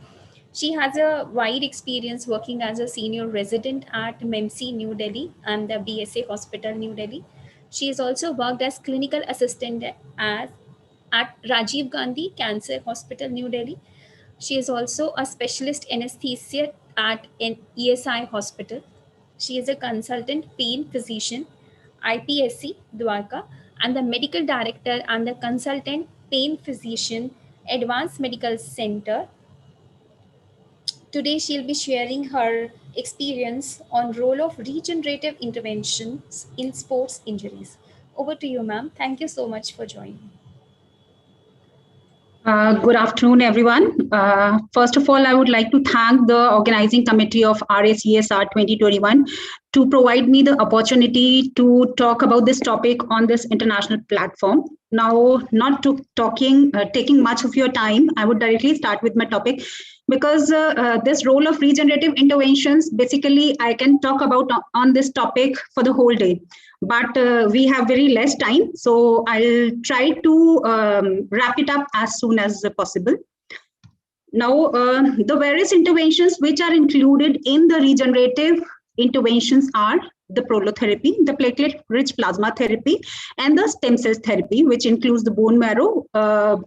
She has a wide experience working as a senior resident at MEMC New Delhi and the BSA Hospital New Delhi. She has also worked as clinical assistant at Rajiv Gandhi Cancer Hospital New Delhi. She is also a specialist anesthesia at an ESI hospital. She is a consultant pain physician, IPSC Dwarka, and the medical director and the consultant pain physician, Advanced Medical Center. Today, she'll be sharing her experience on role of regenerative interventions in sports injuries. Over to you, ma'am. Thank you so much for joining. Good afternoon, everyone. First of all, I would like to thank the organizing committee of RSESR 2021 to provide me the opportunity to talk about this topic on this international platform. Now, not taking much of your time, I would directly start with my topic, because this role of regenerative interventions, basically, I can talk about on this topic for the whole day. But we have very less time, so I'll try to wrap it up as soon as possible. Now, the various interventions which are included in the regenerative interventions are the prolotherapy, the platelet-rich plasma therapy, and the stem cell therapy, which includes the bone marrow,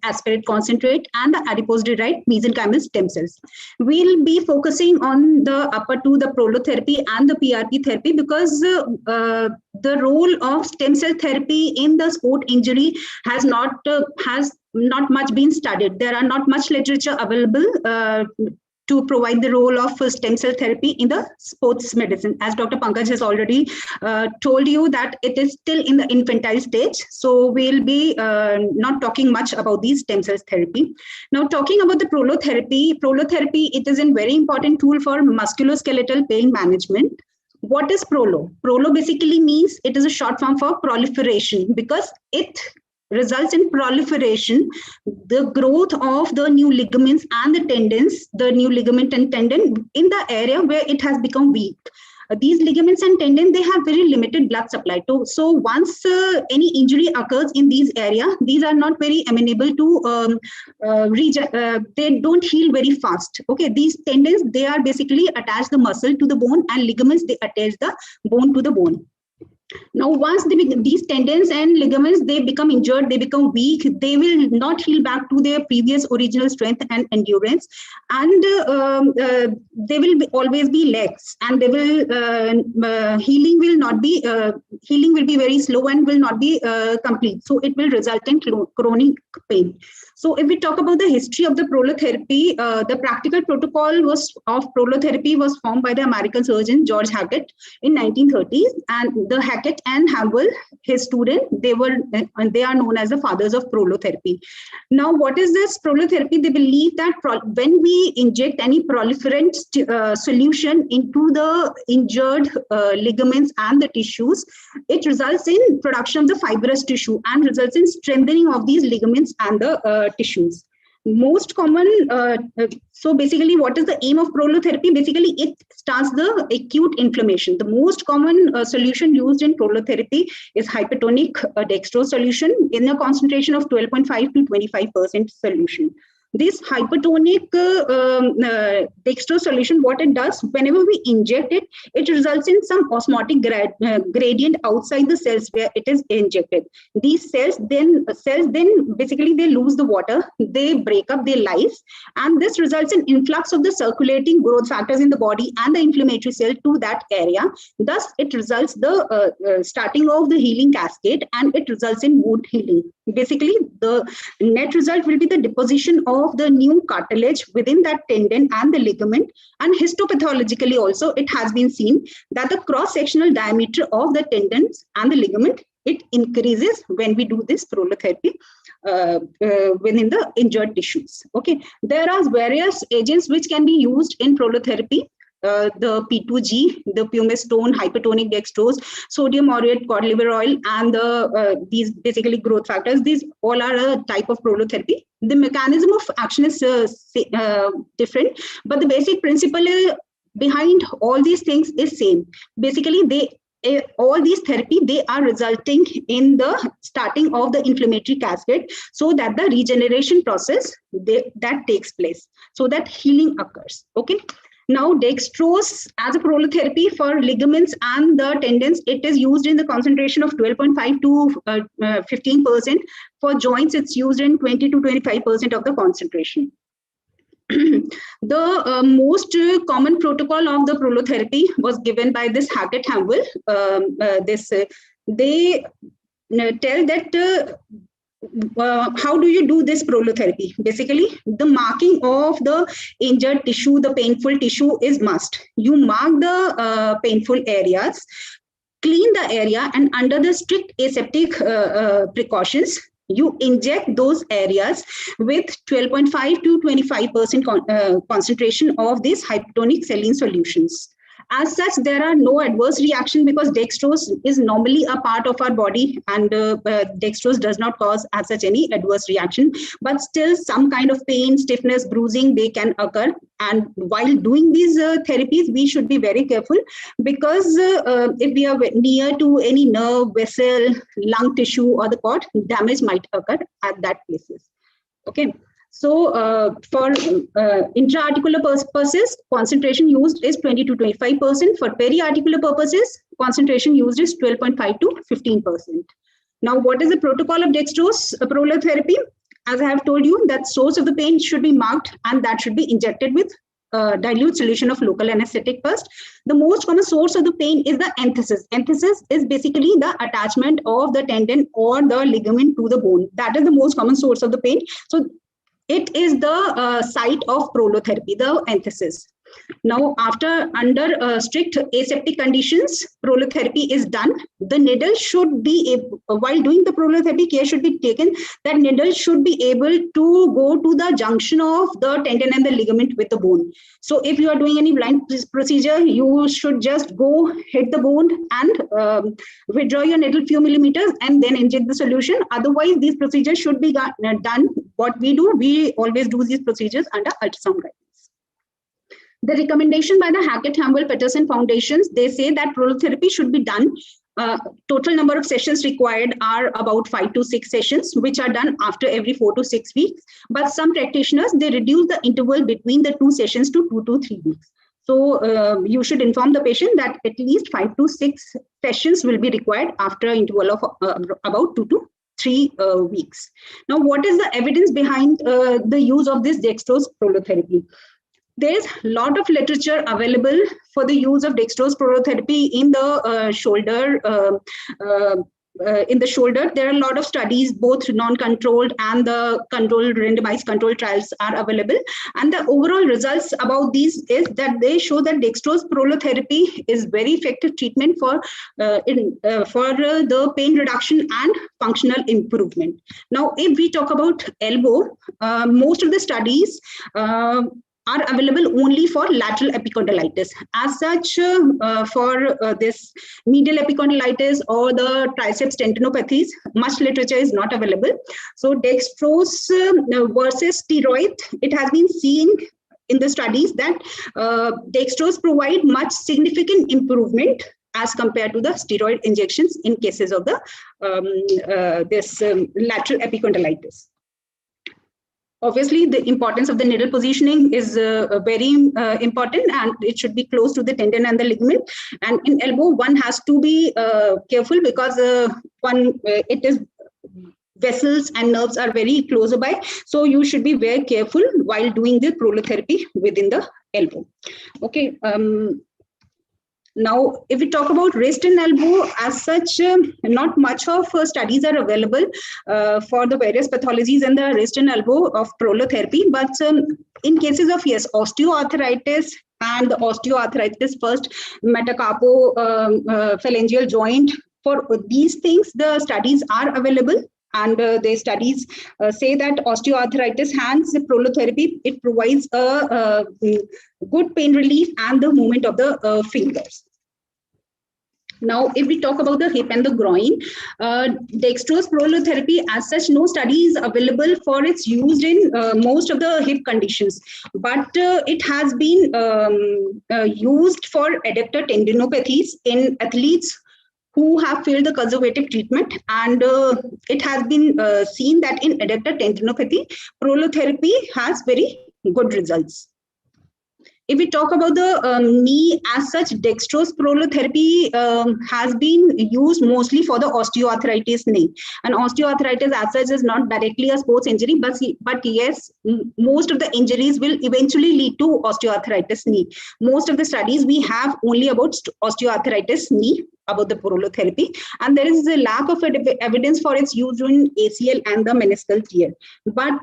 aspirate concentrate, and the adipose-derived mesenchymal stem cells. We'll be focusing on the upper two, the prolotherapy and the PRP therapy, because the role of stem cell therapy in the sport injury has not much been studied. There are not much literature available to provide the role of stem cell therapy in the sports medicine. As Dr. Pankaj has already told you that it is still in the infantile stage. So we'll be not talking much about these stem cell therapy. Now, talking about the prolotherapy, it is a very important tool for musculoskeletal pain management. What is prolo? Prolo basically means it is a short form for proliferation, because it results in proliferation, the growth of the new ligaments and the tendons, the new ligament and tendon in the area where it has become weak. These ligaments and tendons, they have very limited blood supply. So once any injury occurs in these areas, these are not very amenable to, they don't heal very fast. Okay, these tendons, they are basically attach the muscle to the bone, and ligaments, they attach the bone to the bone. Now, once these tendons and ligaments, they become injured, they become weak, they will not heal back to their previous original strength and endurance, and they will always be less, and they will healing will be very slow and will not be complete. So it will result in chronic pain. So if we talk about the history of the prolotherapy, the practical protocol of prolotherapy was formed by the American surgeon George Hackett in 1930s, and the Hackett and Hamwell, his student, they are known as the fathers of prolotherapy. Now, what is this prolotherapy? They believe that when we inject any proliferant solution into the injured ligaments and the tissues, it results in production of the fibrous tissue and results in strengthening of these ligaments and the tissues. Most common, so basically what is the aim of prolotherapy? Basically it starts the acute inflammation. The most common solution used in prolotherapy is hypertonic dextrose solution in a concentration of 12.5 to 25% solution. This hypertonic dextrose solution, what it does, whenever we inject it, it results in some osmotic gradient outside the cells where it is injected. These cells then basically they lose the water, they break up their lives, and this results in influx of the circulating growth factors in the body and the inflammatory cell to that area. Thus, it results the starting of the healing cascade, and it results in wound healing. Basically, the net result will be the deposition of the new cartilage within that tendon and the ligament, and histopathologically also it has been seen that the cross-sectional diameter of the tendons and the ligament, it increases when we do this prolotherapy within the injured tissues. Okay, there are various agents which can be used in prolotherapy. The P2G, the pumestone, hypertonic dextrose, sodium lauryl, cod liver oil, and these basically growth factors. These all are a type of prolotherapy. The mechanism of action is different, but the basic principle behind all these things is same. Basically, all these therapy, they are resulting in the starting of the inflammatory cascade, so that the regeneration process that takes place, so that healing occurs. Okay. Now, dextrose as a prolotherapy for ligaments and the tendons, it is used in the concentration of 12.5 to 15%. For joints, it's used in 20 to 25% of the concentration. The most common protocol of the prolotherapy was given by this Hackett Hamwell. They tell that how do you do this prolotherapy? Basically, the marking of the injured tissue, the painful tissue is must. You mark the painful areas, clean the area, and under the strict aseptic precautions, you inject those areas with 12.5 to 25% concentration of these hypertonic saline solutions. As such, there are no adverse reaction because dextrose is normally a part of our body, and dextrose does not cause as such any adverse reaction. But still, some kind of pain, stiffness, bruising, they can occur. And while doing these therapies, we should be very careful because if we are near to any nerve, vessel, lung tissue, or the cord, damage might occur at that places. Okay. So for intra-articular purposes, concentration used is 20 to 25%. For peri-articular purposes, concentration used is 12.5 to 15%. Now, what is the protocol of dextrose prolotherapy? As I have told you, that source of the pain should be marked, and that should be injected with dilute solution of local anesthetic first. The most common source of the pain is the enthesis. Enthesis is basically the attachment of the tendon or the ligament to the bone. That is the most common source of the pain. So it is the site of prolotherapy, the enthesis. Now, under strict aseptic conditions, prolotherapy is done. The needle should be, while doing the prolotherapy, care should be taken that needle should be able to go to the junction of the tendon and the ligament with the bone. So if you are doing any blind procedure, you should just go hit the bone and withdraw your needle few millimeters and then inject the solution. Otherwise, these procedures should be done. What we do, we always do these procedures under ultrasound guidance. The recommendation by the Hackett Hamwell Peterson Foundations, they say that prolotherapy should be done. Total number of sessions required are about 5 to 6 sessions, which are done after every 4 to 6 weeks. But some practitioners, they reduce the interval between the 2 sessions to 2 to 3 weeks. So you should inform the patient that at least 5 to 6 sessions will be required after an interval of about 2 to 3 weeks. Now, what is the evidence behind the use of this dextrose prolotherapy? There is a lot of literature available for the use of dextrose prolotherapy in the shoulder. There are a lot of studies, both non-controlled and the controlled randomized controlled trials are available. And the overall results about these is that they show that dextrose prolotherapy is very effective treatment for the pain reduction and functional improvement. Now, if we talk about elbow, most of the studies are available only for lateral epicondylitis. As such, for this medial epicondylitis or the triceps tendinopathies, much literature is not available. So dextrose versus steroid, it has been seen in the studies that dextrose provide much significant improvement as compared to the steroid injections in cases of the lateral epicondylitis. Obviously, the importance of the needle positioning is very important, and it should be close to the tendon and the ligament. And in elbow, one has to be careful because vessels and nerves are very close by. So you should be very careful while doing the prolotherapy within the elbow. Okay. Now, if we talk about wrist and elbow, as such, not much of studies are available for the various pathologies in the wrist and elbow of prolotherapy. But in cases of, yes, osteoarthritis and the osteoarthritis first metacarpophalangeal joint, for these things, the studies are available. And the studies say that osteoarthritis hands prolotherapy, it provides a good pain relief and the movement of the fingers. Now, if we talk about the hip and the groin, dextrose prolotherapy, as such, no study is available for its use in most of the hip conditions. But it has been used for adductor tendinopathies in athletes who have failed the conservative treatment, and it has been seen that in adductor tendinopathy, prolotherapy has very good results. If we talk about the knee, as such, dextrose prolotherapy has been used mostly for the osteoarthritis knee. And osteoarthritis as such is not directly a sports injury, but yes, most of the injuries will eventually lead to osteoarthritis knee. Most of the studies we have only about osteoarthritis knee, about the prolotherapy, and there is a lack of evidence for its use in ACL and the meniscal tear. But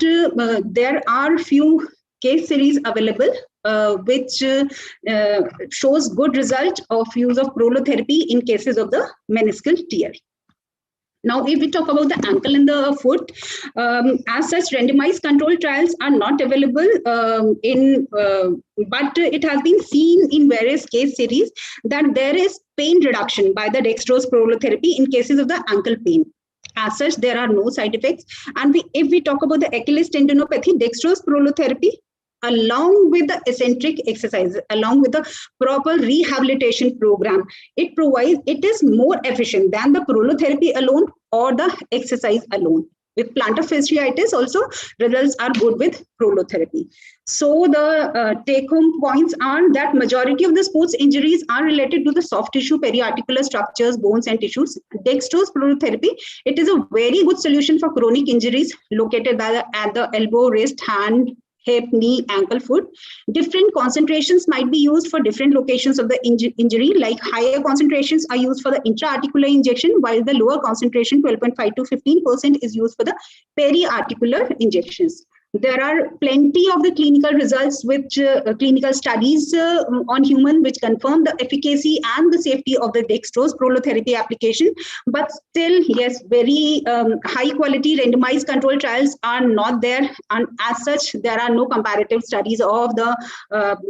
there are few case series available which shows good result of use of prolotherapy in cases of the meniscal tear. Now, if we talk about the ankle and the foot, as such, randomized controlled trials are not available but it has been seen in various case series that there is pain reduction by the dextrose prolotherapy in cases of the ankle pain. As such, there are no side effects. And if we talk about the Achilles tendinopathy, dextrose prolotherapy, along with the eccentric exercises, along with the proper rehabilitation program, it is more efficient than the prolotherapy alone or the exercise alone. With plantar fasciitis also, results are good with prolotherapy. So the take-home points are that majority of the sports injuries are related to the soft tissue, periarticular structures, bones and tissues. Dextrose prolotherapy, it is a very good solution for chronic injuries located at the elbow, wrist, hand, hip, knee, ankle, foot. Different concentrations might be used for different locations of the injury, like higher concentrations are used for the intra-articular injection, while the lower concentration, 12.5 to 15%, is used for the periarticular injections. There are plenty of the clinical results, which clinical studies on human, which confirm the efficacy and the safety of the dextrose prolotherapy application. But still, yes, very high quality randomized control trials are not there. And as such, there are no comparative studies of the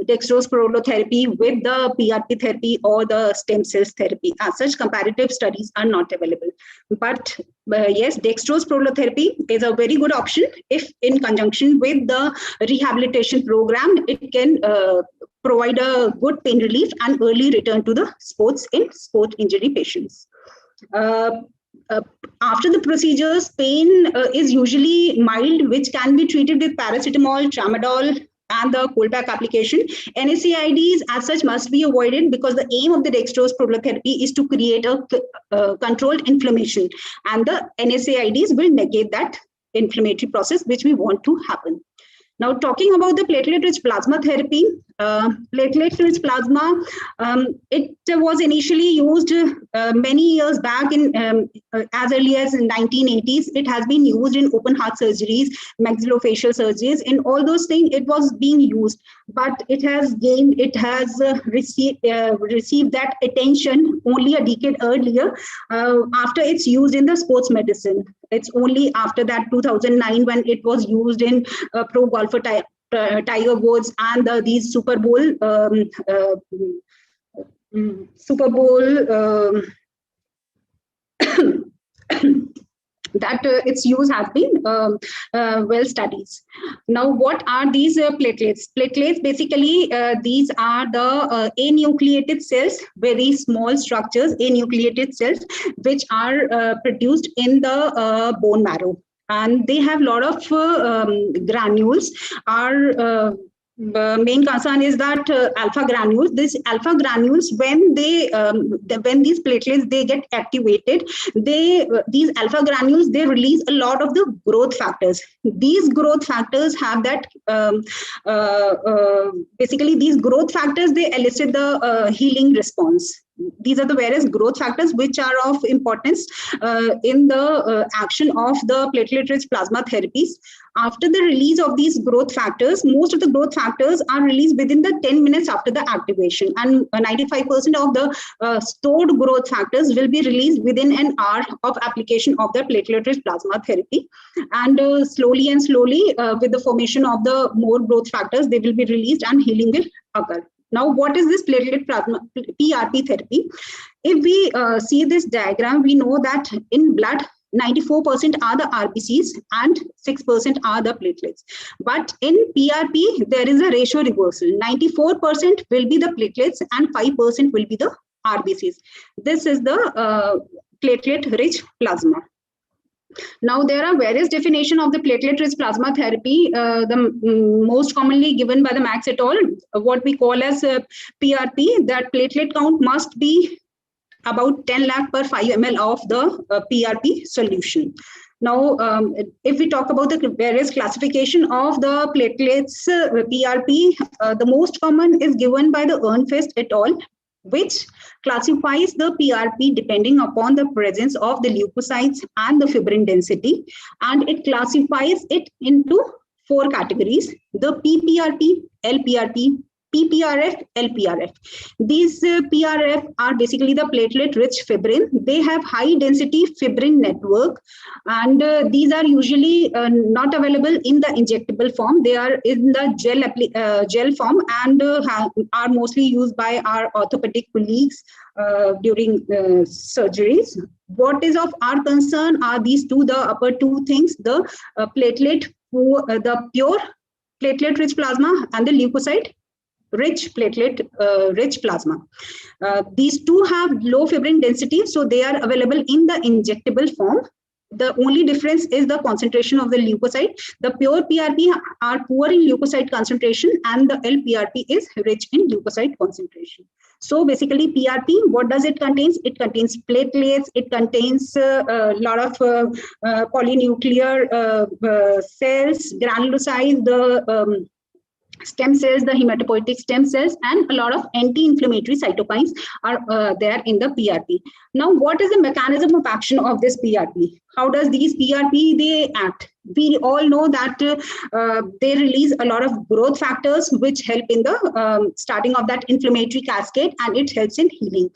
dextrose prolotherapy with the PRP therapy or the stem cells therapy. As such, comparative studies are not available. But yes, dextrose prolotherapy is a very good option if in conjunction with the rehabilitation program, it can provide a good pain relief and early return to the sports in sport injury patients. After the procedures, pain is usually mild, which can be treated with paracetamol, tramadol, and the cold pack application. NSAIDs as such must be avoided because the aim of the dextrose prolotherapy is to create a controlled inflammation, and the NSAIDs will negate that inflammatory process which we want to happen. Now, talking about the platelet-rich plasma therapy, platelet-rich plasma, it was initially used many years back in as early as in 1980s. It has been used in open heart surgeries, maxillofacial surgeries. In all those things, it was being used, but it has received that attention only a decade earlier after it's used in the sports medicine. It's only after that 2009 when it was used in pro golfer Tiger Woods and these Super Bowl that its use has been well studied. Now, what are these platelets? Platelets, basically, these are the anucleated cells, very small structures, anucleated cells, which are produced in the bone marrow. And they have a lot of granules. Our main concern is that alpha granules. These alpha granules, when these platelets they get activated, these alpha granules they release a lot of the growth factors. These growth factors have that basically these growth factors they elicit the healing response. These are the various growth factors which are of importance in the action of the platelet-rich plasma therapies. After the release of these growth factors, most of the growth factors are released within the 10 minutes after the activation, and 95% of the stored growth factors will be released within an hour of application of the platelet-rich plasma therapy. And slowly with the formation of the more growth factors, they will be released and healing will occur. Now, what is this platelet plasma PRP therapy? If we see this diagram, we know that in blood, 94% are the RBCs and 6% are the platelets. But in PRP, there is a ratio reversal. 94% will be the platelets and 5% will be the RBCs. This is the platelet-rich plasma. Now, there are various definitions of the platelet-rich plasma therapy. The most commonly given by the Max et al., what we call as PRP, that platelet count must be about 10 lakh per 5 ml of the PRP solution. Now, if we talk about the various classification of the platelets PRP, the most common is given by the Ernfest et al., which classifies the PRP depending upon the presence of the leukocytes and the fibrin density, and it classifies it into 4 categories: the PPRP, LPRP, PPRF, LPRF. These PRF are basically the platelet-rich fibrin. They have high-density fibrin network, and these are usually not available in the injectable form. They are in the gel form and are mostly used by our orthopedic colleagues during surgeries. What is of our concern are these two, the upper two things: the the pure platelet-rich plasma and the leukocyte rich rich plasma. These two have low fibrin density, so they are available in the injectable form. The only difference is the concentration of the leukocyte. The pure PRP are poor in leukocyte concentration, and the LPRP is rich in leukocyte concentration. So basically, PRP, what does it contain? It contains platelets, it contains a lot of polynuclear cells, granulocytes, the stem cells, the hematopoietic stem cells, and a lot of anti-inflammatory cytokines are there in the PRP. Now, what is the mechanism of action of this PRP? how does these PRP they act? We all know that they release a lot of growth factors which help in the starting of that inflammatory cascade, and it helps in healing.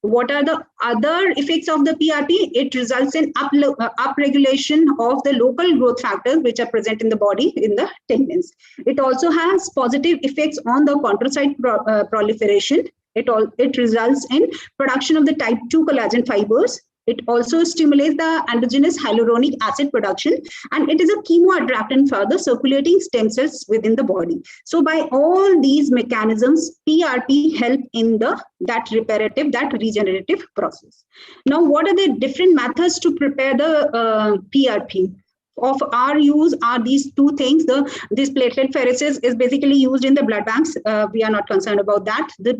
What are the other effects of the PRP? It results in upregulation of the local growth factors which are present in the body in the tendons. It also has positive effects on the chondrocyte proliferation. It results in production of the type 2 collagen fibers. It also stimulates the endogenous hyaluronic acid production, and it is a chemoattractant for the circulating stem cells within the body. So by all these mechanisms, PRP help in that reparative, that regenerative process. Now, what are the different methods to prepare the PRP? Of our use are these two things. This platelet pheresis is basically used in the blood banks. We are not concerned about that. There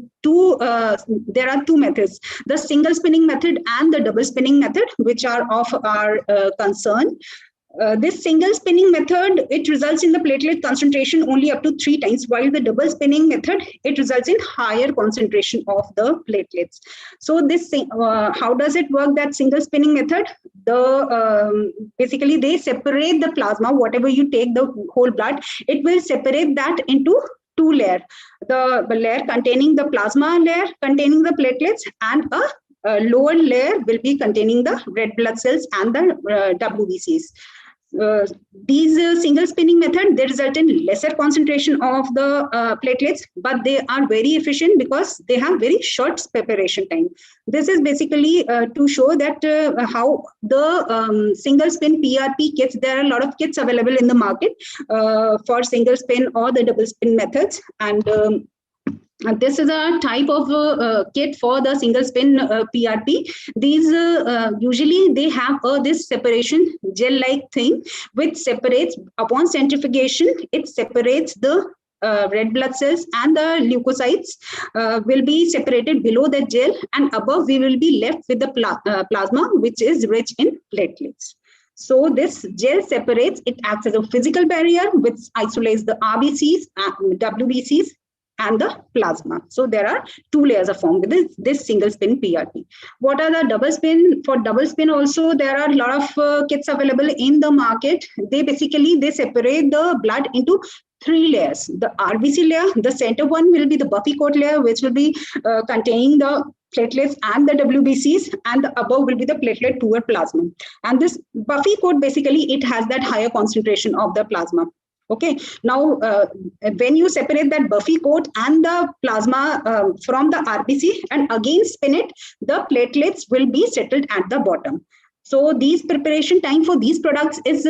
are two methods, the single spinning method and the double spinning method, which are of our concern. This single spinning method, it results in the platelet concentration only up to 3 times, while the double spinning method, it results in higher concentration of the platelets. So this, how does it work, that single spinning method? Basically they separate the plasma, whatever you take the whole blood, it will separate that into 2 layers. The layer containing the plasma layer containing the platelets, and a lower layer will be containing the red blood cells and the WBCs. These single spinning method, they result in lesser concentration of the platelets, but they are very efficient because they have very short preparation time. This is basically to show that how the single spin PRP kits, there are a lot of kits available in the market for single spin or the double spin methods, and this is a type of kit for the single spin PRP. These usually they have this separation gel-like thing which separates upon centrifugation. It separates the red blood cells, and the leukocytes will be separated below the gel, and above we will be left with the plasma which is rich in platelets. So this gel separates, it acts as a physical barrier which isolates the RBCs, WBCs, and the plasma. So there are 2 layers of form with this single spin PRP. What are the double spin? For double spin also, there are a lot of kits available in the market. They separate the blood into 3 layers. The RBC layer, the center one will be the buffy coat layer, which will be containing the platelets and the WBCs, and the above will be the platelet poor plasma. And this buffy coat, basically it has that higher concentration of the plasma. Okay, now when you separate that buffy coat and the plasma from the RBC and again spin it, the platelets will be settled at the bottom. So these preparation time for these products is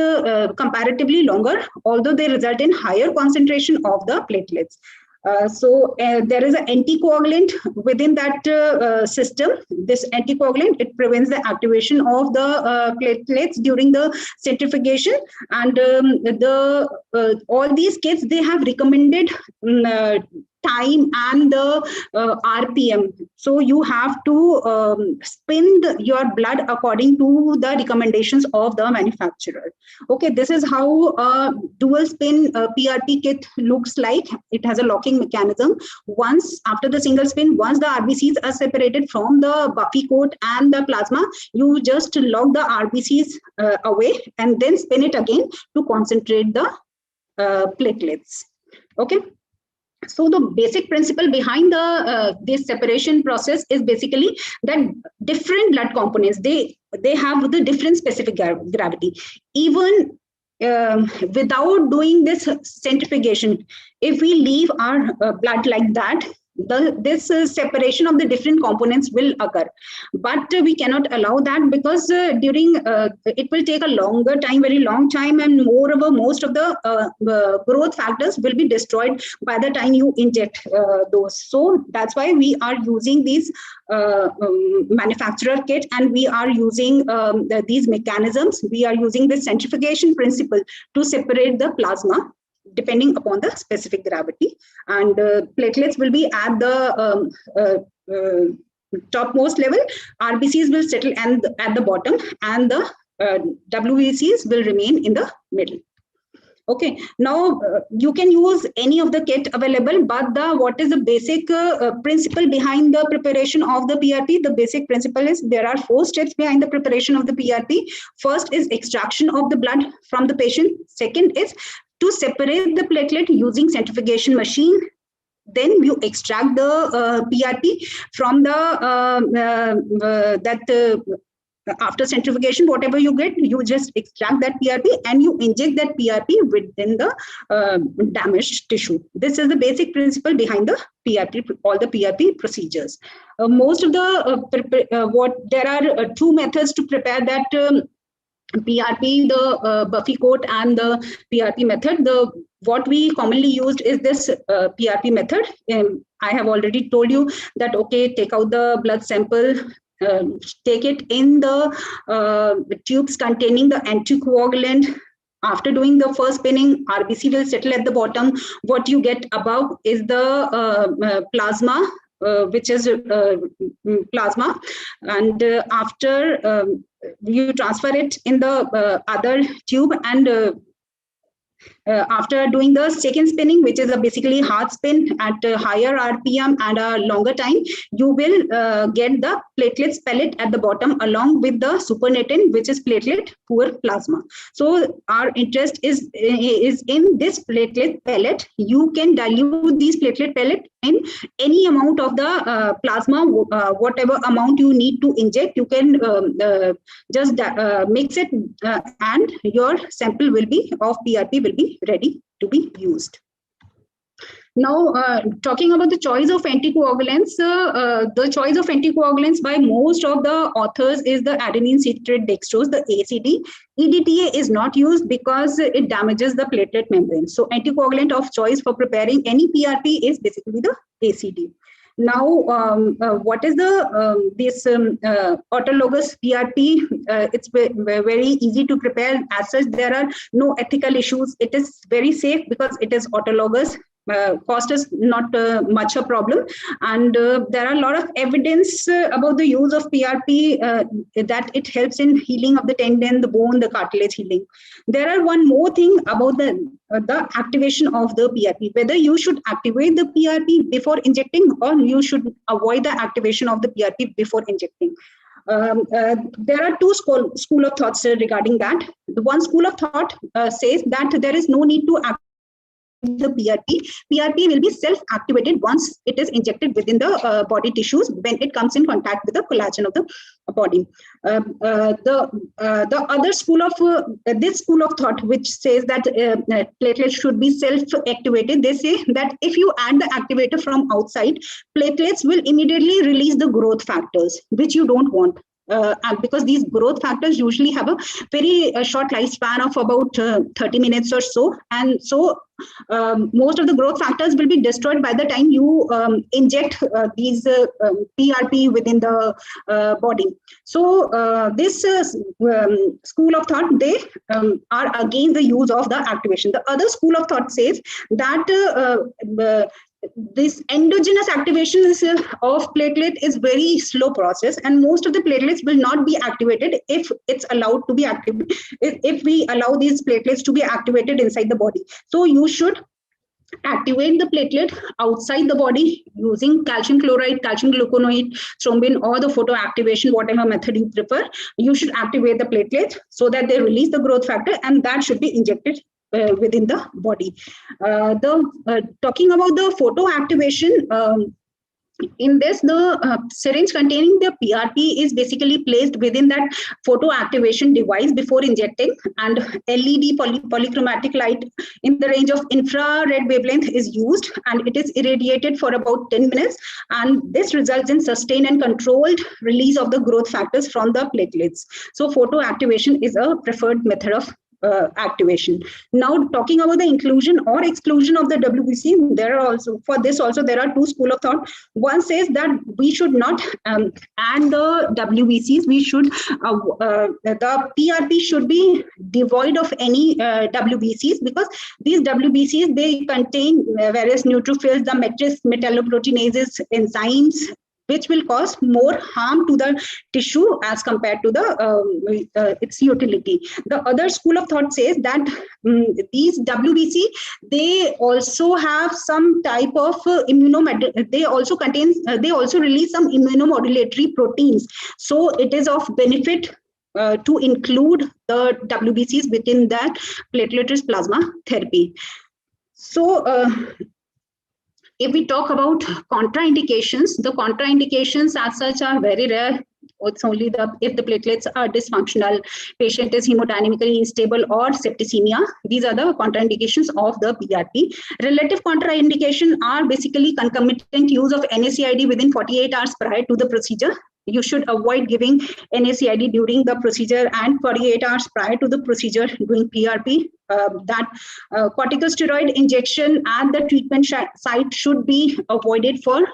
comparatively longer, although they result in higher concentration of the platelets. There is an anticoagulant within that system. This anticoagulant, it prevents the activation of the platelets during the centrifugation, and all these kits, they have recommended time and the RPM. So you have to spin your blood according to the recommendations of the manufacturer. Okay, this is how a dual spin PRP kit looks like. It has a locking mechanism. Once after the single spin, once the RBCs are separated from the buffy coat and the plasma, you just lock the RBCs away and then spin it again to concentrate the platelets. Okay. So the basic principle behind this separation process is basically that different blood components, they have the different specific gravity. Even without doing this centrifugation, if we leave our blood like that, this separation of the different components will occur, but we cannot allow that because it will take a longer time, very long time, and moreover most of the growth factors will be destroyed by the time you inject those. So that's why we are using these manufacturer kit, and we are using these mechanisms. We are using the centrifugation principle to separate the plasma depending upon the specific gravity, and platelets will be at the topmost level, RBCs will settle at the bottom, and the WBCs will remain in the middle. Okay, now you can use any of the kit available, but what is the basic principle behind the preparation of the PRP? The basic principle is there are 4 steps behind the preparation of the PRP. First is extraction of the blood from the patient. Second is to separate the platelet using centrifugation machine. Then you extract the PRP from the after centrifugation, whatever you get, you just extract that PRP and you inject that PRP within the damaged tissue. This is the basic principle behind the PRP, all the PRP procedures. Most of the there are 2 methods to prepare that PRP, the Buffy coat and the PRP method. What we commonly used is this PRP method. I have already told you that, okay, take out the blood sample, take it in the tubes containing the anticoagulant. After doing the first spinning, RBC will settle at the bottom. What you get above is the plasma, which is plasma. And after you transfer it in the other tube, and after doing the second spinning, which is a basically hard spin at a higher RPM and a longer time, you will get the platelets pellet at the bottom along with the supernatant, which is platelet poor plasma. So our interest is in this platelet pellet. You can dilute these platelet pellet in any amount of the plasma, whatever amount you need to inject. You can just mix it and your sample will be of PRP will be ready to be used. Now, talking about the choice of anticoagulants, the choice of anticoagulants by most of the authors is the adenine citrate dextrose, the ACD. EDTA is not used because it damages the platelet membrane. So anticoagulant of choice for preparing any PRP is basically the ACD. Now, what is the this autologous PRP? It's very easy to prepare. As such, there are no ethical issues. It is very safe because it is autologous. Cost is not much a problem, and there are a lot of evidence about the use of PRP that it helps in healing of the tendon, the bone, the cartilage healing. There are one more thing about the activation of the PRP, whether you should activate the PRP before injecting or you should avoid the activation of the PRP before injecting. There are 2 school of thoughts regarding that. The one school of thought says that there is no need to activate the PRP will be self-activated once it is injected within the body tissues when it comes in contact with the collagen of the body. The other school of this school of thought, which says that platelets should be self-activated, they say that if you add the activator from outside, platelets will immediately release the growth factors, which you don't want. Because these growth factors usually have a very short lifespan of about 30 minutes or so, and so most of the growth factors will be destroyed by the time you inject these PRP within the body. So this school of thought, they are against the use of the activation. The other school of thought says that this endogenous activation of platelet is very slow process, and most of the platelets will not be activated if it's allowed to be activated, if we allow these platelets to be activated inside the body. So you should activate the platelet outside the body using calcium chloride, calcium gluconate, thrombin, or the photoactivation, whatever method you prefer. You should activate the platelet so that they release the growth factor, and that should be injected within the body. Talking about the photo activation, in this, the syringe containing the PRP is basically placed within that photo activation device before injecting, and LED polychromatic light in the range of infrared wavelength is used, and it is irradiated for about 10 minutes, and this results in sustained and controlled release of the growth factors from the platelets. So photo activation is a preferred method of activation. Now, talking about the inclusion or exclusion of the WBC, there are also, for this also, there are 2 schools of thought. One says that we should not add the WBCs. We should, the PRP should be devoid of any WBCs, because these WBCs, they contain various neutrophils, the matrix metalloproteinases, enzymes, which will cause more harm to the tissue as compared to the its utility. The other school of thought says that these WBC, they also have some type of they also release some immunomodulatory proteins. So it is of benefit to include the WBCs within that platelet-rich plasma therapy. So if we talk about contraindications, the contraindications as such are very rare. It's only if the platelets are dysfunctional, patient is hemodynamically unstable, or septicemia. These are the contraindications of the PRP. Relative contraindication are basically concomitant use of NaCID within 48 hours prior to the procedure. You should avoid giving NaCID during the procedure and 48 hours prior to the procedure doing PRP. That corticosteroid injection at the treatment site should be avoided for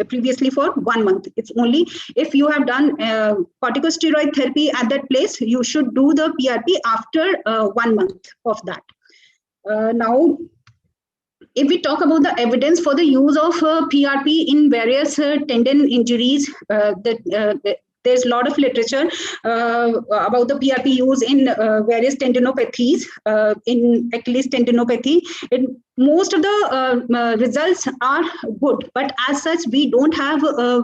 previously for 1 month. It's only if you have done corticosteroid therapy at that place, you should do the PRP after 1 month of that. Now, if we talk about the evidence for the use of PRP in various tendon injuries, there's a lot of literature about the PRP use in various tendinopathies, in Achilles tendinopathy. Most of the results are good, but as such, we don't have the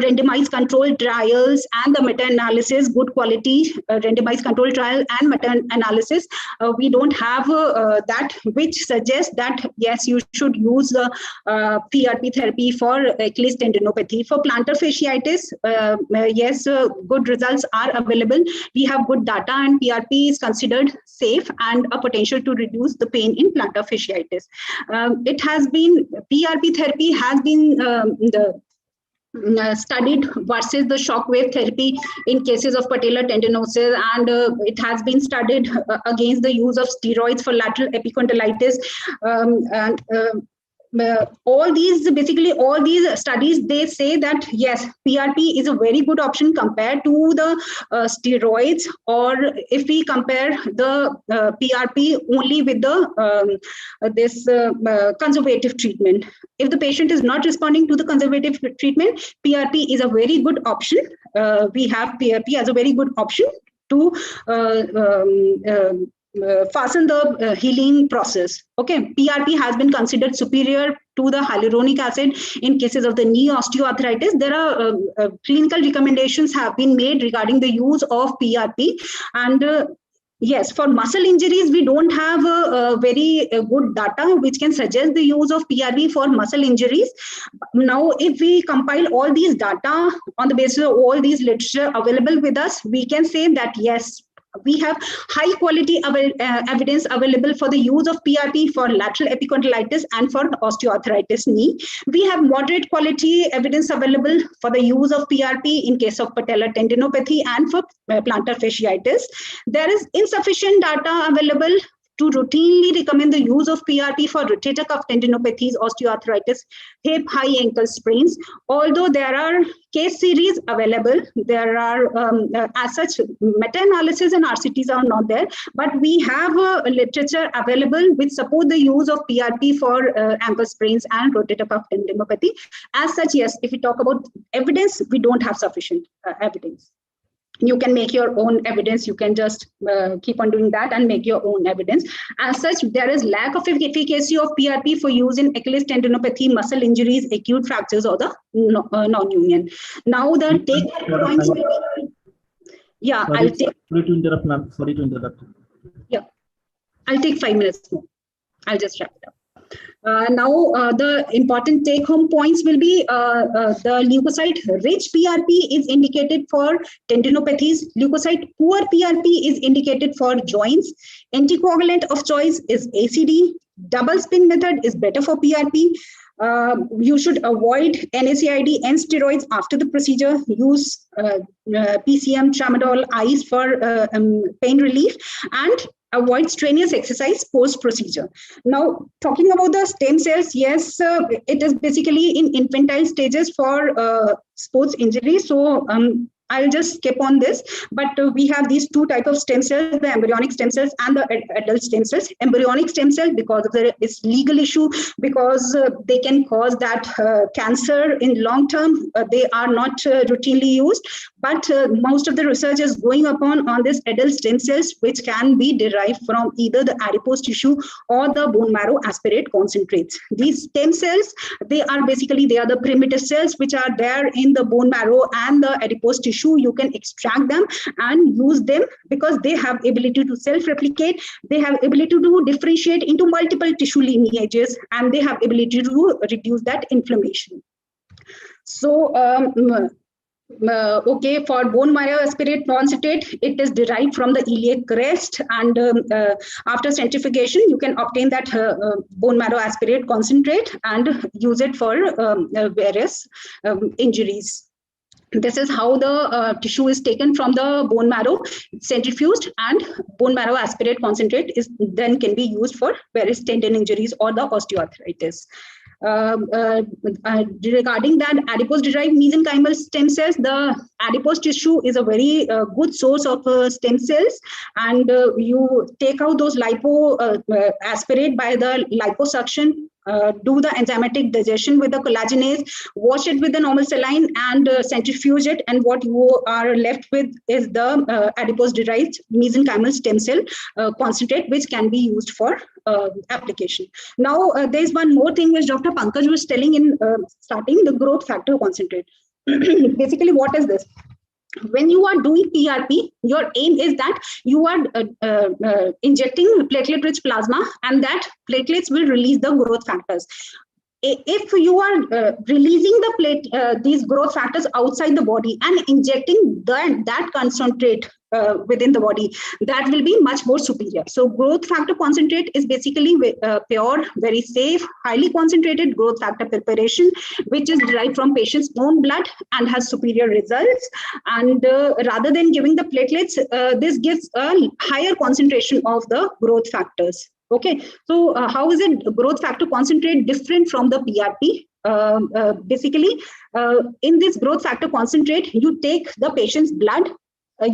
randomized control trials and the meta-analysis, good quality randomized control trial and meta-analysis. We don't have that, which suggests that, yes, you should use the PRP therapy for Achilles tendinopathy. For plantar fasciitis, yes, good results are available. We have good data, and PRP is considered safe and a potential to reduce the pain in plantar fasciitis. It has been, PRP therapy has been studied versus the shockwave therapy in cases of patellar tendinosis, and it has been studied against the use of steroids for lateral epicondylitis. All these studies, they say that yes, PRP is a very good option compared to the steroids, or if we compare the PRP only with the conservative treatment. If the patient is not responding to the conservative treatment, PRP is a very good option. We have PRP as a very good option to fasten the healing process. Okay, PRP has been considered superior to the hyaluronic acid in cases of the knee osteoarthritis. There are clinical recommendations have been made regarding the use of PRP, and yes, for muscle injuries, we don't have a very good data which can suggest the use of PRP for muscle injuries. Now, if we compile all these data on the basis of all these literature available with us, we can say that yes, we have high quality evidence available for the use of PRP for lateral epicondylitis and for osteoarthritis knee. We have moderate quality evidence available for the use of PRP in case of patellar tendinopathy and for plantar fasciitis. There is insufficient data available to routinely recommend the use of PRP for rotator cuff tendinopathies, osteoarthritis, hip, high ankle sprains. Although there are case series available, there are as such meta-analysis and RCTs are not there, but we have literature available which support the use of PRP for ankle sprains and rotator cuff tendinopathy. As such, yes, if we talk about evidence, we don't have sufficient evidence. You can make your own evidence. You can just keep on doing that and make your own evidence. As such, there is lack of efficacy of PRP for use in Achilles tendinopathy, muscle injuries, acute fractures, or the non-union. Now the take points. Yeah, Sorry to interrupt, ma'am. Sorry to interrupt. Yeah, I'll take 5 minutes more. I'll just wrap it up. Now, the important take-home points will be the leukocyte-rich PRP is indicated for tendinopathies. Leukocyte-poor PRP is indicated for joints. Anticoagulant of choice is ACD. Double spin method is better for PRP. You should avoid NaCID and steroids after the procedure. Use PCM, tramadol, ice for pain relief, and avoid strenuous exercise post-procedure. Now, talking about the stem cells, yes, it is basically in infantile stages for sports injury. So I'll just skip on this, but we have these two types of stem cells, the embryonic stem cells and the adult stem cells. Embryonic stem cell, because of its legal issue, because they can cause that cancer in long term, they are not routinely used, but most of the research is going upon on this adult stem cells, which can be derived from either the adipose tissue or the bone marrow aspirate concentrates. These stem cells, they are the primitive cells which are there in the bone marrow and the adipose tissue. You can extract them and use them because they have ability to self-replicate, they have ability to differentiate into multiple tissue lineages, and they have ability to reduce that inflammation. So okay, for bone marrow aspirate concentrate, it is derived from the iliac crest, and after centrifugation you can obtain that bone marrow aspirate concentrate and use it for various injuries. This is how the tissue is taken from the bone marrow, centrifuged, and bone marrow aspirate concentrate is then can be used for various tendon injuries or the osteoarthritis. Regarding that adipose-derived mesenchymal stem cells, the adipose tissue is a very good source of stem cells, and you take out those aspirate by the liposuction, do the enzymatic digestion with the collagenase, wash it with the normal saline, and centrifuge it, and what you are left with is the adipose-derived mesenchymal stem cell concentrate, which can be used for application. Now, there is one more thing which Dr. Pankaj was telling in starting, the growth factor concentrate. Basically, what is this? When you are doing PRP, your aim is that you are injecting platelet-rich plasma, and that platelets will release the growth factors. If you are releasing these growth factors outside the body and injecting that concentrate within the body, that will be much more superior. So growth factor concentrate is basically pure, very safe, highly concentrated growth factor preparation, which is derived from patient's own blood and has superior results. And rather than giving the platelets, this gives a higher concentration of the growth factors. Okay, so how is it growth factor concentrate different from the PRP? Basically, in this growth factor concentrate, you take the patient's blood.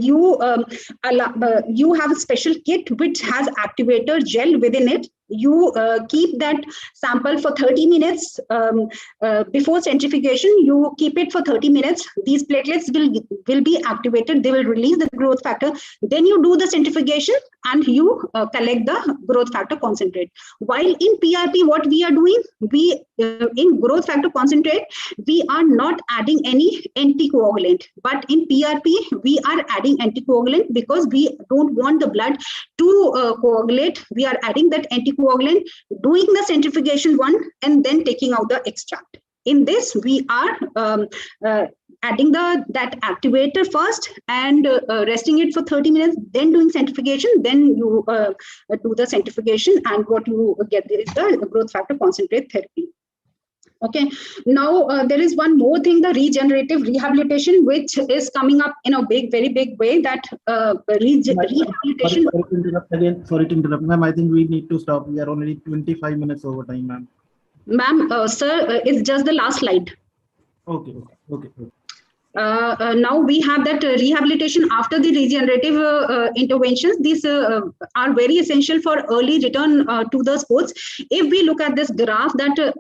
You have a special kit which has activator gel within it. You keep that sample for 30 minutes before centrifugation. You keep it for 30 minutes. These platelets will be activated. They will release the growth factor. Then you do the centrifugation and you collect the growth factor concentrate. While in PRP, what we are doing, in growth factor concentrate, we are not adding any anticoagulant. But in PRP, we are adding anticoagulant because we don't want the blood to coagulate. We are adding that anticoagulant, doing the centrifugation one, and then taking out the extract. In this, we are adding that activator first and resting it for 30 minutes, then doing centrifugation, then you do the centrifugation, and what you get is the growth factor concentrate therapy. Okay, now there is one more thing, the regenerative rehabilitation, which is coming up in a very big way. That rehabilitation. Sorry to interrupt, ma'am. I think we need to stop. We are already 25 minutes over time, ma'am. Ma'am, sir, it's just the last slide. Okay. Now we have that rehabilitation after the regenerative interventions. These are very essential for early return to the sports. If we look at this graph, that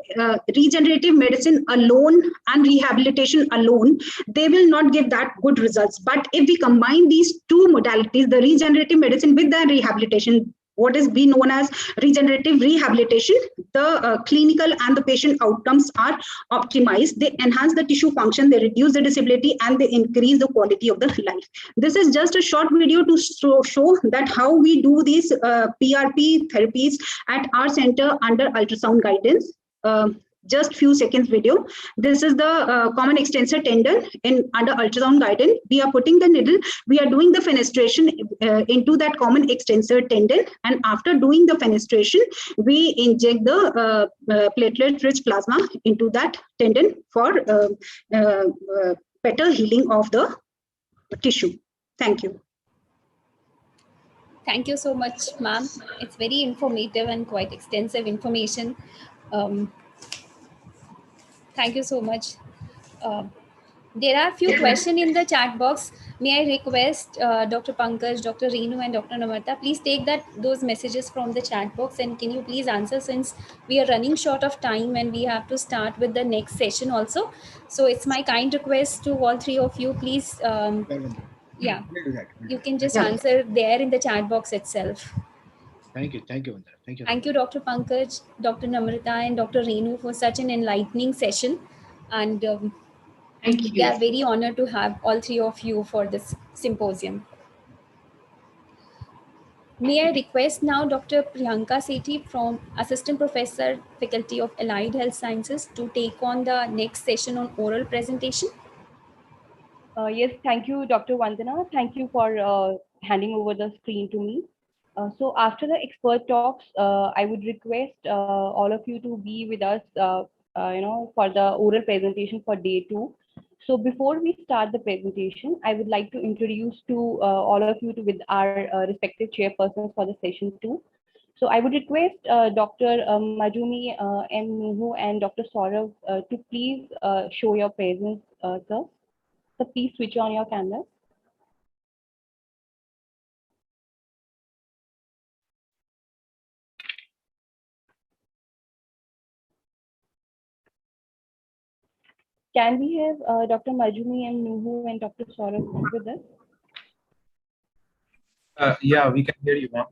regenerative medicine alone and rehabilitation alone, they will not give that good results. But if we combine these two modalities, the regenerative medicine with the rehabilitation, what is being known as regenerative rehabilitation, the clinical and the patient outcomes are optimized. They enhance the tissue function, they reduce the disability, and they increase the quality of the life. This is just a short video to show that how we do these PRP therapies at our center under ultrasound guidance. Just few seconds video. This is the common extensor tendon under ultrasound guidance. We are putting the needle, we are doing the fenestration into that common extensor tendon, and after doing the fenestration, we inject the platelet-rich plasma into that tendon for better healing of the tissue. Thank you. Thank you so much, ma'am. It's very informative and quite extensive information. Thank you so much. There are a few questions in the chat box. May I request Dr. Pankaj, Dr. Reenu, and Dr. Namrata, please take those messages from the chat box, and can you please answer, since we are running short of time and we have to start with the next session also. So it's my kind request to all three of you, please. Yeah, you can just answer there in the chat box itself. Thank you. Thank you, Vandana. Thank you. Thank you, Dr. Pankaj, Dr. Namrata, and Dr. Reenu for such an enlightening session. And we are very honored to have all three of you for this symposium. May I request now Dr. Priyanka Sethi, from Assistant Professor, Faculty of Allied Health Sciences, to take on the next session on oral presentation. Yes, thank you, Dr. Vandana. Thank you for handing over the screen to me. So after the expert talks, I would request all of you to be with us, for the oral presentation for day 2. So before we start the presentation, I would like to introduce to all of you with our respective chairpersons for the session 2. So I would request Dr. Majumi M. Nuhu and Dr. Saurav to please show your presence, sir. So please switch on your camera. Can we have Dr. Majumi and Nuhu and Dr. Saurav with us? Yeah, we can hear you now.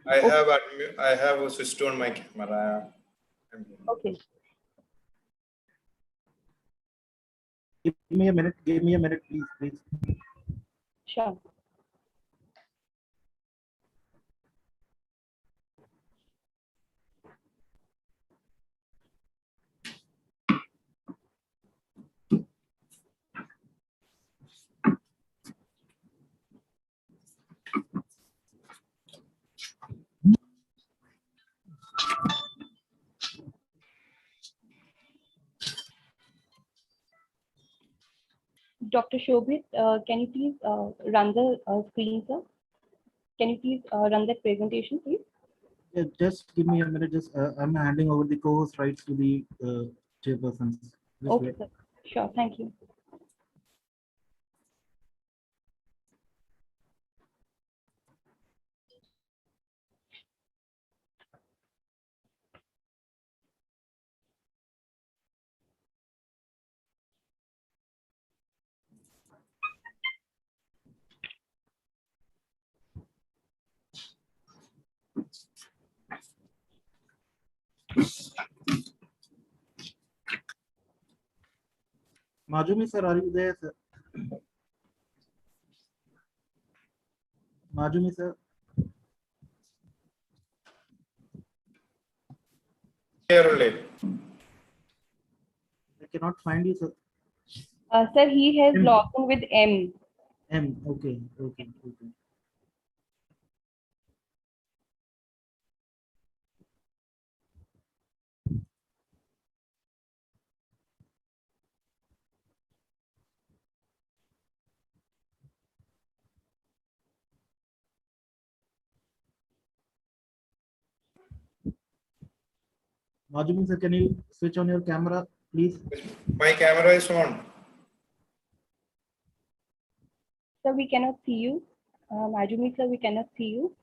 Okay. I have switched on my camera. Okay. Give me a minute. Give me a minute, please. Sure. Dr. Shobhit, can you please run the screen, sir? Can you please run that presentation, please? Yeah, just give me a minute. Just I'm handing over the co-host rights to the chairpersons. Just Okay, wait. sir. Sure. Thank you. Majumi sir, are you there, sir? Majumi sir. Here, I cannot find you, sir. Sir, he has M. logged in with M. M. Okay. Majumi sir, can you switch on your camera, please? my camera is on. Sir, we cannot see you. Majumi, sir, we cannot see you.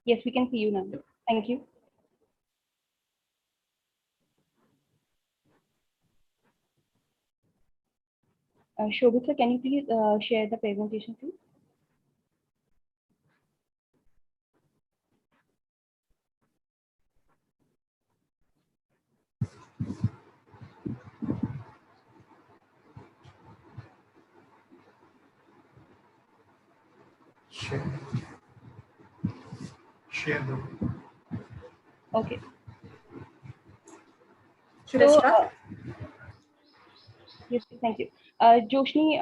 Yes, we can see you now. Thank you. Shobhit, sir, can you please share the presentation, please? Share the. Okay. Should I start? Yes, thank you. Joshni,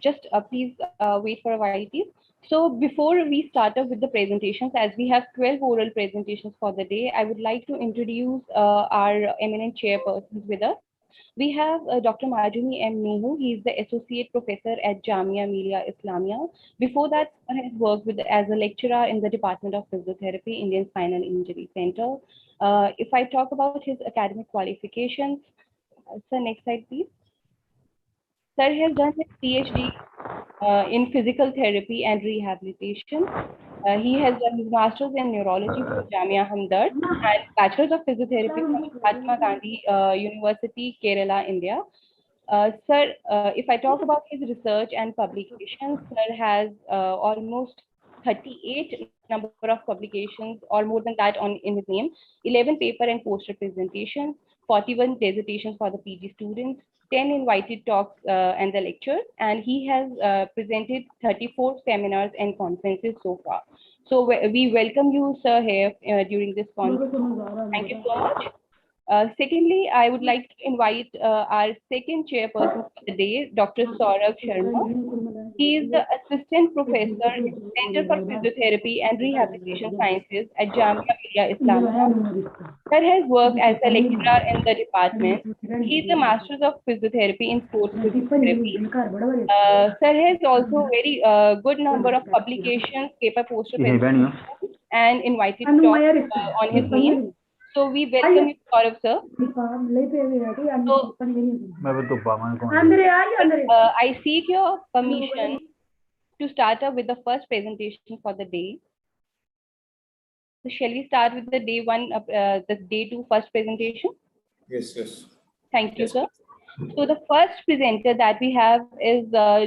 just please wait for a while, please. So before we start up with the presentations, as we have 12 oral presentations for the day, I would like to introduce our eminent chairpersons with us. We have Dr. Majumi M. Nuhu. He is the Associate Professor at Jamia Millia Islamia. Before that, he has worked as a lecturer in the Department of Physiotherapy, Indian Spinal Injury Center. If I talk about his academic qualifications, sir, next slide, please. Sir has done his PhD in physical therapy and rehabilitation. He has done his master's in neurology from Jamia Hamdard and bachelor's of physiotherapy from Mahatma Gandhi University, Kerala, India. Sir, if I talk about his research and publications, sir has almost 38 number of publications or more than that in his name, 11 paper and poster presentations, 41 dissertations for the PG students, 10 invited talks and the lectures, and he has presented 34 seminars and conferences so far. So we welcome you, sir, here during this conference. Thank you so much. Secondly, I would like to invite our second chairperson for the day, Dr. Saurabh Sharma. He is the Assistant Professor in Center for Physiotherapy and Rehabilitation Sciences at Jamia Millia Islamia. Sir has worked as a lecturer in the department. He is a Master's of Physiotherapy in Sports Physiotherapy. Sir has also very good number of publications, paper poster presentations, and invited talks on his name. So we welcome you, Saurabh, sir. So, I seek your permission to start up with the first presentation for the day. So shall we start with the day one, the day two first presentation? Yes, yes. Thank you, sir. So the first presenter that we have is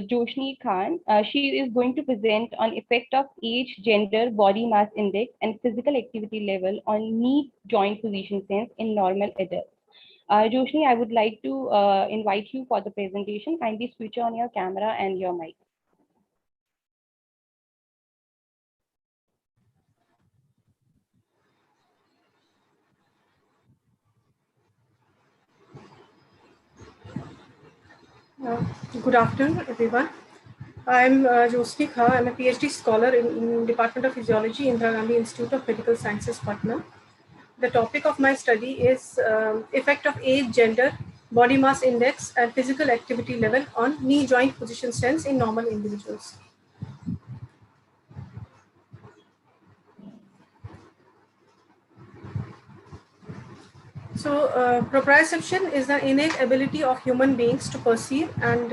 Joshni Khan. She is going to present on effect of age, gender, body mass index, and physical activity level on knee joint position sense in normal adults. Joshni, I would like to invite you for the presentation. Kindly switch on your camera and your mic. Good afternoon, everyone. I'm Joshni Khan. I'm a PhD scholar in Department of Physiology, Indira Gandhi Institute of Medical Sciences, Patna. The topic of my study is effect of age, gender, body mass index, and physical activity level on knee joint position sense in normal individuals. So proprioception is the innate ability of human beings to perceive and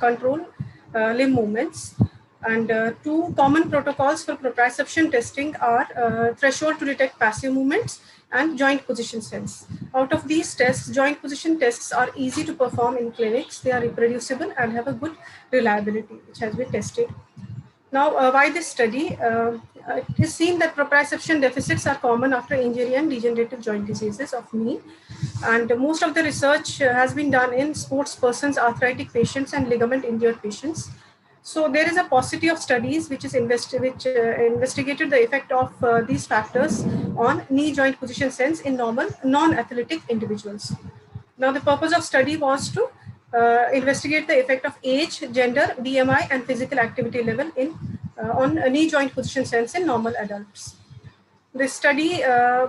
control limb movements. And two common protocols for proprioception testing are threshold to detect passive movements and joint position sense. Out of these tests, joint position tests are easy to perform in clinics. They are reproducible and have a good reliability, which has been tested. Now, why this study? It is seen that proprioception deficits are common after injury and degenerative joint diseases of knee. And most of the research has been done in sports persons, arthritic patients, and ligament injured patients. So there is a paucity of studies which investigated the effect of these factors on knee joint position sense in normal non-athletic individuals. Now, the purpose of study was to investigate the effect of age, gender, BMI, and physical activity level on knee joint position sense in normal adults. This study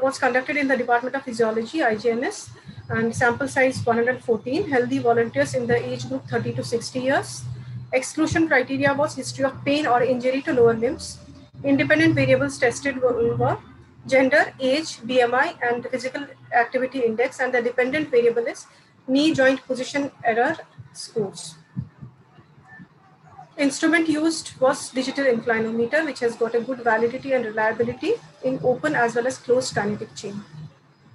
was conducted in the Department of Physiology, IGNS, and sample size 114, healthy volunteers in the age group 30 to 60 years. Exclusion criteria was history of pain or injury to lower limbs. Independent variables tested were gender, age, BMI, and physical activity index, and the dependent variable is knee joint position error scores. Instrument used was digital inclinometer, which has got a good validity and reliability in open as well as closed kinetic chain.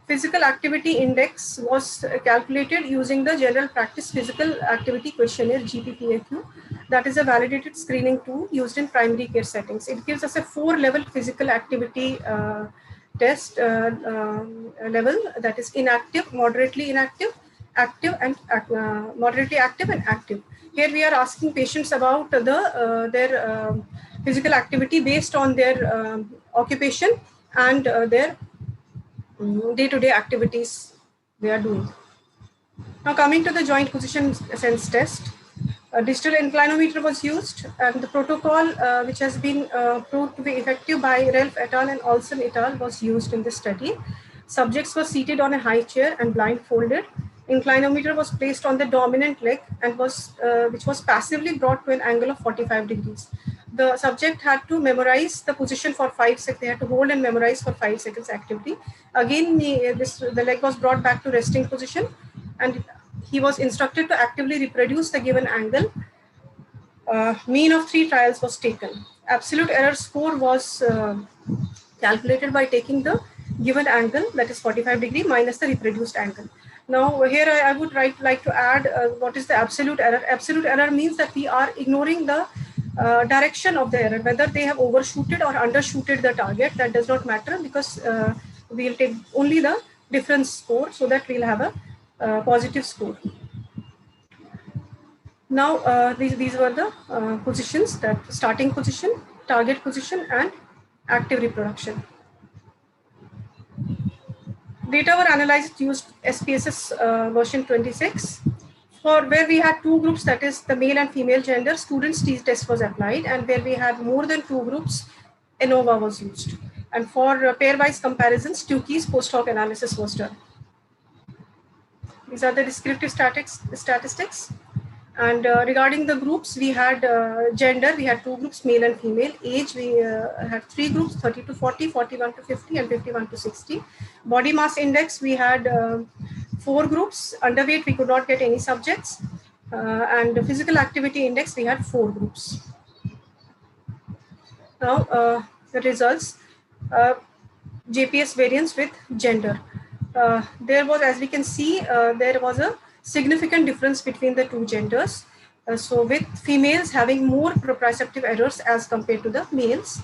Physical activity index was calculated using the general practice physical activity questionnaire, GPPAQ. That is a validated screening tool used in primary care settings. It gives us a 4-level physical activity test level, that is inactive, moderately inactive, active, and moderately active and active. Here we are asking patients about their physical activity based on their occupation and their day-to-day activities they are doing. Now coming to the joint position sense test, a digital inclinometer was used, and the protocol which has been proved to be effective by Relf et al. And Olson et al. Was used in this study. Subjects were seated on a high chair and blindfolded. Inclinometer was placed on the dominant leg and which was passively brought to an angle of 45 degrees. the subject had to memorize the position for 5 seconds. They had to hold and memorize for 5 seconds actively. Again, the leg was brought back to resting position, and he was instructed to actively reproduce the given angle. Mean of 3 trials was taken. Absolute error score was calculated by taking the given angle, that is 45 degree, minus the reproduced angle. Now here I would like to add what is the absolute error. Absolute error means that we are ignoring the direction of the error, whether they have overshooted or undershooted the target. That does not matter, because we'll take only the difference score, so that we'll have a positive score. Now these were the positions, that starting position, target position, and active reproduction. Data were analyzed used SPSS version 26, for where we had 2 groups, that is the male and female gender. Students test was applied, and where we had more than 2 groups, ANOVA was used. And for pairwise comparisons, Tukey's post hoc analysis was done. These are the descriptive statistics. And regarding the groups, we had gender, we had 2 groups, male and female. Age, we had 3 groups, 30 to 40, 41 to 50, and 51 to 60. Body mass index, we had 4 groups. Underweight, we could not get any subjects. And the physical activity index, we had 4 groups. Now, the results, JPS variance with gender. There was, as we can see, there was a significant difference between the 2 genders. So with females having more proprioceptive errors as compared to the males.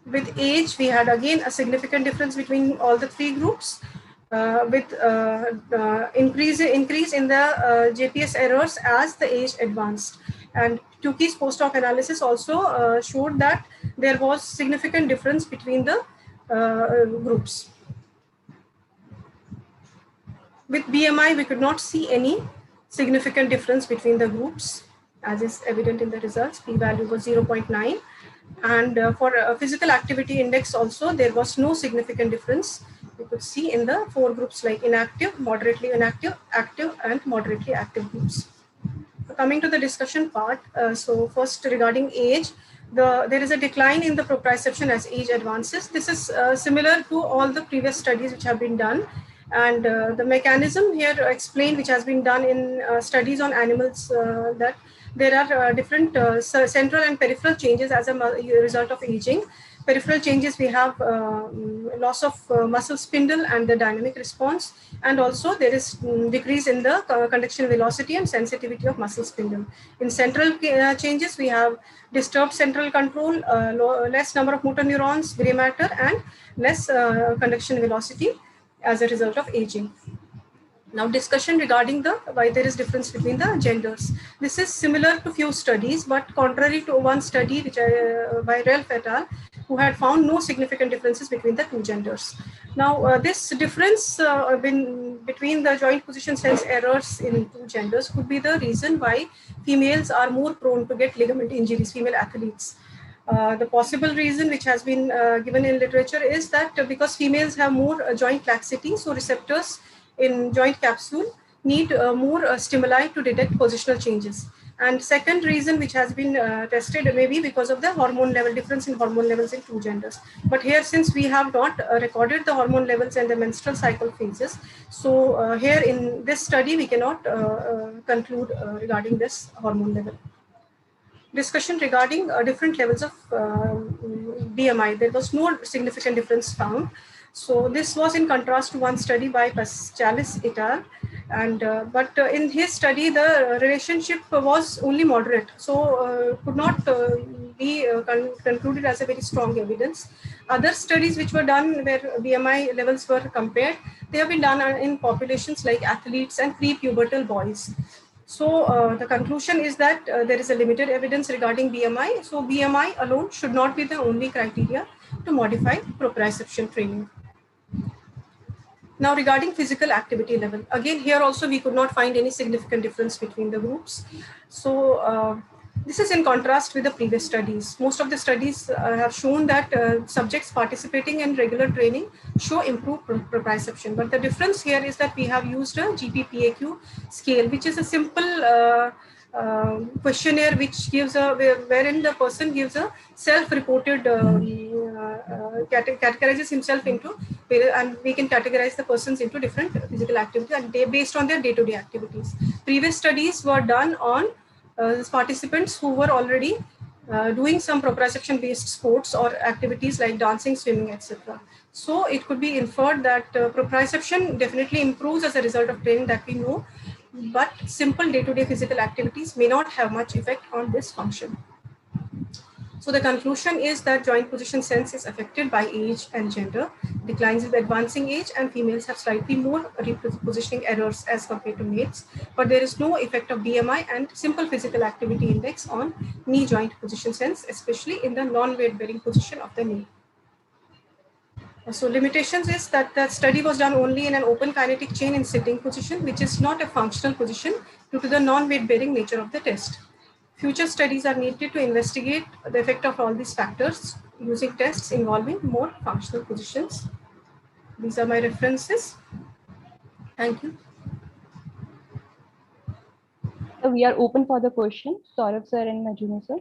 With age, we had again a significant difference between all the 3 groups, with increase in the JPS errors as the age advanced. And Tukey's post hoc analysis also showed that there was significant difference between the groups. With BMI, we could not see any significant difference between the groups, as is evident in the results. P-value was 0.9. And for physical activity index also, there was no significant difference. You could see in the 4 groups, like inactive, moderately inactive, active, and moderately active groups. So coming to the discussion part, so first regarding age, there is a decline in the proprioception as age advances. This is similar to all the previous studies which have been done. And the mechanism here explained, which has been done in studies on animals, that there are different central and peripheral changes as a result of aging. Peripheral changes, we have loss of muscle spindle and the dynamic response. And also there is decrease in the conduction velocity and sensitivity of muscle spindle. In central changes, we have disturbed central control, less number of motor neurons, gray matter, and less conduction velocity as a result of aging. Now discussion regarding why there is difference between the genders. This is similar to few studies, but contrary to one study which by Ralph et al., who had found no significant differences between the 2 genders. Now this difference between the joint position sense errors in 2 genders could be the reason why females are more prone to get ligament injuries, female athletes. The possible reason which has been given in literature is that because females have more joint laxity, so receptors in joint capsule need more stimuli to detect positional changes. And second reason which has been tested may be because of the hormone level, difference in hormone levels in 2 genders. But here, since we have not recorded the hormone levels and the menstrual cycle phases, so here in this study we cannot conclude regarding this hormone level. Discussion regarding different levels of BMI. There was no significant difference found. So this was in contrast to one study by Paschalis et al. And but in his study, the relationship was only moderate, so could not be concluded as a very strong evidence. Other studies which were done where BMI levels were compared, they have been done in populations like athletes and pre-pubertal boys. So the conclusion is that there is a limited evidence regarding BMI. So BMI alone should not be the only criteria to modify proprioception training. Now regarding physical activity level, again here also we could not find any significant difference between the groups. So this is in contrast with the previous studies. Most of the studies have shown that subjects participating in regular training show improved proprioception. But the difference here is that we have used a GPPAQ scale, which is a simple questionnaire which gives a wherein the person gives a self-reported categorizes himself into, and we can categorize the persons into different physical activities and they based on their day-to-day activities. Previous studies were done on participants who were already doing some proprioception based sports or activities like dancing, swimming, etc. So it could be inferred that proprioception definitely improves as a result of training, that we know, but simple day-to-day physical activities may not have much effect on this function. So the conclusion is that joint position sense is affected by age and gender, declines with advancing age, and females have slightly more repositioning errors as compared to males, but there is no effect of BMI and simple physical activity index on knee joint position sense, especially in the non-weight bearing position of the knee. So limitations is that the study was done only in an open kinetic chain in sitting position, which is not a functional position due to the non-weight bearing nature of the test. Future studies are needed to investigate the effect of all these factors using tests involving more functional positions. These are my references. Thank you. So we are open for the question. Saurabh sir and Majumi sir.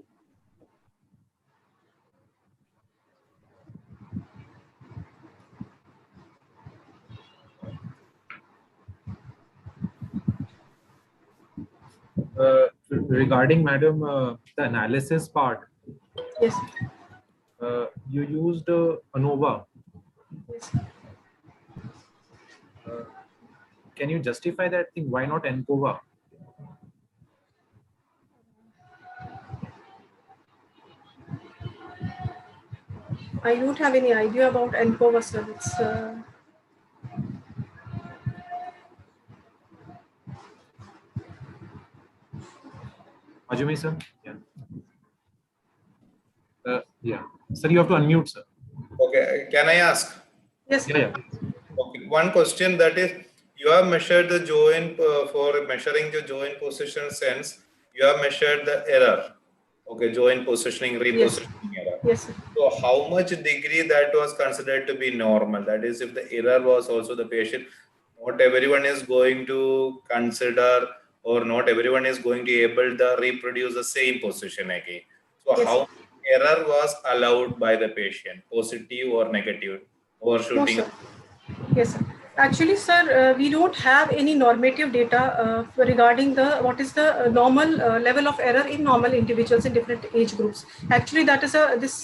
Regarding madam, the analysis part. Yes. You used ANOVA. Yes. Can you justify that thing? Why not ANCOVA? I don't have any idea about ANCOVA, sir. It's Majumi sir? Yeah. Yeah. Sir, you have to unmute, sir. Okay, can I ask? Yes. Yeah. Okay. One question, that is, you have measured the joint for measuring the joint position sense. You have measured the error. Okay, joint positioning, repositioning error. Yes, sir. So how much degree that was considered to be normal? That is, if the error was also the patient, not everyone is going to consider, or not everyone is going to be able to reproduce the same position again. So Yes, how error was allowed by the patient, positive or negative, overshooting? No, sir. Yes, sir. Actually, sir, we don't have any normative data regarding what is the normal level of error in normal individuals in different age groups. Actually, that is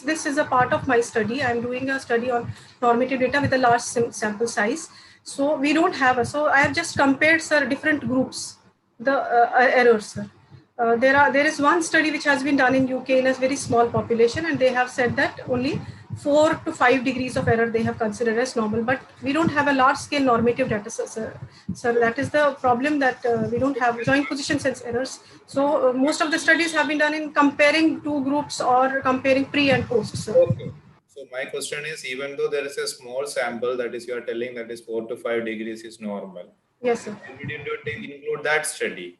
this is a part of my study. I'm doing a study on normative data with a large sample size. So we don't have so I have just compared, sir, different groups, the errors, sir. There is one study which has been done in UK in a very small population, and they have said that only 4 to 5 degrees of error they have considered as normal, but we don't have a large scale normative data, sir. That is the problem, that we don't have joint position sense errors. So most of the studies have been done in comparing two groups or comparing pre and post, sir. Okay. So my question is, even though there is a small sample, that is, you are telling that is 4 to 5 degrees is normal. Yes, sir. We didn't include that study.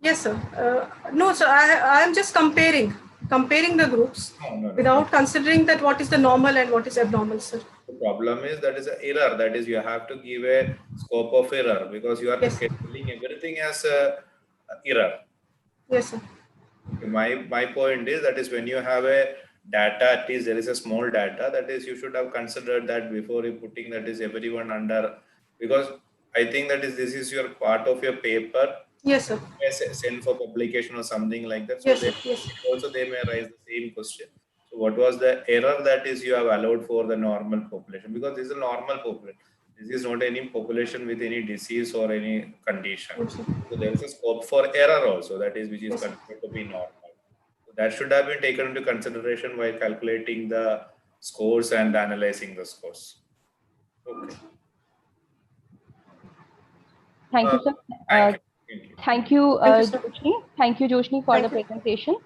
Yes, sir. No, sir. I am just comparing the groups without considering that what is the normal and what is abnormal, sir. The problem is that is an error. That is, you have to give a scope of error, because you are scheduling everything as a error. Yes, sir. My point is that is, when you have a data, at least there is a small data, that is, you should have considered that before you putting that is everyone under, because I think that is this is your part of your paper. Yes, sir. Send for publication or something like that. So Yes, sir. Yes. Also they may raise the same question. So what was the error that is you have allowed for the normal population? Because this is a normal population. This is not any population with any disease or any condition. So there is a scope for error also, that is, which is considered to be normal. So that should have been taken into consideration while calculating the scores and analyzing the scores. Okay. Thank you, sir. Thank you, Joshni. Thank you, Joshni, for the presentation.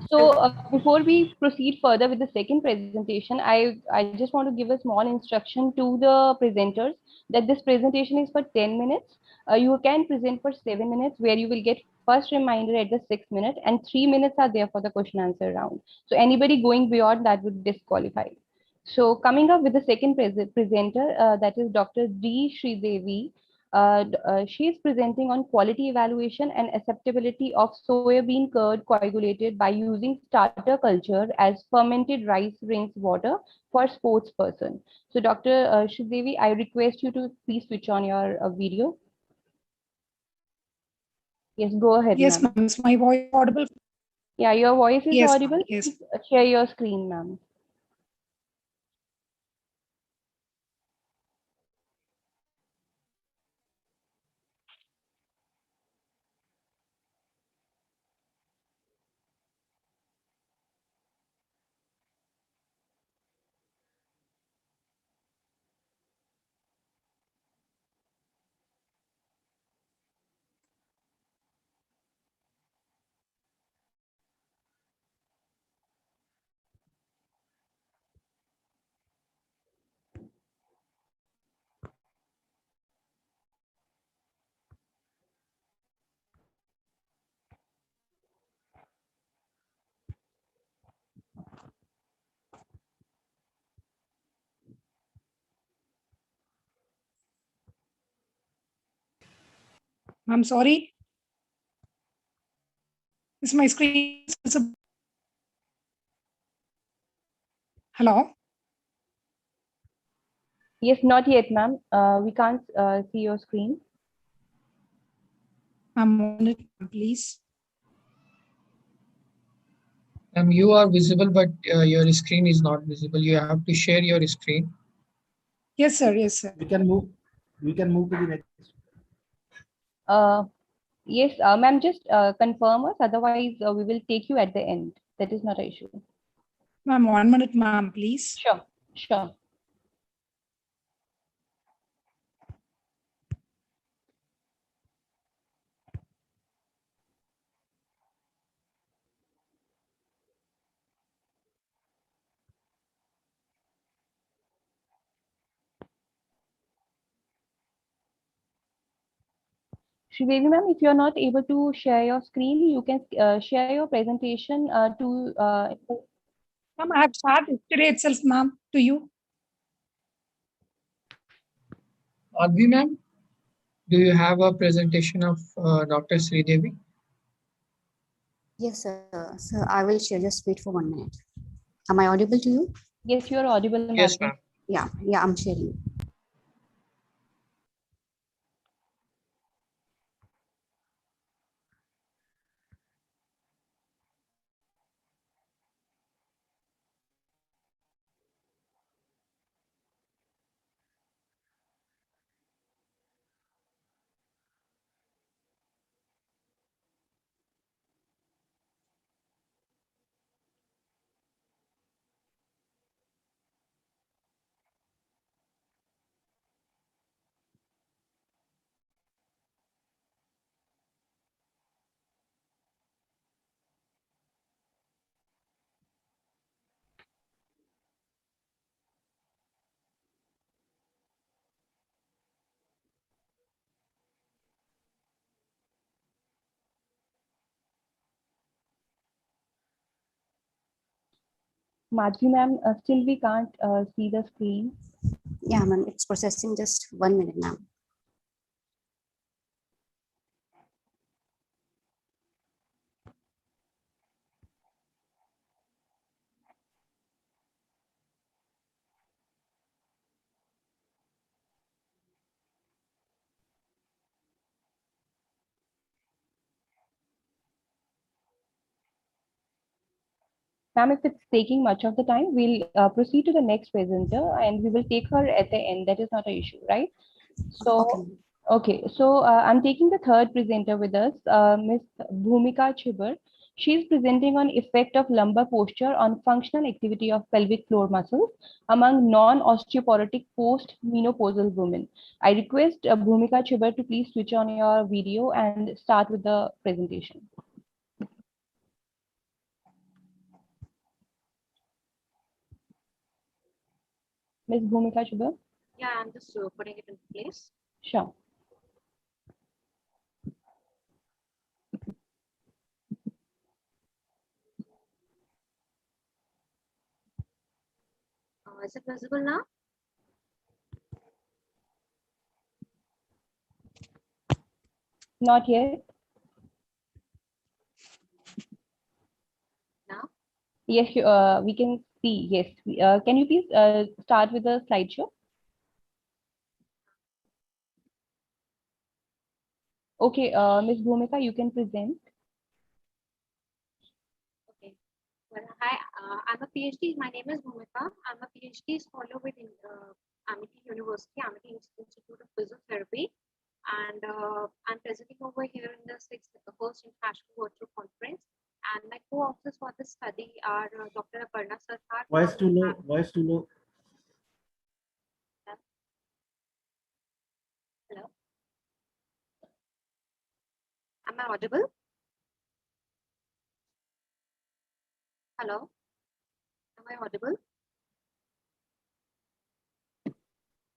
So before we proceed further with the second presentation, I just want to give a small instruction to the presenters that this presentation is for 10 minutes. You can present for 7 minutes, where you will get first reminder at the 6th minute, and 3 minutes are there for the question answer round. So anybody going beyond that would be disqualified. So coming up with the second presenter, that is Dr. D. Sridevi. She is presenting on quality evaluation and acceptability of soybean curd coagulated by using starter culture as fermented rice rinse water for sports person. So Dr. Sridevi, I request you to please switch on your video. Yes, go ahead, Yes, ma'am. ma'am. Is my voice audible? Yeah, your voice is Yes, audible. ma'am. Yes. Please share your screen, ma'am. I'm sorry. Is my screen visible? Hello? Yes, not yet, ma'am. We can't see your screen. I'm on it, please. You are visible, but your screen is not visible. You have to share your screen. Yes, sir. Yes, sir. We can move to the next. Yes, ma'am, just confirm us. Otherwise, we will take you at the end. That is not an issue. Ma'am, 1 minute, ma'am, please. Sure, sure. Sridevi ma'am, if you are not able to share your screen, you can share your presentation to. Ma'am, I have shared yesterday itself, ma'am, to you. Advi ma'am, do you have a presentation of Dr. Sridevi? Yes, sir. So I will share. Just wait for 1 minute. Am I audible to you? Yes, you are audible. Yes, ma'am. Yeah, I'm sharing. Madhvi ma'am, still we can't see the screen. Yeah, ma'am. It's processing. Just 1 minute, ma'am. Ma'am, if it's taking much of the time, we'll proceed to the next presenter and we will take her at the end. That is not an issue, right? So, okay. So I'm taking the third presenter with us, Ms. Bhumika Chibber. She is presenting on effect of lumbar posture on functional activity of pelvic floor muscles among non-osteoporotic post-menopausal women. I request Bhumika Chibber to please switch on your video and start with the presentation. Ms. Bhumika Chibber? Yeah, I'm just putting it in place. Sure. Is it visible now? Not yet. Now? Yes, we can see. Yes. Can you please start with the slideshow? Okay, Ms. Bhumika, you can present. Okay. Well, hi, I'm a PhD. My name is Bhumika. I'm a PhD scholar with Amity University, Amity Institute of Physiotherapy. And I'm presenting over here in the first International Virtual Conference. And my co-authors for this study are Dr. Aparna Sarkar. Voice too low. Voice too low. Hello. Am I audible? Hello. Am I audible?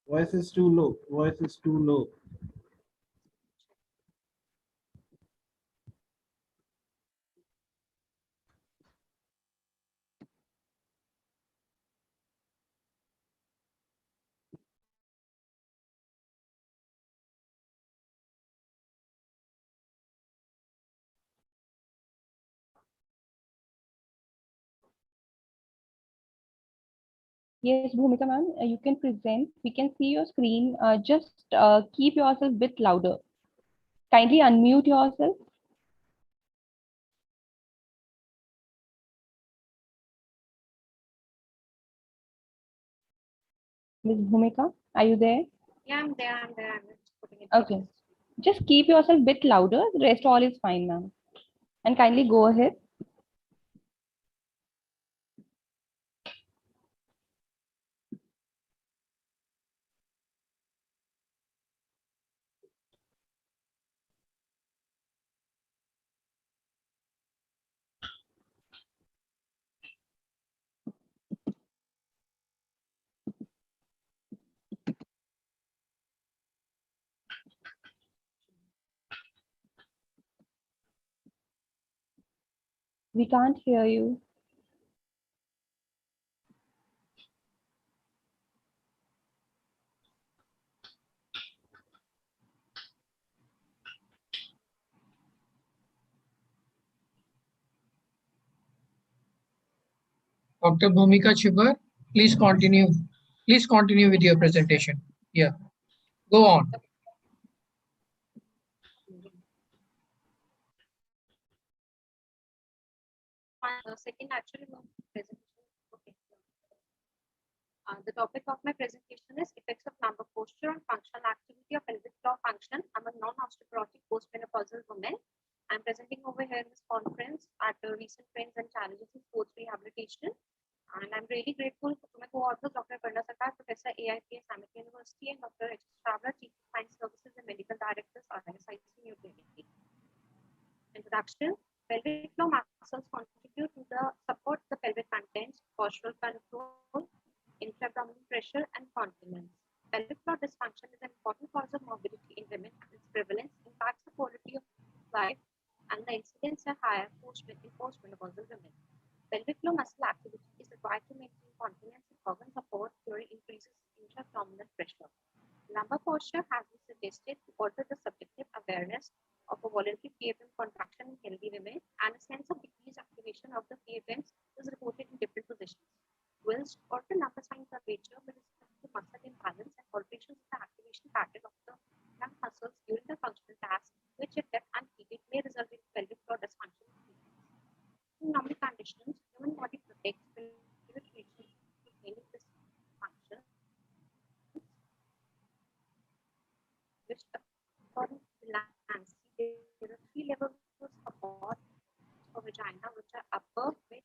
Voice is too low. Voice is too low. Yes, Bhumika ma'am, you can present. We can see your screen. Just keep yourself a bit louder. Kindly unmute yourself. Ms. Bhumika, are you there? Yeah, I'm there. I'm there. I'm just putting it. Okay. Just keep yourself a bit louder. The rest all is fine, ma'am. And kindly go ahead. We can't hear you. Dr. Bhumika Chibbar, please continue. Please continue with your presentation. Yeah, go on. Second actually presentation. Okay. The topic of my presentation is effects of lumbar posture on functional activity of pelvic floor function among non-osteoporotic postmenopausal women. I'm presenting over here in this conference at the recent trends and challenges in sports rehabilitation. And I'm really grateful to my co-authors, Dr. Aparna Sarkar, Professor AIPS, Amity University, and Dr. H. Chawla, Chief of Science Services and Medical Directors, RNSIC, New Delhi. Introduction. Pelvic floor muscles contribute to the support the pelvic contents, postural control, intra-abdominal pressure, and continence. Pelvic floor dysfunction is an important cause of morbidity in women, and its prevalence impacts the quality of life, and the incidence are higher in postmenopausal women. Pelvic floor muscle activity is required to maintain continence and organ support during increases in intra-abdominal pressure. Lumbar posture has been suggested to alter the subjective awareness of a voluntary PFM contraction in healthy women, and a sense of decreased activation of the PFMs is reported in different positions. Whilst ortho lumbar signs are major with respect to muscle imbalance and alterations in the activation pattern of the lung muscles during the functional task, which if left untreated may result in pelvic floor dysfunction. In normal conditions, human body protects pelvic region to maintain this function, which according to Lancy, there are 3 levels of support for vagina, which are upper, mid.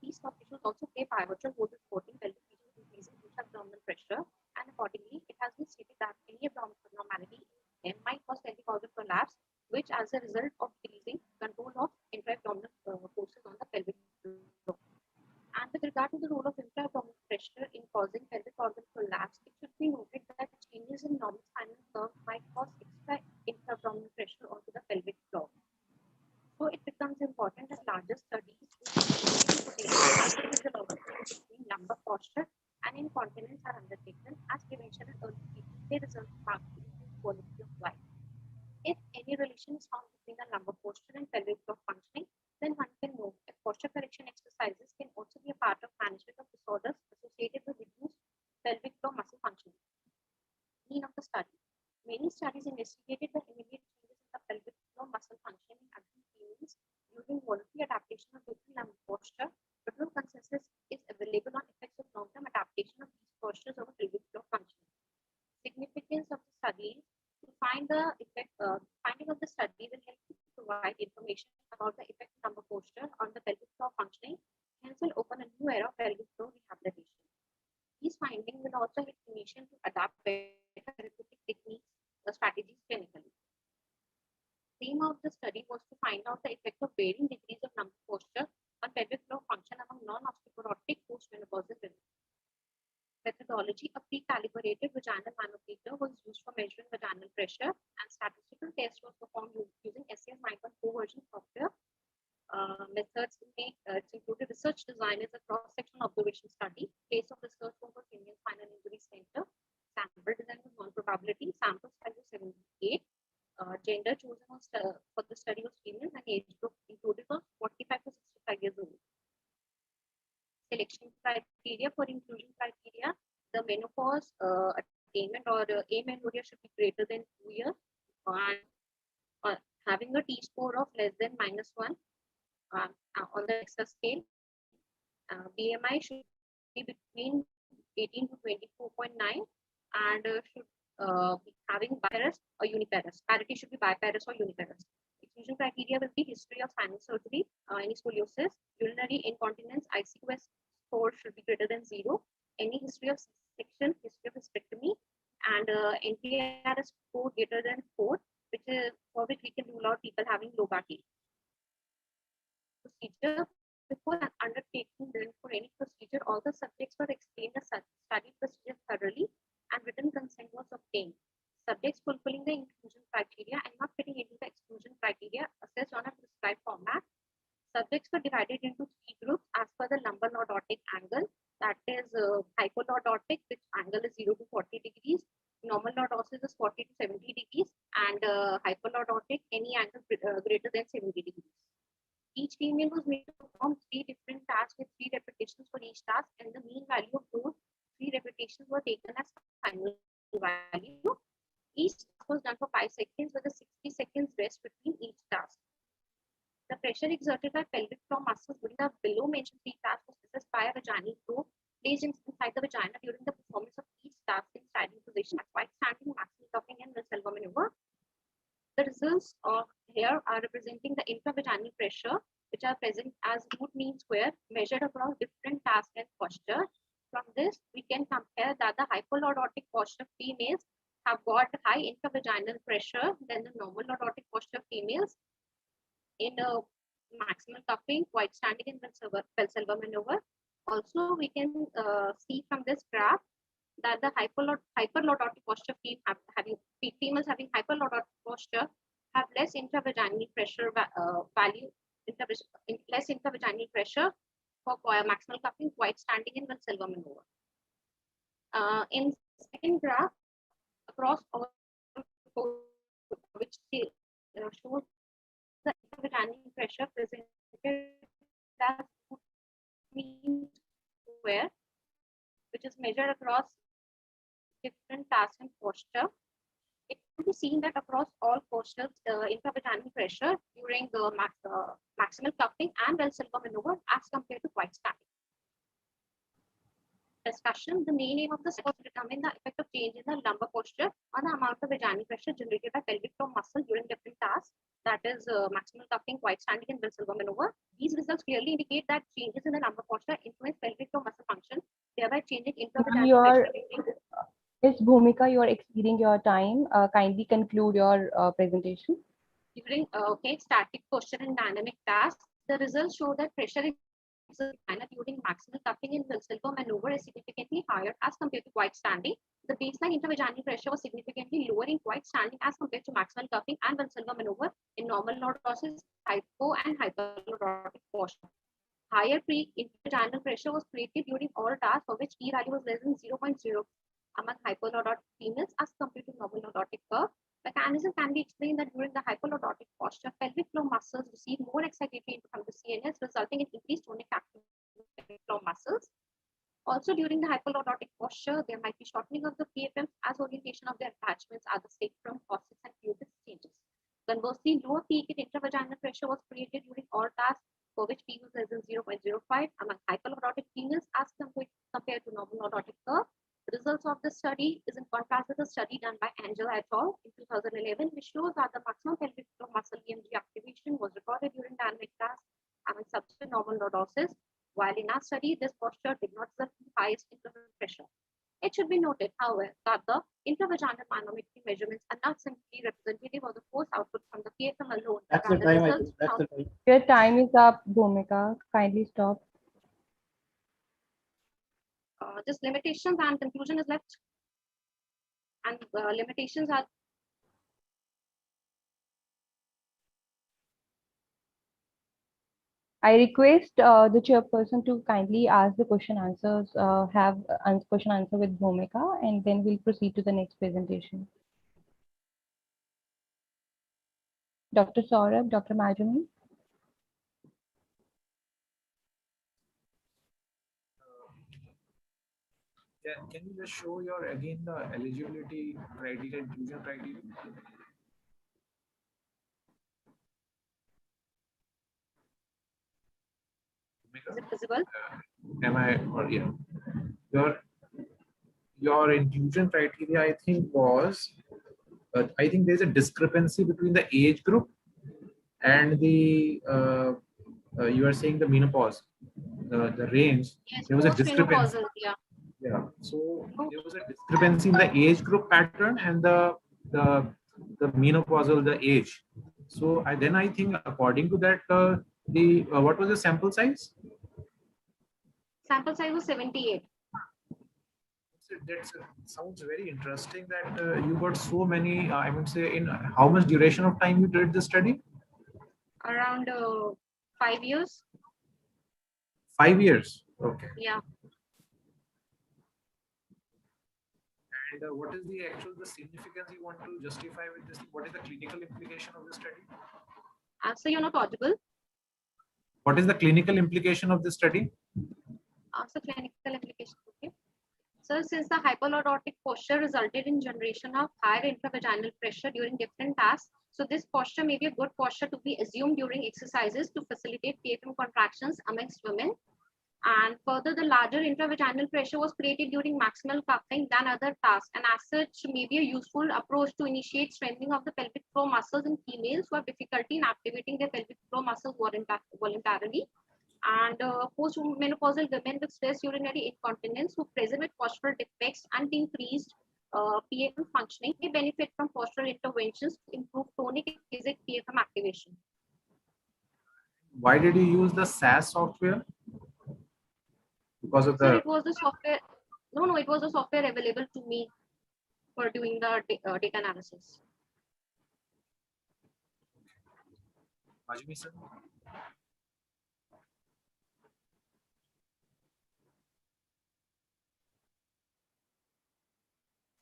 These soft tissues also play pivotal role in supporting pelvic region increasing intra-abdominal pressure, and accordingly, it has been stated that any abdominal abnormality in might cause pelvic organ prolapse, which as a result of decreasing control of intra-abdominal forces on the pelvic floor. And with regard to the role of intra-abdominal pressure in causing pelvic organ prolapse, it should be noted that changes in normal spinal curve might cause extra intra-abdominal pressure onto the pelvic floor. So it becomes important that larger studies between lumbar posture and incontinence are undertaken, as prevention and early treatment may result in quality of life. If any relation is found between the lumbar posture and pelvic floor functioning, then one can know that posture correction exercises can also be a part of management of disorders associated with reduced pelvic floor muscle functioning. Mean of the study. Many studies investigated the immediate changes in the pelvic floor muscle functioning in adult females using voluntary adaptation of different lumbar posture, but no consensus is available on effects of long-term adaptation of these postures over pelvic floor functioning. Significance of the study. To find the effect, finding of the study will help to provide information about the effect of lumbar posture on the pelvic floor functioning, hence will open a new era of pelvic floor rehabilitation. These findings will also help clinicians to adapt better therapeutic techniques or strategies clinically. The aim of the study was to find out the effect of varying degrees of lumbar posture on pelvic floor function among non-osteoporotic postmenopausal women. Methodology, a pre-calibrated vaginal manometer was used for measuring vaginal pressure, and statistical test was performed using SAS 9.4 version software. Methods included research design as a cross-sectional observation study. Place of research was Indian Spinal Injury Center. Sample design was non-probability. Sample size was 78. Gender chosen was, for the study was female, and age group included was 45 to 65 years old. Selection criteria for inclusion criteria: the menopause attainment or amenorrhea should be greater than 2 years, and having a T-score of less than -1 on the DEXA scale. BMI should be between 18 to 24.9, and should be having biparous or uniparous. Parity should be biparous or uniparous. Exclusion criteria will be history of spinal surgery, any scoliosis, urinary incontinence, ICQS score should be greater than 0, any history of C-section, history of hysterectomy, and NPRS score greater than 4, which is for which we can rule out people having low back pain. Procedure: before undertaking then for any procedure, all the subjects were explained the study procedure thoroughly, and written consent was obtained. Subjects fulfilling the inclusion criteria and not fitting into the exclusion criteria assessed on a prescribed format. Subjects were divided into 3 groups as per the lumbar lordotic angle, that is hypolordotic, which angle is 0 to 40 degrees, normal lordosis is 40 to 70 degrees, and hypolordotic, any angle greater than 70 degrees. Each female was made to perform 3 different tasks with 3 repetitions for each task, and the mean value of those 3 repetitions were taken as final value. Each task was done for 5 seconds with a 60 seconds rest between each task. The pressure exerted by pelvic floor muscles during the below mentioned 3 tasks was assessed by a vaginal probe placed inside the vagina during the performance of each task in standing position, white standing, maximum cupping, and Valsalva maneuver. The results of here are representing the intravaginal pressure, which are present as root mean square measured across different tasks and posture. From this, we can compare that the hypolordotic posture females have got high intravaginal pressure than the normal lordotic posture females. In maximal cupping, white standing, and Valsalva maneuver. Also, we can see from this graph that the hyperlordotic posture females having hyperlordotic posture have less intravaginal pressure value, less intravaginal pressure for maximal cupping, white standing, and Valsalva maneuver. In second graph, across all which shows the intravaginal pressure presented as mean square, which is measured across different tasks and posture. It can be seen that across all postures, intravaginal pressure during the maximal cupping and Valsalva maneuver as compared to white standing. Discussion: the main aim of the study was to determine the effect of change in the lumbar posture on the amount of vaginal pressure generated by pelvic floor muscle during different tasks, that is maximal cupping, white standing, and Valsalva maneuver. These results clearly indicate that changes in the lumbar posture influence pelvic floor muscle function, thereby changing intravaginal pressure. Ms. Bhumika, you are exceeding your time. Kindly conclude your presentation. During static posture and dynamic tasks, the results show that pressure during maximal cupping and Valsalva maneuver is significantly higher as compared to white standing. The baseline intravaginal pressure was significantly lower in white standing as compared to maximal cupping and Valsalva maneuver in normal lordosis, hypo, and hyperlordotic posture. Higher pre-intravaginal pressure was created during all tasks for which p-value was less than 0.0 among hyperlordotic females as compared to normal lordotic curve. Mechanism mechanism can be explained that during the hypolordotic posture, pelvic floor muscles receive more excitatory input from the CNS, resulting in increased tonic activity of the pelvic floor muscles. Also, during the hypolordotic posture, there might be shortening of the PFM as orientation of the attachments are the sacrum, coccyx, and pubis changes. Conversely, lower peak in intravaginal pressure was created during all tasks for which P was less than 0.05 among hypolordotic females as compared to normal lordotic curve. The results of this study is in contrast with a study done by Angela et al. In 2011, which shows that the maximum pelvic floor muscle EMG activation was recorded during dynamic tasks among subsequent normal lordosis, while in our study, this posture did not result in highest intravenous pressure. It should be noted, however, that the intravaginal manometry measurements are not simply representative of the force output from the PFM alone. That's the time, I think. That's the time. Your time is up, Bhumika. Kindly stop. Just limitations and conclusion is left. And limitations are I request the chairperson to kindly ask the question answers, have question answer with Bhumika, and then we'll proceed to the next presentation. Dr. Saurabh, Dr. Majumi. Yeah, can you just show your again the eligibility criteria, inclusion criteria? is it visible? Am I or yeah? Your inclusion criteria, I think, was I think there's a discrepancy between the age group and the you are saying the menopause, the range. Yes, there was a discrepancy. Yeah. Yeah. So there was a discrepancy in the age group pattern and the menopausal, the age. So I think according to that, what was the sample size? Sample size was 78. That sounds very interesting that you got so many, I would say, in how much duration of time you did the study? Around 5 years. 5 years. Okay. Yeah. And what is the significance you want to justify with this? What is the clinical implication of the study? So you're not audible. What is the clinical implication of the study? So clinical implication. Okay. So since the hypolordotic posture resulted in generation of higher intravaginal pressure during different tasks, so this posture may be a good posture to be assumed during exercises to facilitate PFM contractions amongst women. And further, the larger intravaginal pressure was created during maximal cupping than other tasks, and as such may be a useful approach to initiate strengthening of the pelvic floor muscles in females who have difficulty in activating their pelvic floor muscles voluntarily. And post-menopausal women with stress urinary incontinence who present with postural defects and increased PFM functioning may benefit from postural interventions to improve tonic and phasic PFM activation. Why did you use the SAS software? Because of the. So it was the software. No, it was the software available to me for doing the data analysis. Majumi sir.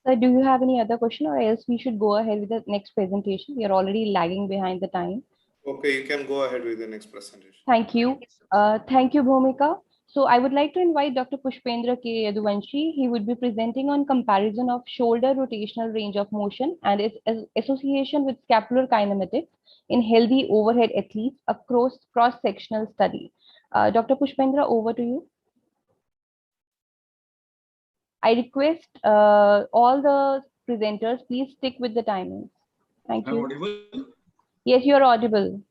So do you have any other question, or else we should go ahead with the next presentation? We are already lagging behind the time. Okay, you can go ahead with the next presentation. Thank you. Thank you, Bhumika. So I would like to invite Dr. Pushpendra K. Yaduvanshi. He would be presenting on comparison of shoulder rotational range of motion and its association with scapular kinematics in healthy overhead athletes, a cross-sectional study. Dr. Pushpendra, over to you. I request all the presenters, please stick with the timings. Thank you. I'm audible? Yes, you are audible.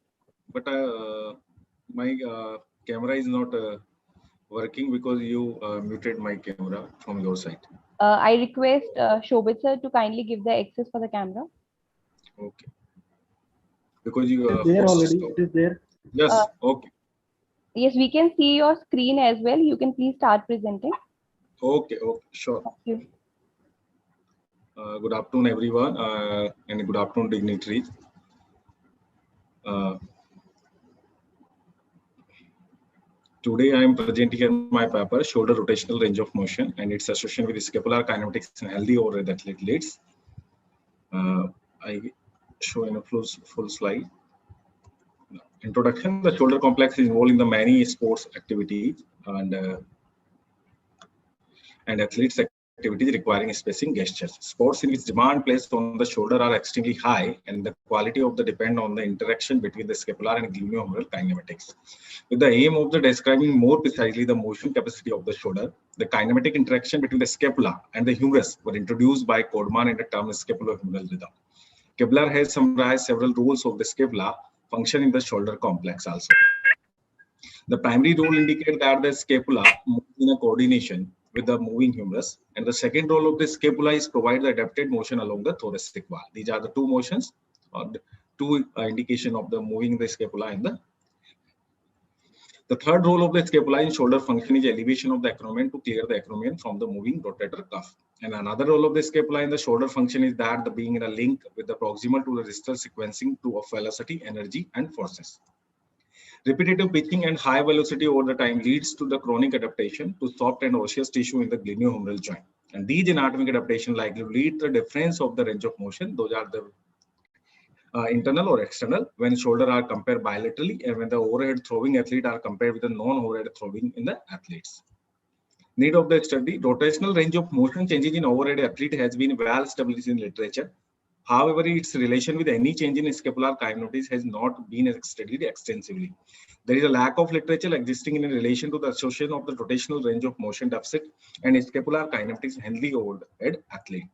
But my camera is not working because you muted my camera from your side. I request Shobit sir to kindly give the access for the camera. Okay. Because you it is there already. It is there. Yes. Okay. Yes, we can see your screen as well. You can please start presenting. Okay. Okay. Sure. Thank you. Good afternoon, everyone, and good afternoon, dignitaries. Today, I am presenting here my paper, Shoulder Rotational Range of Motion and its association with scapular kinematics in healthy overhead athletes. show in a full slide. Introduction: the shoulder complex is involved in the many sports activities and athletes activities requiring spacing gestures. Sports in which demand placed on the shoulder are extremely high, and the quality of the depend on the interaction between the scapular and glenohumeral kinematics. With the aim of the describing more precisely the motion capacity of the shoulder, the kinematic interaction between the scapula and the humerus were introduced by Codman in the term scapulohumeral rhythm. Kibler has summarized several rules of the scapula function in the shoulder complex also. The primary rule indicates that the scapula moves in a coordination with the moving humerus, and the second role of the scapula is provide the adapted motion along the thoracic wall. These are the two motions, or the two indication of the moving the scapula and the third role of the scapula in shoulder function is elevation of the acromion to clear the acromion from the moving rotator cuff. And another role of the scapula in the shoulder function is that the being in a link with the proximal to the distal sequencing to of velocity, energy, and forces. Repetitive pitching and high velocity over the time leads to the chronic adaptation to soft and osseous tissue in the glenohumeral joint. And these anatomic adaptation likely lead to the difference of the range of motion. Those are the internal or external when shoulder are compared bilaterally, and when the overhead throwing athlete are compared with the non-overhead throwing in the athletes. Need of the study: rotational range of motion changes in overhead athlete has been well established in literature. However, its relation with any change in scapular kinematics has not been studied extensively. There is a lack of literature existing in relation to the association of the rotational range of motion deficit and scapular kinematics in healthy overhead athlete.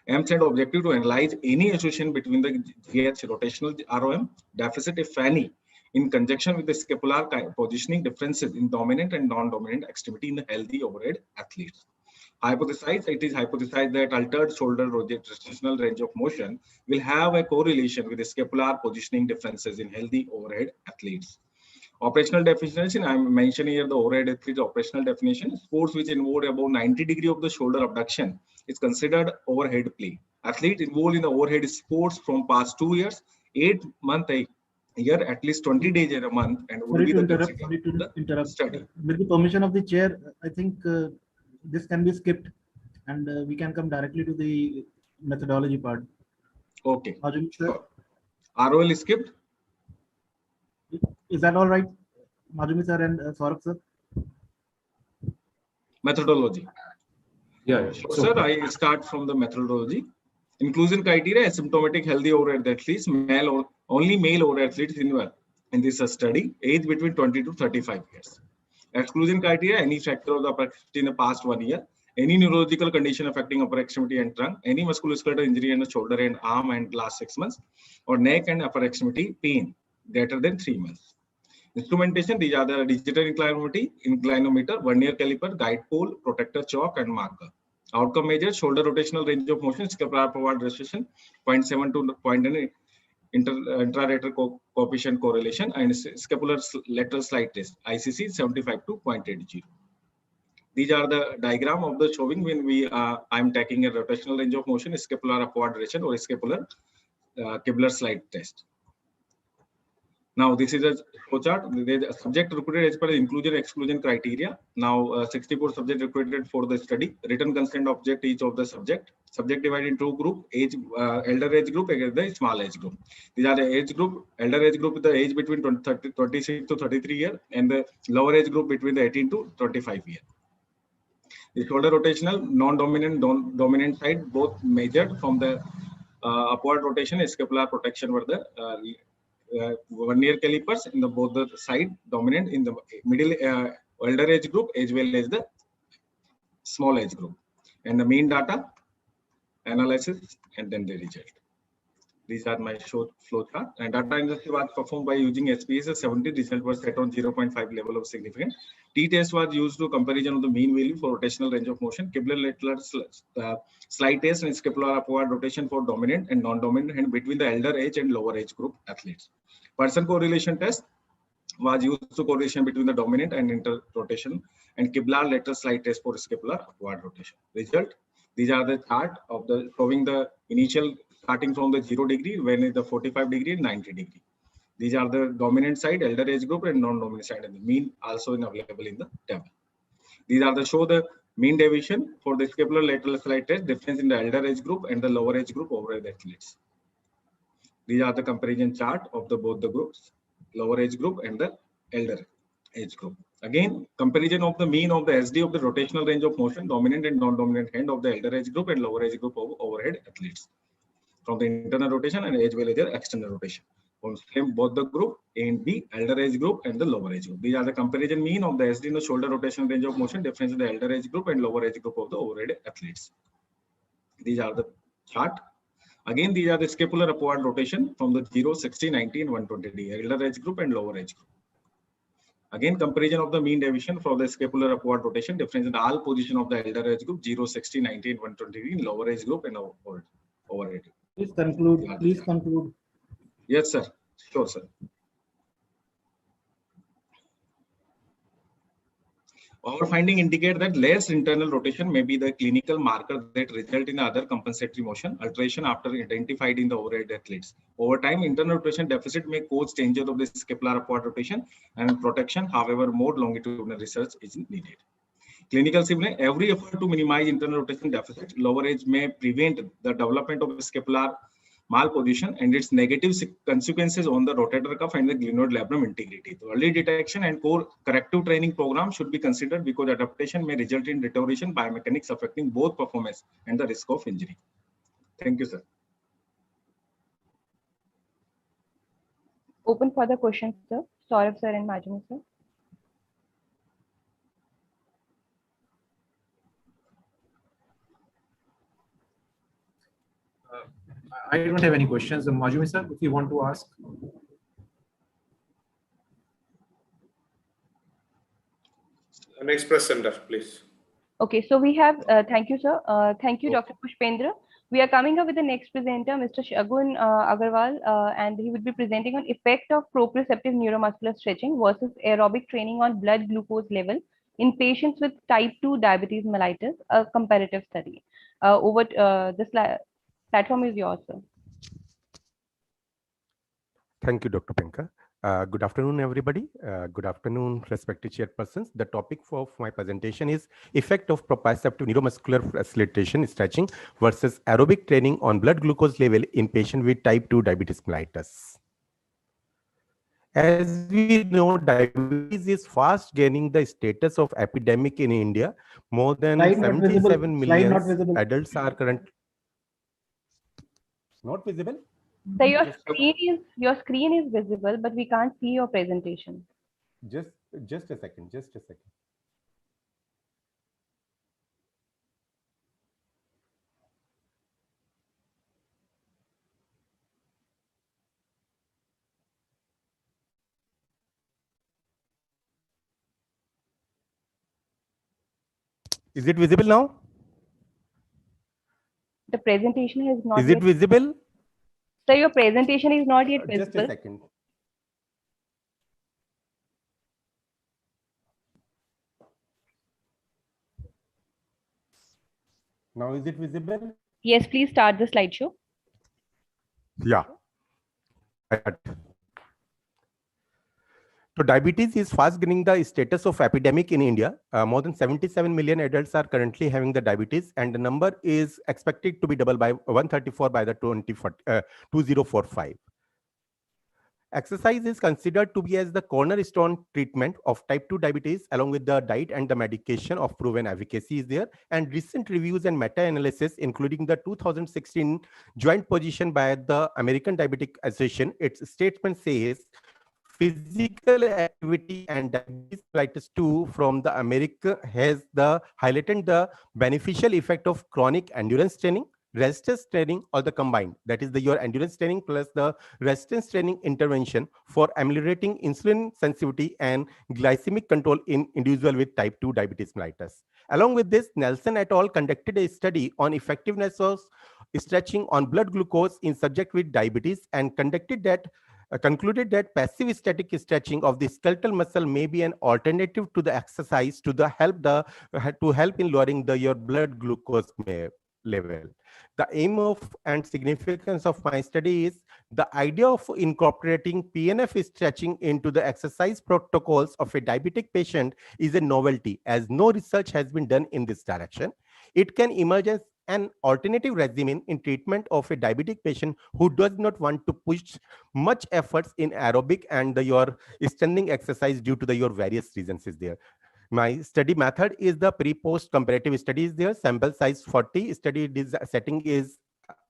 AIMS had objective to analyze any association between the GH rotational ROM deficit, if any, in conjunction with the scapular positioning differences in dominant and non-dominant extremity in the healthy overhead athletes. It is hypothesized that altered shoulder rotational range of motion will have a correlation with the scapular positioning differences in healthy overhead athletes. Operational definition: I am mentioning here the overhead athlete operational definition. Sports which involve about 90 degrees of the shoulder abduction is considered overhead play. Athletes involved in the overhead sports from past 2 years, 8 months a year, at least 20 days in a month, and would be the interrupt. study. With the permission of the chair, I think this can be skipped, and we can come directly to the methodology part. Okay. Sure. ROL is skipped. Is that all right, Majumi sir and Saurabh sir? Methodology. Yeah, so sir, I start from the methodology. Inclusion criteria: asymptomatic healthy overhead athletes, only male overhead athletes in this study, age between 20 to 35 years. Exclusion criteria: any fracture of the upper extremity in the past 1 year, any neurological condition affecting upper extremity and trunk, any musculoskeletal injury in the shoulder and arm and last 6 months, or neck and upper extremity pain greater than 3 months. Instrumentation: these are the digital inclinometer, vernier caliper, guide pole, protector chalk, and marker. Outcome measures: shoulder rotational range of motion, scapular forward rotation, 0.7 to 0.9 intrarater coefficient correlation, and scapular lateral slide test, ICC 75 to 0.80. These are the diagram of the showing when I'm taking a rotational range of motion, scapular upward rotation, or scapular Kibler slide test. Now, this is a flowchart. The subject recruited as per the inclusion-exclusion criteria. Now, 64 subjects recruited for the study. Written consent object each of the subject. Subject divided into group: age, elder age group against the small age group. These are the age group. Elder age group with the age between 26 to 33 years, and the lower age group between the 18 to 25 years. The shoulder rotational, non-dominant, dominant side both measured from the upward rotation and scapular protection were the vernier calipers in the both the side, dominant in the middle elder age group as well as the small age group, and the mean data analysis and then the result. These are my flow chart, and data analysis was performed by using SPSS 70. Result was set on 0.5 level of significance. T-test was used to comparison of the mean value for rotational range of motion, Kibler lateral slide test, and scapular upward rotation for dominant and non-dominant and between the elder age and lower age group athletes. Person correlation test was used to correlation between the dominant and inter-rotation, and Kibler lateral slide test for scapular upward rotation. Result: these are the chart of the showing the initial starting from the 0 degree, when is the 45 degree and 90 degree. These are the dominant side, elder age group, and non-dominant side, and the mean also available in the table. These are the show the mean deviation for the scapular lateral slide test, difference in the elder age group and the lower age group overhead athletes. These are the comparison chart of both the groups, lower age group and the elder age group. Again, comparison of the mean of the SD of the rotational range of motion, dominant and non-dominant hand of the elder age group and lower age group of overhead athletes from the internal rotation and as well as the external rotation. On same both the group A and B, elder age group and the lower age group. These are the comparison mean of the SD in the shoulder rotation range of motion difference in the elder age group and lower age group of the overhead athletes. These are the chart. Again, these are the scapular upward rotation from the 0, 60, 90 and 120D, elder age group and lower age group. Again, comparison of the mean deviation for the scapular upward rotation difference in all position of the elder age group 0, 60, 90 and 120D in lower age group and overhead. Please conclude. Please conclude. Yes, sir. Sure, sir. Our finding indicate that less internal rotation may be the clinical marker that result in other compensatory motion alteration after identified in the overhead athletes. Over time, internal rotation deficit may cause changes of the scapular upward rotation and protection. However, more longitudinal research is needed. Clinical similarly, every effort to minimize internal rotation deficit, lower age may prevent the development of scapular malposition and its negative consequences on the rotator cuff and the glenoid labrum integrity. The early detection and core corrective training program should be considered because adaptation may result in deterioration biomechanics affecting both performance and the risk of injury. Thank you, sir. Open for the questions, sir. Saurav sir and Majumi sir. I don't have any questions. Majumi sir, if you want to ask. Next presenter, please. Okay, so we have, thank you, sir. Thank you, Dr. Pushpendra. We are coming up with the next presenter, Mr. Shagun Agarwal, and he would be presenting on effect of proprioceptive neuromuscular stretching versus aerobic training on blood glucose level in patients with type 2 diabetes mellitus, a comparative study. This platform is yours, sir. Thank you, Dr. Penka. Good afternoon, everybody. Good afternoon, respected chairpersons. The topic for my presentation is effect of proprioceptive neuromuscular facilitation stretching versus aerobic training on blood glucose level in patient with type 2 diabetes mellitus. As we know, diabetes is fast gaining the status of epidemic in India. More than 77 million adults are currently not visible. So your screen is visible, but we can't see your presentation. Just a second. Just a second. Is it visible now? The presentation is not. Is it visible? So your presentation is not yet visible. Just a second. Now is it visible? Yes, please start the slideshow. Yeah. So diabetes is fast gaining the status of epidemic in India. More than 77 million adults are currently having the diabetes, and the number is expected to be double by 134 by the 2045. Exercise is considered to be as the cornerstone treatment of type 2 diabetes, along with the diet and the medication of proven efficacy is there. And recent reviews and meta-analysis, including the 2016 joint position by the American Diabetic Association, its statement says physical activity and diabetes mellitus 2 from the America has highlighted the beneficial effect of chronic endurance training, resistance training, or the combined. That is your endurance training plus the resistance training intervention for ameliorating insulin sensitivity and glycemic control in individuals with type 2 diabetes mellitus. Along with this, Nelson et al. Conducted a study on effectiveness of stretching on blood glucose in subjects with diabetes and concluded that passive static stretching of the skeletal muscle may be an alternative to the exercise to help in lowering your blood glucose level. The aim of and significance of my study is the idea of incorporating PNF stretching into the exercise protocols of a diabetic patient is a novelty, as no research has been done in this direction. It can emerge as an alternative regimen in treatment of a diabetic patient who does not want to push much efforts in aerobic and your standing exercise due to your various reasons is there. My study method is the pre-post comparative study is there. Sample size 40. Study setting is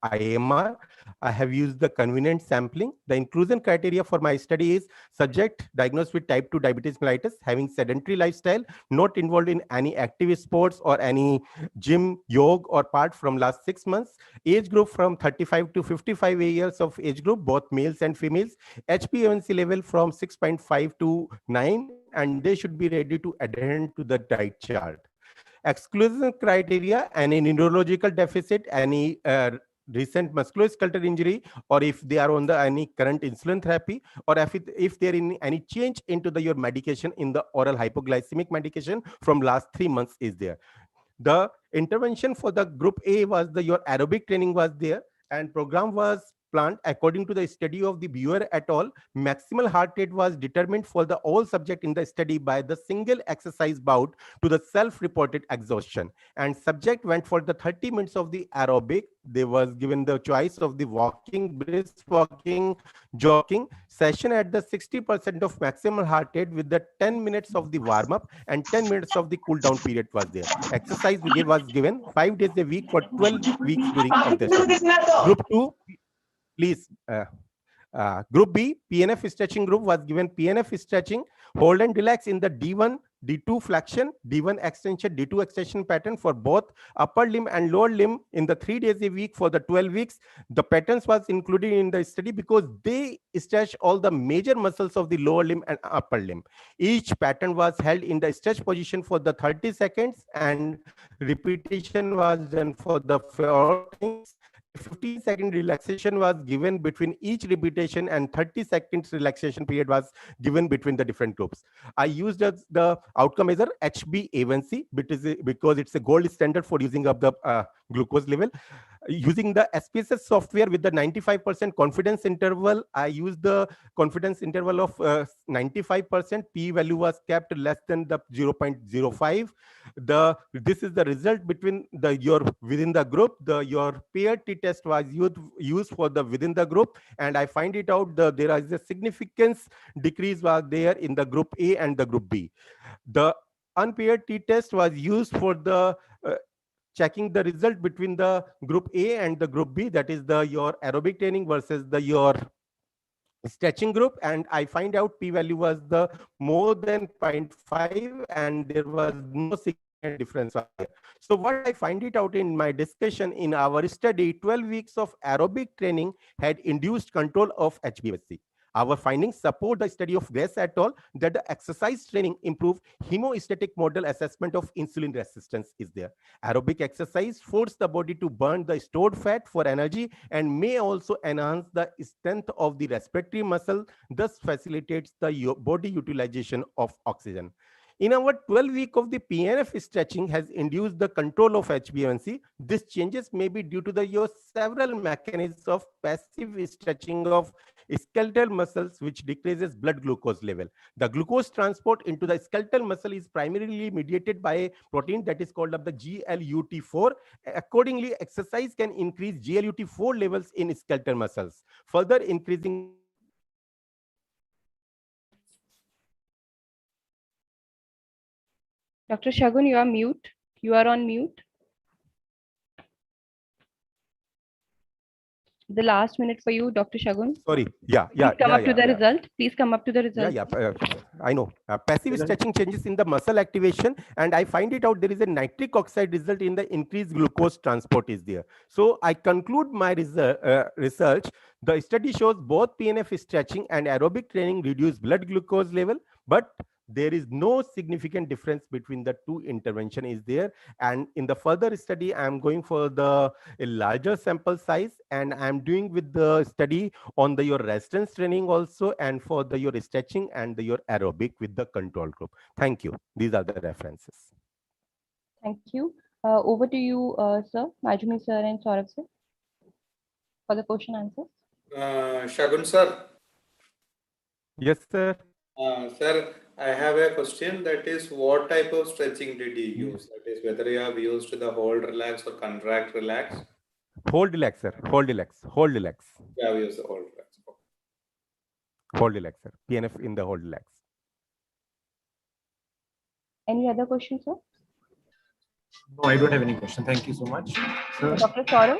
IMR. I have used the convenient sampling. The inclusion criteria for my study is subject diagnosed with type 2 diabetes mellitus, having sedentary lifestyle, not involved in any active sports or any gym, yoga or part from last 6 months. Age group from 35 to 55 years of age group, both males and females. HbA1c level from 6.5 to 9, and they should be ready to adhere to the diet chart. Exclusion criteria: any neurological deficit, any recent musculoskeletal injury, or if they are on the any current insulin therapy, or if there is any change into your medication in the oral hypoglycemic medication from last 3 months is there. The intervention for the group A was your aerobic training was there, and program was planned according to the study of the Buer et al. Maximal heart rate was determined for the all subject in the study by the single exercise bout to the self-reported exhaustion, and subject went for the 30 minutes of the aerobic. They was given the choice of the walking, brisk walking, jogging session at the 60% of maximal heart rate with the 10 minutes of the warm-up and 10 minutes of the cool-down period was there. Exercise was given 5 days a week for 12 weeks during of the study. Group 2, please. Group B, PNF stretching group was given PNF stretching, hold and relax in the D1, D2 flexion, D1 extension, D2 extension pattern for both upper limb and lower limb in the 3 days a week for the 12 weeks. The patterns was included in the study because they stretch all the major muscles of the lower limb and upper limb. Each pattern was held in the stretch position for the 30 seconds and repetition was done for the 4 things. 15-second relaxation was given between each repetition and 30 seconds relaxation period was given between the different groups. I used as the outcome measure HbA1c because it's a gold standard for using up the glucose level. Using the SPSS software with the 95% confidence interval, I used the confidence interval of 95%. P-value was kept less than the 0.05. This is the result between within the group. Your peer t-test was used for the within the group, and I find it out there is a significance decrease was there in the group A and the group B. The unpaired t-test was used for the checking the result between the group A and the group B, that is your aerobic training versus your stretching group, and I find out p-value was the more than 0.5 and there was no significant difference. So what I find it out in my discussion in our study, 12 weeks of aerobic training had induced control of HbA1c. Our findings support the study of Grace et al. That the exercise training improve hemostatic model assessment of insulin resistance is there. Aerobic exercise force the body to burn the stored fat for energy and may also enhance the strength of the respiratory muscle, thus facilitates the body utilization of oxygen. In our 12-week of the PNF stretching has induced the control of HbA1c. These changes may be due to your several mechanisms of passive stretching of skeletal muscles, which decreases blood glucose level. The glucose transport into the skeletal muscle is primarily mediated by a protein that is called the GLUT4. Accordingly, exercise can increase GLUT4 levels in skeletal muscles, further increasing. Dr. Shagun, you are mute. You are on mute. The last minute for you, Dr. Shagun. Sorry. Yeah. Please come up to the result. Please come up to the result. I know. Passive stretching changes in the muscle activation, and I find it out there is a nitric oxide result in the increased glucose transport is there. So I conclude my research. The study shows both PNF stretching and aerobic training reduce blood glucose level, but there is no significant difference between the two intervention is there. And in the further study, I am going for a larger sample size, and I am doing with the study on your resistance training also, and for your stretching and your aerobic with the control group. Thank you. These are the references. Thank you. Over to you, sir, Majumi sir and Saurabh sir, for the question answers. Shagun sir. Yes, sir. Sir, I have a question, that is, what type of stretching did you use? That is, whether you have used the hold relax or contract relax? Hold relax, sir. Hold relax. Hold relax. You have used the hold relax. Hold relax, sir. PNF in the hold relax. Any other questions, sir? No, I don't have any question. Thank you so much. Sir? Dr. Saurav?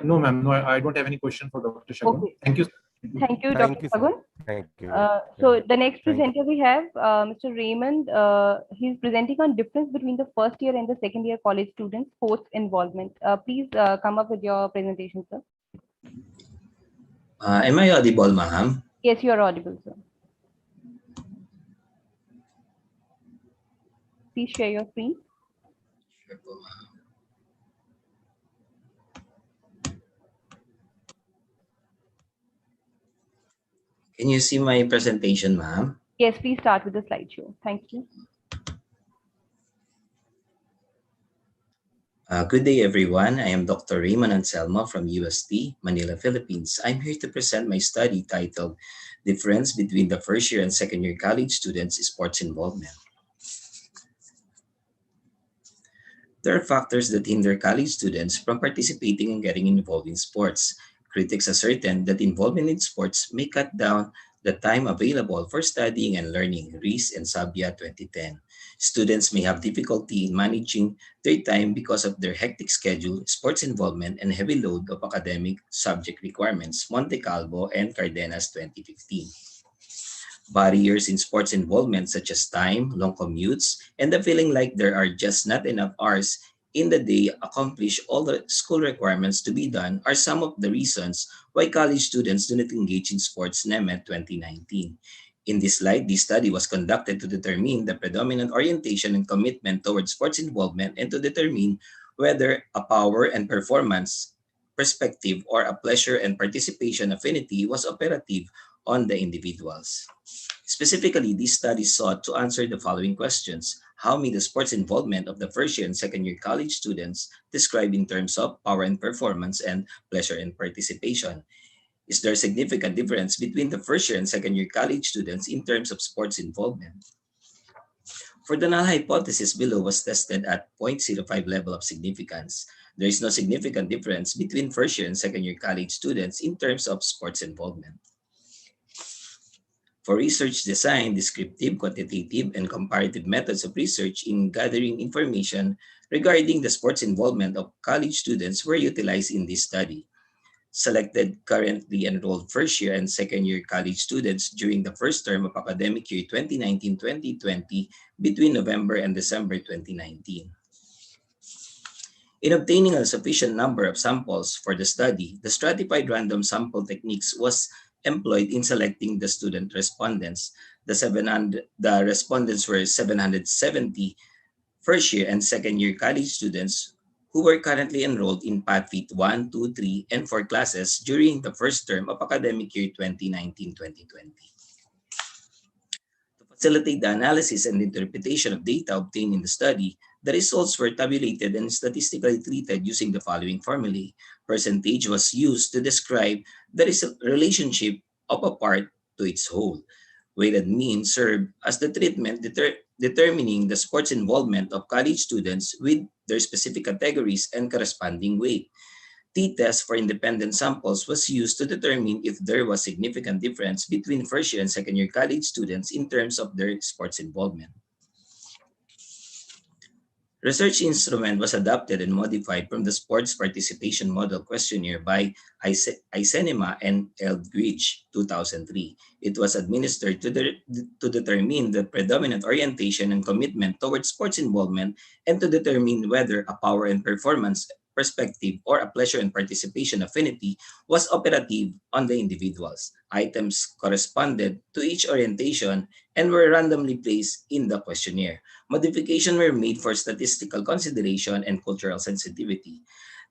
No, ma'am. No, I don't have any question for Dr. Shagun. Okay. Thank you. Thank you, Dr. Shagun. Thank you. So the next presenter we have, Mr. Raymond. He's presenting on difference between the first year and the second year college students' sports involvement. Please come up with your presentation, sir. Am I audible, ma'am? Yes, you are audible, sir. Please share your screen. Can you see my presentation, ma'am? Yes, please start with the slideshow. Thank you. Good day, everyone. I am Dr. Raymond Anselmo from UST, Manila, Philippines. I'm here to present my study titled Difference Between the First Year and Second Year College Students' Sports Involvement. There are factors that hinder college students from participating and getting involved in sports. Critics ascertain that involvement in sports may cut down the time available for studying and learning, Rees and Sabia 2010. Students may have difficulty in managing their time because of their hectic schedule, sports involvement, and heavy load of academic subject requirements, Monte Calvo and Cardenas 2015. Barriers in sports involvement such as time, long commutes, and the feeling like there are just not enough hours in the day accomplish all the school requirements to be done are some of the reasons why college students do not engage in sports, NEMET 2019. In this slide, this study was conducted to determine the predominant orientation and commitment towards sports involvement and to determine whether a power and performance perspective or a pleasure and participation affinity was operative on the individuals. Specifically, these studies sought to answer the following questions. How may the sports involvement of the first year and second year college students describe in terms of power and performance and pleasure and participation? Is there a significant difference between the first year and second year college students in terms of sports involvement? For the null hypothesis below was tested at 0.05 level of significance. There is no significant difference between first year and second year college students in terms of sports involvement. For research design, descriptive, quantitative, and comparative methods of research in gathering information regarding the sports involvement of college students were utilized in this study. Selected currently enrolled first year and second year college students during the first term of academic year 2019-2020 between November and December 2019. In obtaining a sufficient number of samples for the study, the stratified random sample techniques was employed in selecting the student respondents. The respondents were 770 first year and second year college students who were currently enrolled in PADFIT 1, 2, 3, and 4 classes during the first term of academic year 2019-2020. To facilitate the analysis and interpretation of data obtained in the study, the results were tabulated and statistically treated using the following formulae. Percentage was used to describe the relationship of a part to its whole. Weighted mean served as the treatment determining the sports involvement of college students with their specific categories and corresponding weight. T-test for independent samples was used to determine if there was significant difference between first year and second year college students in terms of their sports involvement. Research instrument was adapted and modified from the Sports Participation Model Questionnaire by Eisenema and Eldridge 2003. It was administered to determine the predominant orientation and commitment towards sports involvement and to determine whether a power and performance perspective or a pleasure and participation affinity was operative on the individuals. Items corresponded to each orientation and were randomly placed in the questionnaire. Modifications were made for statistical consideration and cultural sensitivity.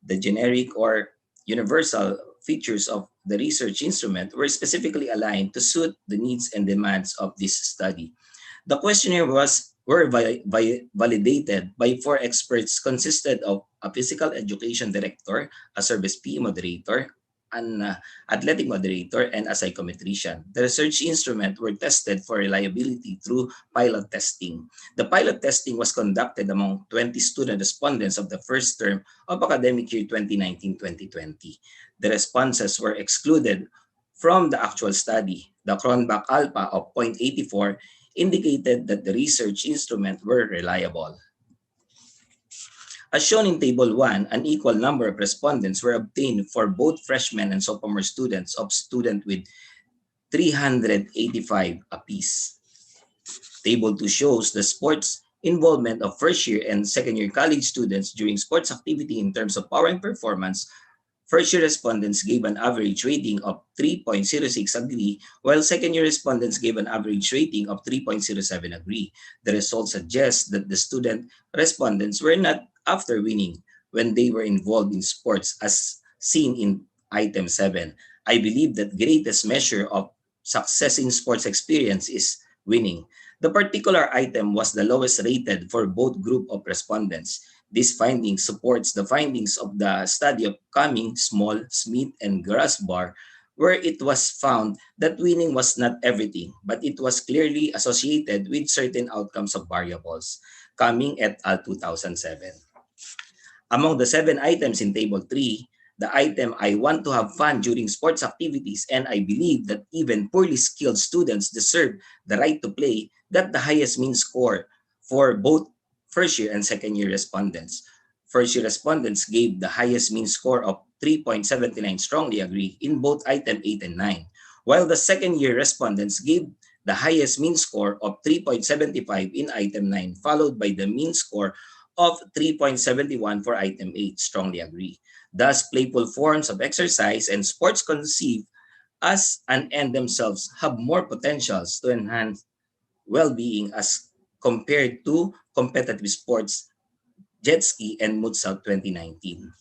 The generic or universal features of the research instrument were specifically aligned to suit the needs and demands of this study. The questionnaire were validated by 4 experts consisted of a physical education director, a service PE moderator, an athletic moderator, and a psychometrician. The research instruments were tested for reliability through pilot testing. The pilot testing was conducted among 20 student respondents of the first term of academic year 2019-2020. The responses were excluded from the actual study. The Cronbach alpha of 0.84 indicated that the research instruments were reliable. As shown in Table 1, an equal number of respondents were obtained for both freshmen and sophomore students of student with 385 apiece. Table 2 shows the sports involvement of first year and second year college students during sports activity in terms of power and performance. First year respondents gave an average rating of 3.06 agree, while second year respondents gave an average rating of 3.07 agree. The results suggest that the student respondents were not after winning when they were involved in sports as seen in item 7. I believe that greatest measure of success in sports experience is winning. The particular item was the lowest rated for both group of respondents. This finding supports the findings of the study of Cumming, Small, Smith, and Grasbar, where it was found that winning was not everything, but it was clearly associated with certain outcomes of variables. Cumming et al. 2007. Among the 7 items in Table 3, the item I want to have fun during sports activities and I believe that even poorly skilled students deserve the right to play got the highest mean score for both first year and second year respondents. First year respondents gave the highest mean score of 3.79 strongly agree in both item 8 and 9, while the second year respondents gave the highest mean score of 3.75 in item 9, followed by the mean score of 3.71 for item 8, strongly agree. Thus, playful forms of exercise and sports conceived as an end themselves have more potentials to enhance well-being as compared to competitive sports, jet ski, and Mutsal 2019.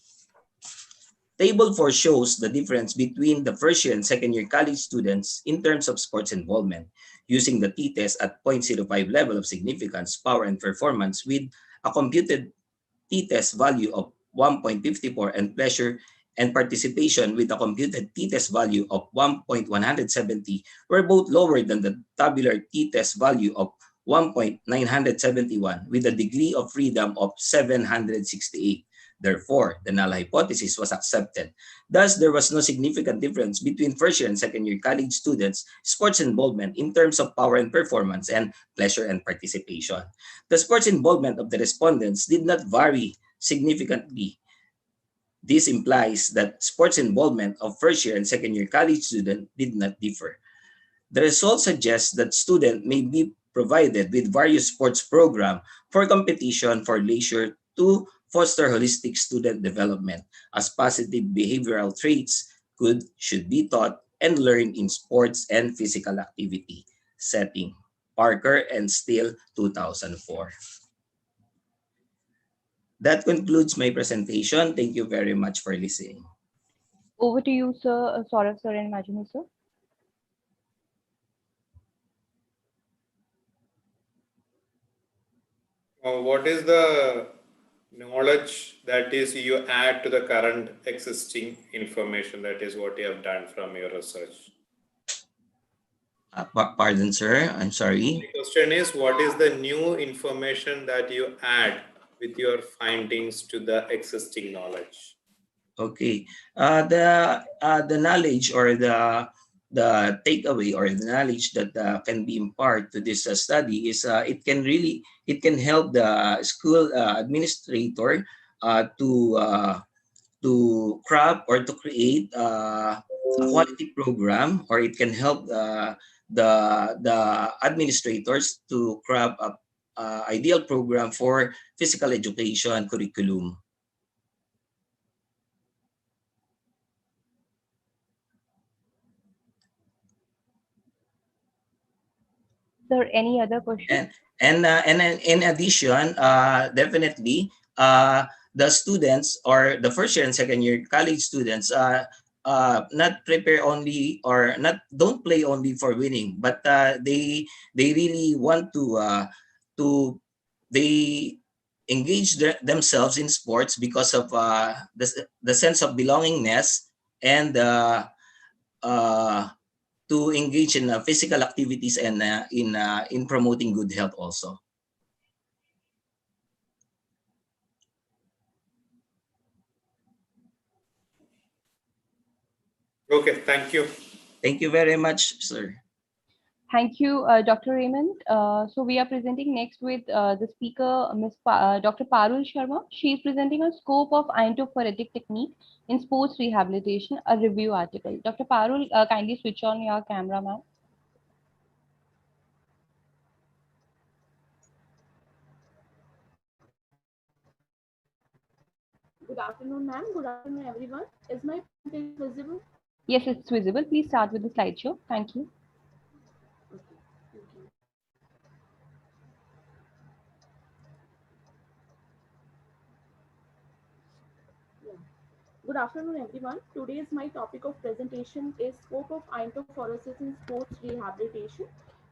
Table 4 shows the difference between the first year and second year college students in terms of sports involvement, using the t-test at 0.05 level of significance, power, and performance with a computed t-test value of 1.54 and pleasure and participation with a computed t-test value of 1.170 were both lower than the tabular t-test value of 1.971 with a degree of freedom of 768. Therefore, the null hypothesis was accepted. Thus, there was no significant difference between first year and second year college students' sports involvement in terms of power and performance and pleasure and participation. The sports involvement of the respondents did not vary significantly. This implies that sports involvement of first year and second year college students did not differ. The results suggest that students may be provided with various sports programs for competition for leisure to foster holistic student development, as positive behavioral traits should be taught and learned in sports and physical activity setting. Parker and Steele, 2004. That concludes my presentation. Thank you very much for listening. Over to you, sir. Saurav sir and Majinu sir. What is the knowledge that is you add to the current existing information? That is what you have done from your research. Pardon, sir. I'm sorry. The question is, what is the new information that you add with your findings to the existing knowledge? Okay. The knowledge or the takeaway or the knowledge that can be imparted to this study is it can help the school administrator to craft or to create a quality program, or it can help the administrators to craft a ideal program for physical education curriculum. Sir, any other question? And in addition, definitely the students or the first year and second year college students not prepare only or don't play only for winning, but they really want to they engage themselves in sports because of the sense of belongingness and to engage in physical activities and in promoting good health also. Okay, thank you. Thank you very much, sir. Thank you, Dr. Raymond. So we are presenting next with the speaker, Dr. Parul Sharma. She is presenting a scope of iontophoretic technique in sports rehabilitation, a review article. Dr. Parul, kindly switch on your camera, ma'am. Good afternoon, ma'am. Good afternoon, everyone. Is my presentation visible? Yes, it's visible. Please start with the slideshow. Thank you. Good afternoon, everyone. Today's my topic of presentation is scope of iontophoresis in sports rehabilitation.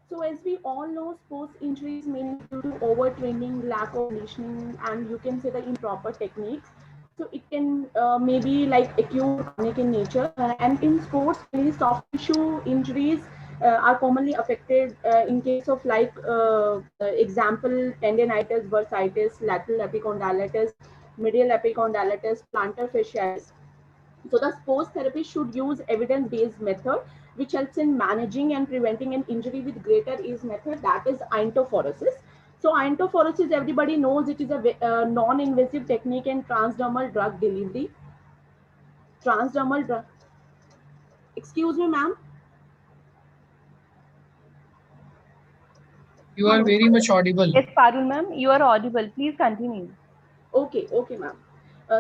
So as we all know, sports injuries mainly due to overtraining, lack of conditioning, and you can say the improper techniques. So it can maybe like acute chronic in nature. And in sports, many soft tissue injuries are commonly affected in case of like example, tendinitis, bursitis, lateral epicondylitis, medial epicondylitis, plantar fasciitis. So the sports therapy should use evidence-based method, which helps in managing and preventing an injury with greater ease method, that is iontophoresis. So iontophoresis, everybody knows it is a non-invasive technique in transdermal drug delivery. Transdermal drug. Excuse me, ma'am. You are very much audible. Yes, Parul ma'am, you are audible. Please continue. Okay, ma'am.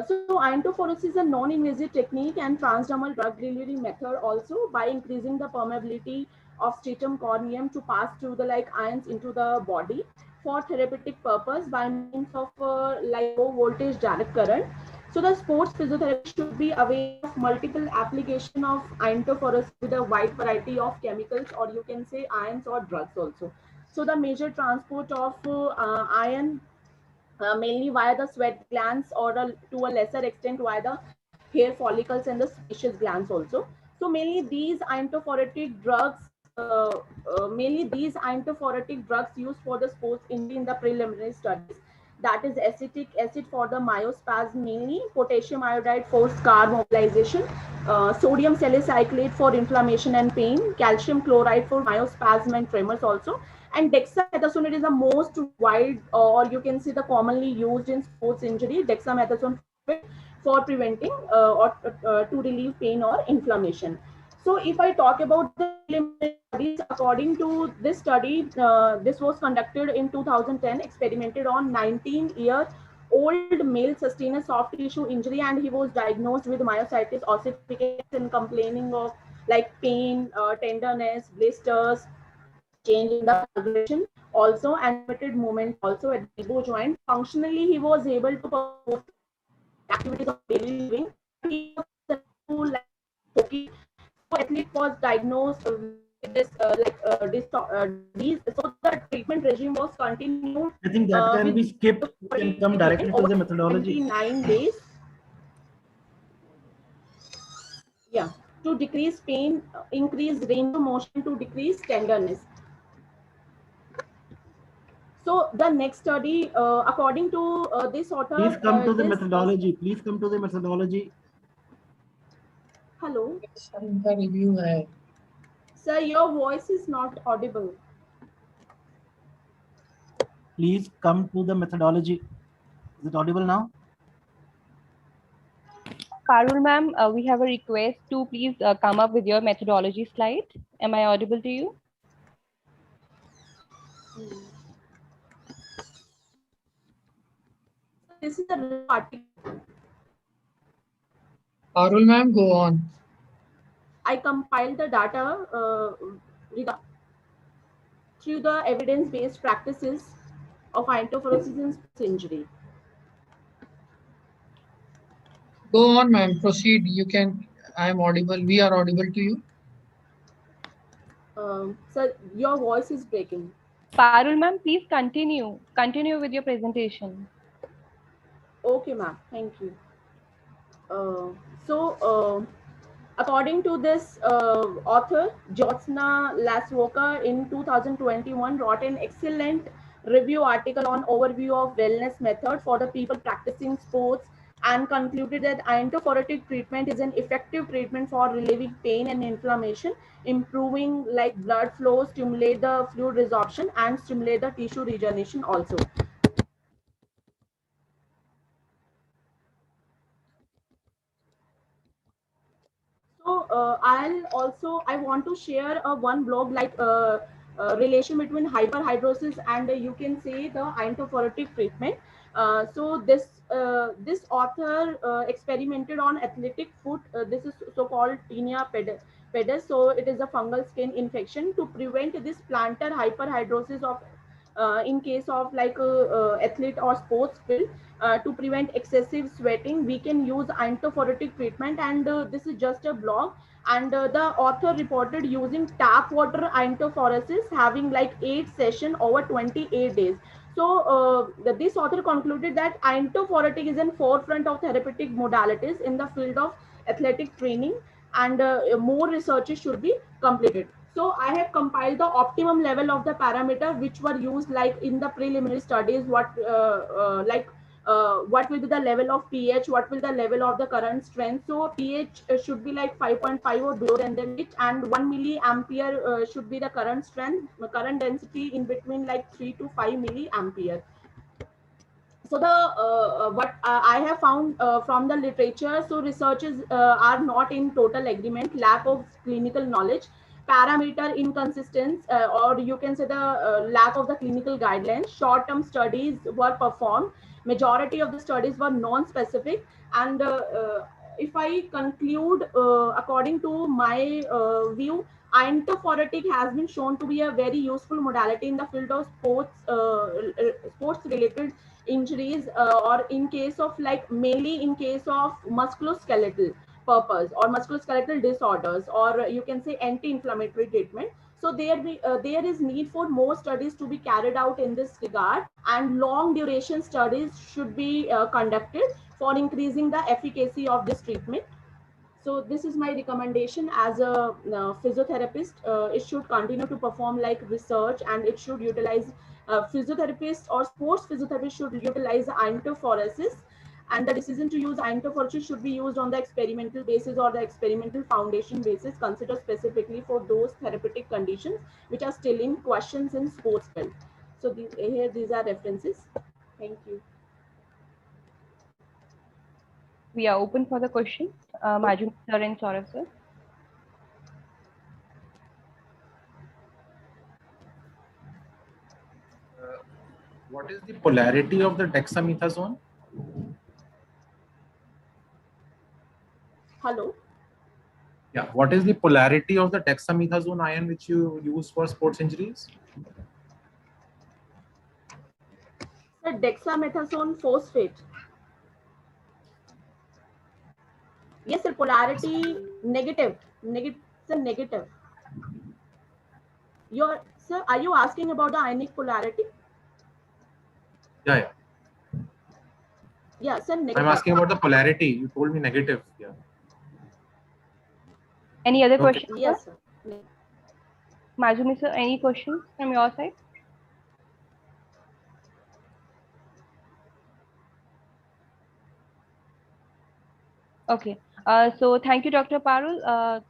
So iontophoresis is a non-invasive technique and transdermal drug delivery method also by increasing the permeability of stratum corneum to pass through the like ions into the body for therapeutic purpose by means of like low voltage direct current. So the sports physiotherapy should be aware of multiple application of iontophoresis with a wide variety of chemicals, or you can say ions or drugs also. So the major transport of ion mainly via the sweat glands, or to a lesser extent via the hair follicles and the sebaceous glands also. So mainly these iontophoretic drugs, used for the sports injury in the preliminary studies. That is acetic acid for the myospasm mainly, potassium iodide for scar mobilization, sodium salicylate for inflammation and pain, calcium chloride for myospasm and tremors also, and dexamethasone is the most wide, or you can see the commonly used in sports injury, dexamethasone for preventing or to relieve pain or inflammation. So if I talk about the studies, according to this study, this was conducted in 2010, experimented on 19-year-old male sustained a soft tissue injury, and he was diagnosed with myositis ossificans and complaining of like pain, tenderness, blisters, change in the progression also, and limited movement also at the elbow joint. Functionally, he was able to perform activities of daily living. He was okay. So athlete was diagnosed with this disease. So the treatment regime was continued. I think that can be skipped. You can come directly to the methodology. 29 days. Yeah, to decrease pain, increase range of motion, to decrease tenderness. So the next study, according to this author, please come to the methodology. Please come to the methodology. Hello. The review hai. Sir, your voice is not audible. Please come to the methodology. Is it audible now? Parul ma'am, we have a request to please come up with your methodology slide. Am I audible to you? This is the article. Parul ma'am, go on. I compiled the data through the evidence-based practices of iontophoresis in sports injury. Go on, ma'am. Proceed. You can. I am audible. We are audible to you. Sir, your voice is breaking. Parul ma'am, please continue. Continue with your presentation. Okay, ma'am. Thank you. According to this author, Jyotsna Laswalker in 2021 wrote an excellent review article on overview of wellness method for the people practicing sports and concluded that iontophoretic treatment is an effective treatment for relieving pain and inflammation, improving like blood flow, stimulate the fluid resorption and stimulate the tissue regeneration also. So I want to share one blog like relation between hyperhidrosis and you can say the iontophoretic treatment. So this author experimented on athletic foot. This is so-called Tinea pedis. So it is a fungal skin infection to prevent this plantar hyperhidrosis of in case of like athlete or sports field. To prevent excessive sweating, we can use iontophoretic treatment, and this is just a blog. And the author reported using tap water iontophoresis, having like 8 sessions over 28 days. So this author concluded that iontophoretic is in forefront of therapeutic modalities in the field of athletic training, and more researches should be completed. So I have compiled the optimum level of the parameter which were used like in the preliminary studies, what will be the level of pH, what will the level of the current strength. So pH should be like 5.5 or below than which, and 1 milliampere should be the current strength, current density in between like 3 to 5 milliampere. So the what I have found from the literature, so researchers are not in total agreement, lack of clinical knowledge, parameter inconsistence, or you can say the lack of the clinical guidelines. Short-term studies were performed. Majority of the studies were non-specific. And if I conclude, according to my view, iontophoretic has been shown to be a very useful modality in the field of sports-related injuries, or in case of like mainly in case of musculoskeletal purpose or musculoskeletal disorders, or you can say anti-inflammatory treatment. So there is need for more studies to be carried out in this regard, and long duration studies should be conducted for increasing the efficacy of this treatment. So this is my recommendation as a physiotherapist. It should continue to perform like research, and it should utilize physiotherapists or sports physiotherapists should utilize iontophoresis, and the decision to use iontophoresis should be used on the experimental basis or the experimental foundation basis, considered specifically for those therapeutic conditions which are still in questions in sports field. So these are references. Thank you. We are open for the questions. Majum sir and Saurav sir. What is the polarity of the dexamethasone? Hello. Yeah, what is the polarity of the dexamethasone ion which you use for sports injuries? The dexamethasone phosphate. Yes, sir. Polarity negative. Negative. Sir, negative. Sir, are you asking about the ionic polarity? Yeah. Yeah, sir. Negative. I'm asking about the polarity. You told me negative. Yeah. Any other questions? Yes, sir. Majumi sir, any questions from your side? Okay. So thank you, Dr. Parul.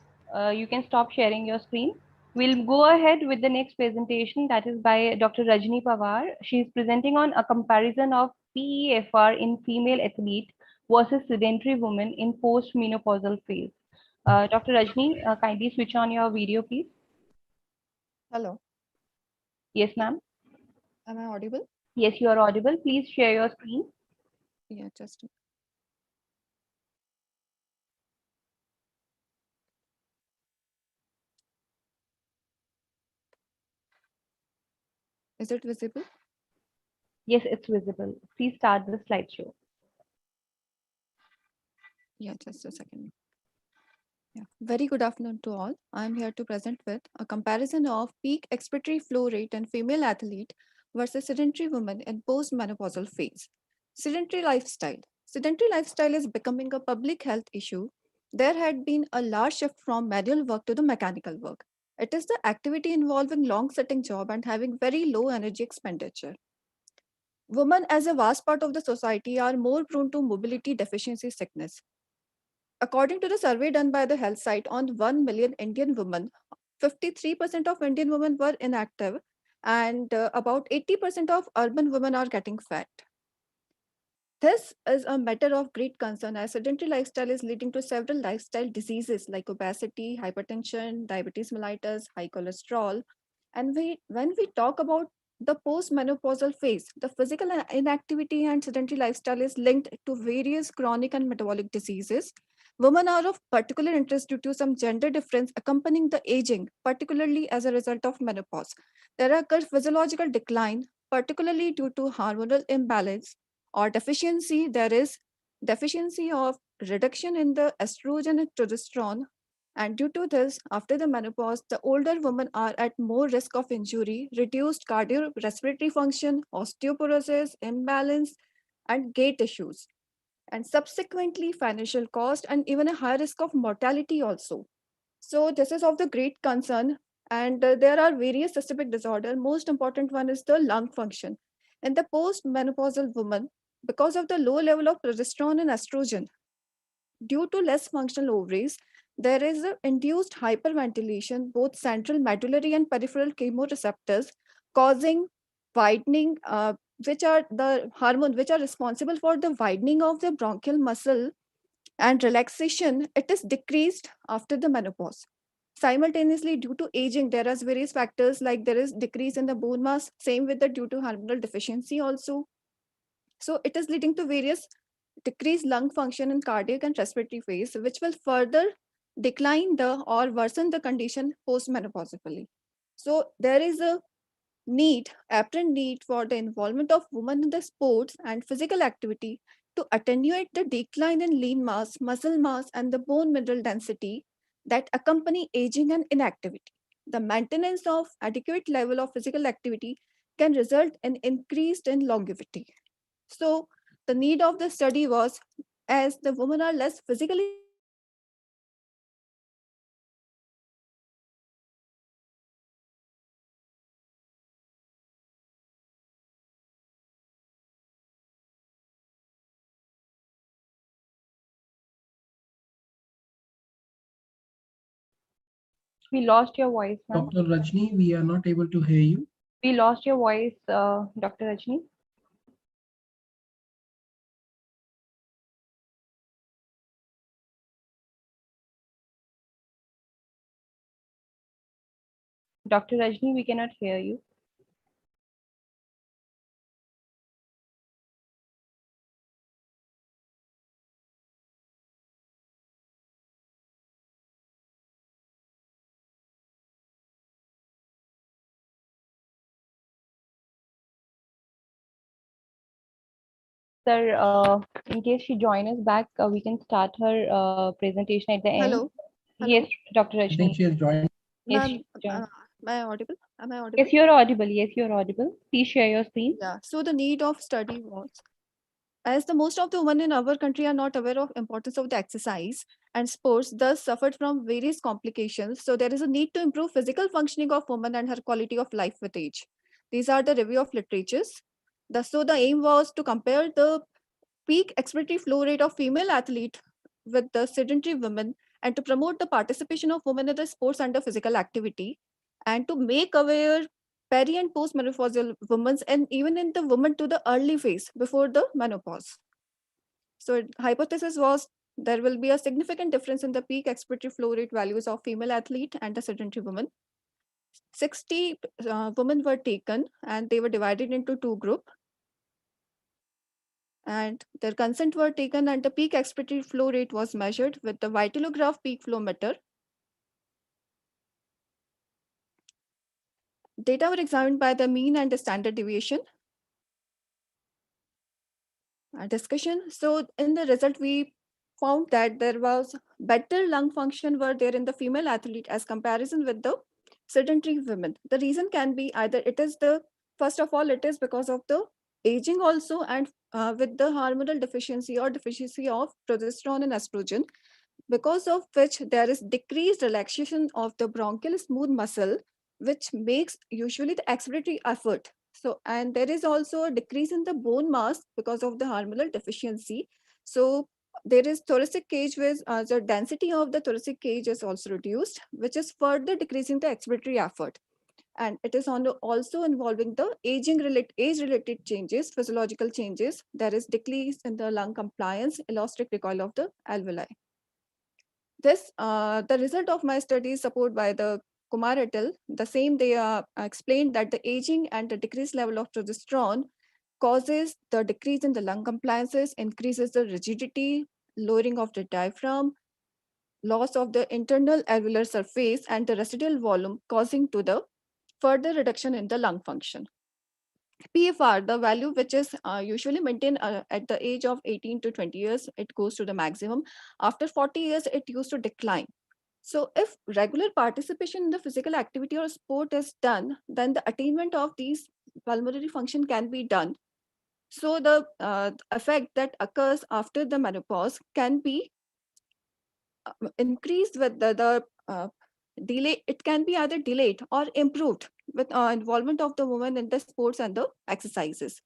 You can stop sharing your screen. We'll go ahead with the next presentation, that is by Dr. Rajni Pawar. She's presenting on a comparison of PEFR in female athlete versus sedentary woman in post-menopausal phase. Dr. Rajni, kindly switch on your video, please. Hello. Yes, ma'am. Am I audible? Yes, you are audible. Please share your screen. Yeah, just. Is it visible? Yes, it's visible. Please start the slideshow. Yeah, just a second. Yeah. Very good afternoon to all. I'm here to present with a comparison of peak expiratory flow rate in female athlete versus sedentary woman in post-menopausal phase. Sedentary lifestyle. Sedentary lifestyle is becoming a public health issue there had been a large shift from manual work to the mechanical work. It is the activity involving long sitting job and having very low energy expenditure. Women as a vast part of the society are more prone to mobility deficiency sickness. According to the survey done by the health site on 1 million Indian women, 53% of Indian women were inactive and about 80% of urban women are getting fat. This is a matter of great concern as sedentary lifestyle is leading to several lifestyle diseases like obesity, hypertension, diabetes mellitus, high cholesterol. And when we talk about the postmenopausal phase, the physical inactivity and sedentary lifestyle is linked to various chronic and metabolic diseases. Women are of particular interest due to some gender difference accompanying the aging, particularly as a result of menopause. There occurs physiological decline, particularly due to hormonal imbalance or deficiency. There is deficiency of reduction in the estrogen and progesterone, and due to this, after the menopause, the older women are at more risk of injury, reduced cardiorespiratory function, osteoporosis, imbalance, and gait issues, and subsequently financial cost and even a high risk of mortality also. So this is of the great concern, and there are various systemic disorders. Most important one is the lung function. In the post-menopausal woman, because of the low level of progesterone and estrogen, due to less functional ovaries, there is an induced hyperventilation, both central medullary and peripheral chemoreceptors, causing widening, which are the hormone which are responsible for the widening of the bronchial muscle and relaxation. It is decreased after the menopause. Simultaneously, due to aging, there are various factors like there is decrease in the bone mass, same with the due to hormonal deficiency also. So it is leading to various decreased lung function in cardiac and respiratory phase, which will further decline the or worsen the condition postmenopausally. So there is a apparent need for the involvement of women in the sports and physical activity to attenuate the decline in lean mass, muscle mass, and the bone mineral density that accompany aging and inactivity. The maintenance of adequate level of physical activity can result in increased in longevity. So the need of the study was, as the women are less physically We lost your voice, ma'am. Dr. Rajni, we are not able to hear you. We lost your voice, Dr. Rajni. Dr. Rajni, we cannot hear you. Sir, in case she joins us back, we can start her presentation at the end. Hello. Yes, Dr. I think Rajni. she has joined. Yes, Ma'am, she joined. am I audible? Am I audible? Yes, you're audible. Yes, you're audible. Please share your screen. Yeah. So the need of study was, as the most of the women in our country are not aware of importance of the exercise and sports, thus suffered from various complications. So there is a need to improve physical functioning of women and her quality of life with age. These are the review of literatures. So the aim was to compare the peak expiratory flow rate of female athlete with the sedentary women and to promote the participation of women in the sports and the physical activity and to make aware peri and postmenopausal women and even in the women to the early phase before the menopause. So hypothesis was there will be a significant difference in the peak expiratory flow rate values of female athlete and the sedentary woman. 60 women were taken and they were divided into two groups. And their consent were taken and the peak expiratory flow rate was measured with the Vitellograph peak flow meter. Data were examined by the mean and the standard deviation. Discussion. So in the result, we found that there was better lung function were there in the female athlete as comparison with the sedentary women. The reason can be either it is the, first of all, it is because of the aging also and with the hormonal deficiency or deficiency of progesterone and estrogen. because of which there is decreased relaxation of the bronchial smooth muscle, which makes usually the expiratory effort. So, and there is also a decrease in the bone mass because of the hormonal deficiency. So there is thoracic cage with the density of the thoracic cage is also reduced, which is further decreasing the expiratory effort. And it is also involving the age-related changes, physiological changes. There is decrease in the lung compliance, elastic recoil of the alveoli. This, the result of my study is supported by the Kumar et al. The same, they explained that the aging and the decreased level of progesterone causes the decrease in the lung compliances, increases the rigidity, lowering of the diaphragm, loss of the internal alveolar surface and the residual volume, causing to the further reduction in the lung function. PFR, the value which is usually maintained at the age of 18 to 20 years, it goes to the maximum. After 40 years, it used to decline. So if regular participation in the physical activity or sport is done, then the attainment of these pulmonary function can be done. So the effect that occurs after the menopause can be increased with the delay. It can be either delayed or improved with involvement of the woman in the sports and the exercises.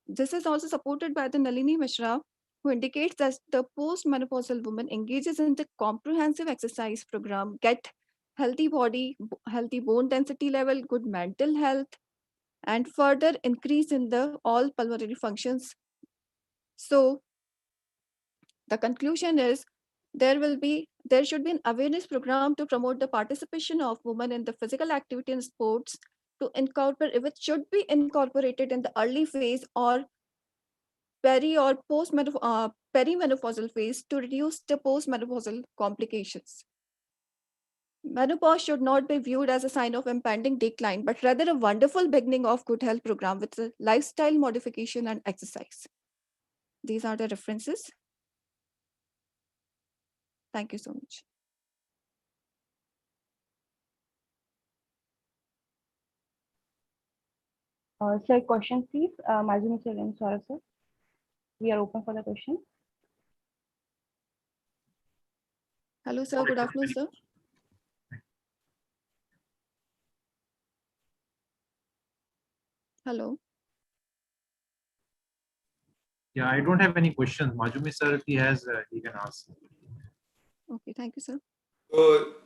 This is also supported by the Nalini Mishra, who indicates that the postmenopausal woman engages in the comprehensive exercise program, get healthy body, healthy bone density level, good mental health, and further increase in the all pulmonary functions. So the conclusion is there should be an awareness program to promote the participation of women in the physical activity and sports to incorporate, if it should be incorporated in the early phase or perimenopausal phase to reduce the postmenopausal complications. Menopause should not be viewed as a sign of impending decline, but rather a wonderful beginning of good health program with a lifestyle modification and exercise. These are the references. Thank you so much. Sir, question please. Mazumi sir and Sora sir. We are open for the question. Hello, sir. Good afternoon, sir. Hello. Yeah, I don't have any questions. Majumi sir, if he has, he can ask. Okay, thank you, sir.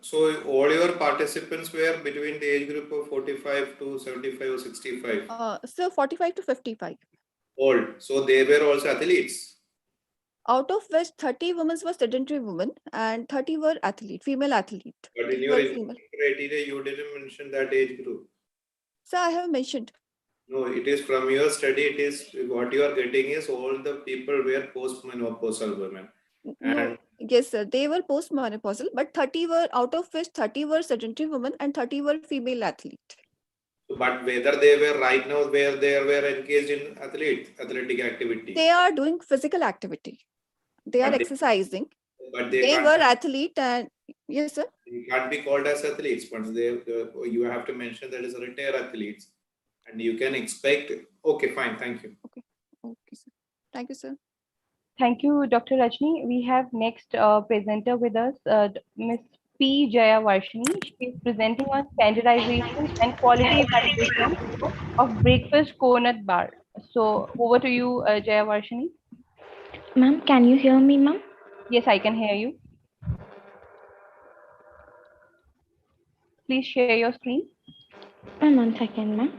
So all your participants were between the age group of 45 to 75 or 65? Sir, 45 to 55. Old. So they were also athletes? Out of which 30 women were sedentary women and 30 were female athlete. But in your criteria, you didn't mention that age group. Sir, I have mentioned. No, it is from your study, it is what you are getting is all the people were postmenopausal women. No, yes, sir. They were postmenopausal, but 30 were, out of which 30 were sedentary women and 30 were female athlete. But whether they were right now where they were engaged in athletic activity. They are doing physical activity. They are exercising. But they were athlete and yes, sir. They can't be called as athletes, but you have to mention that is a retired athletes, and you can expect. Okay, fine. Thank you. Okay, sir. Thank you, sir. Thank you, Dr. Rajni. We have next presenter with us, Ms. P. Jayavarshini. She is presenting on standardization and quality validation of breakfast coconut bar. So over to you, Jayavarshini. Ma'am, can you hear me, ma'am? Yes, I can hear you. Please share your screen. 1 second, ma'am.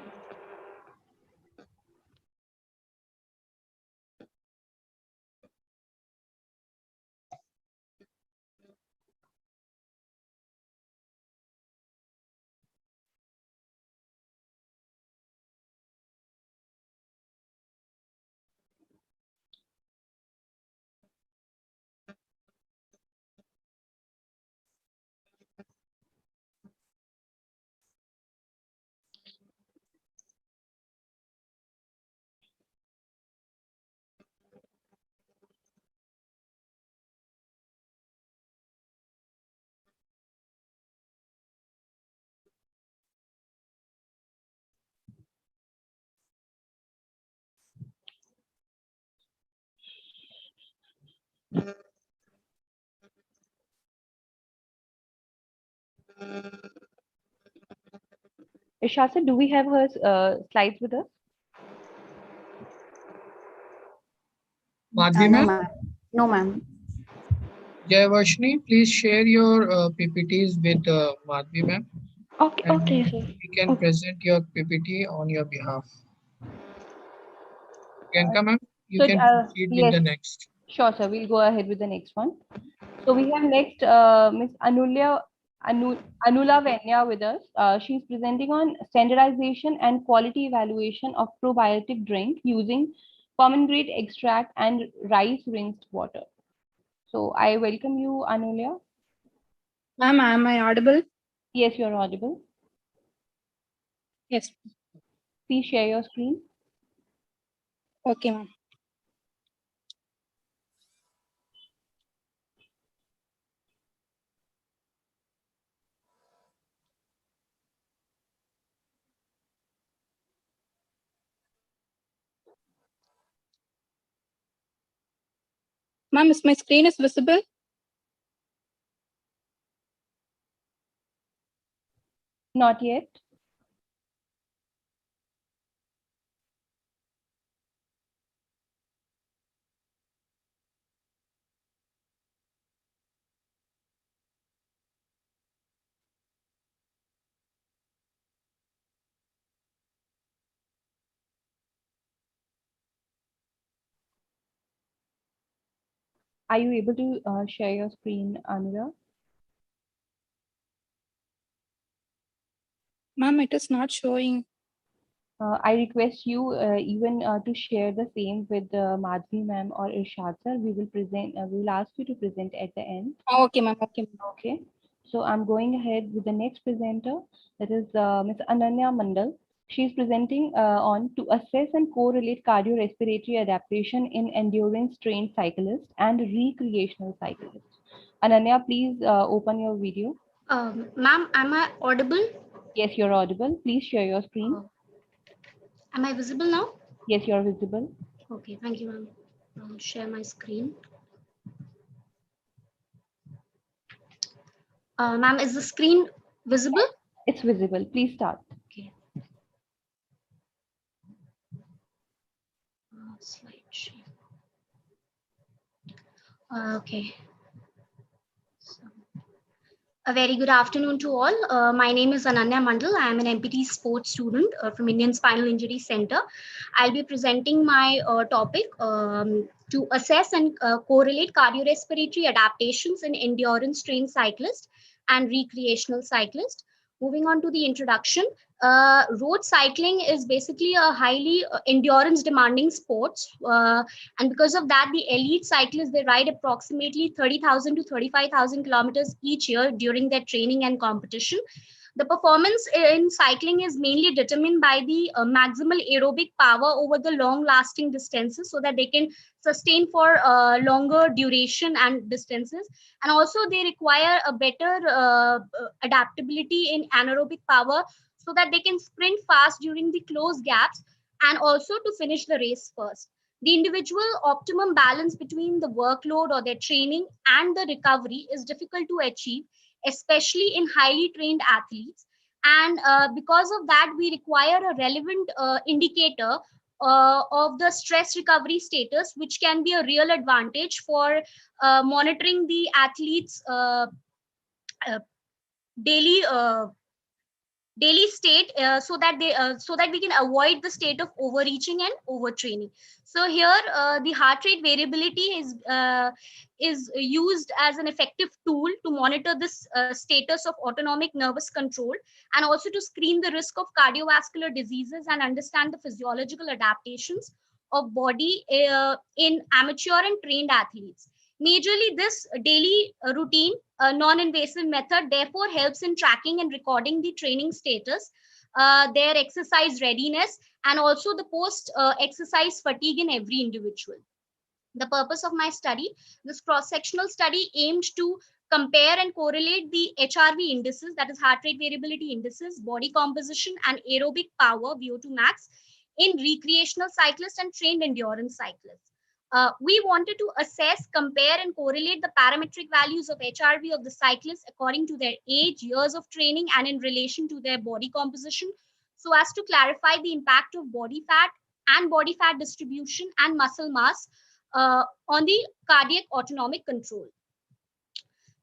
Ishasa, do we have her slides with us? Madhvi No, ma'am? ma'am. No, ma'am. Jayavashni, please share your PPTs with Madhvi ma'am. Okay, And okay, sir. we can Okay. present your PPT on your behalf. Priyanka ma'am, you So, can proceed with yes, the next. sure, sir. We'll go ahead with the next one. So we have next Miss Anula Venya with us. She's presenting on standardization and quality evaluation of probiotic drink using common grade extract and rice rinsed water. So I welcome you, Anulya. Ma'am, am I audible? Yes, you're audible. Yes. Please share your screen. Okay, ma'am. Ma'am, is my screen is visible? Not yet. Are you able to share your screen, Anura? Ma'am, it is not showing. I request you even to share the same with Madhvi ma'am or Irshad sir. We will present. We will ask you to present at the end. Okay, ma'am. Okay. Okay. So I'm going ahead with the next presenter. That is Ms. Ananya Mandal. She's presenting on to assess and correlate cardiorespiratory adaptation in endurance trained cyclists and recreational cyclists. Ananya, please open your video. Ma'am, am I audible? Yes, you're audible. Please share your screen. Am I visible now? Yes, you're visible. Okay, thank you, ma'am. I'll share my screen. Ma'am, is the screen visible? It's visible. Please start. Okay. Slide share. Okay. A very good afternoon to all. My name is Ananya Mandal. I am an MPT sports student from Indian Spinal Injury Center. I'll be presenting my topic to assess and correlate cardiorespiratory adaptations in endurance trained cyclists and recreational cyclists. Moving on to the introduction, road cycling is basically a highly endurance demanding sport. And because of that, the elite cyclists, they ride approximately 30,000 to 35,000 kilometers each year during their training and competition. The performance in cycling is mainly determined by the maximal aerobic power over the long lasting distances so that they can sustain for longer duration and distances. And also they require a better adaptability in anaerobic power so that they can sprint fast during the close gaps and also to finish the race first. The individual optimum balance between the workload or their training and the recovery is difficult to achieve, especially in highly trained athletes. And because of that, we require a relevant indicator of the stress recovery status, which can be a real advantage for monitoring the athletes' daily state so that we can avoid the state of overreaching and overtraining. So here the heart rate variability is used as an effective tool to monitor this status of autonomic nervous control and also to screen the risk of cardiovascular diseases and understand the physiological adaptations of body in amateur and trained athletes. Majorly, this daily routine, a non-invasive method, therefore helps in tracking and recording the training status, their exercise readiness, and also the post-exercise fatigue in every individual. The purpose of my study, this cross-sectional study aimed to compare and correlate the HRV indices, that is heart rate variability indices, body composition, and aerobic power, VO2 max, in recreational cyclists and trained endurance cyclists. We wanted to assess, compare, and correlate the parametric values of HRV of the cyclists according to their age, years of training, and in relation to their body composition, so as to clarify the impact of body fat and body fat distribution and muscle mass on the cardiac autonomic control.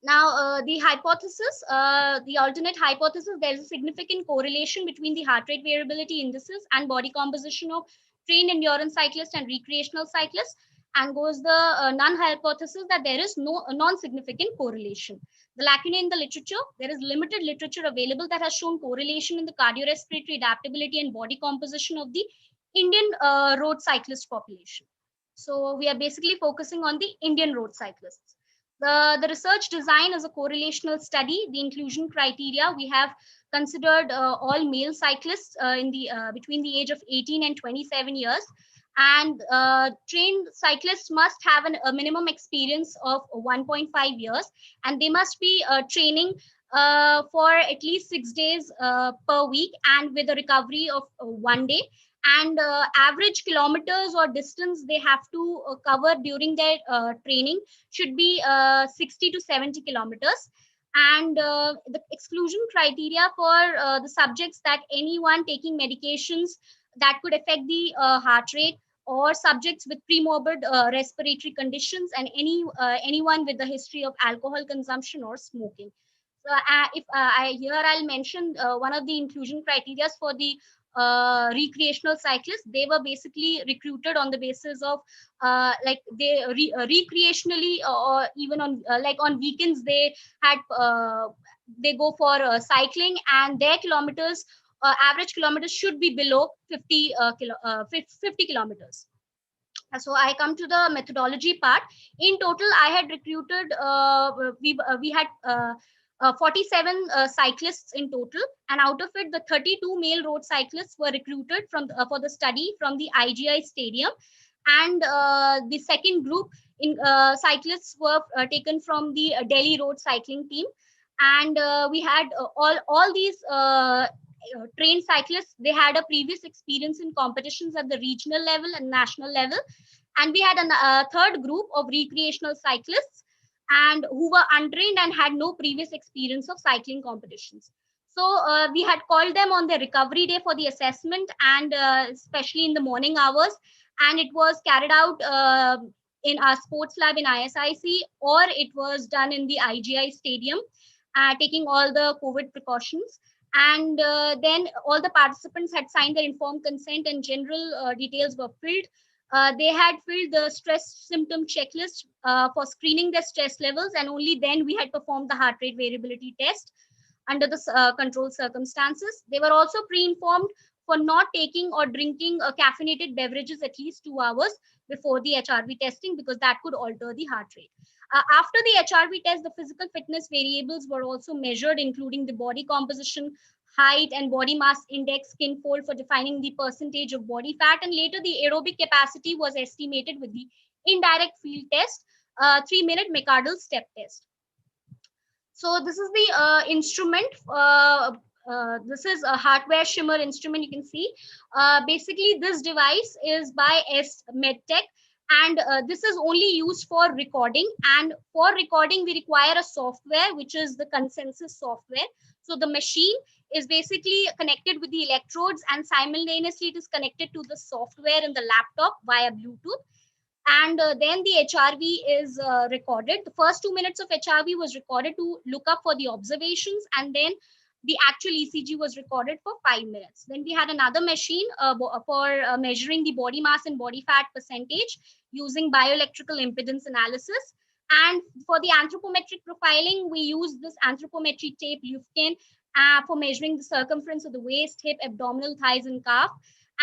Now, the hypothesis, the alternate hypothesis, there is a significant correlation between the heart rate variability indices and body composition of trained endurance cyclists and recreational cyclists, and goes the null hypothesis that there is no non-significant correlation. The lacunae in the literature, there is limited literature available that has shown correlation in the cardiorespiratory adaptability and body composition of the Indian road cyclist population. So we are basically focusing on the Indian road cyclists. The research design is a correlational study. The inclusion criteria, we have considered all male cyclists between the age of 18 and 27 years. And trained cyclists must have a minimum experience of 1.5 years, and they must be training for at least 6 days per week, and with a recovery of 1 day. And average kilometers or distance they have to cover during their training should be 60 to 70 kilometers. And the exclusion criteria for the subjects, that anyone taking medications that could affect the heart rate, or subjects with premorbid respiratory conditions, and anyone with a history of alcohol consumption or smoking. So I'll mention one of the inclusion criteria for the recreational cyclists. They were basically recruited on the basis of like they recreationally, or even on like on weekends they go for cycling, and their kilometers, average kilometers should be below 50 kilometers. So I come to the methodology part. In total, I had recruited, we had 47 cyclists in total, and out of it, the 32 male road cyclists were recruited from for the study from the IGI stadium, and the second group in cyclists were taken from the Delhi road cycling team. And we had all these trained cyclists. They had a previous experience in competitions at the regional level and national level. And we had a third group of recreational cyclists, and who were untrained and had no previous experience of cycling competitions. So we had called them on their recovery day for the assessment, and especially in the morning hours. And it was carried out in our sports lab in ISIC, or it was done in the IGI stadium, taking all the COVID precautions. And then all the participants had signed their informed consent, and general details were filled. They had filled the stress symptom checklist for screening their stress levels, and only then we had performed the heart rate variability test under the controlled circumstances. They were also pre-informed for not taking or drinking caffeinated beverages at least 2 hours before the HRV testing, because that could alter the heart rate. After the HRV test, the physical fitness variables were also measured, including the body composition, height, and body mass index, skin fold for defining the percentage of body fat, and later the aerobic capacity was estimated with the indirect field test, 3-minute McArdle step test. So this is the instrument. This is a hardware shimmer instrument, you can see. Basically, this device is by S Medtech, and this is only used for recording. And for recording, we require a software, which is the consensus software. So the machine is basically connected with the electrodes, and simultaneously it is connected to the software in the laptop via Bluetooth. And then the HRV is recorded. The first 2 minutes of HRV was recorded to look up for the observations, and then the actual ECG was recorded for 5 minutes. Then we had another machine for measuring the body mass and body fat percentage using bioelectrical impedance analysis. And for the anthropometric profiling, we use this anthropometry tape Lufkin for measuring the circumference of the waist, hip, abdominal, thighs, and calf.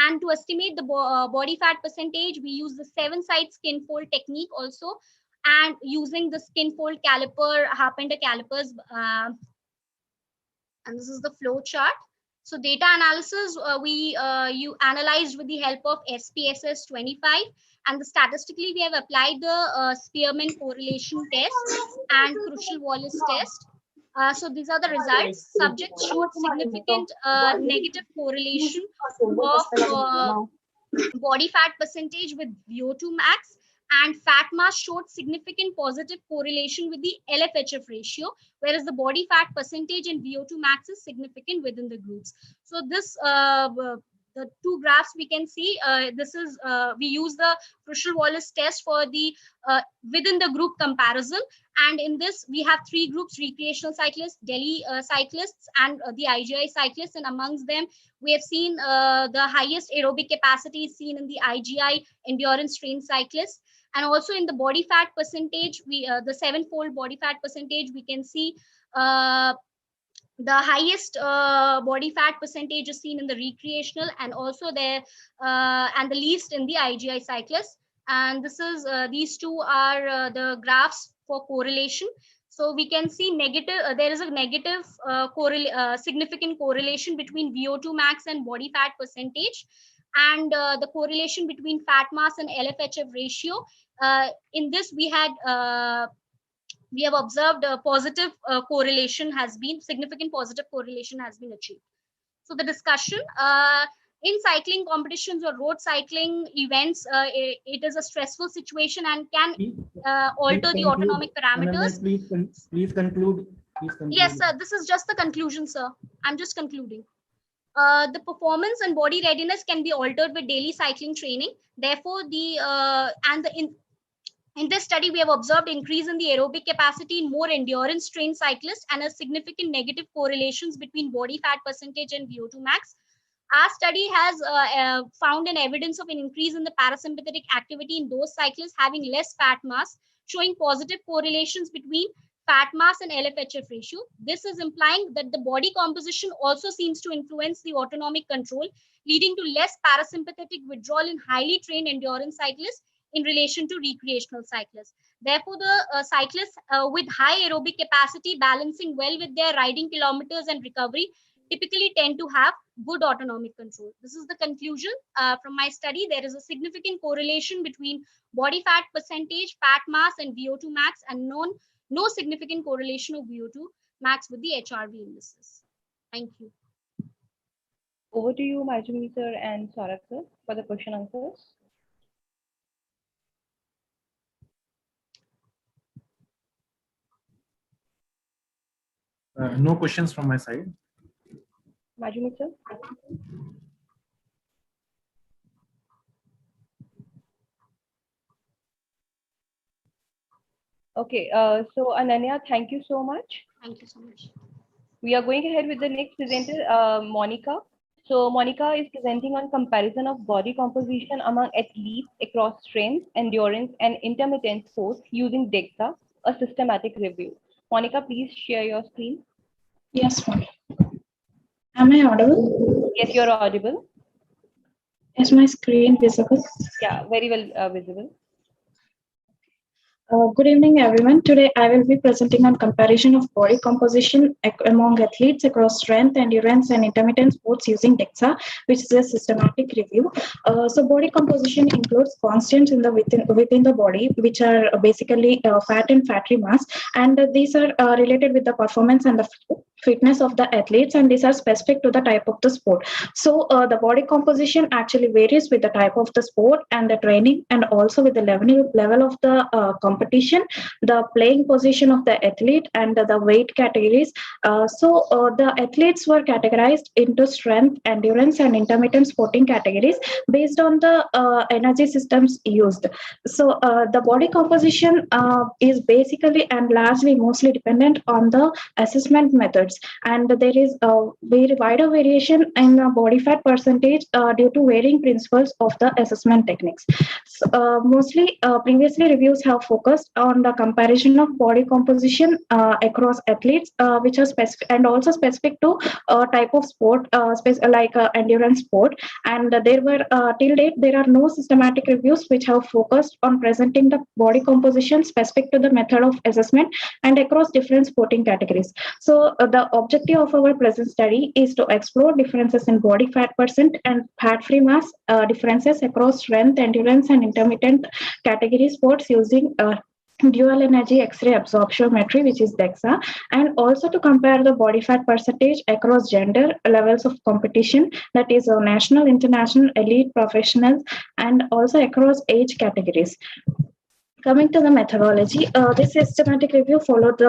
And to estimate the body fat percentage, we use the 7-side skin fold technique also, and using the skin fold caliper, Harpender calipers. And this is the flow chart. So data analysis, you analyzed with the help of SPSS 25, and statistically we have applied the Spearman correlation test and Crucial-Wallis test. So these are the results. Subjects showed significant negative correlation of body fat percentage with VO2 max, and fat mass showed significant positive correlation with the LFHF ratio, whereas the body fat percentage and VO2 max is significant within the groups. So this the two graphs we can see, this is we use the Crucial-Wallis test for the within the group comparison, and in this we have three groups: recreational cyclists, Delhi cyclists, and the IGI cyclists. And amongst them we have seen the highest aerobic capacity is seen in the IGI endurance trained cyclists. And also in the body fat percentage, we the 7-fold body fat percentage, we can see the highest body fat percentage is seen in the recreational, and also there and the least in the IGI cyclists. And this is these two are the graphs for correlation. So we can see negative. There is a negative significant correlation between VO2 max and body fat percentage, and the correlation between fat mass and LFHF ratio. In this, we have observed a positive correlation has been, significant positive correlation has been achieved. So the discussion in cycling competitions or road cycling events, it is a stressful situation and can alter the autonomic parameters. Please conclude. Yes, sir. This is just the conclusion, sir. I'm just concluding. The performance and body readiness can be altered with daily cycling training. Therefore, in this study, we have observed increase in the aerobic capacity in more endurance trained cyclists and a significant negative correlations between body fat percentage and VO2 max. Our study has found an evidence of an increase in the parasympathetic activity in those cyclists having less fat mass, showing positive correlations between fat mass and LFHF ratio. This is implying that the body composition also seems to influence the autonomic control, leading to less parasympathetic withdrawal in highly trained endurance cyclists in relation to recreational cyclists. Therefore, the cyclists with high aerobic capacity balancing well with their riding kilometers and recovery typically tend to have good autonomic control. This is the conclusion from my study. There is a significant correlation between body fat percentage, fat mass, and VO2 max, and no significant correlation of VO2 max with the HRV indices. Thank you. Over to you, Majumi sir and Saurabh sir, for the question answers. No questions from my side. Majumi sir. Okay, so Ananya, thank you so much. Thank you so much. We are going ahead with the next presenter, Monica. So Monica is presenting on comparison of body composition among athletes across strength, endurance, and intermittent sports using DEXA, a systematic review. Monica, please share your screen. Yes, ma'am. Am I audible? Yes, you're audible. Is my screen visible? Yeah, very well visible. Good evening, everyone. Today, I will be presenting on comparison of body composition among athletes across strength, endurance, and intermittent sports using DEXA, which is a systematic review. So, body composition includes constants in the within the body, which are basically fat and fatty mass, and these are related with the performance and the fitness of the athletes, and these are specific to the type of the sport. So, the body composition actually varies with the type of the sport and the training, and also with the level of the competition, the playing position of the athlete, and the weight categories. So the athletes were categorized into strength, endurance, and intermittent sporting categories based on the energy systems used. So the body composition is basically and largely mostly dependent on the assessment methods, and there is a very wider variation in the body fat percentage due to varying principles of the assessment techniques. So, mostly previously reviews have focused on the comparison of body composition across athletes, which are specific and also specific to type of sport, like endurance sport. And there were till date there are no systematic reviews which have focused on presenting the body composition specific to the method of assessment and across different sporting categories. So the objective of our present study is to explore differences in body fat percent and fat-free mass differences across strength, endurance, and intermittent category sports using dual energy X-ray absorptiometry, which is DEXA, and also to compare the body fat percentage across gender levels of competition, that is national, international, elite, professionals, and also across age categories. Coming to the methodology, this systematic review followed the